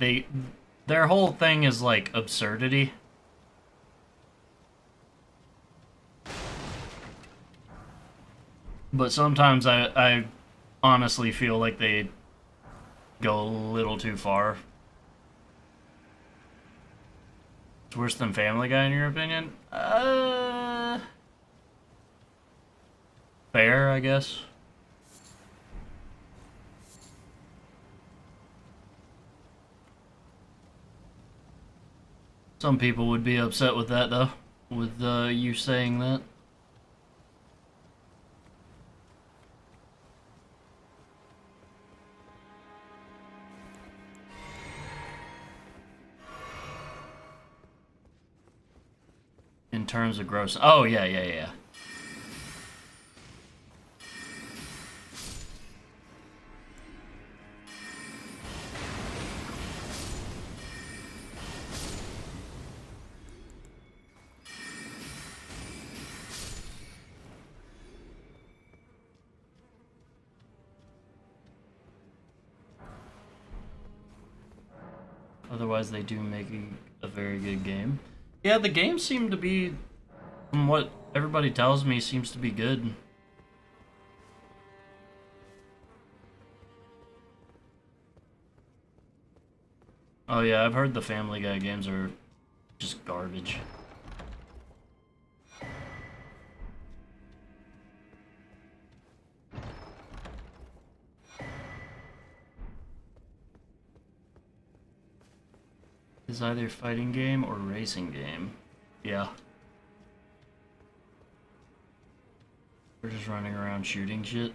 B: their whole thing is like absurdity. But sometimes I honestly feel like they go a little too far. It's worse than Family Guy in your opinion? Fair, I guess. Some people would be upset with that, though, with you saying that. In terms of gross. Oh, yeah. Otherwise, they do make a very good game. Yeah, the game seemed to be, from what everybody tells me, seems to be good. Oh yeah, I've heard the Family Guy games are just garbage. Is either fighting game or racing game. Yeah. We're just running around shooting shit.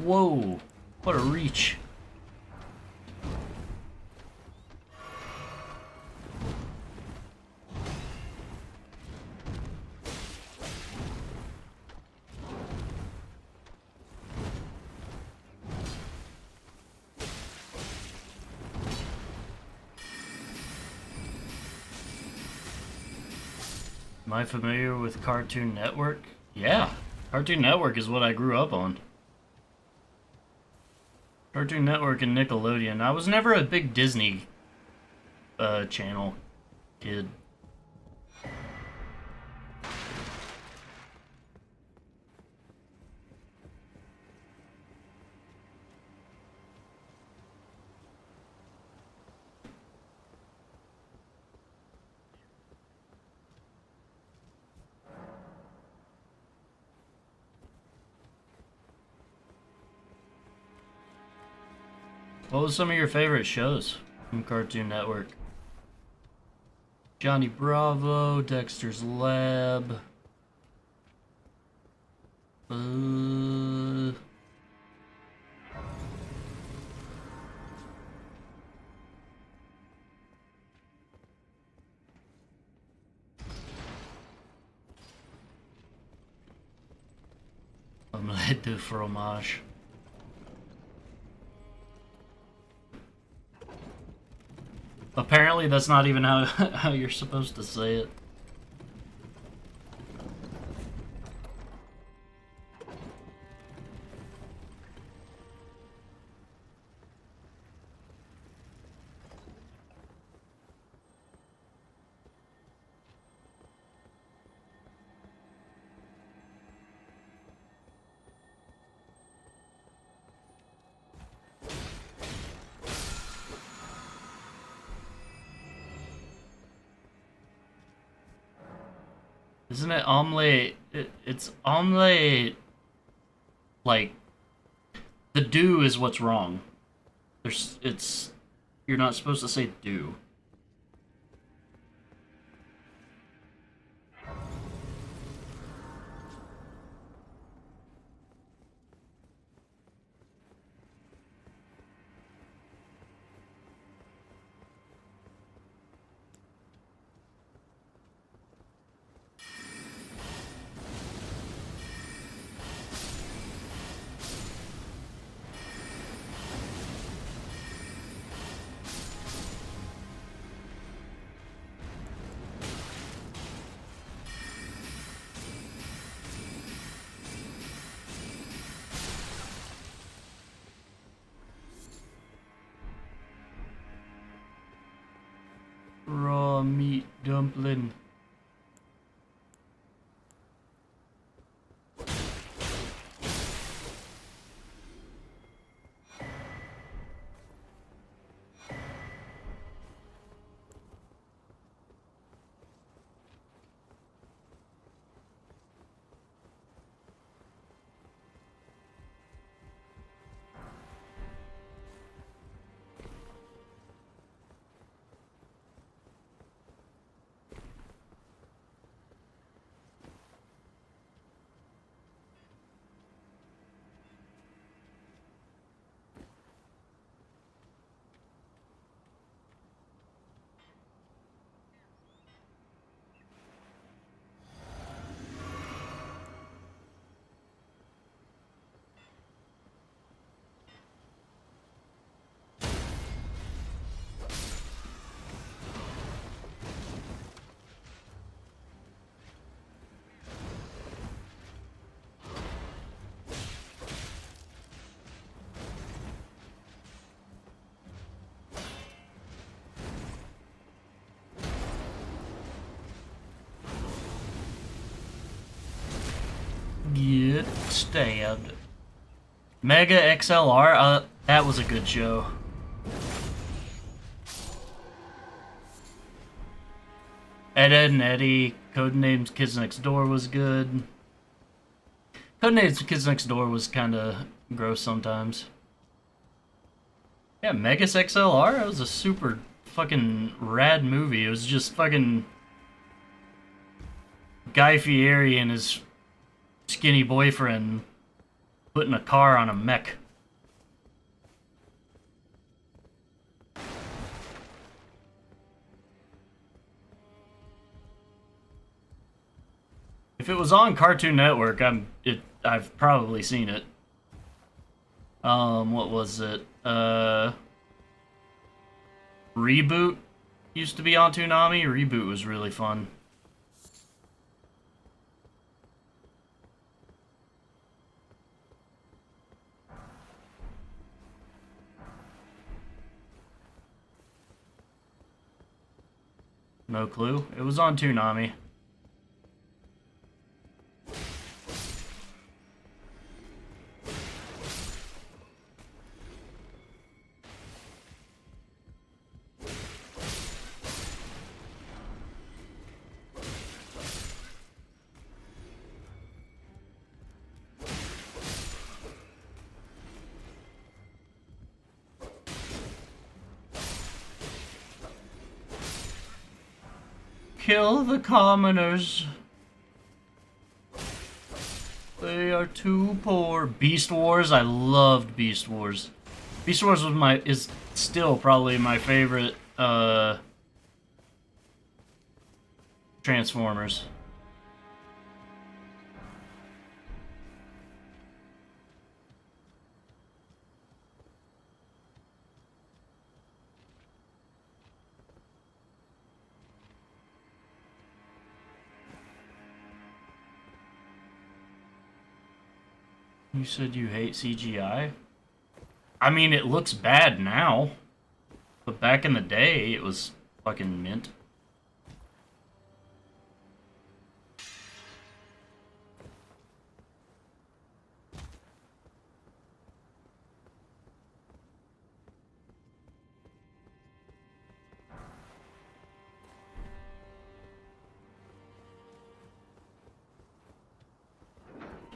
B: Whoa, what a reach. Am I familiar with Cartoon Network? Yeah, Cartoon Network is what I grew up on. Cartoon Network and Nickelodeon. I was never a big Disney channel kid. What was some of your favorite shows from Cartoon Network? Johnny Bravo, Dexter's Lab. Omelette de fromage. Apparently that's not even how you're supposed to say it. Isn't it omelette? It's omelette. Like, the do is what's wrong. You're not supposed to say do. Raw meat dumpling. get stabbed. Mega XLR, that was a good show. Ed, Ed and Eddie, Codenames Kids Next Door was good. Codenames Kids Next Door was kind of gross sometimes. Yeah, Megas XLR, that was a super fucking rad movie. It was just fucking Guy Fieri and his skinny boyfriend putting a car on a mech. If it was on Cartoon Network, I've probably seen it. What was it? Reboot used to be on Toonami. Reboot was really fun. No clue. It was on Toonami. Kill the commoners. They are too poor. Beast Wars, I loved Beast Wars. Beast Wars was is still probably my favorite Transformers. You said you hate CGI? I mean, it looks bad now. But back in the day, it was fucking mint.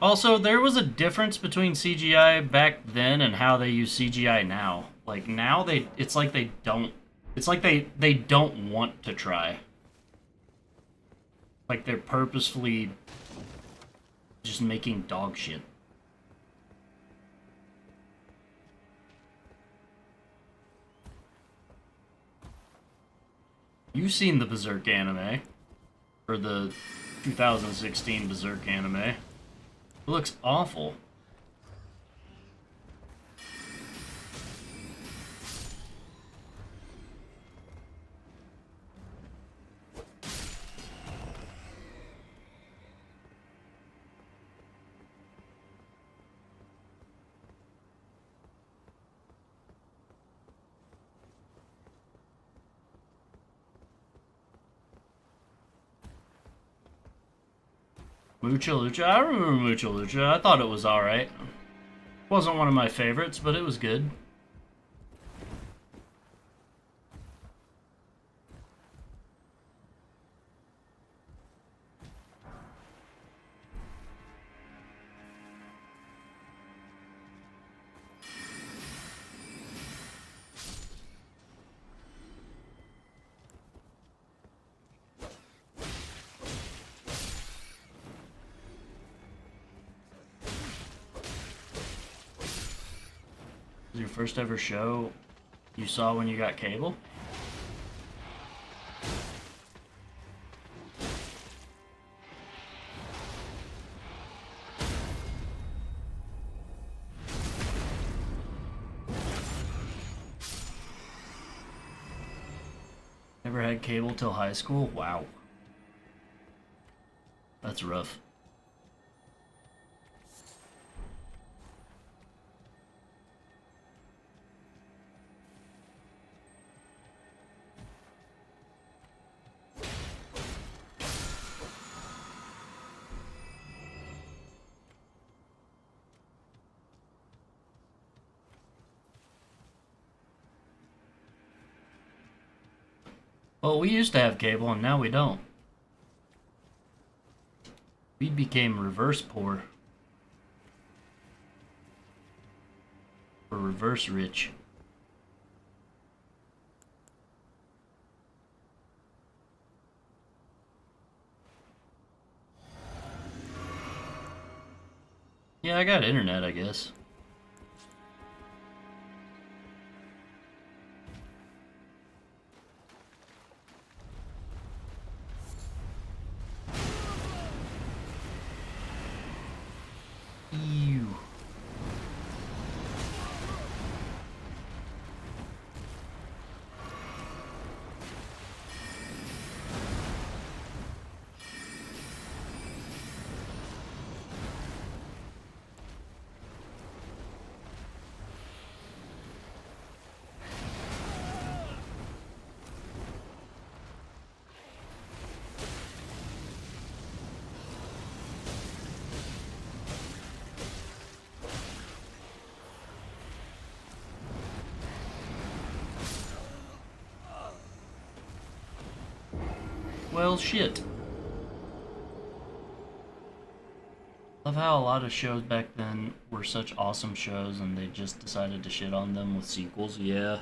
B: Also, there was a difference between CGI back then and how they use CGI now. Like now it's like they don't want to try. Like they're purposefully just making dog shit. You've seen the Berserk anime, or the 2016 Berserk anime. It looks awful. Mucha Lucha? I remember Mucha Lucha. I thought it was alright. Wasn't one of my favorites, but it was good. Your first ever show you saw when you got cable? Never had cable till high school? Wow. That's rough. Well, we used to have cable, and now we don't. We became reverse poor. Or reverse rich. Yeah, I got internet, I guess. Ew. Well, shit. Love how a lot of shows back then were such awesome shows and they just decided to shit on them with sequels. Yeah.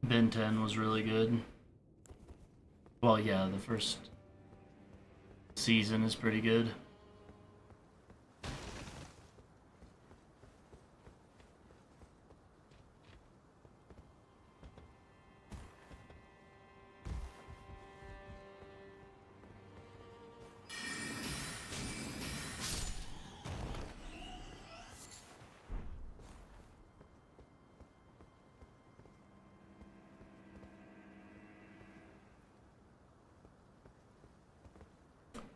B: Ben 10 was really good. Well, yeah, the first season is pretty good.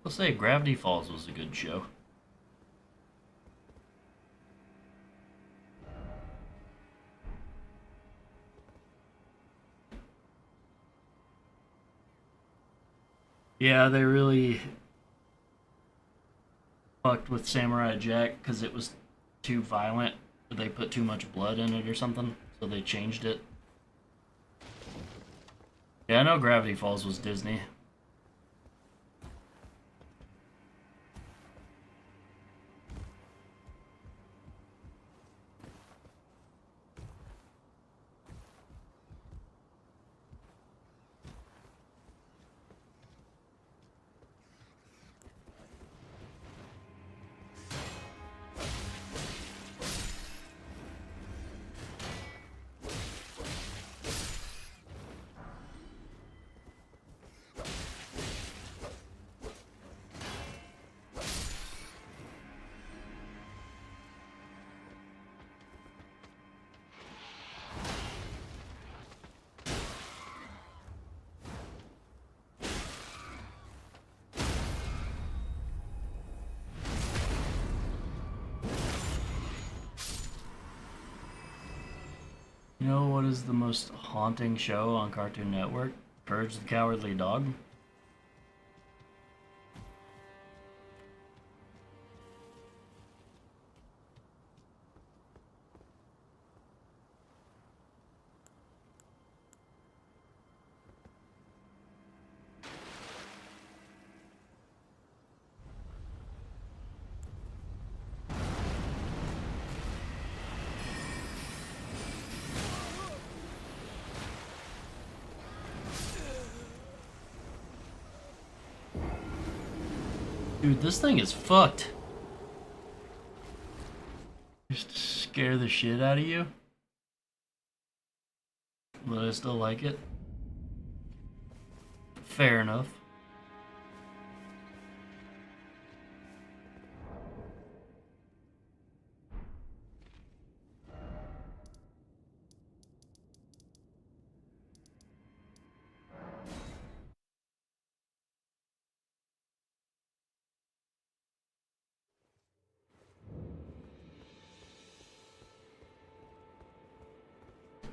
B: I'll say Gravity Falls was a good show. Yeah, they really fucked with Samurai Jack because it was too violent. They put too much blood in it or something, so they changed it. Yeah, I know Gravity Falls was Disney. You know what is the most haunting show on Cartoon Network? Courage the Cowardly Dog. Dude, this thing is fucked. Just to scare the shit out of you. But I still like it. Fair enough.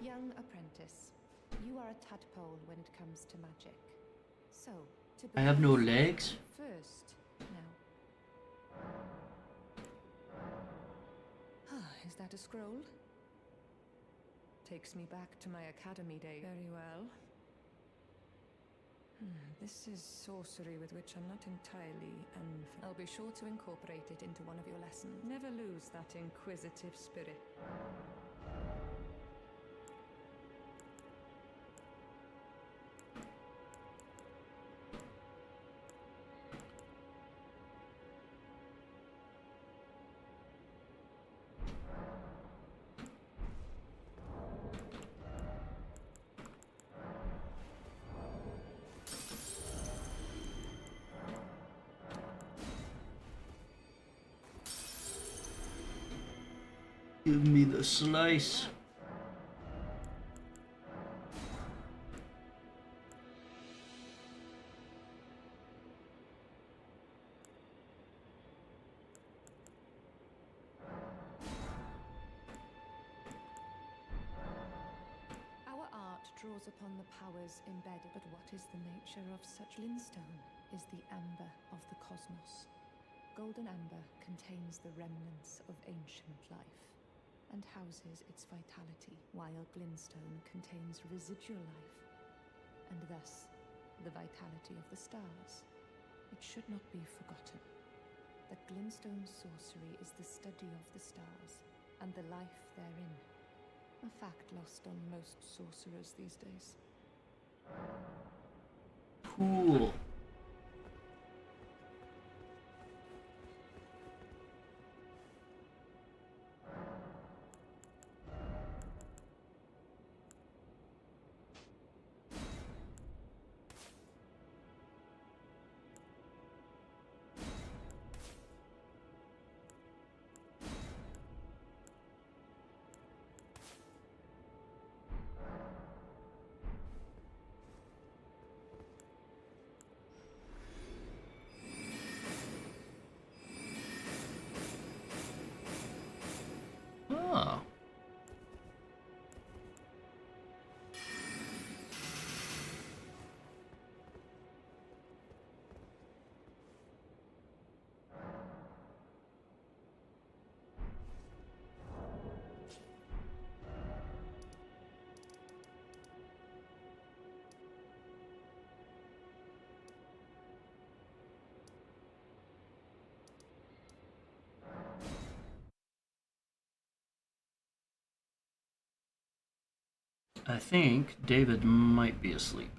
P: Young apprentice, you are a tadpole when it comes to magic. So, to
B: I have no
P: become
B: legs.
P: first, now. Is that a scroll? Takes me back to my academy day. Very well. This is sorcery with which I'm not entirely unfamiliar. I'll be sure to incorporate it into one of your lessons. Never lose that inquisitive spirit.
B: Give me the slice.
P: Our art draws upon the powers embedded, but what is the nature of such linstone? Is the amber of the cosmos. Golden amber contains the remnants of ancient life and houses its vitality, while glintstone contains residual life and thus the vitality of the stars. It should not be forgotten that glintstone sorcery is the study of the stars and the life therein, a fact lost on most sorcerers these days.
B: Cool. Oh. I think David might be asleep.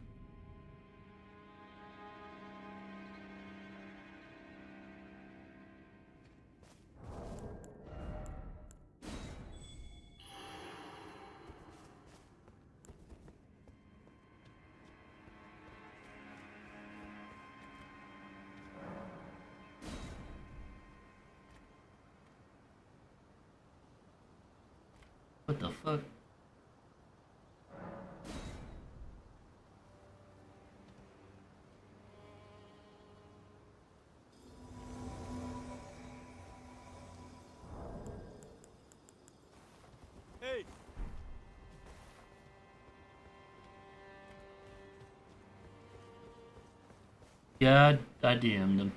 B: What the fuck?
Q: Hey!
B: Yeah, I DM'd him.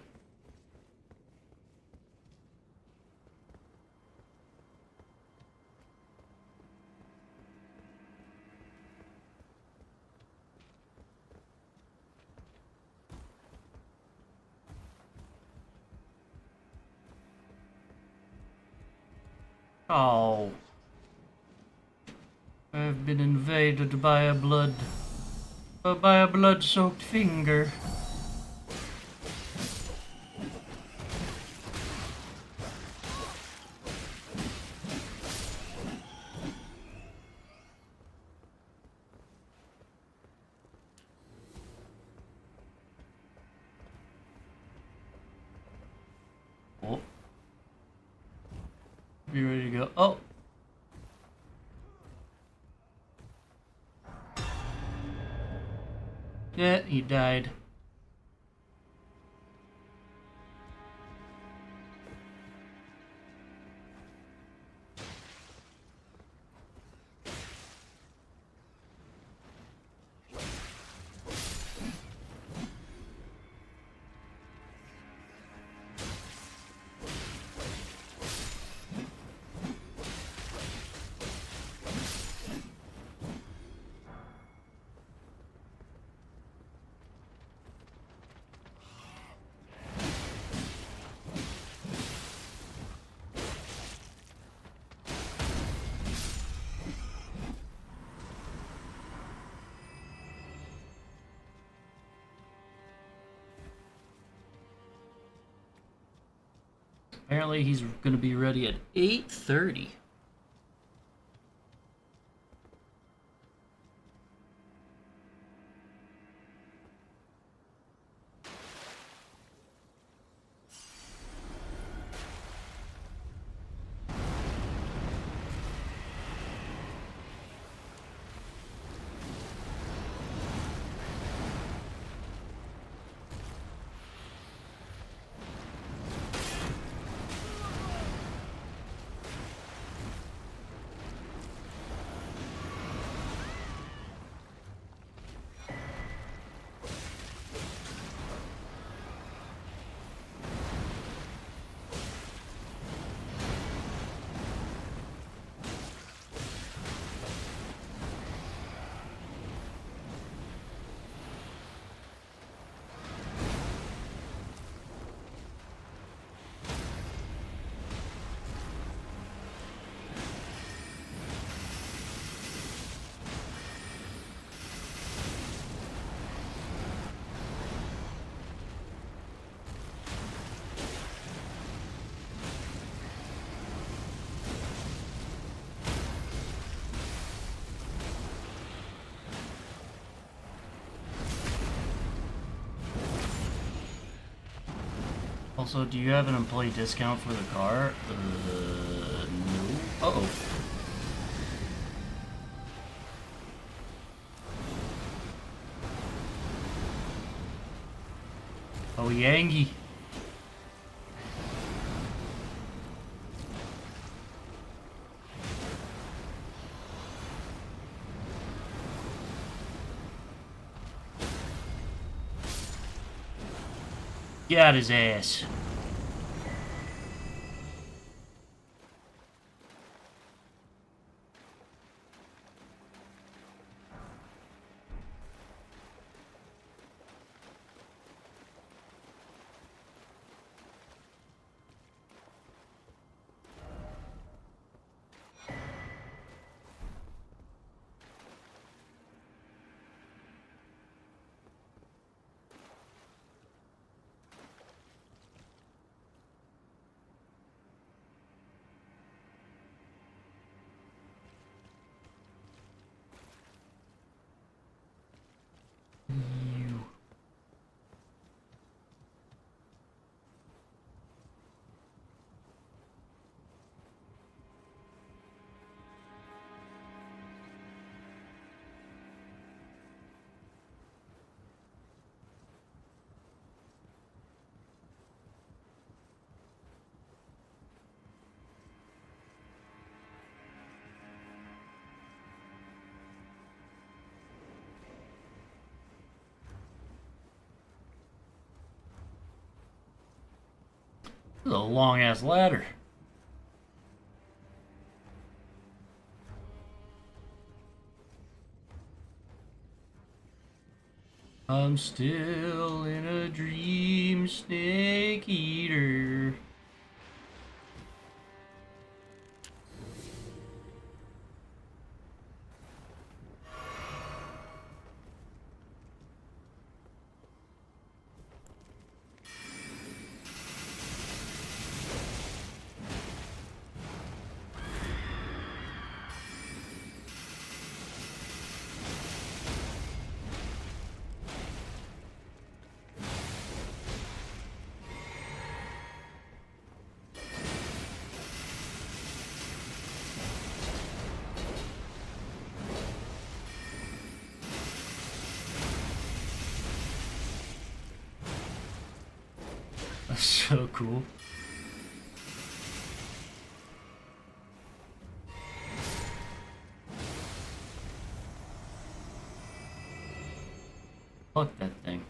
B: Oh. I've been invaded by a blood-soaked finger. Oh. Be ready to go. Oh. Yeah, he died. Apparently he's gonna be ready at 8:30. Also, do you have an employee discount for the car? No. Uh-oh. Oh, Yangi. Got his ass. This is a long ass ladder. I'm still in a dream, snake eater. That's so cool. Fuck that thing.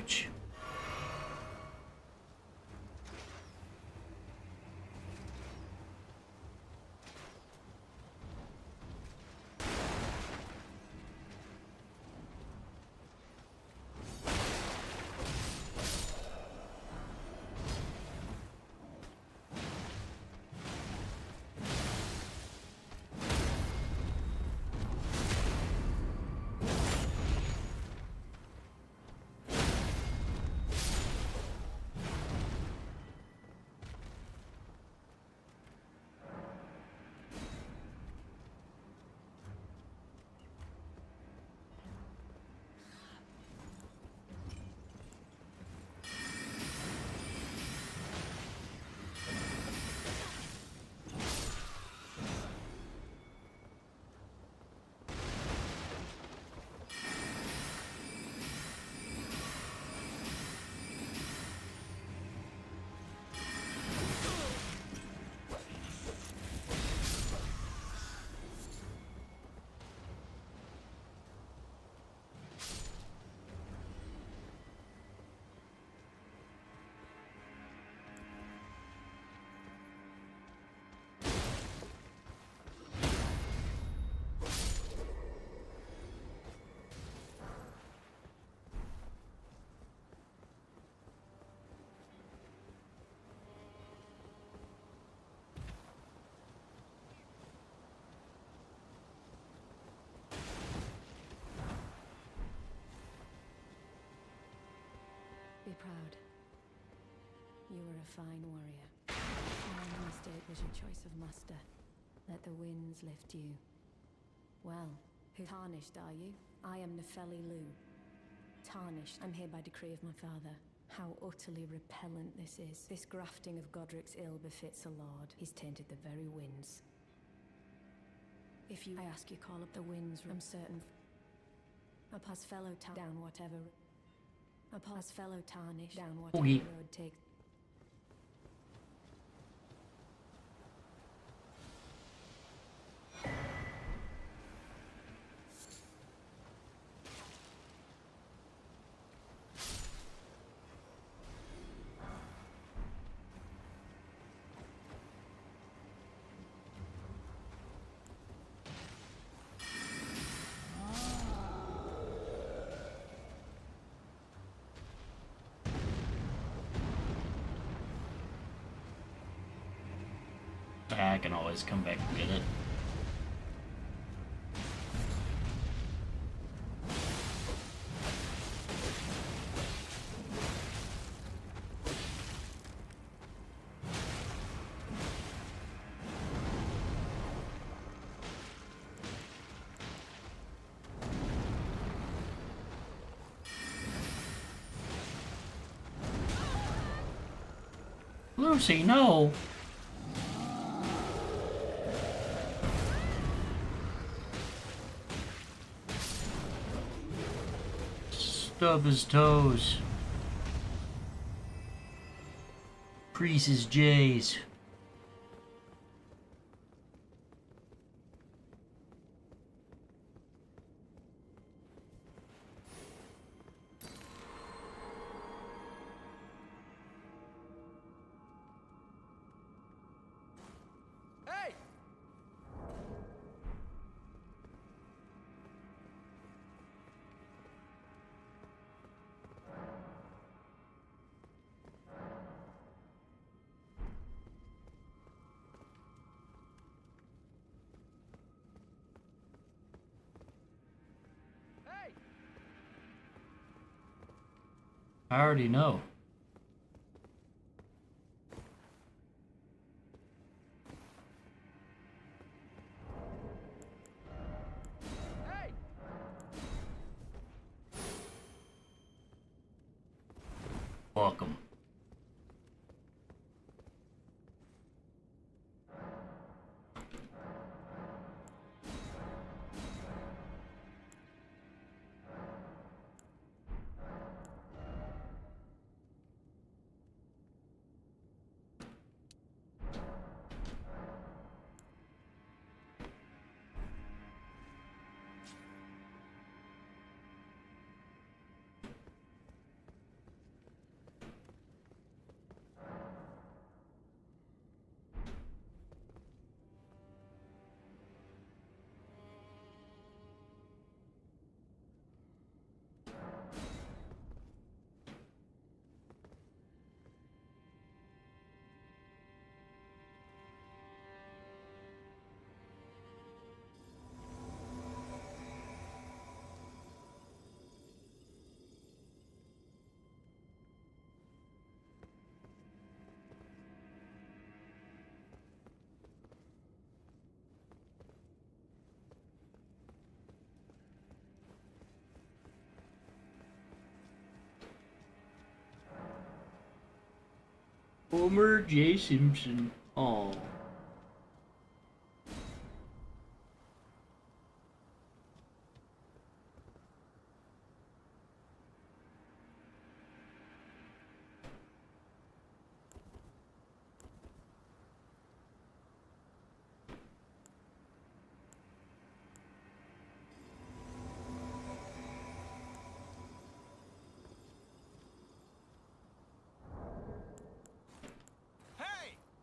B: much.
P: Be proud. You were a fine warrior. My only mistake was your choice of master. Let the winds lift you. Well, who tarnished are you? I am Nefeli Lu. Tarnished. I'm here by decree of my father. How utterly repellent this is. This grafting of Godric's ill befits a lord. He's tainted the very winds. If you, I ask you, call up the winds, I'm certain. I'll pass fellow down whatever. I'll pass fellow tarnish down whatever road takes.
B: I can always come back and get it. Lucy, no! Stub his toes. Crease his J's.
H: Hey!
B: I already know.
H: Hey!
B: Welcome. Homer J. Simpson. Oh.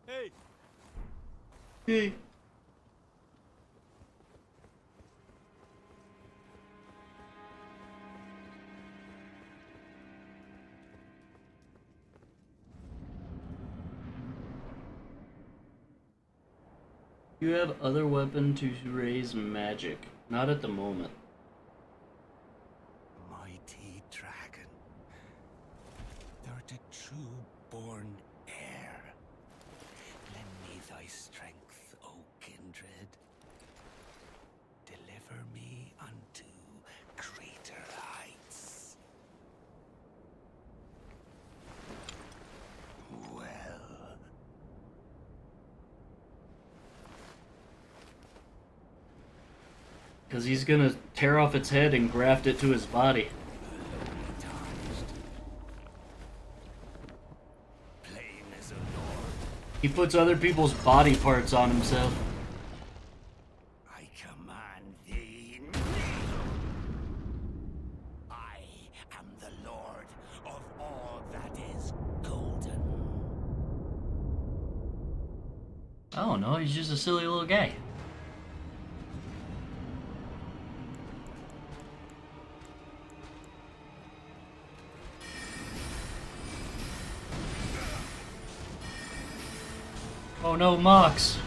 H: Hey!
B: Hey. You have other weapon to raise magic. Not at the moment.
J: Mighty dragon. Thou'rt a true-born heir. Lend me thy strength, O kindred. Deliver me unto greater heights. Well.
B: Because he's gonna tear off its head and graft it to his body. He puts other people's body parts on himself.
J: I command thee, kneel. I am the Lord of all that is golden.
B: I don't know, he's just a silly little guy. Oh no, Mox!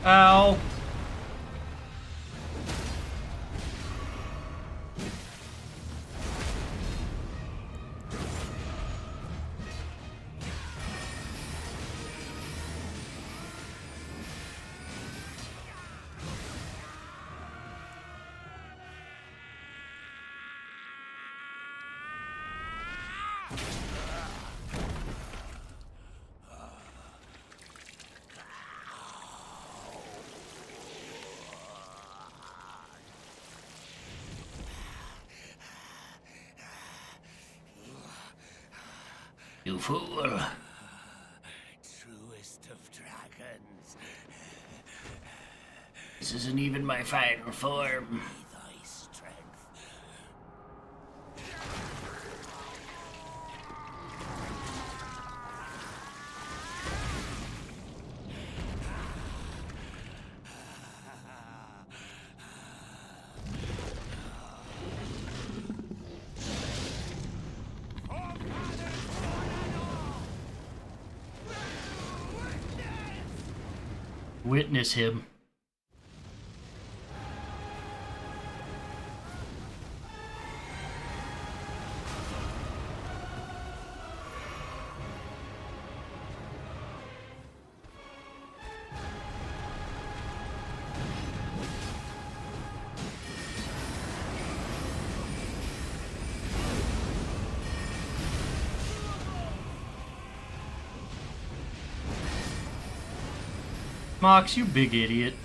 B: Ow! You fool.
J: Truest of dragons.
B: This isn't even my final form.
J: Thy strength.
B: Witness him. Mox, you big idiot.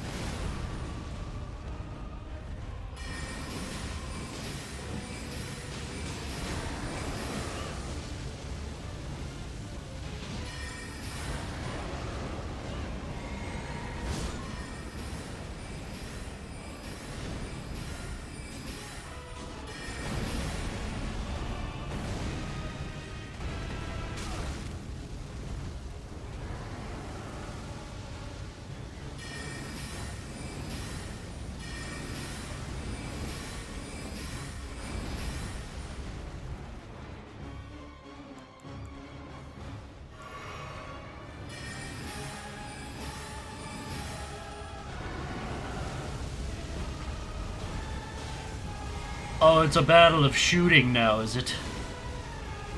B: Oh, it's a battle of shooting now, is it?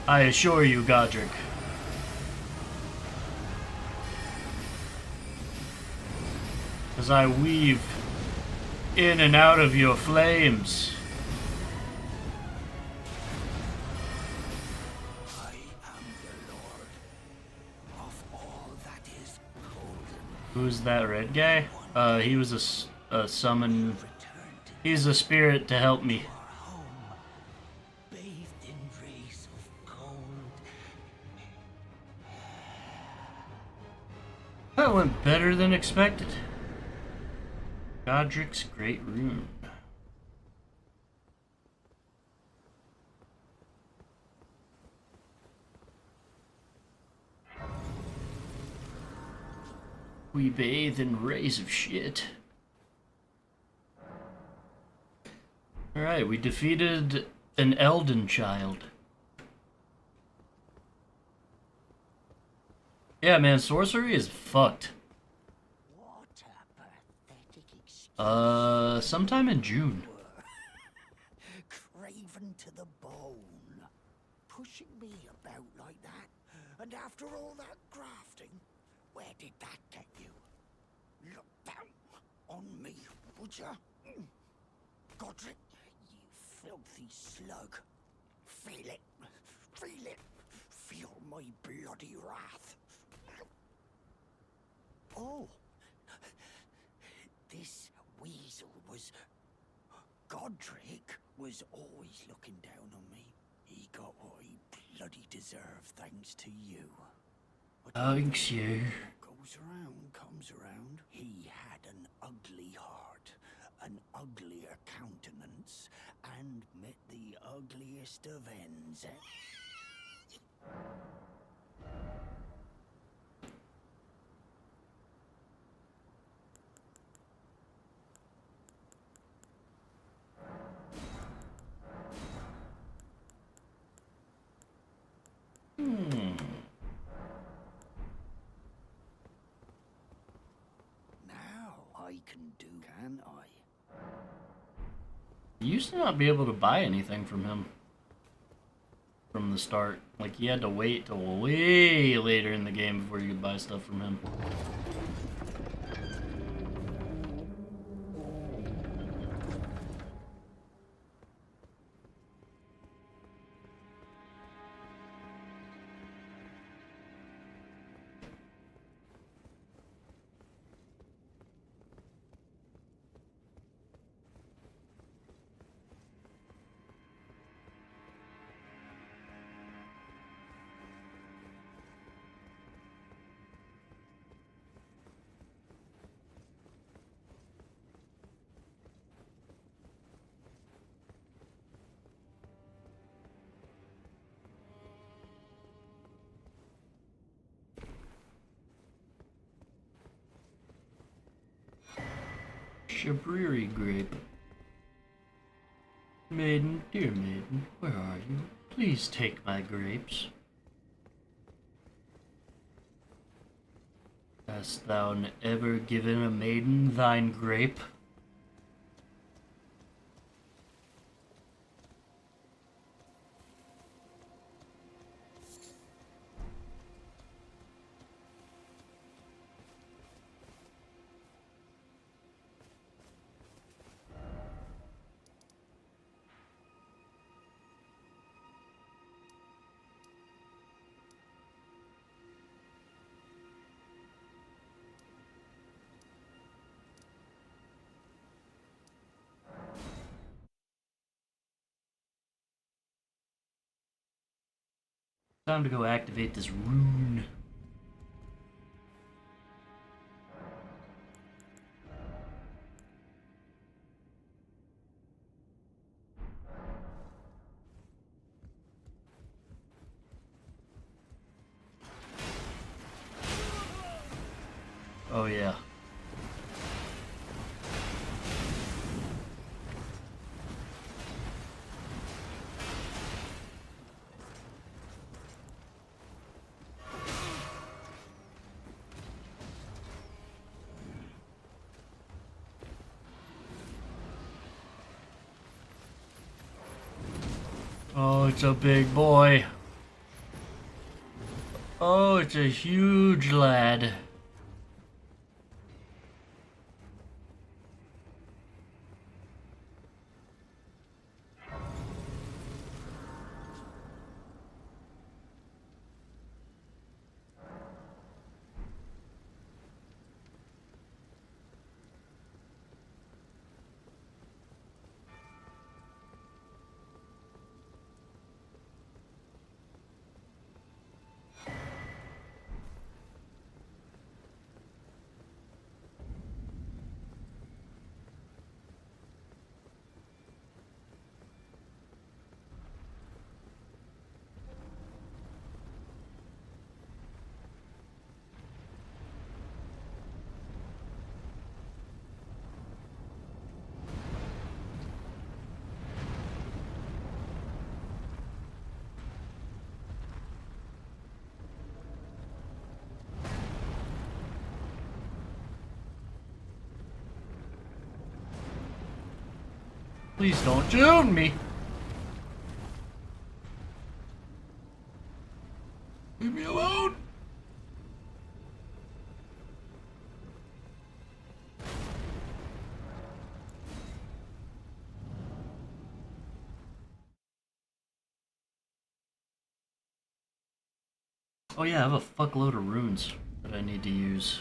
B: I assure you, Godric. As I weave in and out of your flames.
N: I am the lord of all that is golden.
B: Who's that red guy? He was a summon. He's a spirit to help me.
N: Bathed in rays of gold.
B: That went better than expected. Godric's Great Rune. We bathe in rays of shit. Alright, we defeated an Elden child. Yeah, man, sorcery is fucked. Sometime in June.
N: Craven to the bone. Pushing me about like that. And after all that grafting, where did that get you? Look down on me, would ya? Godric, you filthy slug. Feel it. Feel it. Feel my bloody wrath. Oh. This weasel was... Godric was always looking down on me. He got what he bloody deserved thanks to you.
B: Thanks, you.
N: What goes around comes around. He had an ugly heart, an uglier countenance, and met the ugliest of ends. Now I can do, can I?
B: You used to not be able to buy anything from him. From the start. Like, you had to wait till way later in the game before you could buy stuff from him. Shabriri grape. Maiden, dear maiden, where are you? Please take my grapes. Hast thou ever given a maiden thine grape? Time to go activate this rune. Oh yeah. Oh, it's a big boy. Oh, it's a huge lad. Please don't shoot me. Leave me alone. Oh yeah, I have a fuckload of runes that I need to use.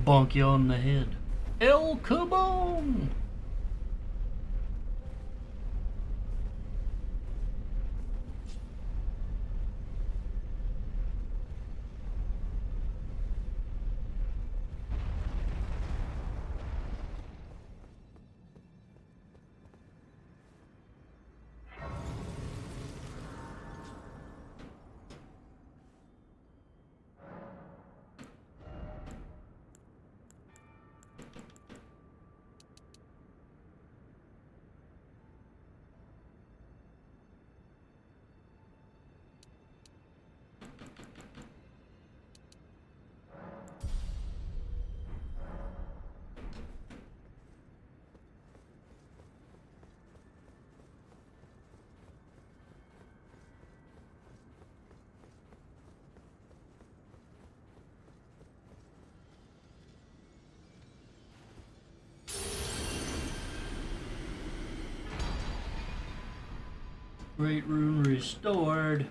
B: Bonk you on the head. El Cubone! Great rune restored.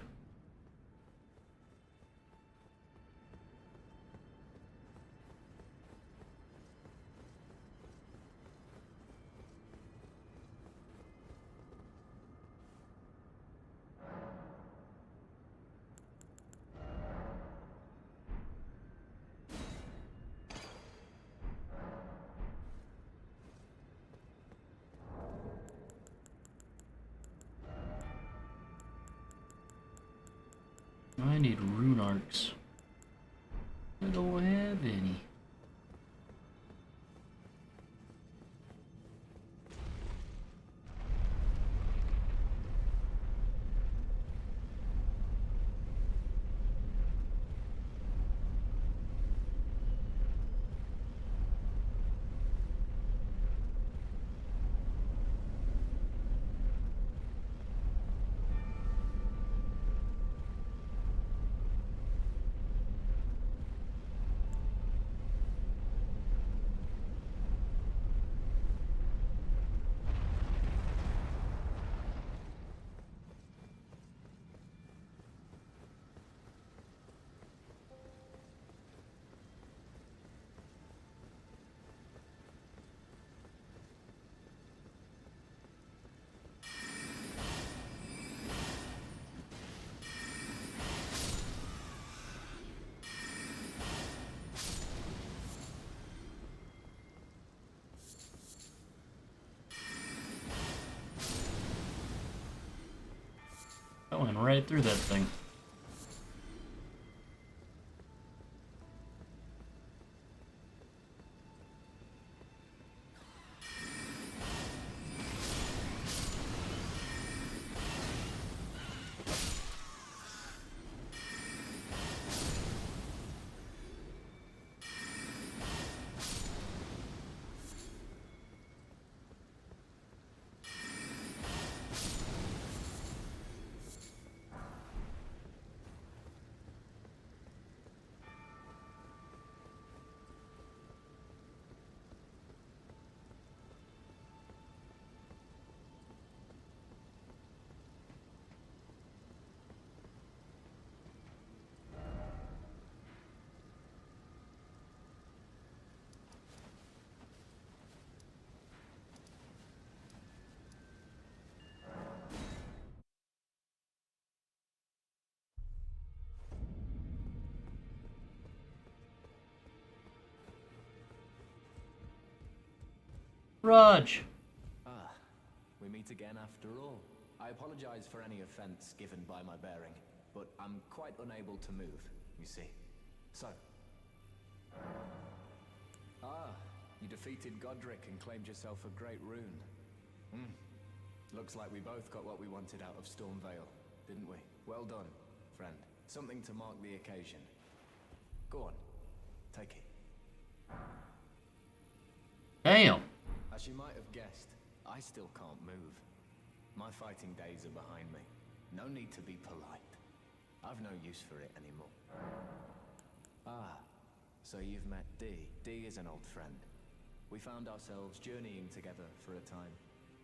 B: I need rune arcs. I don't have any. right through that thing. Raj!
Q: Ah, we meet again after all. I apologize for any offense given by my bearing, but I'm quite unable to move, you see. So... Ah, you defeated Godric and claimed yourself a great rune. Looks like we both got what we wanted out of Stormvale, didn't we? Well done, friend. Something to mark the occasion. Go on, take it.
B: Damn!
Q: As you might have guessed, I still can't move. My fighting days are behind me. No need to be polite. I've no use for it anymore. Ah, so you've met Dee. Dee is an old friend. We found ourselves journeying together for a time,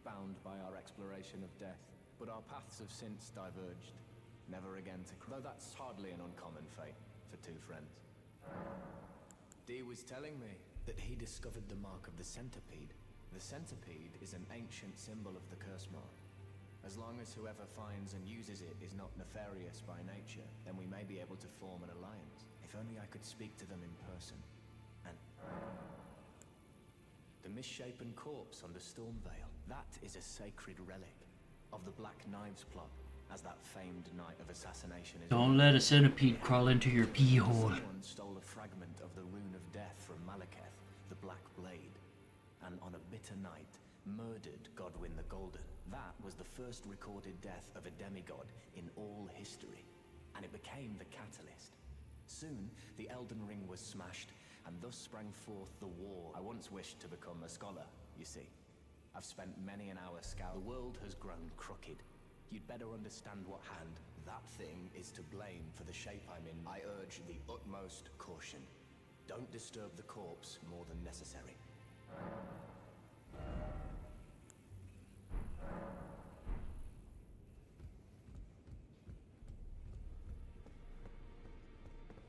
Q: bound by our exploration of death. But our paths have since diverged, never again to though that's hardly an uncommon fate for two friends. Dee was telling me that he discovered the mark of the centipede. The centipede is an ancient symbol of the curse mark. As long as whoever finds and uses it is not nefarious by nature, then we may be able to form an alliance. If only I could speak to them in person. And... the misshapen corpse under Stormvale. That is a sacred relic of the Black Knives plot, as that famed night of assassination is...
B: Don't let a centipede crawl into your pee hole.
Q: Someone stole a fragment of the Rune of Death from Malekith, the Black Blade, and on a bitter night, murdered Godwyn the Golden. That was the first recorded death of a demigod in all history, and it became the catalyst. Soon, the Elden Ring was smashed, and thus sprang forth the war. I once wished to become a scholar, you see. I've spent many an hour scouting. The world has grown crooked. You'd better understand what hand that thing is to blame for the shape I'm in. I urge the utmost caution. Don't disturb the corpse more than necessary.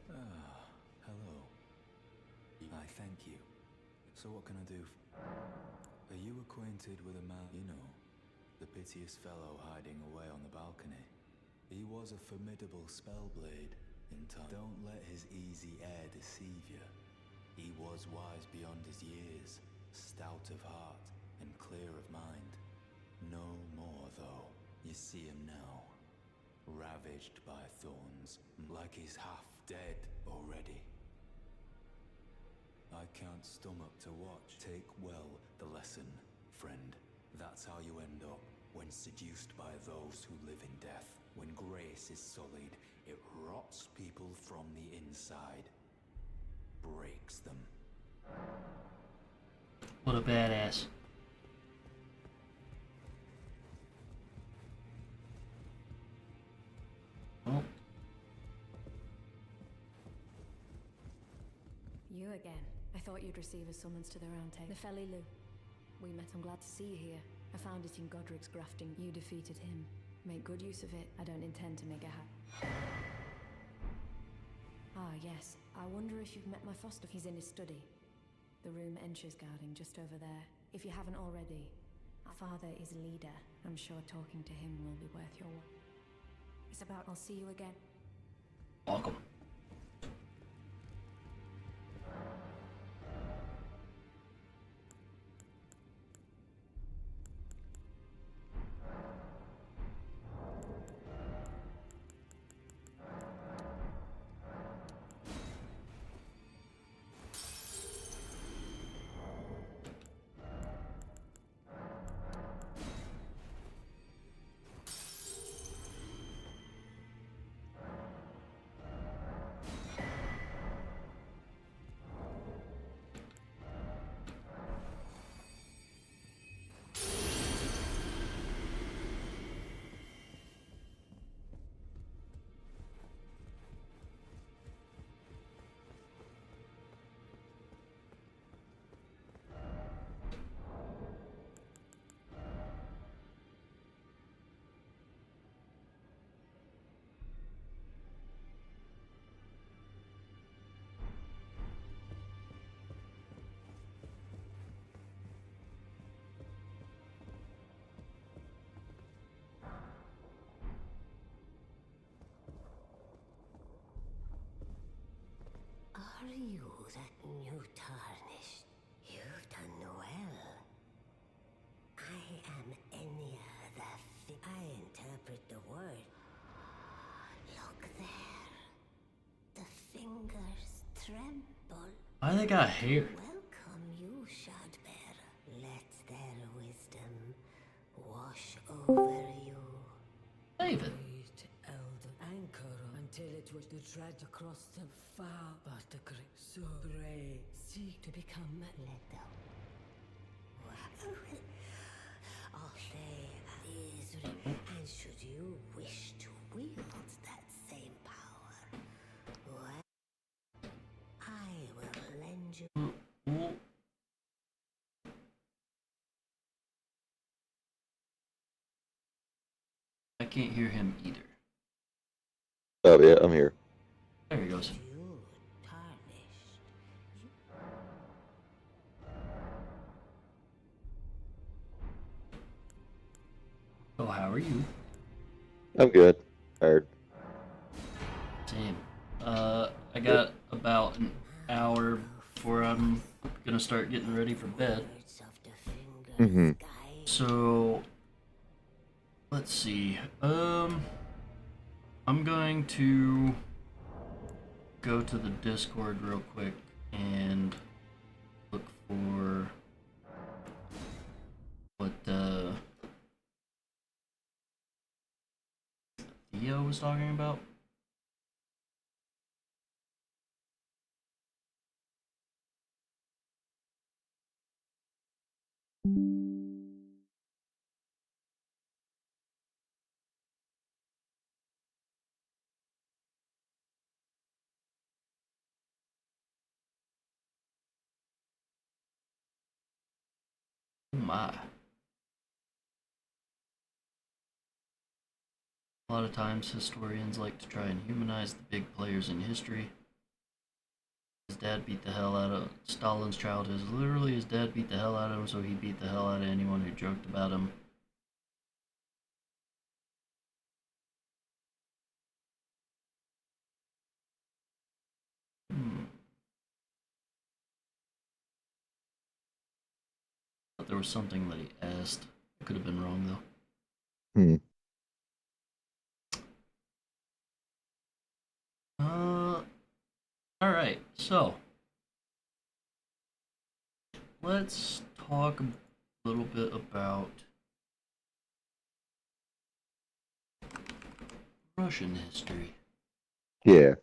C: Ah, hello. I thank you. So what can I do? Are you acquainted with a man, you know, the piteous fellow hiding away on the balcony? He was a formidable spellblade in time. Don't let his easy air deceive you. He was wise beyond his years, stout of heart and clear of mind. No more, though. You see him now, ravaged by thorns, like he's half dead already. I can't stomach to watch. Take well the lesson, friend. That's how you end up when seduced by those who live in death. When grace is sullied, it rots people from the inside. Breaks them.
B: What a badass. Oh.
P: You again. I thought you'd receive a summons to the round table. Nefeli. We met. I'm glad to see you here. I found it in Godric's grafting. You defeated him. Make good use of it. I don't intend to make a hat. Ah, yes. I wonder if you've met my foster. He's in his study. The room Encher's guarding just over there. If you haven't already. Our father is a leader. I'm sure talking to him will be worth your while. It's about I'll see you again.
B: Welcome.
R: Are you that new tarnished? You've done well. I am Enya I interpret the word. Look there. The fingers tremble.
B: Why they got hair?
R: Welcome you, Shadbear. Let their wisdom wash over you.
B: David.
S: Elder anchor until it was the tread across the far, but the great so grey seek to become
R: Let them. All they is and should you wish to wield that same power, well, I will lend you.
B: I can't hear him either.
T: Oh yeah, I'm here.
B: There he goes. Oh, how are you?
T: I'm good. Tired.
B: Same. I got about an hour before I'm gonna start getting ready for bed.
T: Mm-hmm.
B: So, let's see. I'm going to go to the Discord real quick and look for what Theo was talking about. Oh my. A lot of times historians like to try and humanize the big players in history. His dad beat the hell out of Stalin's childhood. Literally, his dad beat the hell out of him, so he beat the hell out of anyone who joked about him. But there was something that he asked. I could have been wrong, though.
T: Hmm.
B: Alright, so. Let's talk a little bit about Russian history.
T: Yeah.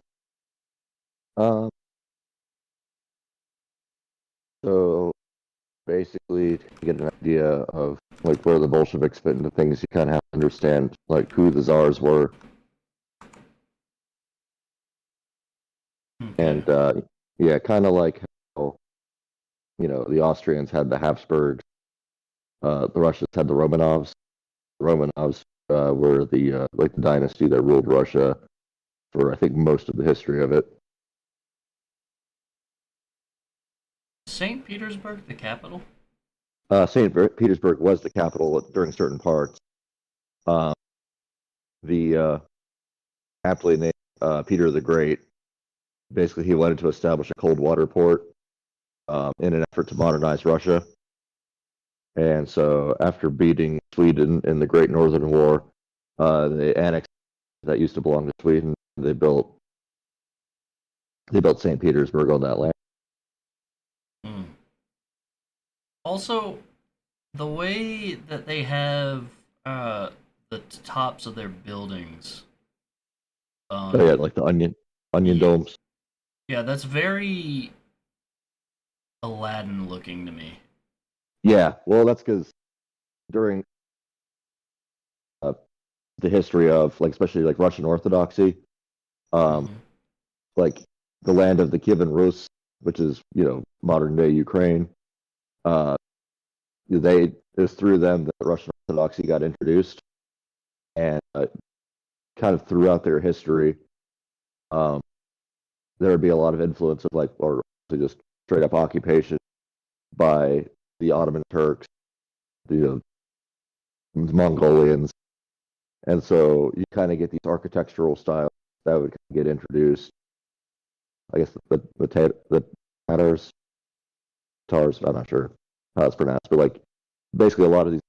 T: So basically, to get an idea of like where the Bolsheviks fit into things, you kind of have to understand like who the czars were, and yeah, kind of like how the Austrians had the Habsburgs, the Russians had the Romanovs. The Romanovs were the like the dynasty that ruled Russia for I think most of the history of it.
B: St. Petersburg, the capital?
T: St. Petersburg was the capital during certain parts. The aptly named Peter the Great, basically he wanted to establish a cold water port in an effort to modernize Russia. And so after beating Sweden in the Great Northern War, they annexed that used to belong to Sweden. They built St. Petersburg on that land.
B: Also, the way that they have the tops of their buildings.
T: Oh yeah, like the onion domes.
B: Yeah, that's very Aladdin looking to me.
T: Yeah, well, that's because during the history of like especially like Russian Orthodoxy, like the land of the Kievan Rus, which is modern day Ukraine. It was through them that Russian Orthodoxy got introduced, and kind of throughout their history, there would be a lot of influence of or just straight up occupation by the Ottoman Turks, the Mongolians, and so you kind of get these architectural styles that would get introduced. I guess the Tatars. I'm not sure how it's pronounced, but like basically a lot of these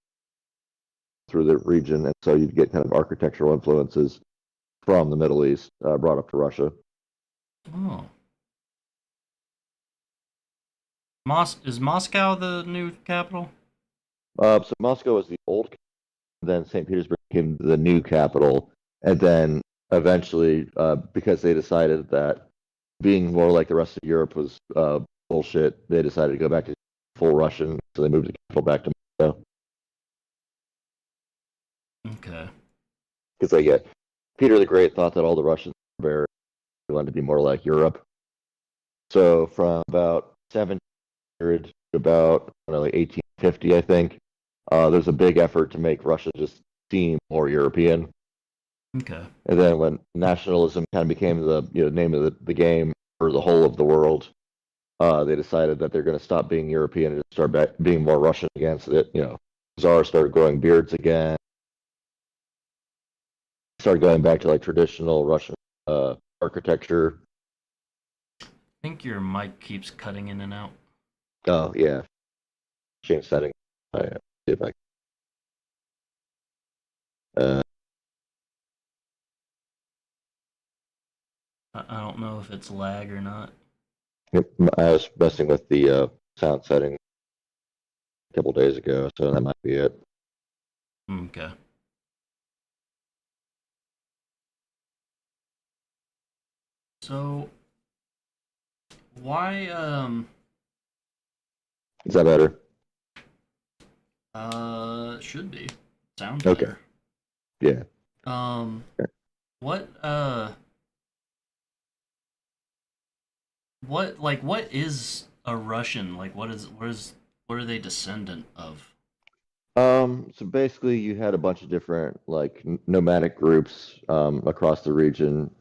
T: through the region, and so you'd get kind of architectural influences from the Middle East brought up to Russia.
B: Oh. Is Moscow the new capital?
T: So Moscow was the old, then St. Petersburg became the new capital, and then eventually, because they decided that being more like the rest of Europe was bullshit, they decided to go back to full Russian, so they moved the capital back to Moscow.
B: Okay.
T: Because Peter the Great thought that all the Russians were wanted to be more like Europe. So from about 700 to about like 1850, I think, there's a big effort to make Russia just seem more European.
B: Okay.
T: And then when nationalism kind of became the name of the game for the whole of the world, they decided that they're going to stop being European and start being more Russian against it. Tsars started growing beards again. Started going back to like traditional Russian architecture.
B: I think your mic keeps cutting in and out.
T: Oh yeah, change setting. See if I.
B: I don't know if it's lag or not.
T: I was messing with the sound setting a couple days ago, so that might be it.
B: Okay. So, why,
T: Is that better?
B: Should be. Sounds
T: Okay.
B: better.
T: Yeah.
B: What, what is a Russian? Like, what are they descendant of?
T: So basically, you had a bunch of different like nomadic groups across the region,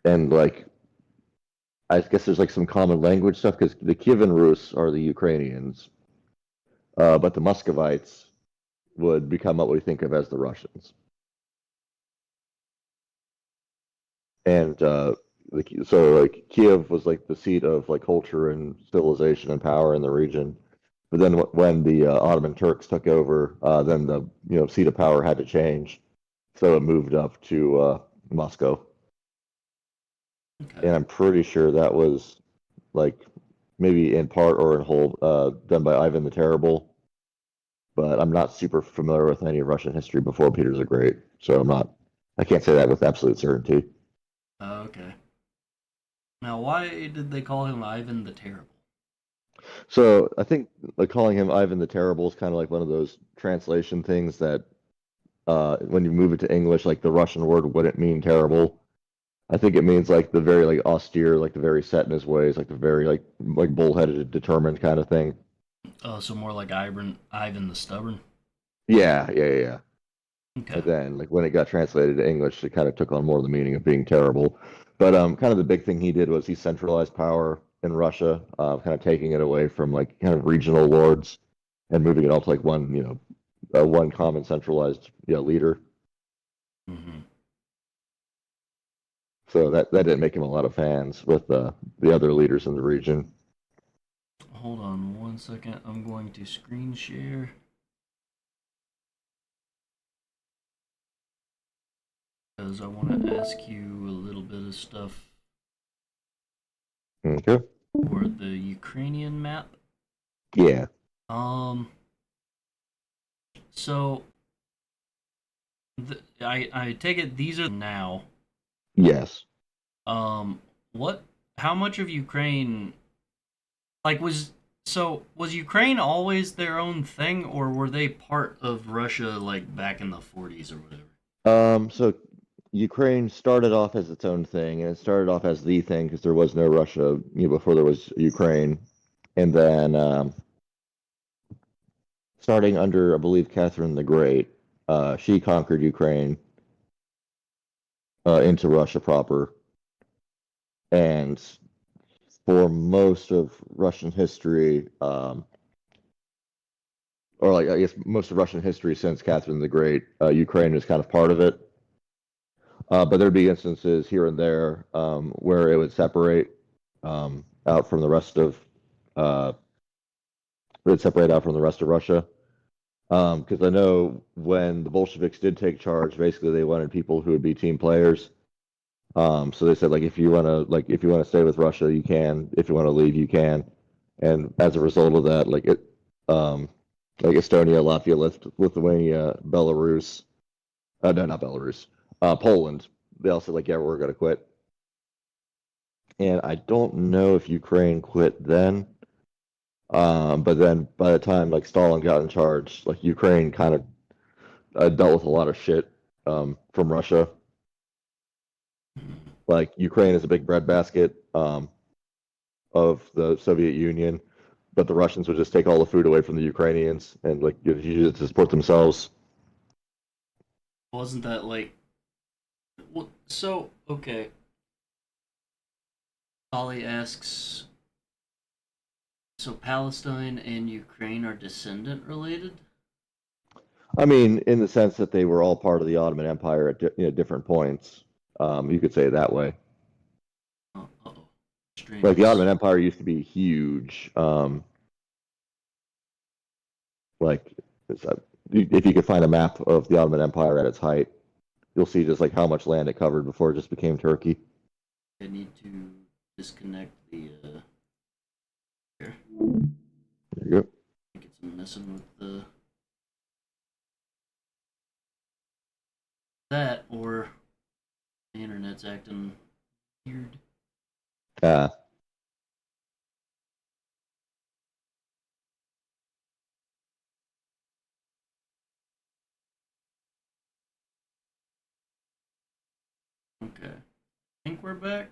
T: and like I guess there's like some common language stuff because the Kievan Rus are the Ukrainians, but the Muscovites would become what we think of as the Russians. And so like Kiev was like the seat of like culture and civilization and power in the region. But then when the Ottoman Turks took over, then the seat of power had to change, so it moved up to Moscow.
B: Okay.
T: And I'm pretty sure that was like maybe in part or in whole done by Ivan the Terrible. But I'm not super familiar with any Russian history before Peter the Great, so I can't say that with absolute certainty.
B: Okay. Now, why did they call him Ivan the Terrible?
T: So I think like calling him Ivan the Terrible is kind of like one of those translation things that when you move it to English, like the Russian word wouldn't mean terrible. I think it means like the very like austere, like the very set in his ways, like the very like bullheaded, determined kind of thing.
B: Oh, so more like Ivan the Stubborn.
T: Yeah.
B: Okay.
T: And then like when it got translated to English, it kind of took on more of the meaning of being terrible. But kind of the big thing he did was he centralized power in Russia, kind of taking it away from like kind of regional lords and moving it all to like one common centralized leader.
B: Mm-hmm.
T: So that didn't make him a lot of fans with the other leaders in the region.
B: Hold on 1 second. I'm going to screen share. Because I want to ask you a little bit of stuff.
T: Okay.
B: For the Ukrainian map.
T: Yeah.
B: So I take it these are now.
T: Yes.
B: How much of Ukraine was Ukraine always their own thing, or were they part of Russia like back in the 40s or whatever?
T: So Ukraine started off as its own thing, and it started off as the thing because there was no Russia, before there was Ukraine, and then starting under, I believe, Catherine the Great, she conquered Ukraine into Russia proper, and for most of Russian history, or like I guess most of Russian history since Catherine the Great, Ukraine is kind of part of it. But there'd be instances here and there where it would separate out from the rest of Russia. Because I know when the Bolsheviks did take charge, basically they wanted people who would be team players. So they said like if you want to stay with Russia, you can. If you want to leave, you can. And as a result of that, like Estonia, Latvia, Lithuania, Belarus, no, not Belarus, Poland. They all said like, yeah, we're gonna quit. And I don't know if Ukraine quit then. But then by the time like Stalin got in charge, like Ukraine kind of dealt with a lot of shit from Russia. Like Ukraine is a big breadbasket of the Soviet Union, but the Russians would just take all the food away from the Ukrainians and like use it to support themselves.
B: Wasn't that like? Well, so okay. Ollie asks, so Palestine and Ukraine are descendant related?
T: I mean, in the sense that they were all part of the Ottoman Empire at different points. You could say it that way. Like the Ottoman Empire used to be huge. Like if you could find a map of the Ottoman Empire at its height, you'll see just like how much land it covered before it just became Turkey.
B: I need to disconnect the. Here.
T: There you go.
B: I think it's messing with the. That or the internet's acting weird. Okay. I think we're back.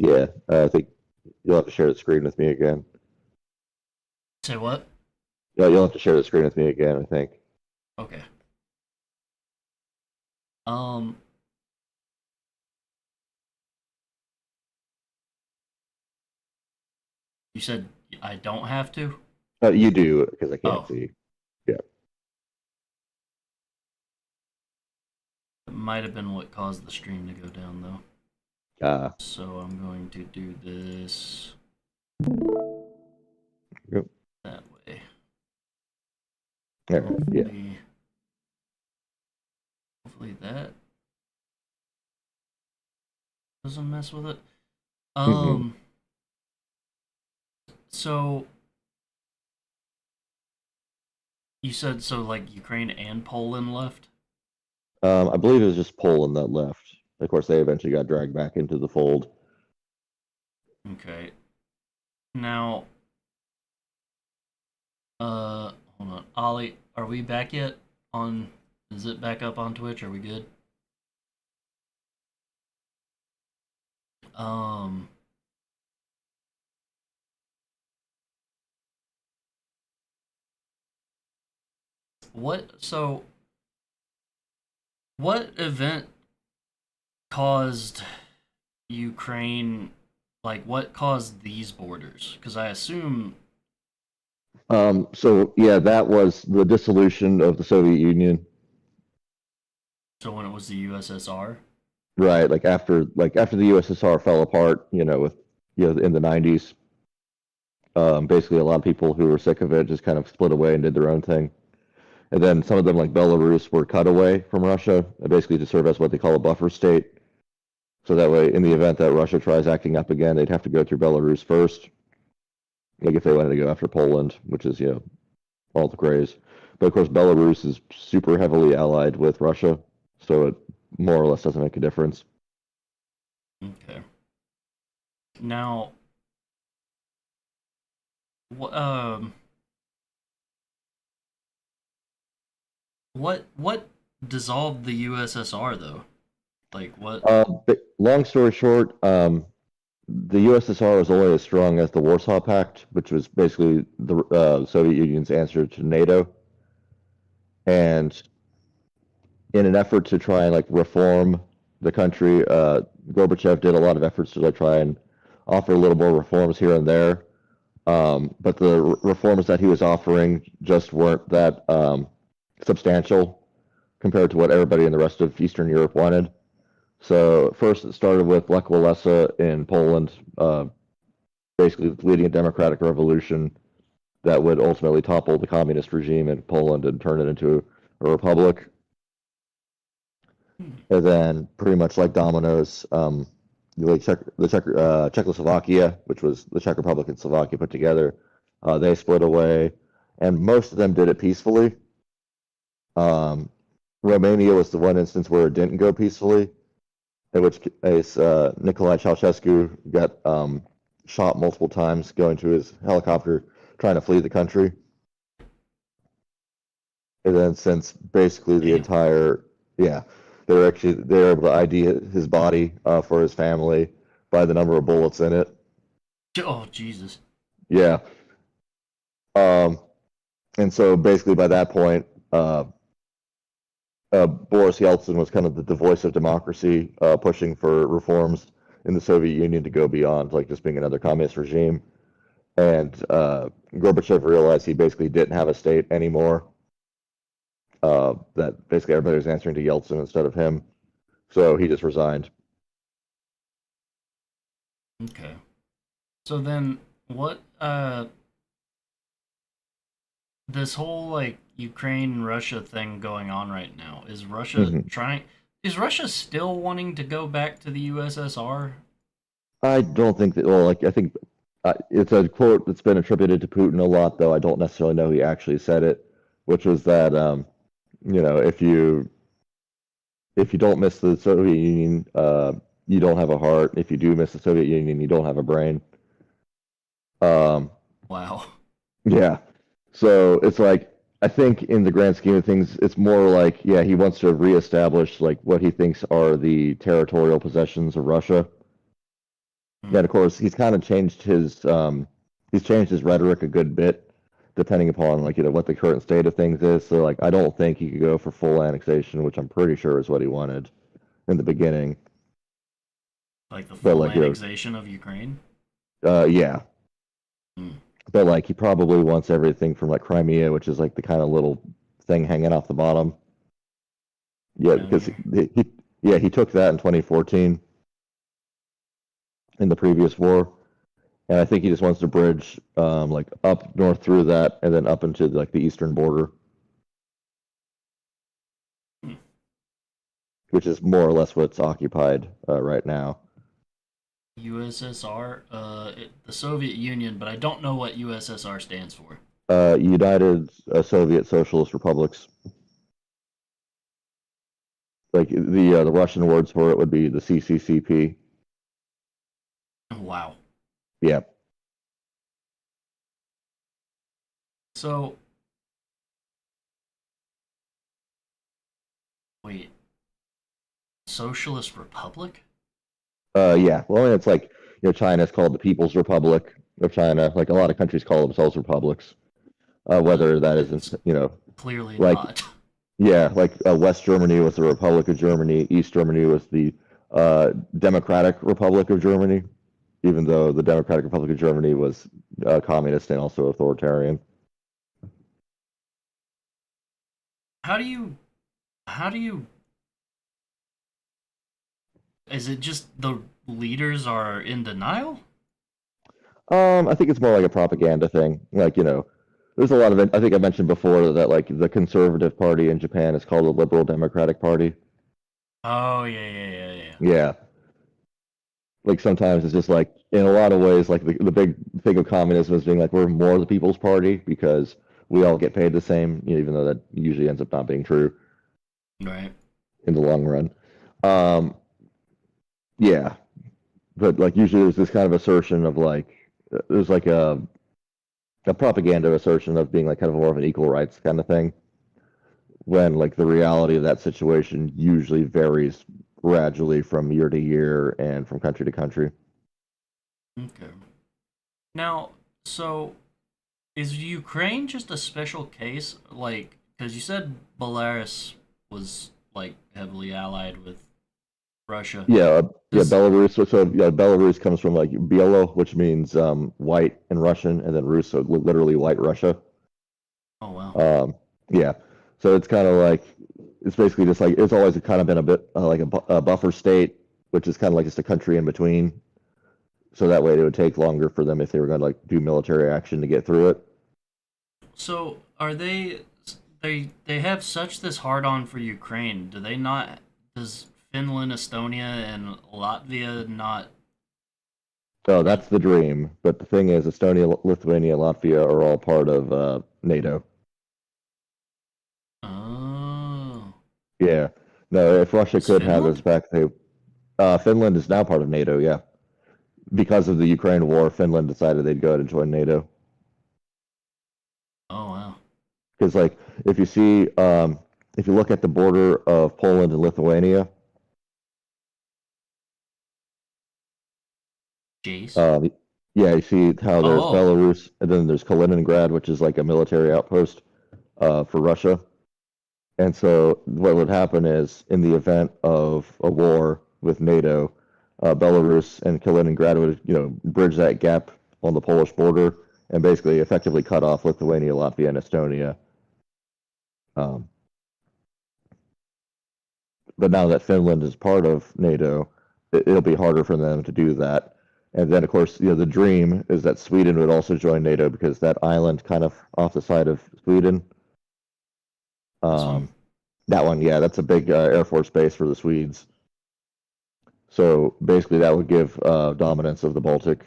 T: Yeah, I think you'll have to share the screen with me again.
B: Say what?
T: Yeah, you'll have to share the screen with me again, I think.
B: Okay. You said I don't have to?
T: You do, because I can't see. Yeah.
B: It might have been what caused the stream to go down, though. So I'm going to do this that way. Hopefully that doesn't mess with it. So you said so like Ukraine and Poland left?
T: I believe it was just Poland that left. Of course, they eventually got dragged back into the fold.
B: Okay. Now, hold on. Ollie, are we back yet? Is it back up on Twitch? Are we good? What event caused Ukraine, like what caused these borders? Because I assume.
T: So yeah, that was the dissolution of the Soviet Union.
B: So when it was the USSR.
T: Right, like after the USSR fell apart, in the 90s. Basically, a lot of people who were sick of it just kind of split away and did their own thing. And then some of them, like Belarus, were cut away from Russia, basically to serve as what they call a buffer state. So that way, in the event that Russia tries acting up again, they'd have to go through Belarus first. Like if they wanted to go after Poland, which is, all the craze. But of course, Belarus is super heavily allied with Russia, so it more or less doesn't make a difference.
B: Okay. Now, what dissolved the USSR though? Like what?
T: Long story short, the USSR was only as strong as the Warsaw Pact, which was basically the Soviet Union's answer to NATO. And in an effort to try and reform the country, Gorbachev did a lot of efforts to try and offer a little more reforms here and there. But the reforms that he was offering just weren't that substantial compared to what everybody in the rest of Eastern Europe wanted. So first it started with Lech Walesa in Poland, basically leading a democratic revolution that would ultimately topple the communist regime in Poland and turn it into a republic. And then pretty much like dominoes, Czechoslovakia, which was the Czech Republic and Slovakia put together, they split away, and most of them did it peacefully. Romania was the one instance where it didn't go peacefully, in which case Nicolae Ceausescu got shot multiple times going to his helicopter trying to flee the country. And then since basically the entire, yeah, they're able to ID his body for his family by the number of bullets in it.
B: Oh, Jesus.
T: Yeah. And so basically by that point, Boris Yeltsin was kind of the voice of democracy, pushing for reforms in the Soviet Union to go beyond like just being another communist regime. And Gorbachev realized he basically didn't have a state anymore. That basically everybody was answering to Yeltsin instead of him. So he just resigned.
B: Okay. So then what this whole like Ukraine and Russia thing going on right now, is Russia is Russia still wanting to go back to the USSR?
T: I don't think that, well, like, I think it's a quote that's been attributed to Putin a lot, though I don't necessarily know he actually said it, which was that, if you don't miss the Soviet Union, you don't have a heart. If you do miss the Soviet Union, you don't have a brain.
B: Wow.
T: Yeah. So it's like, I think in the grand scheme of things, it's more like, yeah, he wants to reestablish like what he thinks are the territorial possessions of Russia. Yeah, and of course, he's kind of changed his rhetoric a good bit, depending upon like what the current state of things is. So like, I don't think he could go for full annexation, which I'm pretty sure is what he wanted in the beginning.
B: Like the full annexation of Ukraine?
T: Yeah. But like, he probably wants everything from like Crimea, which is like the kind of little thing hanging off the bottom. Yeah, because he took that in 2014 in the previous war. And I think he just wants to bridge like up north through that and then up into like the eastern border. Which is more or less what's occupied right now.
B: USSR, the Soviet Union, but I don't know what USSR stands for.
T: United Soviet Socialist Republics. Like the Russian words for it would be the CCCP.
B: Wow.
T: Yeah.
B: So, wait, Socialist Republic?
T: Yeah. Well, it's like, China's called the People's Republic of China. Like a lot of countries call themselves republics. Whether that isn't,
B: clearly
T: like,
B: not.
T: Yeah, like West Germany was the Republic of Germany. East Germany was the Democratic Republic of Germany, even though the Democratic Republic of Germany was communist and also authoritarian.
B: How do you is it just the leaders are in denial?
T: I think it's more like a propaganda thing. Like, there's a lot of it. I think I mentioned before that like the conservative party in Japan is called the Liberal Democratic Party.
B: Oh, yeah.
T: Yeah. Like sometimes it's just like, in a lot of ways, like the big thing of communism is being like, we're more the people's party because we all get paid the same, even though that usually ends up not being true.
B: Right.
T: In the long run. Yeah. But like usually there's this kind of assertion of like, there's like a propaganda assertion of being like kind of more of an equal rights kind of thing, when like the reality of that situation usually varies gradually from year to year and from country to country.
B: Okay. Now, so is Ukraine just a special case? Like, because you said Belarus was like heavily allied with Russia.
T: Yeah, Belarus. So yeah, Belarus comes from like Bielo, which means white in Russian, and then Rus, so literally white Russia.
B: Oh wow.
T: Yeah, so it's kind of like it's basically just like it's always kind of been a bit like a buffer state, which is kind of like just a country in between. So that way it would take longer for them if they were going to like do military action to get through it.
B: So are they have such this hard on for Ukraine? Do they not? Does Finland, Estonia, and Latvia not?
T: So that's the dream. But the thing is, Estonia, Lithuania, Latvia are all part of NATO.
B: Oh.
T: Yeah. No, if Russia
B: Is
T: could have
B: Finland?
T: us back, Finland is now part of NATO. Yeah, because of the Ukraine war, Finland decided they'd go ahead and join NATO.
B: Oh wow.
T: Because like if you see, if you look at the border of Poland and Lithuania,
B: Jeez.
T: yeah, you see how there's
B: Oh.
T: Belarus, and then there's Kaliningrad, which is like a military outpost for Russia. And so what would happen is, in the event of a war with NATO, Belarus and Kaliningrad would, bridge that gap on the Polish border and basically effectively cut off Lithuania, Latvia, and Estonia. But now that Finland is part of NATO, it'll be harder for them to do that. And then, of course, the dream is that Sweden would also join NATO because that island kind of off the side of Sweden. That one, yeah, that's a big Air Force base for the Swedes. So basically, that would give dominance of the Baltic.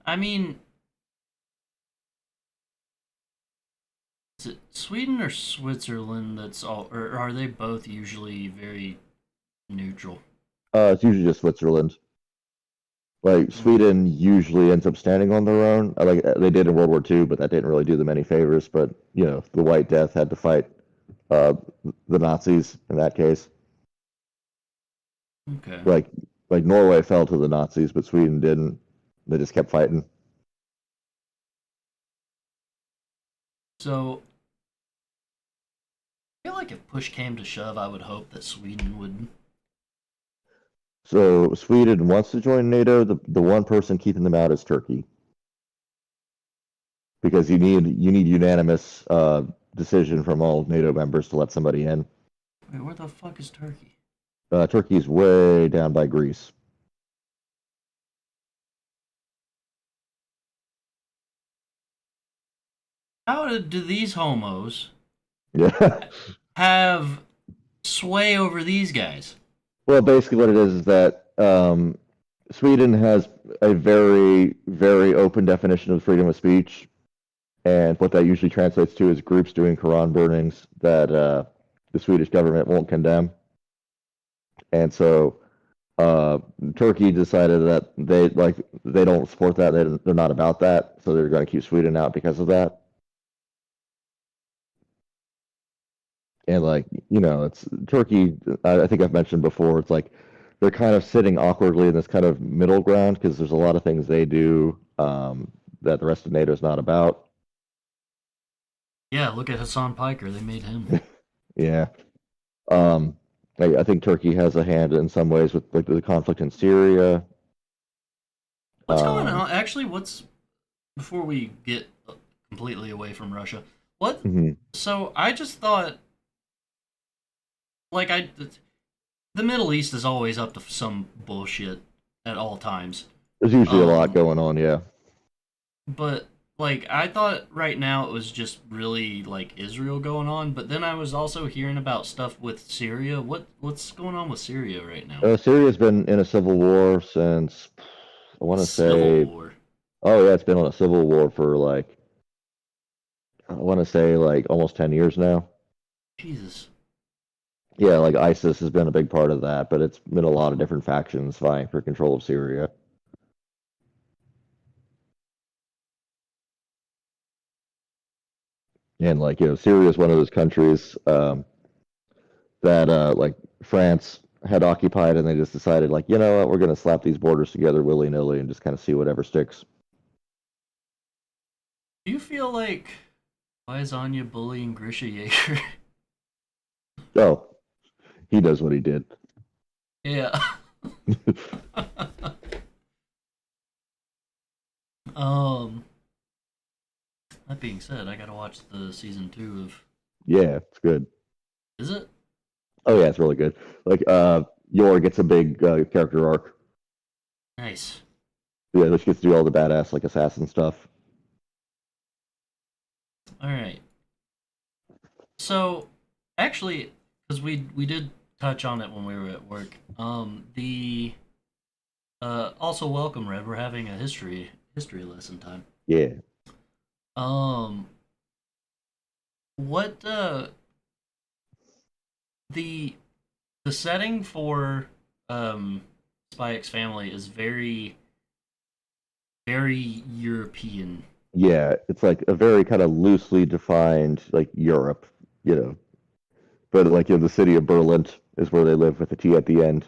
B: I mean, is it Sweden or Switzerland that's all, or are they both usually very neutral?
T: It's usually just Switzerland. Like Sweden usually ends up standing on their own. Like they did in World War II, but that didn't really do them any favors. But the White Death had to fight the Nazis in that case.
B: Okay.
T: Like Norway fell to the Nazis, but Sweden didn't. They just kept fighting.
B: So, I feel like if push came to shove, I would hope that Sweden would.
T: So Sweden wants to join NATO. The one person keeping them out is Turkey, because you need unanimous decision from all NATO members to let somebody in.
B: Wait, where the fuck is Turkey?
T: Turkey's way down by Greece.
B: How do these homos
T: Yeah.
B: have sway over these guys?
T: Well, basically, what it is that Sweden has a very, very open definition of freedom of speech, and what that usually translates to is groups doing Quran burnings that the Swedish government won't condemn. And so Turkey decided that they don't support that. They're not about that, so they're going to keep Sweden out because of that. And it's Turkey. I think I've mentioned before. It's like they're kind of sitting awkwardly in this kind of middle ground because there's a lot of things they do that the rest of NATO is not about.
B: Yeah, look at Hassan Piker. They made him.
T: Yeah. I think Turkey has a hand in some ways with like the conflict in Syria.
B: What's going on? Actually, before we get completely away from Russia, what?
T: Mm-hmm.
B: So I just thought, the Middle East is always up to some bullshit at all times.
T: There's usually a lot going on, yeah.
B: But I thought right now it was just really Israel going on, but then I was also hearing about stuff with Syria. What's going on with Syria right now?
T: Syria's been in a civil war since I want to say.
B: Civil war.
T: Oh yeah, it's been on a civil war for I want to say almost 10 years now.
B: Jesus.
T: Yeah, ISIS has been a big part of that, but it's been a lot of different factions vying for control of Syria. And Syria is one of those countries that France had occupied, and they just decided you know what, we're going to slap these borders together willy nilly and just kind of see whatever sticks.
B: Do you feel why is Anya bullying Grisha Yeager?
T: Oh, he does what he did.
B: Yeah. um. That being said, I gotta watch the season 2 of.
T: Yeah, it's good.
B: Is it?
T: Oh yeah, it's really good. Like Yor gets a big character arc.
B: Nice.
T: Yeah, she gets to do all the badass like assassin stuff.
B: All right. So, actually, because we did touch on it when we were at work. The also welcome, Red. We're having a history lesson time.
T: Yeah.
B: Um, what the setting for Spy X Family is very European.
T: Yeah, it's like a very kind of loosely defined like Europe, but like the city of Berlin is where they live with a T at the end,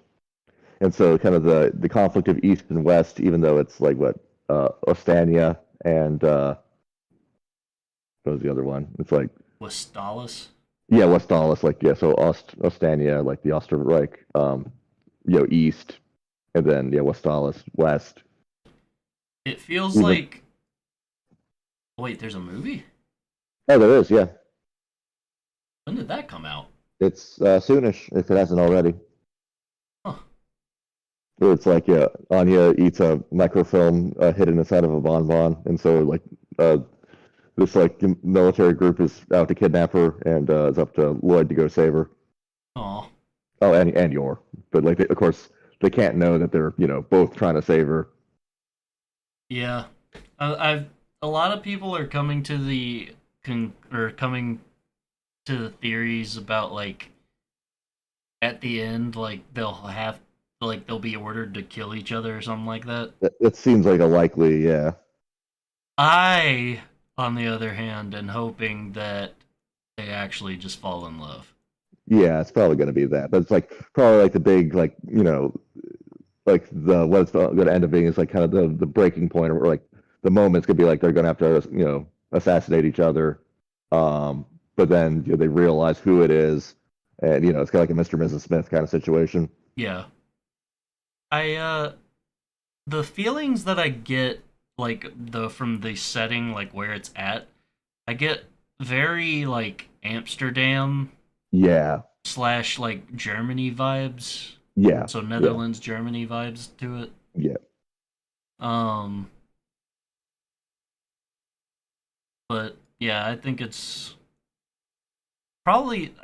T: and so kind of the conflict of East and West, even though it's like what Ostania and what was the other one? It's like
B: Westalis.
T: Yeah, Westalis, like yeah, so Ostania, like the Osterreich, east, and then yeah, Westalis west.
B: It feels
T: Even-
B: like. Wait, there's a movie?
T: Oh, there is, yeah.
B: When did that come out?
T: It's soonish if it hasn't already.
B: Huh.
T: Where it's like yeah, Anya eats a microfilm hidden inside of a bonbon, and so like this like military group is out to kidnap her, and it's up to Lloyd to go save her.
B: Aw.
T: Oh, and Yor, but like of course they can't know that they're both trying to save her.
B: Yeah, I've a lot of people are coming to coming to the theories about like at the end like they'll be ordered to kill each other or something like that.
T: It seems like a likely, yeah.
B: I, on the other hand, am hoping that they actually just fall in love.
T: Yeah, it's probably going to be that, but it's like probably like the big like like the what it's going to end up being is like kind of the breaking point, or like the moment's going to be like they're going to have to assassinate each other, but then they realize who it is, and it's kind of like a Mr. and Mrs. Smith kind of situation.
B: Yeah. The feelings that I get like from the setting like where it's at, I get very like Amsterdam
T: Yeah.
B: / like Germany vibes.
T: Yeah.
B: So Netherlands, Germany vibes to it.
T: Yeah.
B: But yeah, I think it's probably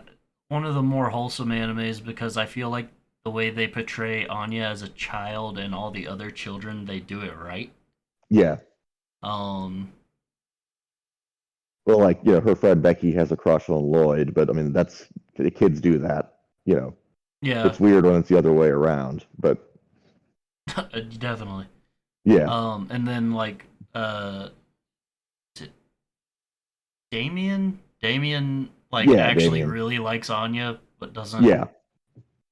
B: one of the more wholesome animes because I feel like the way they portray Anya as a child and all the other children, they do it right.
T: Yeah. Well, like her friend Becky has a crush on Lloyd, but I mean that's the kids do that.
B: Yeah.
T: It's weird when it's the other way around, but
B: definitely.
T: Yeah.
B: And then like Damien like actually
T: Damien.
B: really likes Anya but doesn't.
T: Yeah.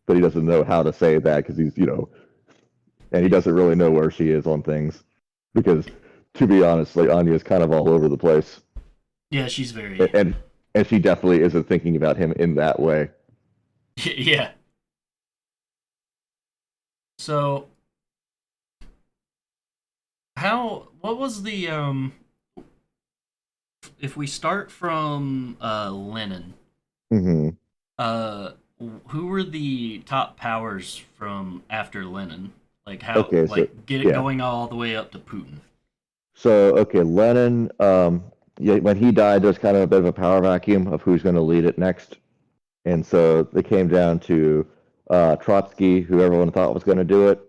T: But he doesn't know how to say that because he's and he doesn't really know where she is on things because to be honest, like Anya is kind of all over the place.
B: Yeah, she's very
T: and she definitely isn't thinking about him in that way.
B: Yeah. So what was the if we start from Lennon, who were the top powers from after Lennon? Like how
T: Okay,
B: like
T: so,
B: get it going all the way up to Putin.
T: So okay, Lenin, when he died, there's kind of a bit of a power vacuum of who's going to lead it next, and so they came down to Trotsky, who everyone thought was going to do it.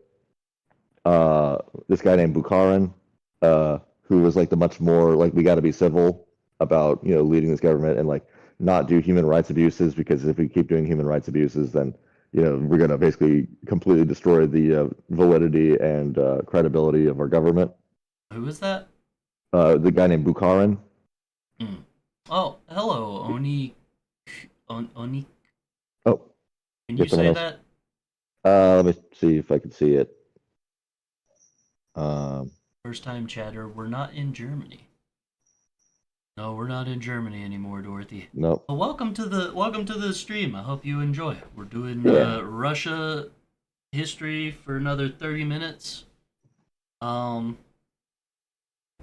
T: This guy named Bukharin, who was like the much more like we got to be civil about leading this government and like not do human rights abuses, because if we keep doing human rights abuses, then we're going to basically completely destroy the validity and credibility of our government.
B: Who is that?
T: The guy named Bukharin.
B: Oh, hello, Oni. Oni.
T: Oh,
B: can you say
T: else.
B: that?
T: Let me see if I can see it.
B: First time chatter. We're not in Germany. No, we're not in Germany anymore, Dorothy.
T: Nope.
B: Well, welcome to the stream. I hope you enjoy. We're doing Russia history for another 30 minutes. And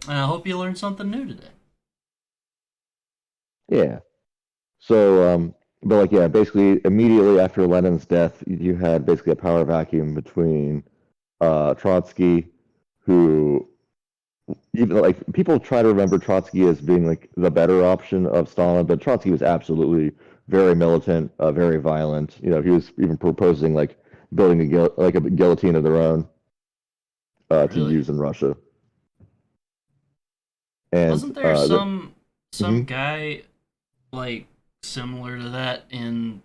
B: I hope you learned something new today.
T: Yeah. So, but like, yeah, basically immediately after Lenin's death, you had basically a power vacuum between Trotsky, who even like people try to remember Trotsky as being like the better option of Stalin, but Trotsky was absolutely very militant, very violent. You know, he was even proposing like building a guillotine of their own to use in Russia. And
B: wasn't there some
T: Mhm.
B: guy like similar to that in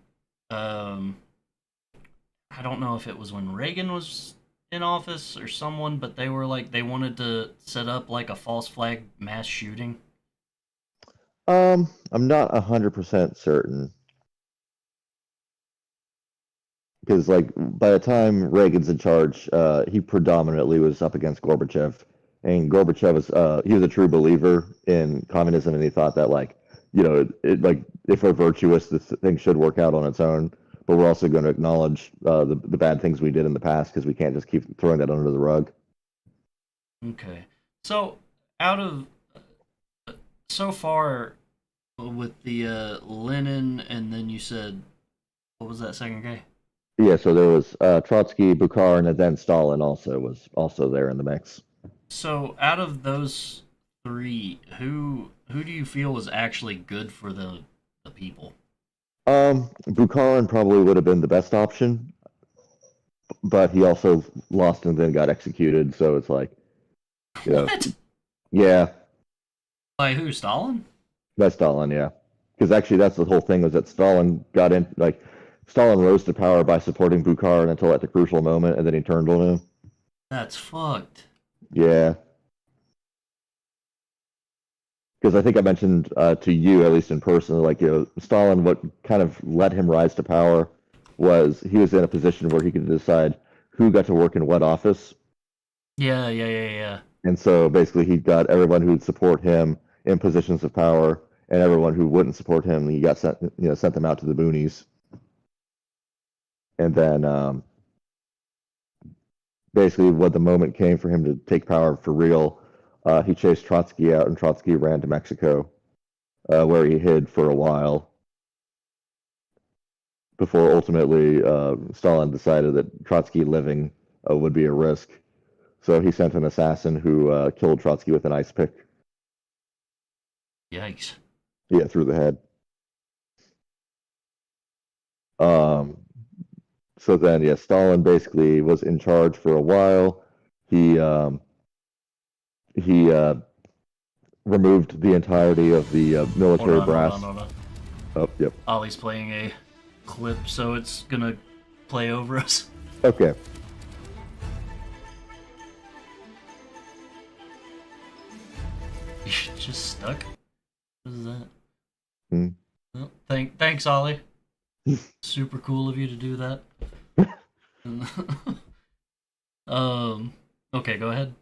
B: I don't know if it was when Reagan was in office or someone, but they were like they wanted to set up like a false flag mass shooting.
T: I'm not 100% certain because like by the time Reagan's in charge, he predominantly was up against Gorbachev, and Gorbachev was he was a true believer in communism, and he thought that like like if we're virtuous, this thing should work out on its own, but we're also going to acknowledge the bad things we did in the past because we can't just keep throwing that under the rug.
B: Okay, so out of so far with the Lenin, and then you said what was that second guy?
T: Yeah, so there was Trotsky, Bukharin, and then Stalin was also there in the mix.
B: So out of those three, who do you feel was actually good for the people?
T: Bukharin probably would have been the best option, but he also lost and then got executed. So it's like,
B: What?
T: Yeah.
B: By who? Stalin?
T: By Stalin, yeah. Because actually, that's the whole thing was that Stalin got in, like, Stalin rose to power by supporting Bukharin until at the crucial moment, and then he turned on him.
B: That's fucked.
T: Yeah. Because I think I mentioned to you, at least in person, like, Stalin, what kind of let him rise to power was he was in a position where he could decide who got to work in what office.
B: Yeah.
T: And so basically, he got everyone who would support him in positions of power, and everyone who wouldn't support him, he got sent them out to the boonies. And then basically, when the moment came for him to take power for real, he chased Trotsky out, and Trotsky ran to Mexico, where he hid for a while. Before ultimately Stalin decided that Trotsky living would be a risk. So he sent an assassin who killed Trotsky with an ice pick.
B: Yikes.
T: Yeah, through the head. So then, yeah, Stalin basically was in charge for a while. He removed the entirety of the military brass.
B: Hold on.
T: Oh, yep.
B: Ollie's playing a clip, so it's gonna play over us.
T: Okay.
B: You're just stuck? What is that?
T: Hmm.
B: Well, thanks, Ollie. Super cool of you to do that. Okay, go ahead.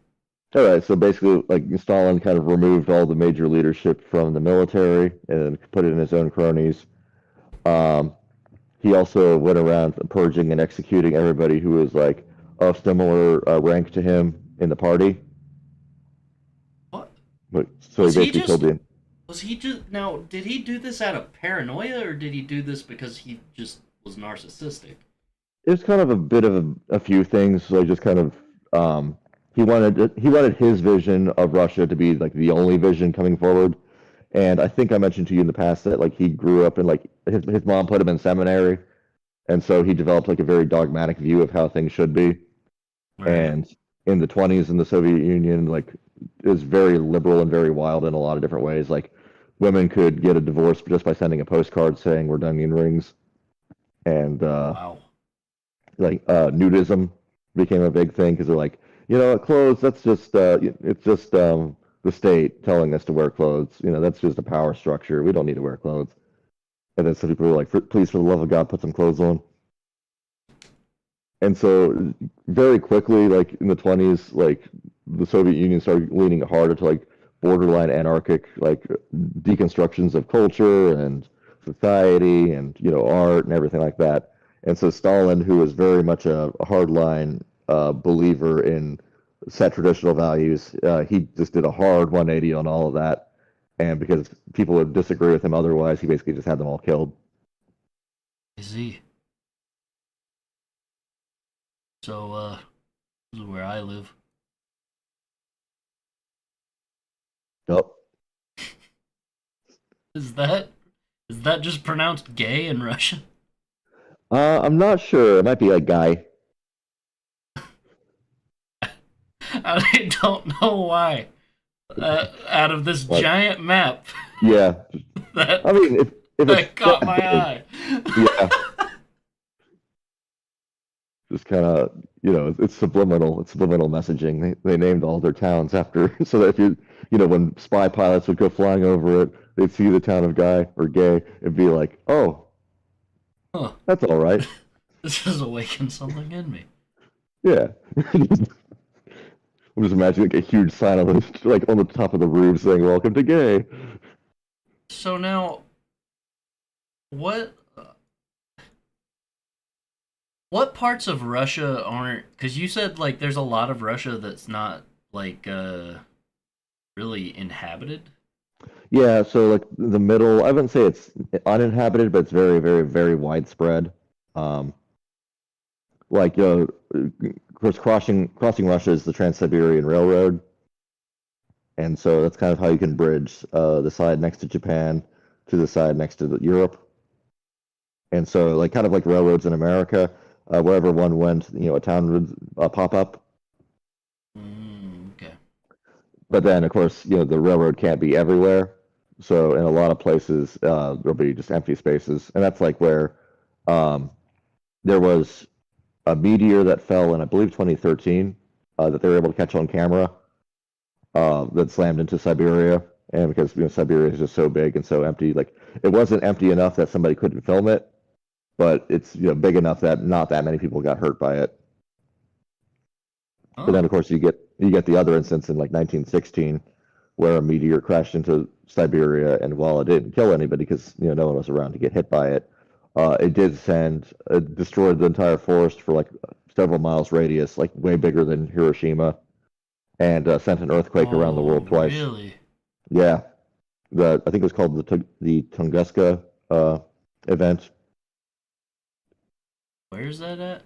T: All right, so basically, like Stalin kind of removed all the major leadership from the military and put it in his own cronies. He also went around purging and executing everybody who was like of similar rank to him in the party.
B: What?
T: So he basically killed him.
B: Was he just now? Did he do this out of paranoia, or did he do this because he just was narcissistic?
T: It was kind of a bit of a few things. So just kind of he wanted his vision of Russia to be like the only vision coming forward. And I think I mentioned to you in the past that like he grew up in like his mom put him in seminary, and so he developed like a very dogmatic view of how things should be.
B: Right.
T: And in the 20s in the Soviet Union, like it was very liberal and very wild in a lot of different ways. Like women could get a divorce just by sending a postcard saying we're done in rings. And
B: wow.
T: Like nudism became a big thing because they're like, clothes, that's just it's just the state telling us to wear clothes. That's just a power structure. We don't need to wear clothes. And then some people were like, please, for the love of God, put some clothes on. And so very quickly, like in the 20s, like the Soviet Union started leaning harder to like borderline anarchic, like deconstructions of culture and society and, art and everything like that. And so Stalin, who was very much a hardline believer in set traditional values, he just did a hard 180 on all of that. And because people would disagree with him otherwise, he basically just had them all killed.
B: I see. So, this is where I live.
T: Yep.
B: Is that just pronounced gay in Russian?
T: I'm not sure. It might be a guy.
B: I don't know why. Out of this giant map.
T: Yeah.
B: that,
T: I mean, if
B: that caught my eye.
T: Yeah. Just kind of, it's subliminal. It's subliminal messaging. They named all their towns after, so that if when spy pilots would go flying over it, they'd see the town of Guy or Gay and be like, oh, that's all right.
B: This has awakened something in me.
T: Yeah. I'm just imagining like a huge sign on the top of the roof saying "Welcome to Gay."
B: So now, what parts of Russia aren't? Because you said like there's a lot of Russia that's not like really inhabited.
T: Yeah, so like the middle, I wouldn't say it's uninhabited, but it's very, very, very widespread. Like of course, crossing Russia is the Trans-Siberian Railroad, and so that's kind of how you can bridge the side next to Japan to the side next to Europe. And so, like kind of like railroads in America, wherever one went, a town would pop up.
B: Okay.
T: But then, of course, the railroad can't be everywhere. So in a lot of places, there'll be just empty spaces, and that's like where there was a meteor that fell in, I believe, 2013, that they were able to catch on camera, that slammed into Siberia. And because Siberia is just so big and so empty, like it wasn't empty enough that somebody couldn't film it, but it's big enough that not that many people got hurt by it. But then, of course, you get the other instance in like 1916, where a meteor crashed into Siberia, and while it didn't kill anybody because no one was around to get hit by it, it did destroyed the entire forest for like several miles radius, like way bigger than Hiroshima, and sent an earthquake around the world twice.
B: Really?
T: Yeah, I think it was called the Tunguska event.
B: Where's that at?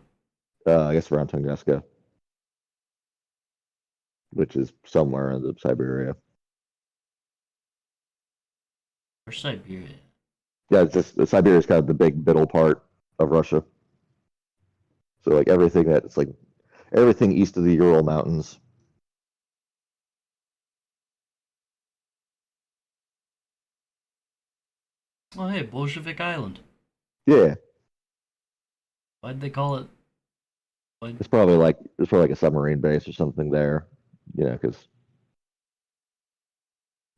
T: I guess around Tunguska, which is somewhere in the Siberia.
B: Where's Siberia?
T: Yeah, it's just Siberia is kind of the big middle part of Russia. So like everything east of the Ural Mountains.
B: Oh, hey, Bolshevik Island.
T: Yeah.
B: Why'd they call it?
T: It's probably like a submarine base or something there, because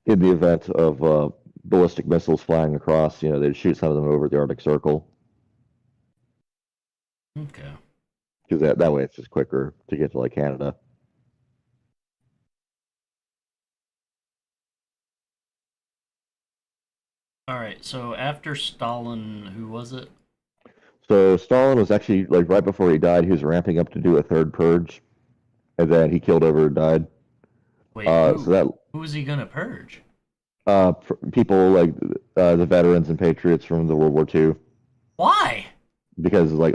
T: in the event of ballistic missiles flying across, they'd shoot some of them over the Arctic Circle.
B: Okay.
T: Because that way it's just quicker to get to like Canada.
B: All right. So after Stalin, who was it?
T: So Stalin was actually like right before he died, he was ramping up to do a third purge, and then he killed over and died.
B: Wait, who was he gonna purge?
T: People like the veterans and patriots from the World War II.
B: Why?
T: Because like,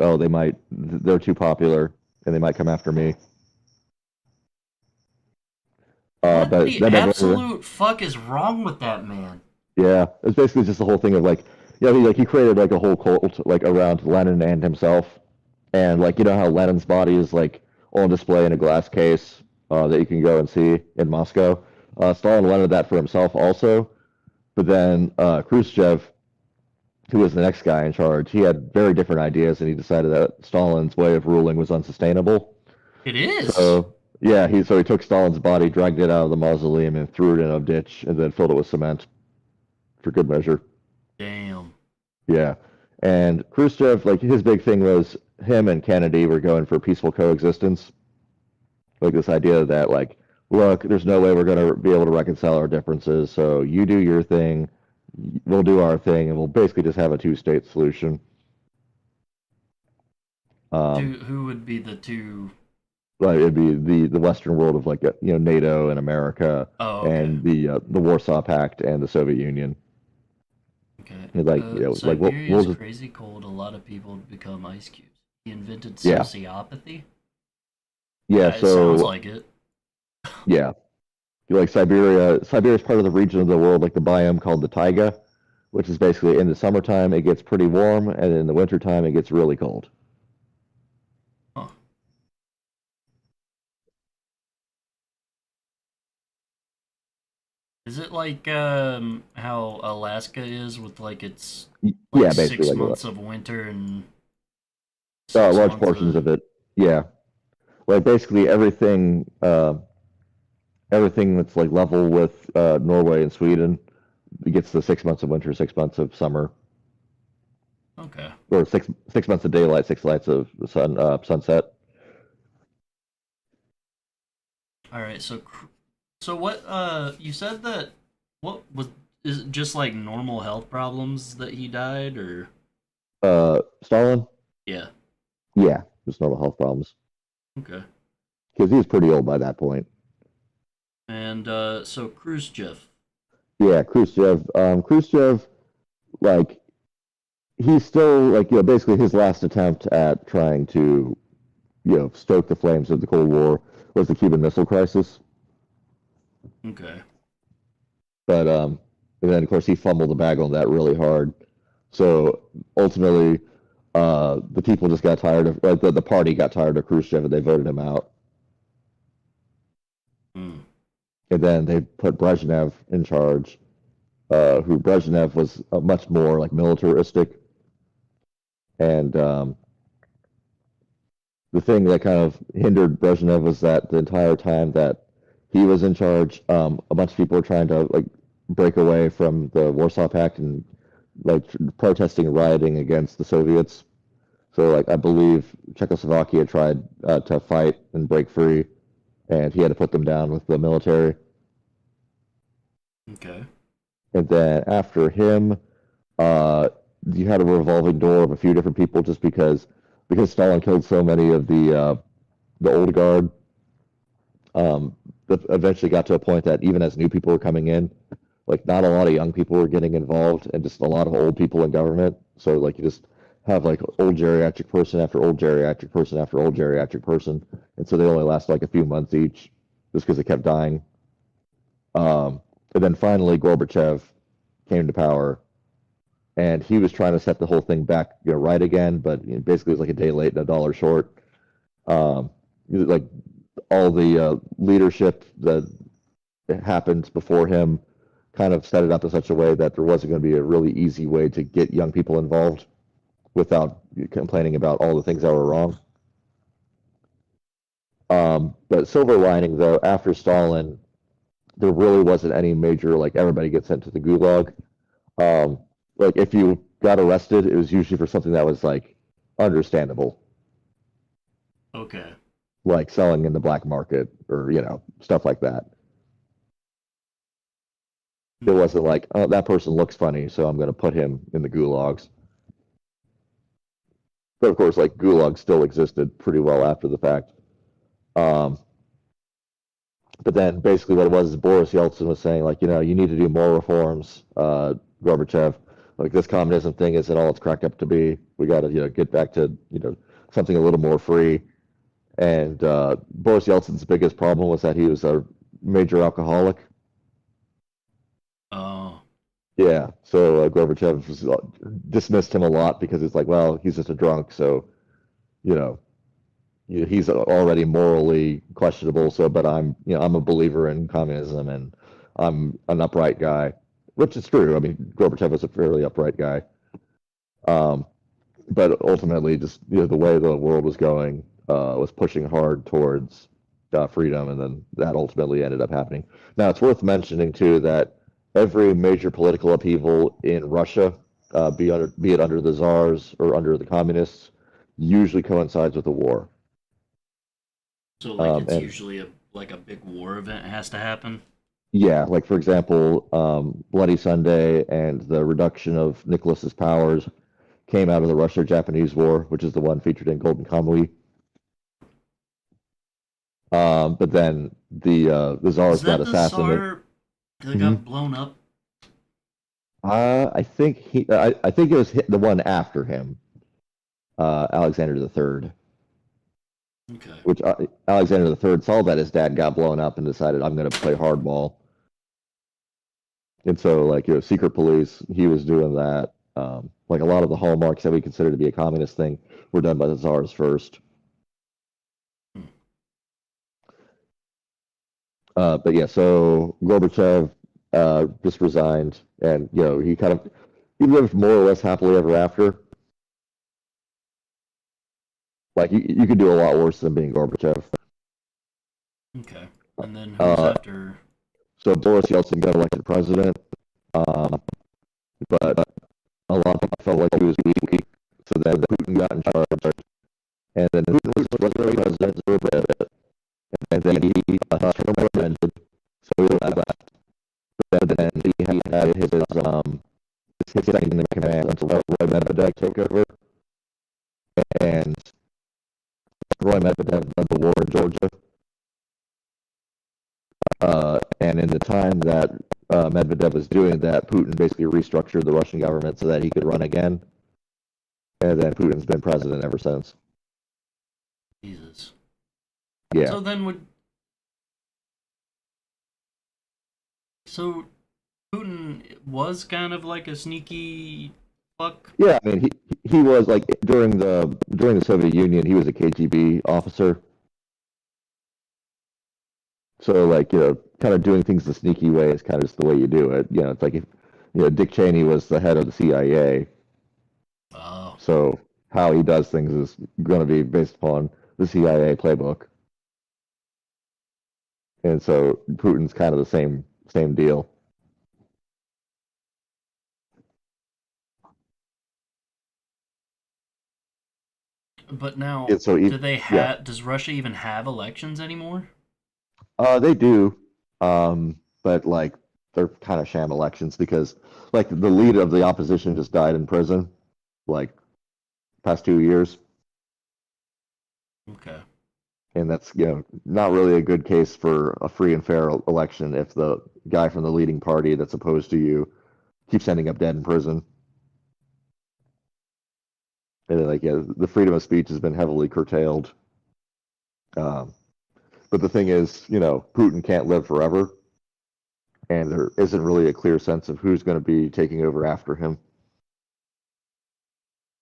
T: they're too popular and they might come after me.
B: What the absolute fuck is wrong with that man?
T: Yeah, it's basically just the whole thing of like, he created like a whole cult like around Lenin and himself, and like how Lenin's body is like on display in a glass case that you can go and see in Moscow. Stalin wanted that for himself also, but then Khrushchev, who was the next guy in charge, he had very different ideas, and he decided that Stalin's way of ruling was unsustainable.
B: It is.
T: So yeah, he took Stalin's body, dragged it out of the mausoleum, and threw it in a ditch, and then filled it with cement for good measure.
B: Damn.
T: Yeah, and Khrushchev, like his big thing was him and Kennedy were going for peaceful coexistence. Like this idea that like, look, there's no way we're going to be able to reconcile our differences, so you do your thing, we'll do our thing, and we'll basically just have a two-state solution.
B: Who would be the two?
T: Like it'd be the Western world of like NATO and America
B: Oh, okay.
T: and the Warsaw Pact and the Soviet Union.
B: Okay.
T: Like like
B: Siberia's
T: just
B: crazy cold. A lot of people become ice cubes. He invented
T: yeah
B: sociopathy.
T: yeah.
B: It sounds
T: So
B: like it.
T: yeah, like Siberia. Siberia is part of the region of the world, like the biome called the taiga, which is basically in the summertime it gets pretty warm, and in the wintertime it gets really cold.
B: Huh. Is it like how Alaska is with like its like
T: Yeah, basically
B: 6 months of winter and
T: large
B: 6 months
T: portions
B: of
T: of it. Yeah, like basically everything. Everything that's like level with Norway and Sweden gets the 6 months of winter, 6 months of summer,
B: okay.
T: or six months of daylight, 6 months of sunset.
B: All right. So what? You said that what was is it just like normal health problems that he died, or
T: Stalin,
B: yeah?
T: yeah, just normal health problems
B: Okay.
T: because he was pretty old by that point.
B: And so Khrushchev.
T: Yeah, Khrushchev. Khrushchev, like he's still like basically his last attempt at trying to stoke the flames of the Cold War was the Cuban Missile Crisis.
B: Okay.
T: But and then of course he fumbled the bag on that really hard. So ultimately, the people just got tired of the party got tired of Khrushchev and they voted him out.
B: Mm.
T: And then they put Brezhnev in charge, who Brezhnev was much more like militaristic. And the thing that kind of hindered Brezhnev was that the entire time that he was in charge, a bunch of people were trying to like break away from the Warsaw Pact and like protesting and rioting against the Soviets. So like I believe Czechoslovakia tried to fight and break free, and he had to put them down with the military.
B: Okay.
T: And then after him, you had a revolving door of a few different people just because Stalin killed so many of the old guard. Eventually got to a point that even as new people were coming in, like not a lot of young people were getting involved, and just a lot of old people in government. So like you just have like old geriatric person after old geriatric person after old geriatric person, and so they only last like a few months each, just because they kept dying. And then finally Gorbachev came to power, and he was trying to set the whole thing back, right again, but basically it was like a day late and a dollar short. Like all the leadership that happened before him kind of set it up in such a way that there wasn't going to be a really easy way to get young people involved without complaining about all the things that were wrong. But silver lining, though, after Stalin, there really wasn't any major, like, everybody gets sent to the gulag. Like, if you got arrested, it was usually for something that was, like, understandable.
B: Okay.
T: Like selling in the black market or, stuff like that. It wasn't like, oh, that person looks funny, so I'm going to put him in the gulags. But of course, like gulags still existed pretty well after the fact. But then basically what it was is Boris Yeltsin was saying, like, you need to do more reforms, Gorbachev. Like this communism thing isn't all it's cracked up to be. We got to, get back to, something a little more free. And Boris Yeltsin's biggest problem was that he was a major alcoholic.
B: Oh.
T: Yeah, so Gorbachev dismissed him a lot because it's like, well, he's just a drunk, so, he's already morally questionable. So, but I'm a believer in communism and I'm an upright guy, which is true. I mean, Gorbachev was a fairly upright guy. But ultimately, just the way the world was going was pushing hard towards freedom, and then that ultimately ended up happening. Now, it's worth mentioning too that every major political upheaval in Russia, be it under the czars or under the communists, usually coincides with a war.
B: So like it's usually a big war event has to happen.
T: Yeah, like for example, Bloody Sunday and the reduction of Nicholas's powers came out of the Russia-Japanese War, which is the one featured in Golden Kamuy. But then the
B: Is
T: Tsars
B: that
T: got
B: the
T: assassinated.
B: Tsar that got blown up?
T: I think I think it was the one after him, Alexander the Third.
B: Okay.
T: Which Alexander the Third saw that his dad got blown up and decided, I'm going to play hardball. And so, like, secret police, he was doing that. Like, a lot of the hallmarks that we consider to be a communist thing were done by the Tsars first. But yeah, so Gorbachev just resigned, and he lived more or less happily ever after. Like, you could do a lot worse than being Gorbachev.
B: Okay. And then who's after?
T: So Boris Yeltsin got elected president, but a lot of people felt like he was weak. So then Putin got in charge, and then Putin was president for a bit, and then he term ended, so he left. But then he had his second in command until Roy Medvedev took over, and Roy Medvedev led the war in Georgia. And in the time that Medvedev was doing that, Putin basically restructured the Russian government so that he could run again. And then Putin's been president ever since.
B: Jesus.
T: Yeah.
B: So then So Putin was kind of like a sneaky fuck?
T: Yeah, I mean, he was like during the Soviet Union, he was a KGB officer. So like, kind of doing things the sneaky way is kind of just the way you do it. It's like if Dick Cheney was the head of the CIA.
B: Oh.
T: So how he does things is going to be based upon the CIA playbook. And so Putin's kind of the same deal.
B: But now,
T: Yeah, so
B: do they have? Does Russia even have elections anymore?
T: They do, but like they're kind of sham elections because like the leader of the opposition just died in prison, like past 2 years,
B: Okay.
T: and that's not really a good case for a free and fair election if the guy from the leading party that's opposed to you keeps ending up dead in prison. And then, like, the freedom of speech has been heavily curtailed. But the thing is, Putin can't live forever, and there isn't really a clear sense of who's going to be taking over after him.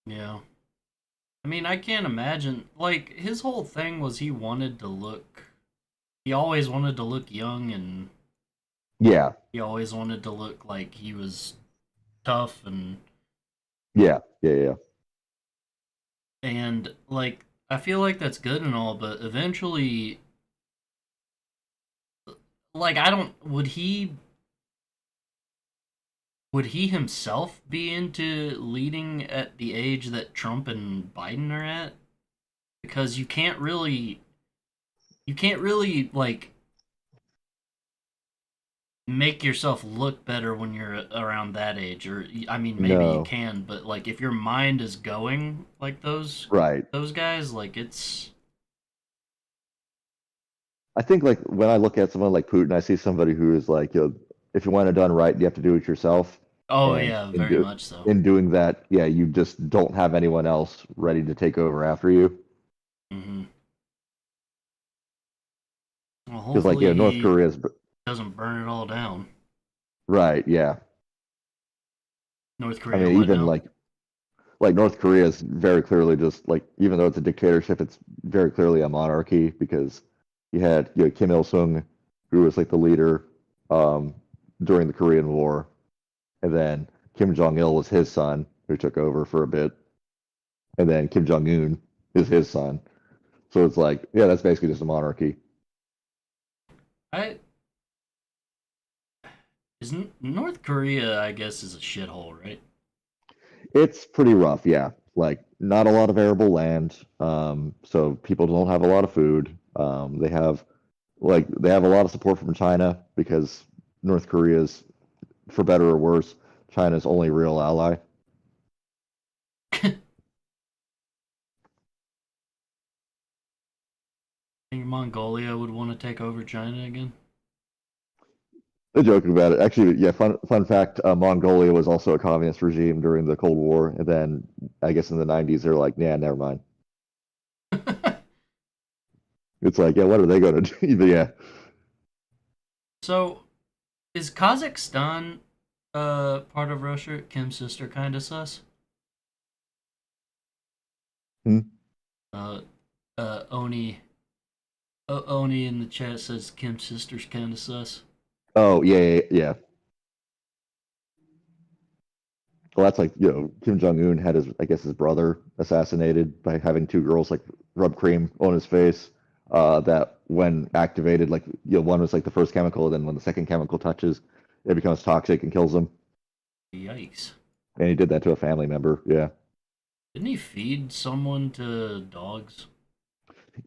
B: Yeah. I mean, I can't imagine. Like, his whole thing was he always wanted to look young, and
T: Yeah.
B: he always wanted to look like he was tough, and
T: Yeah.
B: And, like, I feel like that's good and all, but eventually, like, would he himself be into leading at the age that Trump and Biden are at? Because you can't really, like, make yourself look better when you're around that age, or I mean maybe you can, but like if your mind is going like those guys, like it's
T: I think like when I look at someone like Putin, I see somebody who is like, if you want it done right, you have to do it yourself.
B: Oh
T: and
B: yeah, very much so.
T: In doing that, yeah, you just don't have anyone else ready to take over after you.
B: Mm-hmm. Well,
T: Because like North Korea's
B: doesn't burn it all down.
T: Right, yeah.
B: North Korea.
T: I mean, even like North Korea is very clearly just like, even though it's a dictatorship, it's very clearly a monarchy because you had Kim Il Sung, who was like the leader during the Korean War, and then Kim Jong Il was his son who took over for a bit, and then Kim Jong Un is his son. So it's like, yeah, that's basically just a monarchy.
B: North Korea, I guess, is a shithole, right?
T: It's pretty rough, yeah. Like, not a lot of arable land, so people don't have a lot of food. They have a lot of support from China because North Korea's, for better or worse, China's only real ally.
B: Think Mongolia would want to take over China again?
T: They're joking about it. Actually, yeah. Fun fact: Mongolia was also a communist regime during the Cold War, and then I guess in the '90s they're like, "Yeah, never mind." It's like, yeah, what are they going to do? But yeah.
B: So, is Kazakhstan part of Russia? Kim's sister kind of sus.
T: Hmm?
B: Uh, Oni. Oni in the chat says Kim's sister's kind of sus.
T: Oh yeah. Well, that's like, Kim Jong Un had I guess his brother assassinated by having two girls like rub cream on his face. That when activated, like, one was like the first chemical, then when the second chemical touches, it becomes toxic and kills him.
B: Yikes!
T: And he did that to a family member. Yeah.
B: Didn't he feed someone to dogs?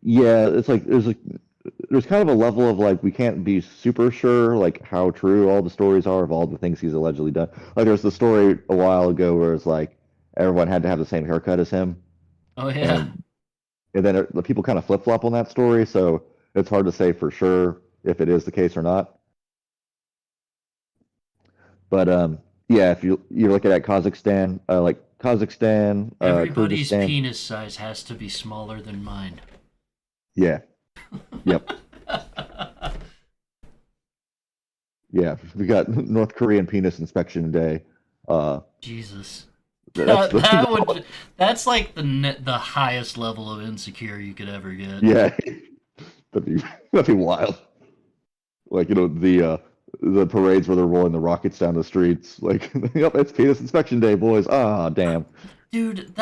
T: Yeah, it's like there's kind of a level of like we can't be super sure like how true all the stories are of all the things he's allegedly done. Like there's the story a while ago where it's like everyone had to have the same haircut as him,
B: Oh yeah.
T: and then the people kind of flip flop on that story, so it's hard to say for sure if it is the case or not. But yeah, if you're looking at Kazakhstan,
B: Everybody's
T: Kyrgyzstan,
B: penis size has to be smaller than mine.
T: yeah, yep. Yeah, we got North Korean penis inspection day.
B: Jesus.
T: That's
B: That's like the highest level of insecure you could ever get.
T: yeah, that'd be wild. Like, the parades where they're rolling the rockets down the streets. Like, yep, it's penis inspection day, boys. Ah, damn.
B: Dude,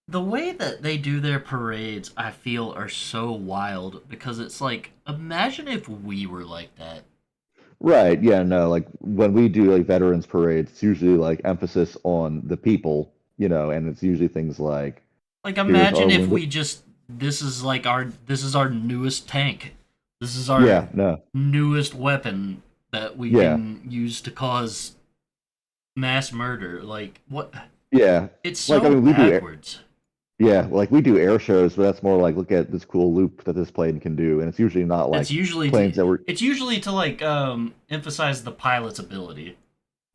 B: the way that they do their parades, I feel, are so wild because it's like, imagine if we were like that.
T: Right, yeah, no, like when we do like veterans parades, it's usually like emphasis on the people, and it's usually things like
B: Like,
T: here's our
B: imagine if we just this is our newest tank. This is our newest weapon that we can use to cause mass murder. Like, what?
T: Yeah.
B: It's
T: Like,
B: so
T: I mean,
B: backwards.
T: Yeah, like we do air shows, but that's more like look at this cool loop that this plane can do, and it's usually not like
B: It's usually
T: planes that were.
B: It's usually to like emphasize the pilot's ability.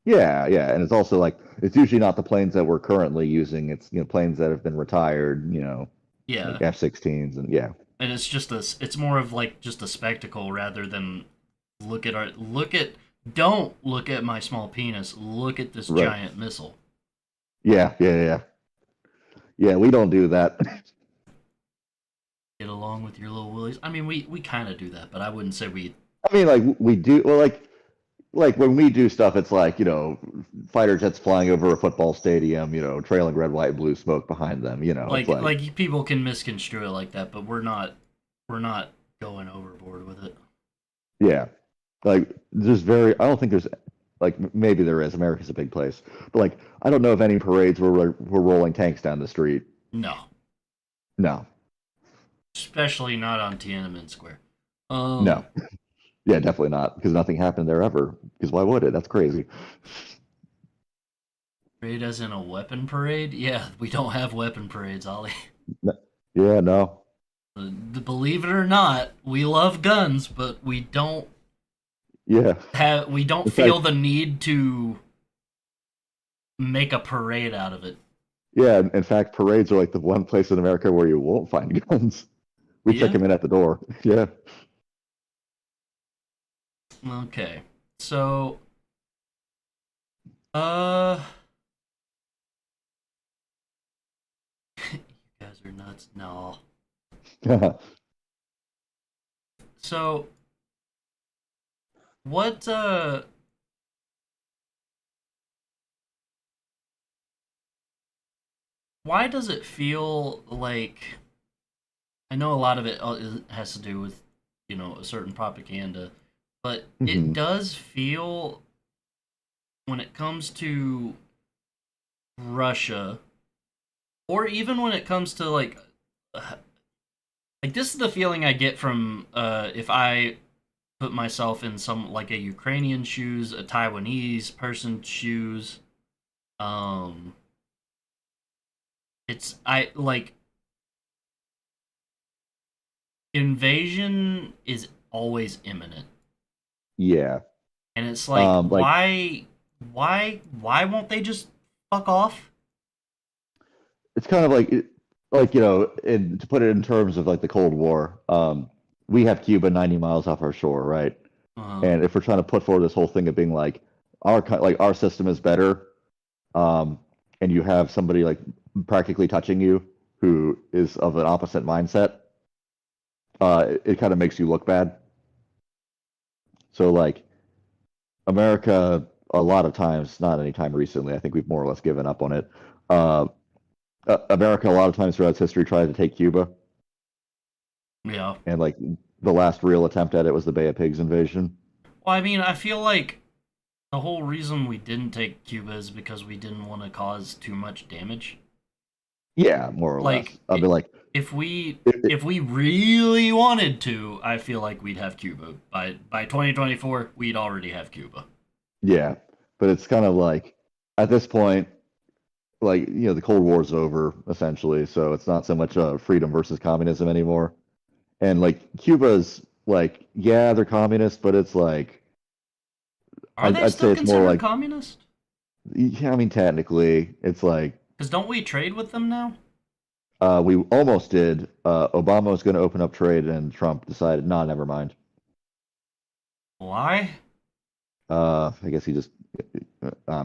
T: Yeah, and it's also like it's usually not the planes that we're currently using. It's planes that have been retired,
B: Yeah.
T: like F-16s, and yeah.
B: And it's more of like just a spectacle rather than don't look at my small penis. Look at this giant missile.
T: Yeah. Yeah, we don't do that.
B: Get along with your little willies. I mean, we kind of do that, but I wouldn't say we.
T: I mean, like we do. Well, like when we do stuff, it's like fighter jets flying over a football stadium, trailing red, white, blue smoke behind them.
B: Like,
T: it's like
B: people can misconstrue it like that, but we're not going overboard with it.
T: Yeah, like I don't think there's like maybe there is. America's a big place, but like I don't know of any parades where we're rolling tanks down the street. No.
B: Especially not on Tiananmen Square.
T: No. Yeah, definitely not, because nothing happened there ever. Because why would it? That's crazy.
B: Parade as in a weapon parade? Yeah, we don't have weapon parades, Ollie.
T: Yeah, no.
B: Believe it or not, we love guns, but we don't.
T: Yeah.
B: We don't feel the need to make a parade out of it.
T: Yeah, in fact, parades are like the one place in America where you won't find guns. We check them in at the door. Yeah.
B: Okay. So you guys are nuts. No. So what why does it feel like, I know a lot of it has to do with, a certain propaganda, but it does feel, when it comes to Russia, or even when it comes to like this is the feeling I get from if I put myself in some like a Ukrainian shoes, a Taiwanese person's shoes. It's I like invasion is always imminent.
T: Yeah.
B: And it's like, why won't they just fuck off?
T: It's kind of like to put it in terms of like the Cold War. We have Cuba 90 miles off our shore, right? And if we're trying to put forward this whole thing of being like our system is better, and you have somebody like practically touching you who is of an opposite mindset, it kind of makes you look bad. So like America, a lot of times, not any time recently, I think we've more or less given up on it. America, a lot of times throughout its history, tried to take Cuba,
B: Yeah.
T: and like the last real attempt at it was the Bay of Pigs invasion.
B: Well, I mean, I feel like the whole reason we didn't take Cuba is because we didn't want to cause too much damage.
T: Yeah, more or less.
B: Like,
T: I'll be like,
B: if we really wanted to, I feel like we'd have Cuba by 2024. We'd already have Cuba.
T: yeah, but it's kind of like at this point, like the Cold War's over essentially, so it's not so much freedom versus communism anymore. And like Cuba's like, yeah, they're communist, but it's like
B: Are they
T: I'd
B: still
T: say it's more
B: considered
T: like,
B: communist?
T: yeah, I mean technically, it's like
B: Because don't we trade with them now?
T: we almost did. Obama was going to open up trade, and Trump decided, nah, never mind.
B: Why?
T: I guess he just, I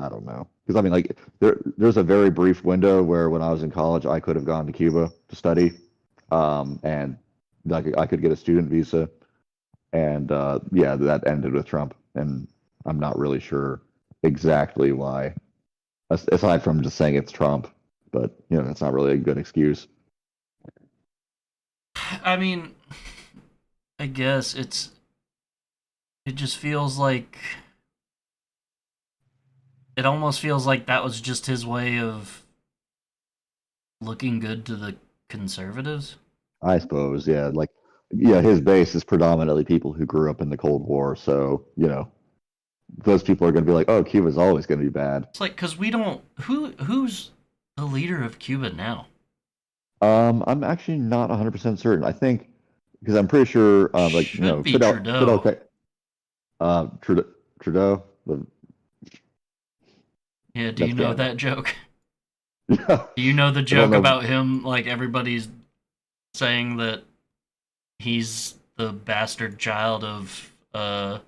T: don't know. Because I mean, like, there's a very brief window where when I was in college, I could have gone to Cuba to study, and like I could get a student visa, and yeah, that ended with Trump, and I'm not really sure exactly why, aside from just saying it's Trump, but that's not really a good excuse.
B: I mean, I guess it just feels like it almost feels like that was just his way of looking good to the conservatives.
T: I suppose, yeah, like, yeah, his base is predominantly people who grew up in the Cold War, so those people are going to be like, oh, Cuba's always going to be bad.
B: It's like because we don't who's the leader of Cuba now?
T: I'm actually not 100% certain. I think because I'm pretty sure, like
B: Should be
T: Fidel,
B: Trudeau.
T: Trudeau, Trudeau.
B: Yeah, do you know
T: Canada.
B: that joke? Do you know the
T: I don't
B: joke
T: know.
B: about him? Like everybody's saying that he's the bastard child of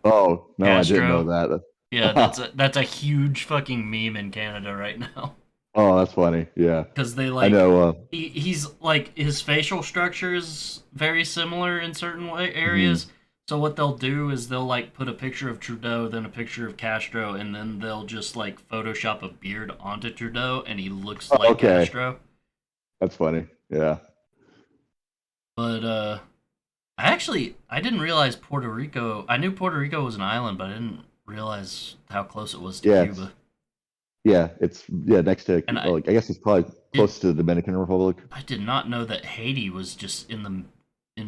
T: Oh no, I didn't know
B: Castro.
T: that.
B: Yeah, that's a huge fucking meme in Canada right now.
T: Oh, that's funny. Yeah,
B: Because they
T: I
B: like
T: know.
B: he's like his facial structure is very similar in certain areas. So what they'll do is they'll like put a picture of Trudeau, then a picture of Castro, and then they'll just like Photoshop a beard onto Trudeau, and he looks like
T: Okay,
B: Castro.
T: that's funny. Yeah.
B: But I didn't realize Puerto Rico. I knew Puerto Rico was an island, but I didn't realize how close it was to
T: Yeah,
B: Cuba.
T: it's next to
B: And
T: like I guess it's probably close to the Dominican Republic.
B: I did not know that Haiti was just in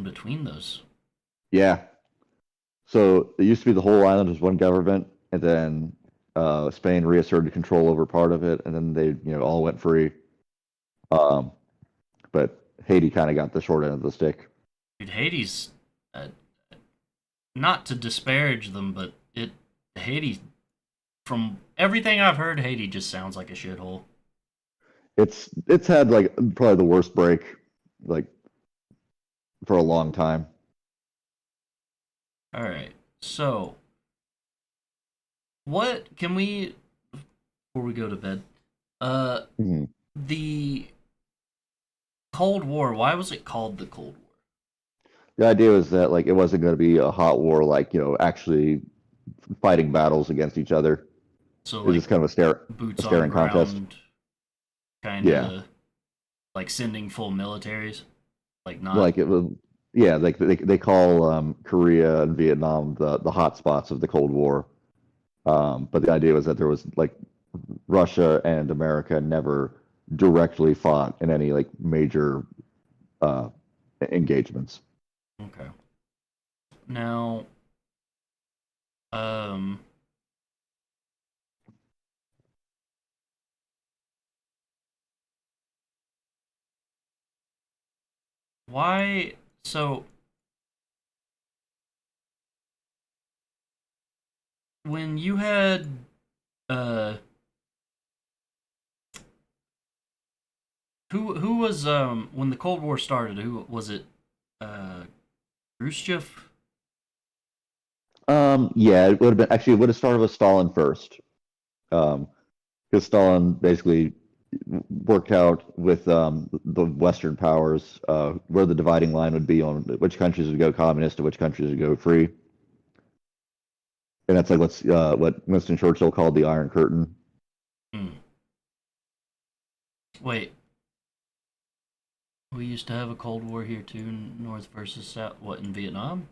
B: between those.
T: Yeah. So it used to be the whole island was one government, and then Spain reasserted control over part of it, and then they all went free. Um, but Haiti kind of got the short end of the stick.
B: Dude, Haiti's not to disparage them, but Haiti, from everything I've heard, Haiti just sounds like a shithole.
T: It's had like probably the worst break like for a long time.
B: All right, so what can we before we go to bed? The Cold War. Why was it called the Cold War?
T: The idea was that like it wasn't going to be a hot war, like actually fighting battles against each other.
B: So
T: it was
B: like
T: just kind of
B: boots
T: a staring
B: on ground,
T: contest.
B: Kind of like sending full militaries, like not
T: like it was. Yeah, like they call Korea and Vietnam the hot spots of the Cold War. But the idea was that there was like Russia and America never directly fought in any like major engagements.
B: Okay. Now, why? So when you had uh who was when the Cold War started, who was it? Uh Khrushchev?
T: Yeah, it would have been actually it would have started with Stalin first, because Stalin basically worked out with the Western powers where the dividing line would be on which countries would go communist and which countries would go free, and that's like what Winston Churchill called the Iron Curtain.
B: Hmm. Wait, we used to have a Cold War here too, North versus South. What, in Vietnam?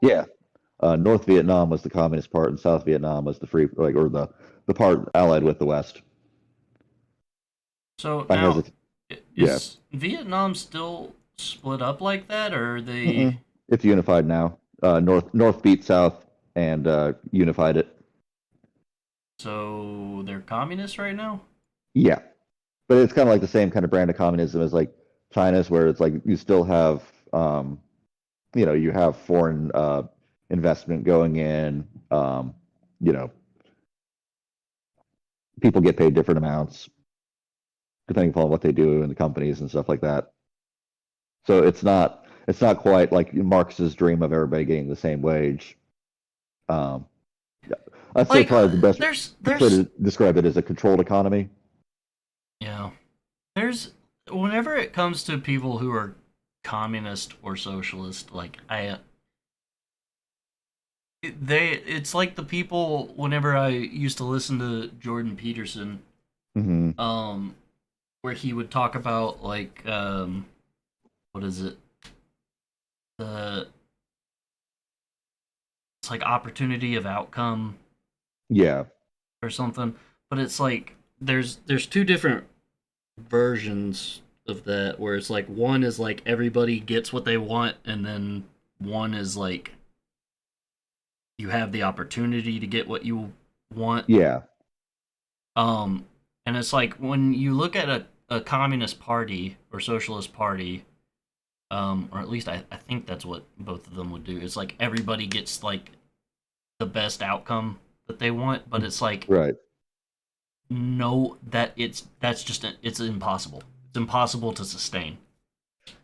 T: Yeah, North Vietnam was the communist part, and South Vietnam was the free, like, or the part allied with the West.
B: So
T: I
B: now,
T: hesitate. Yeah,
B: is Vietnam still split up like that, or are they?
T: Mm-mm. It's unified now. North beat South and unified it.
B: So they're communists right now?
T: Yeah, but it's kind of like the same kind of brand of communism as like China's, where it's like you still have, you have foreign investment going in. You know, people get paid different amounts depending upon what they do in the companies and stuff like that. So it's not quite like Marx's dream of everybody getting the same wage. Um, yeah. I'd say
B: Like,
T: probably the best way
B: there's
T: to describe it is a controlled economy.
B: yeah, there's whenever it comes to people who are communist or socialist, like it's like the people whenever I used to listen to Jordan Peterson,
T: Hmm.
B: where he would talk about like what is it, the it's like opportunity of outcome
T: Yeah,
B: or something, but it's like there's two different versions of that where it's like one is like everybody gets what they want, and then one is like you have the opportunity to get what you want.
T: yeah,
B: um and it's like when you look at a communist party or socialist party, or at least I think that's what both of them would do. It's like everybody gets like the best outcome that they want, but it's like
T: right.
B: no, that's just it's impossible. It's impossible to sustain.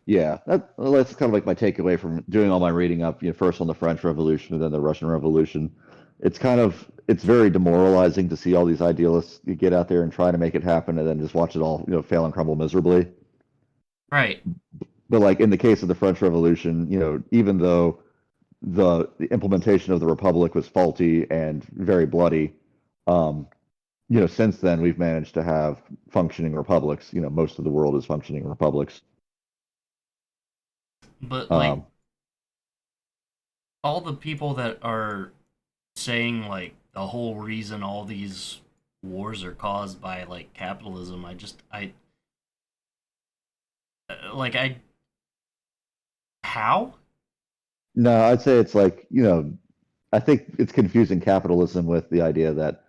T: Yeah, that's kind of like my takeaway from doing all my reading up, first on the French Revolution and then the Russian Revolution. It's very demoralizing to see all these idealists get out there and try to make it happen and then just watch it all, fail and crumble miserably.
B: Right.
T: But like in the case of the French Revolution, even though the implementation of the Republic was faulty and very bloody, um, since then we've managed to have functioning republics. Most of the world is functioning republics.
B: But like
T: Um,
B: all the people that are saying like the whole reason all these wars are caused by like capitalism, like I how?
T: no, I'd say it's like, I think it's confusing capitalism with the idea that,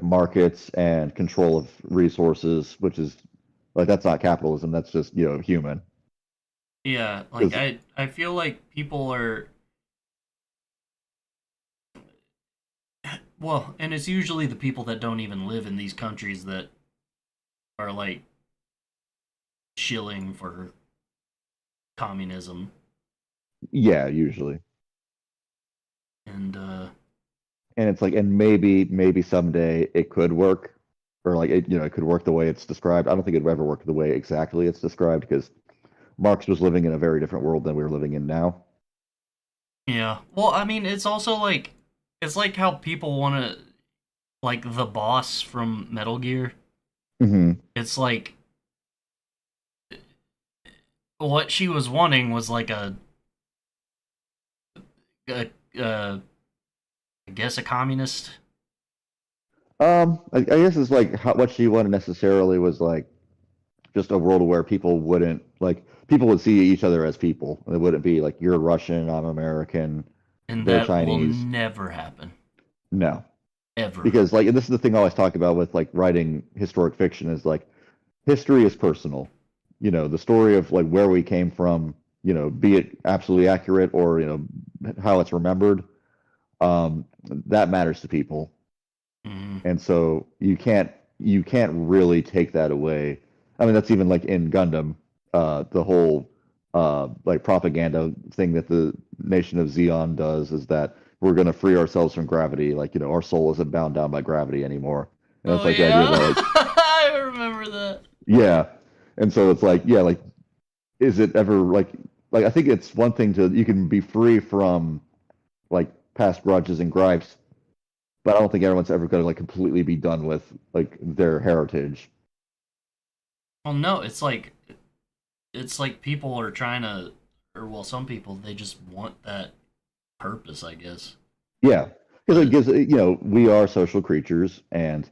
T: markets and control of resources, which is like that's not capitalism, that's just, human.
B: Yeah, like
T: 'Cause-
B: I feel like people are well, and it's usually the people that don't even live in these countries that are like shilling for communism.
T: yeah, usually.
B: And
T: And it's like, and maybe someday it could work, or like it could work the way it's described. I don't think it'd ever work the way exactly it's described because Marx was living in a very different world than we're living in now.
B: yeah. Well, I mean, it's also like it's like how people want to like the boss from Metal Gear.
T: Hmm.
B: It's like what she was wanting was like a I guess a communist.
T: I guess it's like what she wanted necessarily was like just a world where people would see each other as people. It wouldn't be like you're Russian, I'm American,
B: And
T: they're
B: that will
T: Chinese.
B: never happen.
T: No,
B: Ever.
T: because like and this is the thing I always talk about with like writing historic fiction is like history is personal. The story of like where we came from, be it absolutely accurate or how it's remembered, that matters to people. And so you can't really take that away. I mean, that's even like in Gundam, the whole like propaganda thing that the nation of Zeon does is that we're going to free ourselves from gravity. Like, our soul isn't bound down by gravity anymore. And it's like the idea that like
B: I remember that.
T: yeah. And so it's like, yeah, like is it ever like I think it's one thing you can be free from like past grudges and gripes, but I don't think everyone's ever going to like completely be done with like their heritage.
B: Well, no, it's like people are trying to, or well, some people they just want that purpose, I guess.
T: Yeah, because it gives we are social creatures, and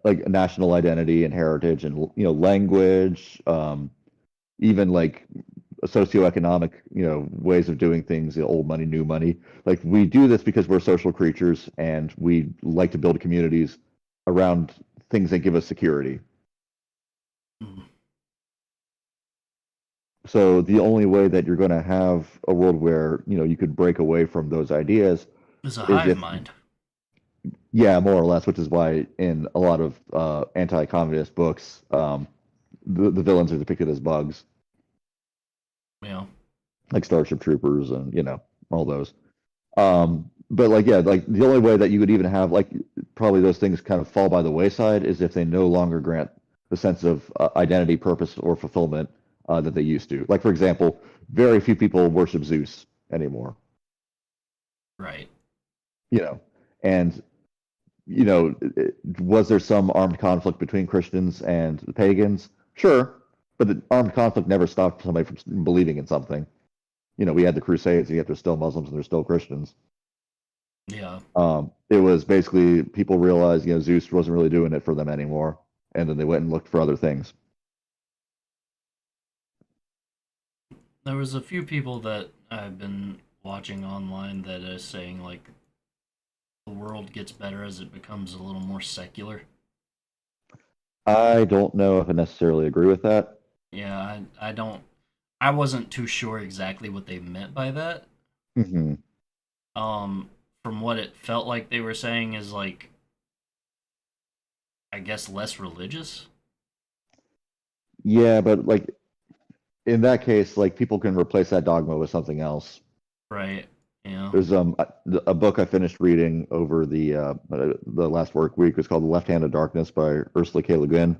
T: like national identity and heritage and language, even like socioeconomic ways of doing things, the old money, new money. Like we do this because we're social creatures and we like to build communities around things that give us security. So the only way that you're going to have a world where you could break away from those ideas
B: It's a
T: is
B: hive
T: if
B: mind.
T: yeah, more or less, which is why in a lot of anti-communist books, the villains are depicted as bugs,
B: Yeah.
T: like Starship Troopers and all those. But like yeah, like the only way that you would even have like probably those things kind of fall by the wayside is if they no longer grant the sense of identity, purpose, or fulfillment that they used to. Like for example, very few people worship Zeus anymore.
B: Right.
T: And was there some armed conflict between Christians and the pagans? Sure, but the armed conflict never stopped somebody from believing in something. We had the Crusades, and yet there's still Muslims and there's still Christians.
B: Yeah.
T: It was basically people realized, Zeus wasn't really doing it for them anymore, and then they went and looked for other things.
B: There was a few people that I've been watching online that are saying like the world gets better as it becomes a little more secular.
T: I don't know if I necessarily agree with that.
B: Yeah, I don't. I wasn't too sure exactly what they meant by that.
T: Hmm.
B: From what it felt like they were saying is like, I guess less religious.
T: Yeah, but like in that case, like people can replace that dogma with something else.
B: Right. Yeah.
T: There's a book I finished reading over the last work week. It's called The Left Hand of Darkness by Ursula K. Le Guin.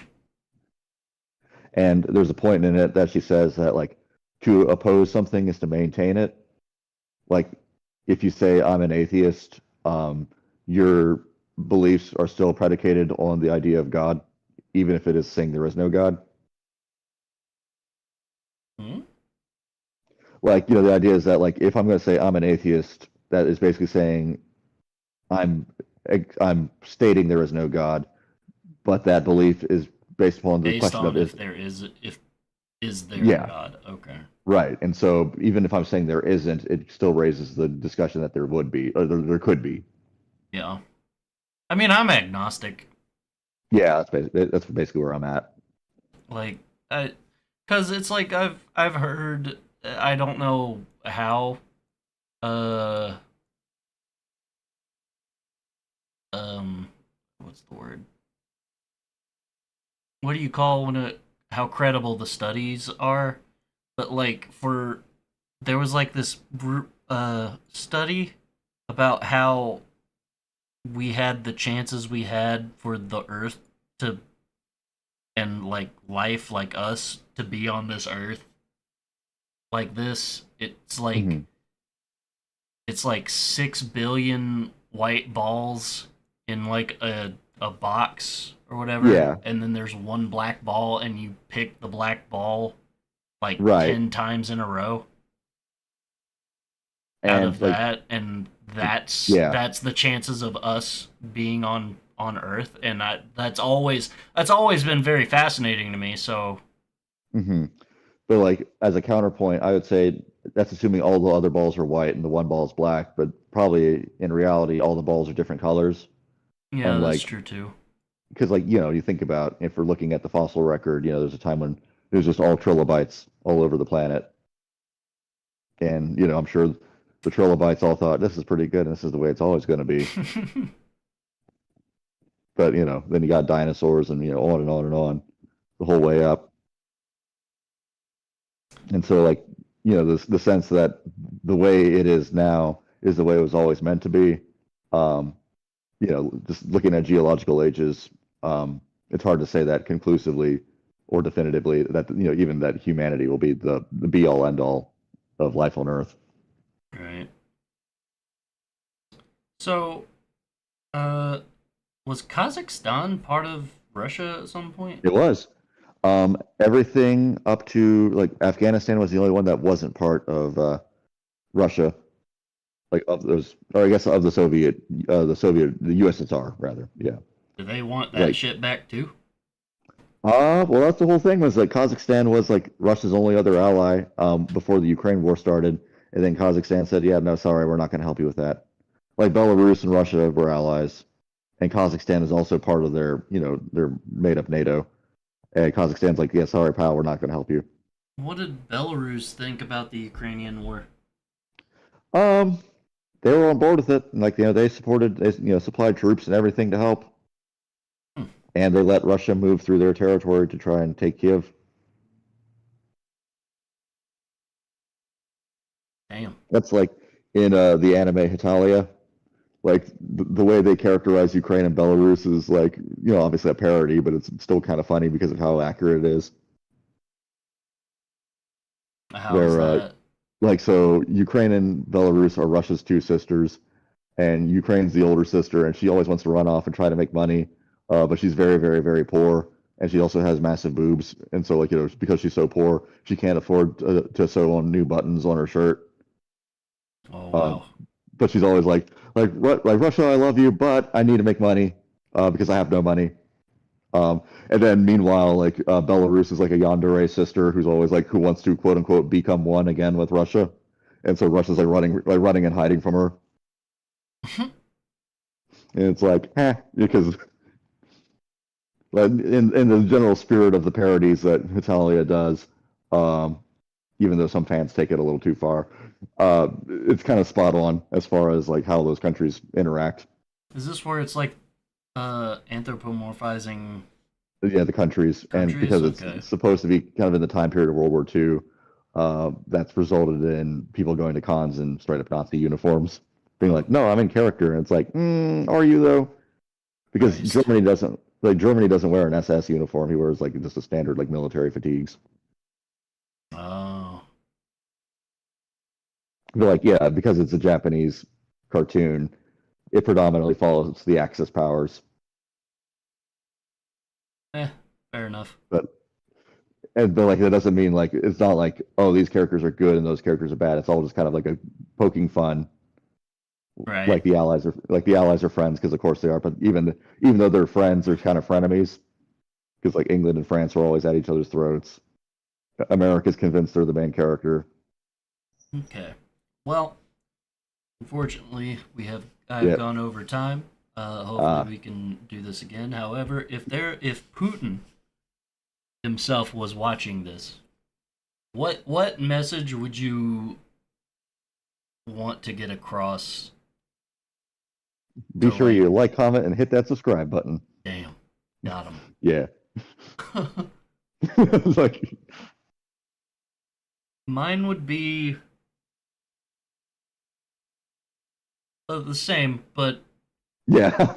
T: And there's a point in it that she says that like to oppose something is to maintain it. Like if you say I'm an atheist, your beliefs are still predicated on the idea of God, even if it is saying there is no God.
B: Hmm?
T: Like, the idea is that like if I'm going to say I'm an atheist, that is basically saying I'm I'm stating there is no God, but that belief is based upon the
B: Based
T: question
B: on
T: of
B: if is there a
T: yeah,
B: God? Okay.
T: right. And so even if I'm saying there isn't, it still raises the discussion that there would be or there could be.
B: Yeah. I mean, I'm agnostic.
T: Yeah, that's basically where I'm at.
B: Like, because it's like I've heard. I don't know how. Uh. What's the word? What do you call when it? How credible the studies are? But like there was like this study about how we had the chances we had for the Earth to and like life like us to be on this Earth like this. It's like 6 billion white balls in like a box or whatever,
T: Yeah.
B: and then there's one black ball, and you pick the black ball like
T: Right.
B: 10 times in a row out
T: And
B: of
T: like
B: that, and that's
T: yeah.
B: that's the chances of us being on Earth, and that's always been very fascinating to me. So
T: Hmm. But like as a counterpoint, I would say that's assuming all the other balls are white and the one ball is black, but probably in reality all the balls are different colors.
B: yeah,
T: And
B: that's
T: like
B: true too.
T: because like you think about if we're looking at the fossil record, there's a time when there's just all trilobites all over the planet. And I'm sure the trilobites all thought this is pretty good, and this is the way it's always going to be. But then you got dinosaurs, and on and on and on, the whole way up. And so, like, the sense that the way it is now is the way it was always meant to be. Just looking at geological ages, it's hard to say that conclusively or definitively that even that humanity will be the be all end all of life on Earth.
B: Right. So, was Kazakhstan part of Russia at some point?
T: It was. Everything up to like Afghanistan was the only one that wasn't part of Russia, like of those, or I guess of the the USSR rather. Yeah.
B: Do they want that shit back too?
T: Well, that's the whole thing was like Kazakhstan was like Russia's only other ally before the Ukraine war started, and then Kazakhstan said, "Yeah, no, sorry, we're not going to help you with that." Like Belarus and Russia were allies, and Kazakhstan is also part of their their made up NATO. And Kazakhstan's like, "Yeah, sorry, pal, we're not going to help you."
B: What did Belarus think about the Ukrainian war?
T: They were on board with it. Like they supported, they supplied troops and everything to help. And they let Russia move through their territory to try and take Kiev.
B: Damn.
T: That's like in the anime Hitalia. Like the way they characterize Ukraine and Belarus is like, obviously a parody, but it's still kind of funny because of how accurate it is.
B: How is that?
T: Like, so Ukraine and Belarus are Russia's two sisters, and Ukraine's the older sister, and she always wants to run off and try to make money. But she's very, very, very poor, and she also has massive boobs. And so, like, because she's so poor, she can't afford to sew on new buttons on her shirt.
B: Oh wow!
T: But she's always like Russia, I love you, but I need to make money because I have no money. And then meanwhile, like Belarus is like a yandere sister who's always like who wants to quote unquote become one again with Russia, and so Russia's like running and hiding from her. And it's like, because in the general spirit of the parodies that Hitalia does, even though some fans take it a little too far, it's kind of spot on as far as like how those countries interact.
B: Is this where it's like anthropomorphizing?
T: Yeah, the countries, and because it's supposed to be kind of in the time period of World War II, that's resulted in people going to cons in straight up Nazi uniforms, being like, "No, I'm in character," and it's like, "Are you though?" Because Germany doesn't wear an SS uniform. He wears like just a standard like military fatigues.
B: Oh.
T: But like, yeah, because it's a Japanese cartoon, it predominantly follows the Axis powers.
B: Fair enough.
T: But like that doesn't mean like it's not like, oh, these characters are good and those characters are bad. It's all just kind of like a poking fun.
B: Right.
T: Like the allies are friends because of course they are. But even though they're friends, they're kind of frenemies because like England and France are always at each other's throats. America's convinced they're the main character.
B: Okay. Well, unfortunately, I've gone over time. Hopefully, we can do this again. However, if Putin himself was watching this, what message would you want to get across?
T: Be sure you like, comment, and hit that subscribe button.
B: Damn, got him.
T: Yeah. It's like
B: mine would be the same, but
T: yeah,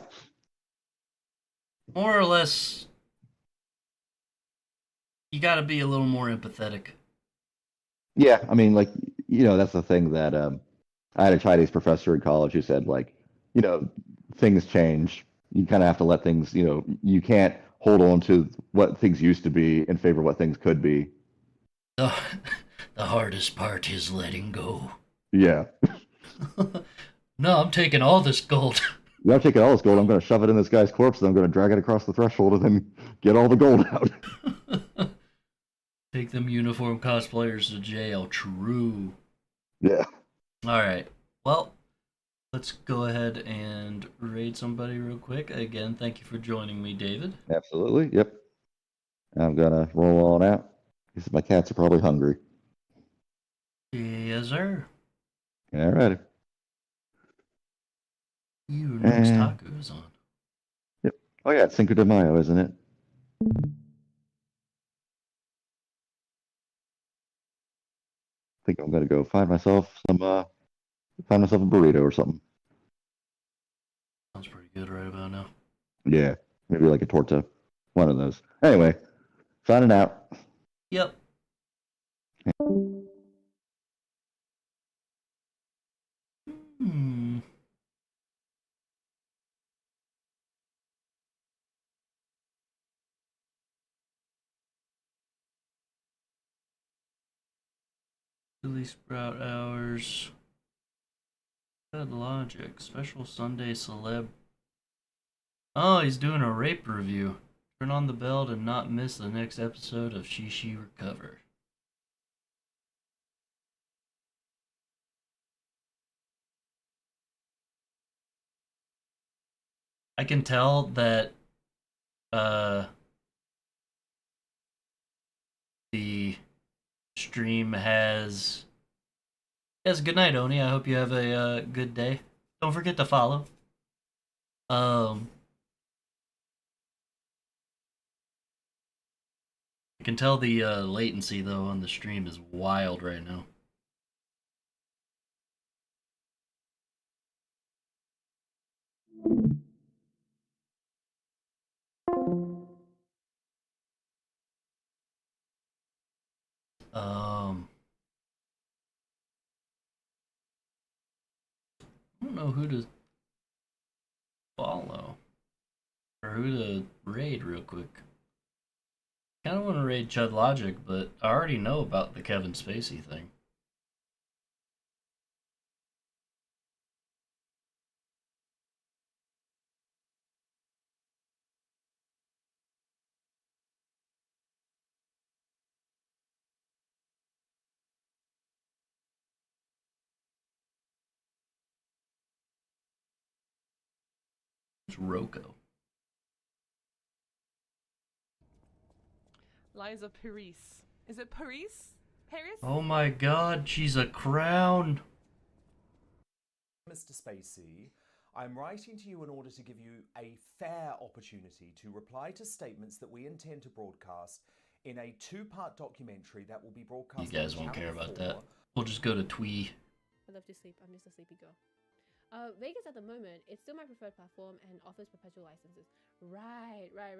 B: more or less, you got to be a little more empathetic.
T: Yeah, I mean, like, that's the thing that I had a Chinese professor in college who said, like, things change. You kind of have to let things, you can't hold on to what things used to be in favor of what things could be.
B: The hardest part is letting go.
T: Yeah.
B: No, I'm taking all this gold.
T: Yeah, I'm taking all this gold. I'm going to shove it in this guy's corpse, and I'm going to drag it across the threshold and then get all the gold out.
B: Take them uniform cosplayers to jail. True.
T: Yeah.
B: All right. Well, let's go ahead and raid somebody real quick. Again, thank you for joining me, David.
T: Absolutely. Yep. I'm going to roll on out because my cats are probably hungry.
B: Yes, sir.
T: Alrighty.
B: You next tacos on.
T: Yep. Oh yeah, it's Cinco de Mayo, isn't it? I think I'm gonna go find myself a burrito or something.
B: Sounds pretty good right about now.
T: Yeah, maybe like a torta, one of those. Anyway, signing out.
B: Yep. Hmm. Chili sprout hours. Good logic. Special Sunday celeb. Oh, he's doing a rape review. Turn on the bell to not miss the next episode of Shishi Recover. I can tell that the stream has. Yes, good night, Oni. I hope you have a good day. Don't forget to follow. I can tell the latency though on the stream is wild right now. I don't know who to follow or who to raid real quick. Kind of want to raid Chud Logic, but I already know about the Kevin Spacey thing. It's Roko.
U: Liza Paris. Is it Paris? Paris?
B: Oh my god, she's a crown.
V: Mr. Spacey, I'm writing to you in order to give you a fair opportunity to reply to statements that we intend to broadcast in a two-part documentary that will be broadcast.
B: You guys won't care about that. We'll just go to Twee.
W: I love to sleep. I'm just a sleepy girl. Vegas at the moment, it's still my preferred platform and offers perpetual licenses. Right. I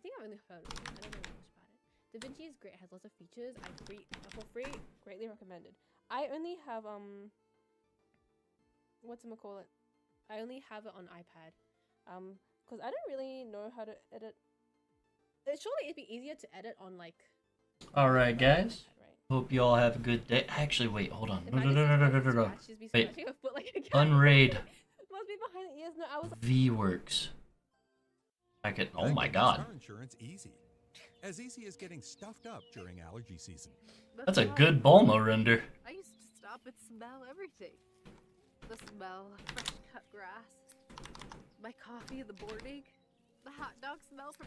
W: think I've only heard of it. I don't know much about it. DaVinci is great. It has lots of features. For free, greatly recommended. I only have whatchamacallit? I only have it on iPad. Because I don't really know how to edit. Surely it'd be easier to edit on like.
B: Alright, guys. Hope you all have a good day. Actually, wait, hold on. No. Wait. Unraid.
W: Must be behind the ears. No, I was.
B: V-Works. I could. Oh my god.
X: Car insurance easy. As easy as getting stuffed up during allergy season.
B: That's a good Bulma render.
Y: I used to stop and smell everything. The smell of fresh cut grass, my coffee in the morning, the hot dog smell from